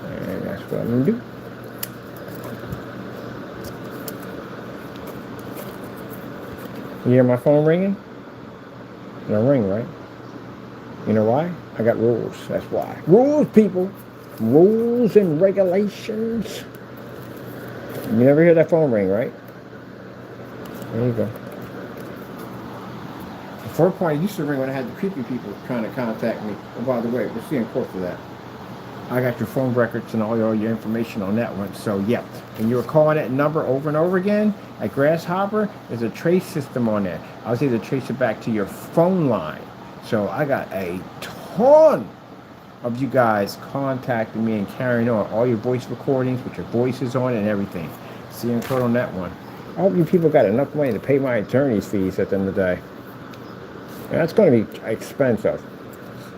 And that's what I'm going to do. You hear my phone ringing? It'll ring, right? You know why? I got rules. That's why. Rules, people. Rules and regulations. You never hear that phone ring, right? There you go. The 4 point used to ring when I had the creepy people trying to contact me. Oh, by the way, we're seeing court for that. I got your phone records and all your information on that one. So, yeah. When you were calling that number over and over again at Grasshopper, there's a trace system on there. I was able to trace it back to your phone line. So, I got a ton of you guys contacting me and carrying on all your voice recordings with your voices on it and everything. See you code on that one. I hope you people got enough money to pay my attorney's fees at the end of the day. That's going to be expensive.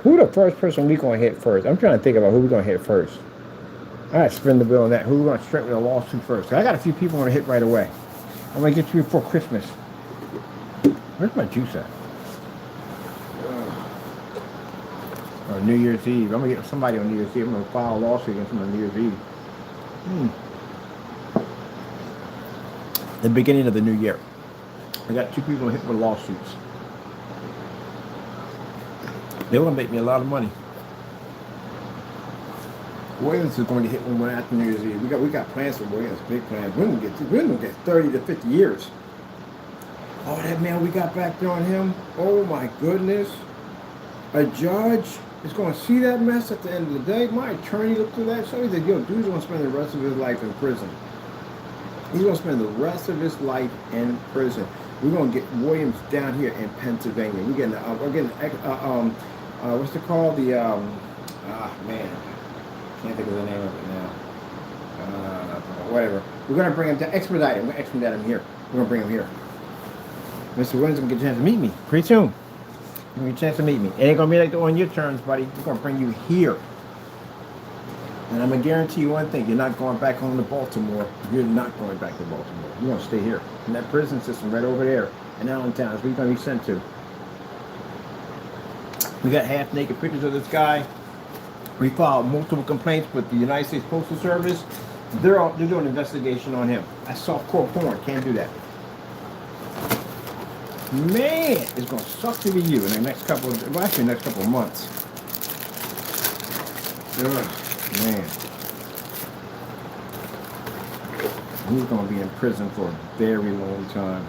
Who the first person we going to hit first? I'm trying to think about who we're going to hit first. I got to spend the bill on that. Who we going to straight with a lawsuit first? I got a few people I want to hit right away. I'm going to get you before Christmas. Where's my juice at? Or New Year's Eve. I'm going to get somebody on New Year's Eve. I'm going to file a lawsuit against them on New Year's Eve. The beginning of the new year. I got 2 people hit with lawsuits. They want to make me a lot of money. Williams is going to hit one after New Year's Eve. We got plans for Williams, big plans. We're going to get 30 to 50 years. Oh, that man we got back there on him. Oh my goodness. A judge is going to see that mess at the end of the day. My attorney looked through that. So he said, yo, dude's going to spend the rest of his life in prison. He's going to spend the rest of his life in prison. We're going to get Williams down here in Pennsylvania. We're getting what's it called? Man, can't think of the name of it now. Whatever. We're going to bring him to expedite him. We're going to expedite him here. We're going to bring him here. Mr. Williams is going to get a chance to meet me pretty soon. You're going to get a chance to meet me. It ain't going to be like on your terms, buddy. We're going to bring you here. And I'm going to guarantee you one thing. You're not going back home to Baltimore. You're not going back to Baltimore. You're going to stay here. In that prison system right over there in Allentown is where you're going to be sent to. We got half-naked pictures of this guy. We filed multiple complaints with the United States Postal Service. They're doing an investigation on him. That's softcore porn. Can't do that. Man, it's going to suck to be you in the next couple of, well, actually, next couple of months. Ugh, man. He's going to be in prison for a very long time.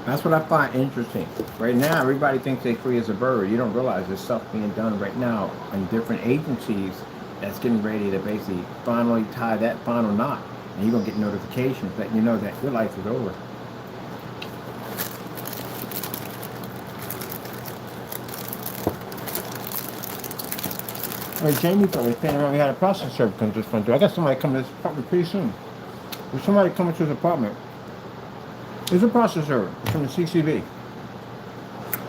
That's what I find interesting. Right now, everybody thinks they're free as a bird. You don't realize there's stuff being done right now in different agencies that's getting ready to basically finally tie that final knot. And you're going to get notifications letting you know that your life is over. Jamie told me standing around, we had a process server come to this front door. I got somebody coming to this apartment pretty soon. There's somebody coming to this apartment. There's a process server from the CCB.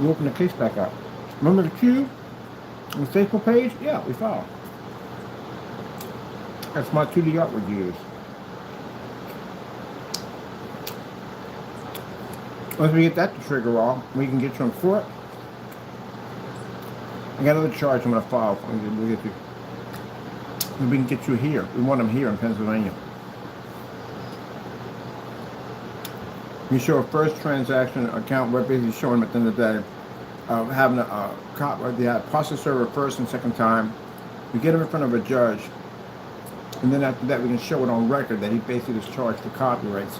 We open the case back up. Remember the Q? On the Facebook page? Yeah, we filed. That's my 2D artwork you use. Once we get that to trigger off, we can get you in court. I got another charge I'm going to file. We'll get you. We can get you here. We want them here in Pennsylvania. You show a first transaction account where basically showing them at the end of the day having a cop or the process server first and second time. We get him in front of a judge, and then after that we can show it on record that he basically was charged for copyrights.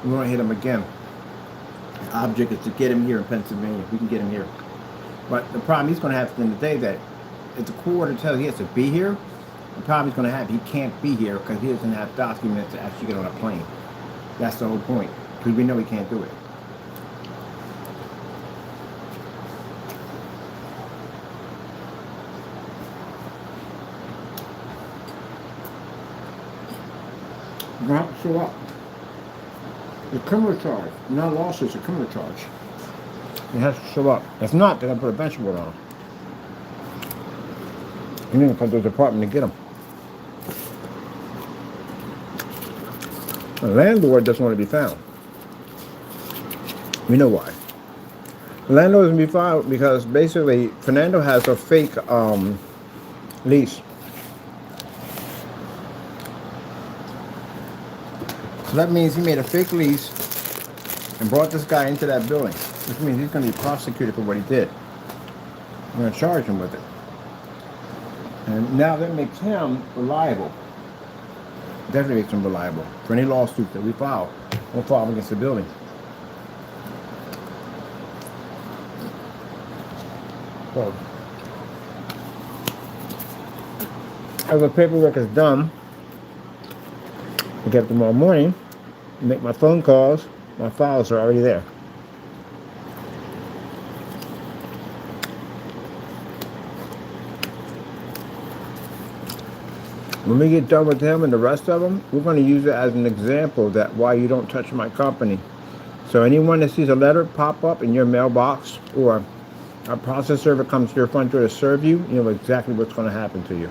We want to hit him again. The object is to get him here in Pennsylvania. We can get him here. But the problem he's going to have at the end of the day that if the court tells he has to be here, the problem he's going to have, he can't be here because he doesn't have documents to actually get on a plane. That's the whole point. Because we know he can't do it. You're going to have to show up. The criminal charge, not a lawsuit, it's a criminal charge. He has to show up. If not, they're going to put a bench warrant on him. You're going to come to the department to get him. The landlord doesn't want to be found. We know why. The landlord doesn't be found because basically Fernando has a fake lease. So that means he made a fake lease and brought this guy into that building, which means he's going to be prosecuted for what he did. We're going to charge him with it. And now that makes him reliable. Definitely makes him reliable for any lawsuit that we file. We'll file against the building. So, as the paperwork is done, I get up tomorrow morning, make my phone calls, my files are already there. When we get done with him and the rest of them, we're going to use it as an example that why you don't touch my company. So anyone that sees a letter pop up in your mailbox or a process server comes to your front door to serve you, you know exactly what's going to happen to you.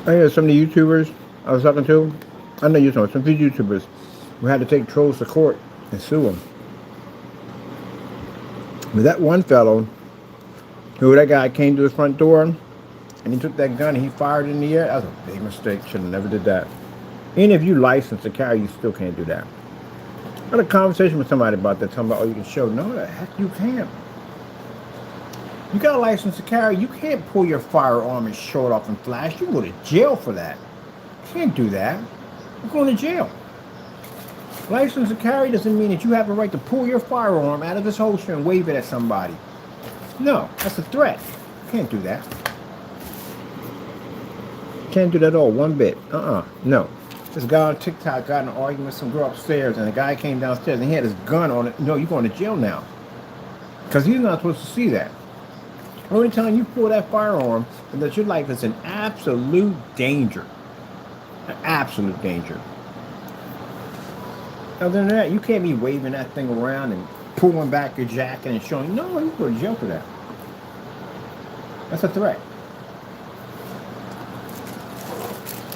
I know some of the YouTubers I was talking to, I know you know some of these YouTubers who had to take trolls to court and sue them. But that one fellow, that guy came to his front door and he took that gun and he fired in the air. That was a big mistake. Should have never did that. Even if you license to carry, you still can't do that. I had a conversation with somebody about that, talking about, oh, you can show. No, the heck you can't. You got a license to carry, you can't pull your firearm and show it off and flash. You can go to jail for that. You can't do that. You're going to jail. License to carry doesn't mean that you have the right to pull your firearm out of its holster and wave it at somebody. No, that's a threat. You can't do that. You can't do that at all, one bit. No. This guy on TikTok got in an argument with some girl upstairs, and the guy came downstairs and he had his gun on it. No, you're going to jail now. Because he's not supposed to see that. Only time you pull that firearm is that your life is in absolute danger. An absolute danger. Other than that, you can't be waving that thing around and pulling back your jacket and showing. No, you go to jail for that. That's a threat.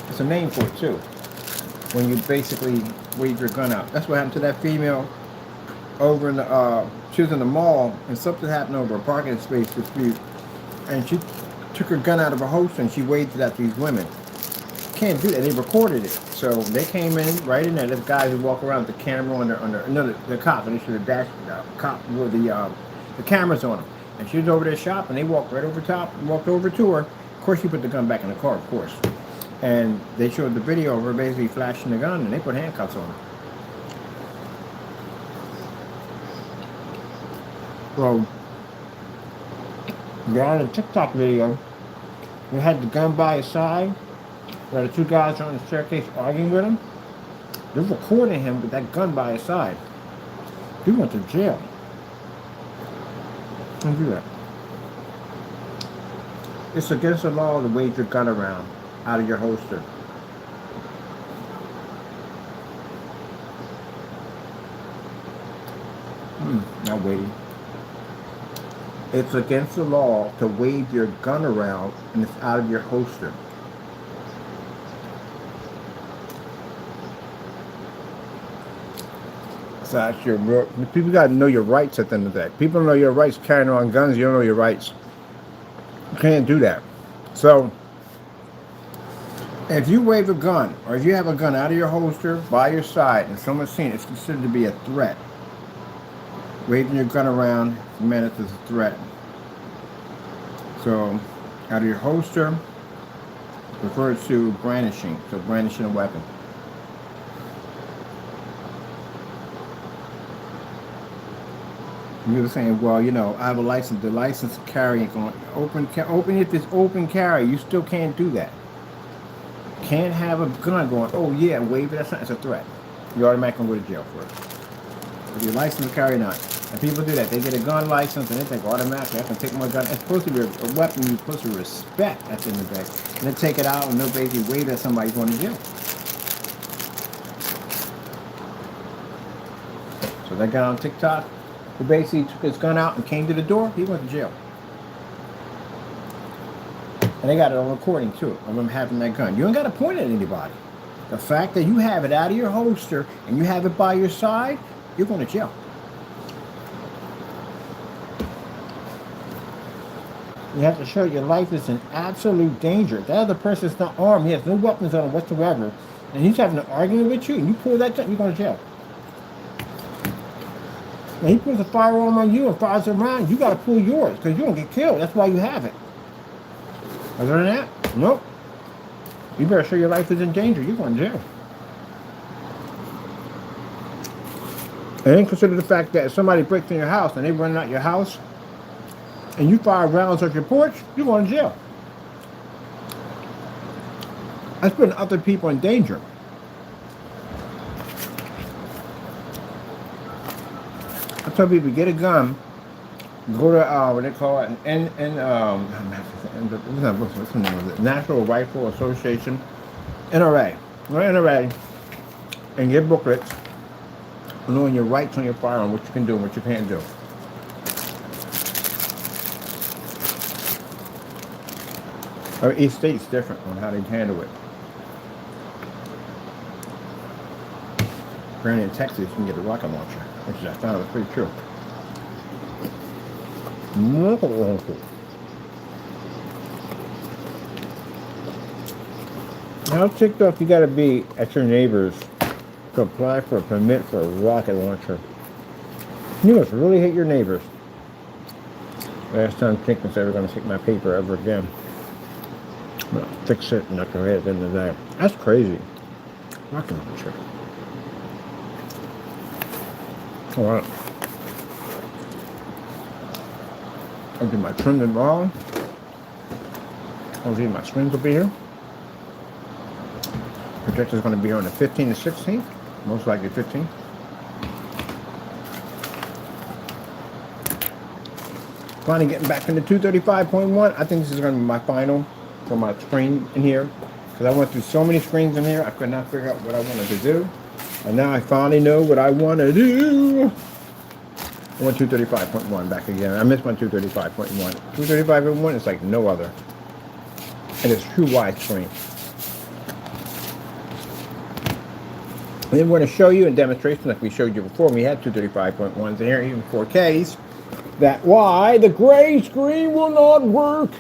It's a name for it too. When you basically wave your gun out. That's what happened to that female over in the she was in the mall and something happened over a parking space dispute, and she took her gun out of her holster and she waved it at these women. Can't do that. They recorded it. So they came in right in there. There's guys who walk around with the camera the cop, and they should have dashed cop with the cameras on them. And she was over there shopping. They walked right over top and walked over to her. Of course, she put the gun back in the car, of course. And they showed the video of her basically flashing the gun, and they put handcuffs on her. So, they're on a TikTok video. They had the gun by his side. Where the two guys are on the staircase arguing with him. They're recording him with that gun by his side. He went to jail. Don't do that. It's against the law to wave your gun around out of your holster. Not waiting. It's against the law to wave your gun around and it's out of your holster. So that's your real, people got to know your rights at the end of the day. People don't know your rights carrying around guns. You don't know your rights. You can't do that. So if you wave a gun or if you have a gun out of your holster by your side and someone's seen it, it's considered to be a threat. Waving your gun around meant it's a threat. So out of your holster refers to brandishing. So brandishing a weapon. You were saying, well, you know, I have a license. The license to carry ain't going open. If it's open carry, you still can't do that. Can't have a gun going, oh yeah, wave it. It's a threat. You automatically go to jail for it. If you're licensed to carry or not. And people do that. They get a gun license and they think automatically I can take my gun. It's supposed to be a weapon you're supposed to respect at the end of the day. And they take it out and they'll basically wave at somebody going to jail. So that guy on TikTok, who basically took his gun out and came to the door, he went to jail. And they got it on recording too, of him having that gun. You ain't got to point at anybody. The fact that you have it out of your holster and you have it by your side, you're going to jail. You have to show your life is in absolute danger. If that other person's not armed, he has no weapons on him whatsoever, and he's having an argument with you, and you pull that gun, you're going to jail. When he puts a firearm on you and fires around, you got to pull yours because you're going to get killed. That's why you have it. Other than that, nope. You better show your life is in danger. You're going to jail. And then consider the fact that if somebody breaks in your house and they run out your house and you fire rounds off your porch, you're going to jail. That's putting other people in danger. I tell people, get a gun Go to what they call it, what's the name of it? National Rifle Association, NRA. Go to NRA and get booklets knowing your rights on your firearm, what you can do and what you can't do. Each state's different on how they handle it. Apparently in Texas, you can get a rocket launcher, which I found was pretty true. How ticked off you gotta be at your neighbors to apply for a permit for a rocket launcher? You must really hate your neighbors. Last time Jenkins ever gonna take my paper ever again. Well, fix it and knock your head at the end of the day. That's crazy. Rocket launcher. Alright. I'll do my trim and wrong. I'll see my screens will be here. Projector's going to be here on the 15th and 16th. Most likely 15th. Finally getting back into 235.1. I think this is going to be my final for my screen in here. Because I went through so many screens in here, I could not figure out what I wanted to do. And now I finally know what I want to do. I want 235.1 back again. I missed my 235.1. 235.1 is like no other. And it's true widescreen. And then we're going to show you in demonstration, like we showed you before, we had 235.1s in here, even 4Ks, that why the gray screen will not work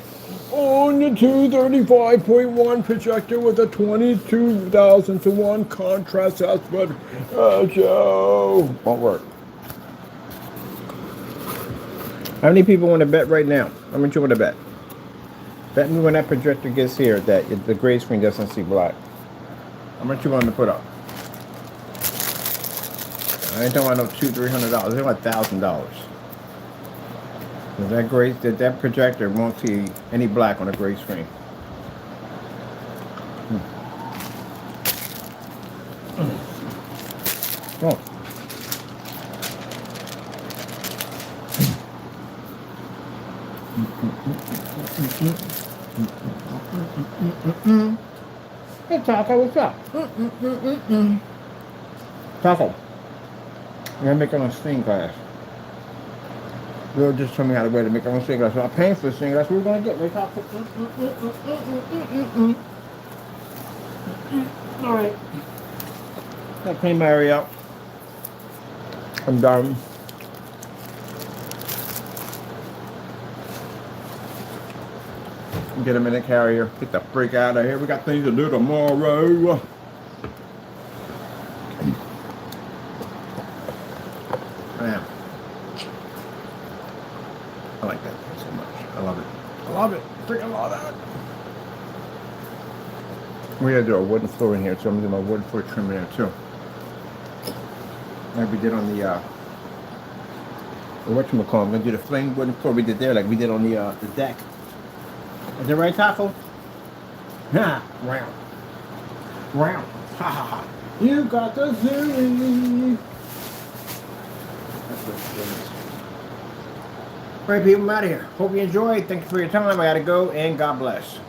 on the 235.1 projector with a 22,000 to 1 contrast aspect ratio. Won't work. How many people want to bet right now? How much you want to bet? Bet me when that projector gets here that the gray screen doesn't see black. How much you want to put up? I ain't talking about no $200-300. I want $1,000. That projector won't see any black on a gray screen. Oh. Hey Taco, what's up? Taco, you're making a stained glass. Bill just told me how to way to make our own stained glass. So I'm paying for the stained glass. We're gonna get right, Taco. All right. I'll clean my area up. I'm done. Get them in the carrier. Get the freak out of here. We got things to do tomorrow. Man. I like that so much. I love it. I love it. Freaking love it. We gotta do a wooden floor in here, so I'm gonna do my wooden floor trim in there too. Like we did on the whatchamacallit, I'm gonna do the flame wooden floor we did there, like we did on the deck. Is it right, Taco? Ha! Round. Round. Ha ha ha. You got the zoo. That's what it is. All right, people, I'm out of here. Hope you enjoyed. Thank you for your time. I gotta go, and God bless.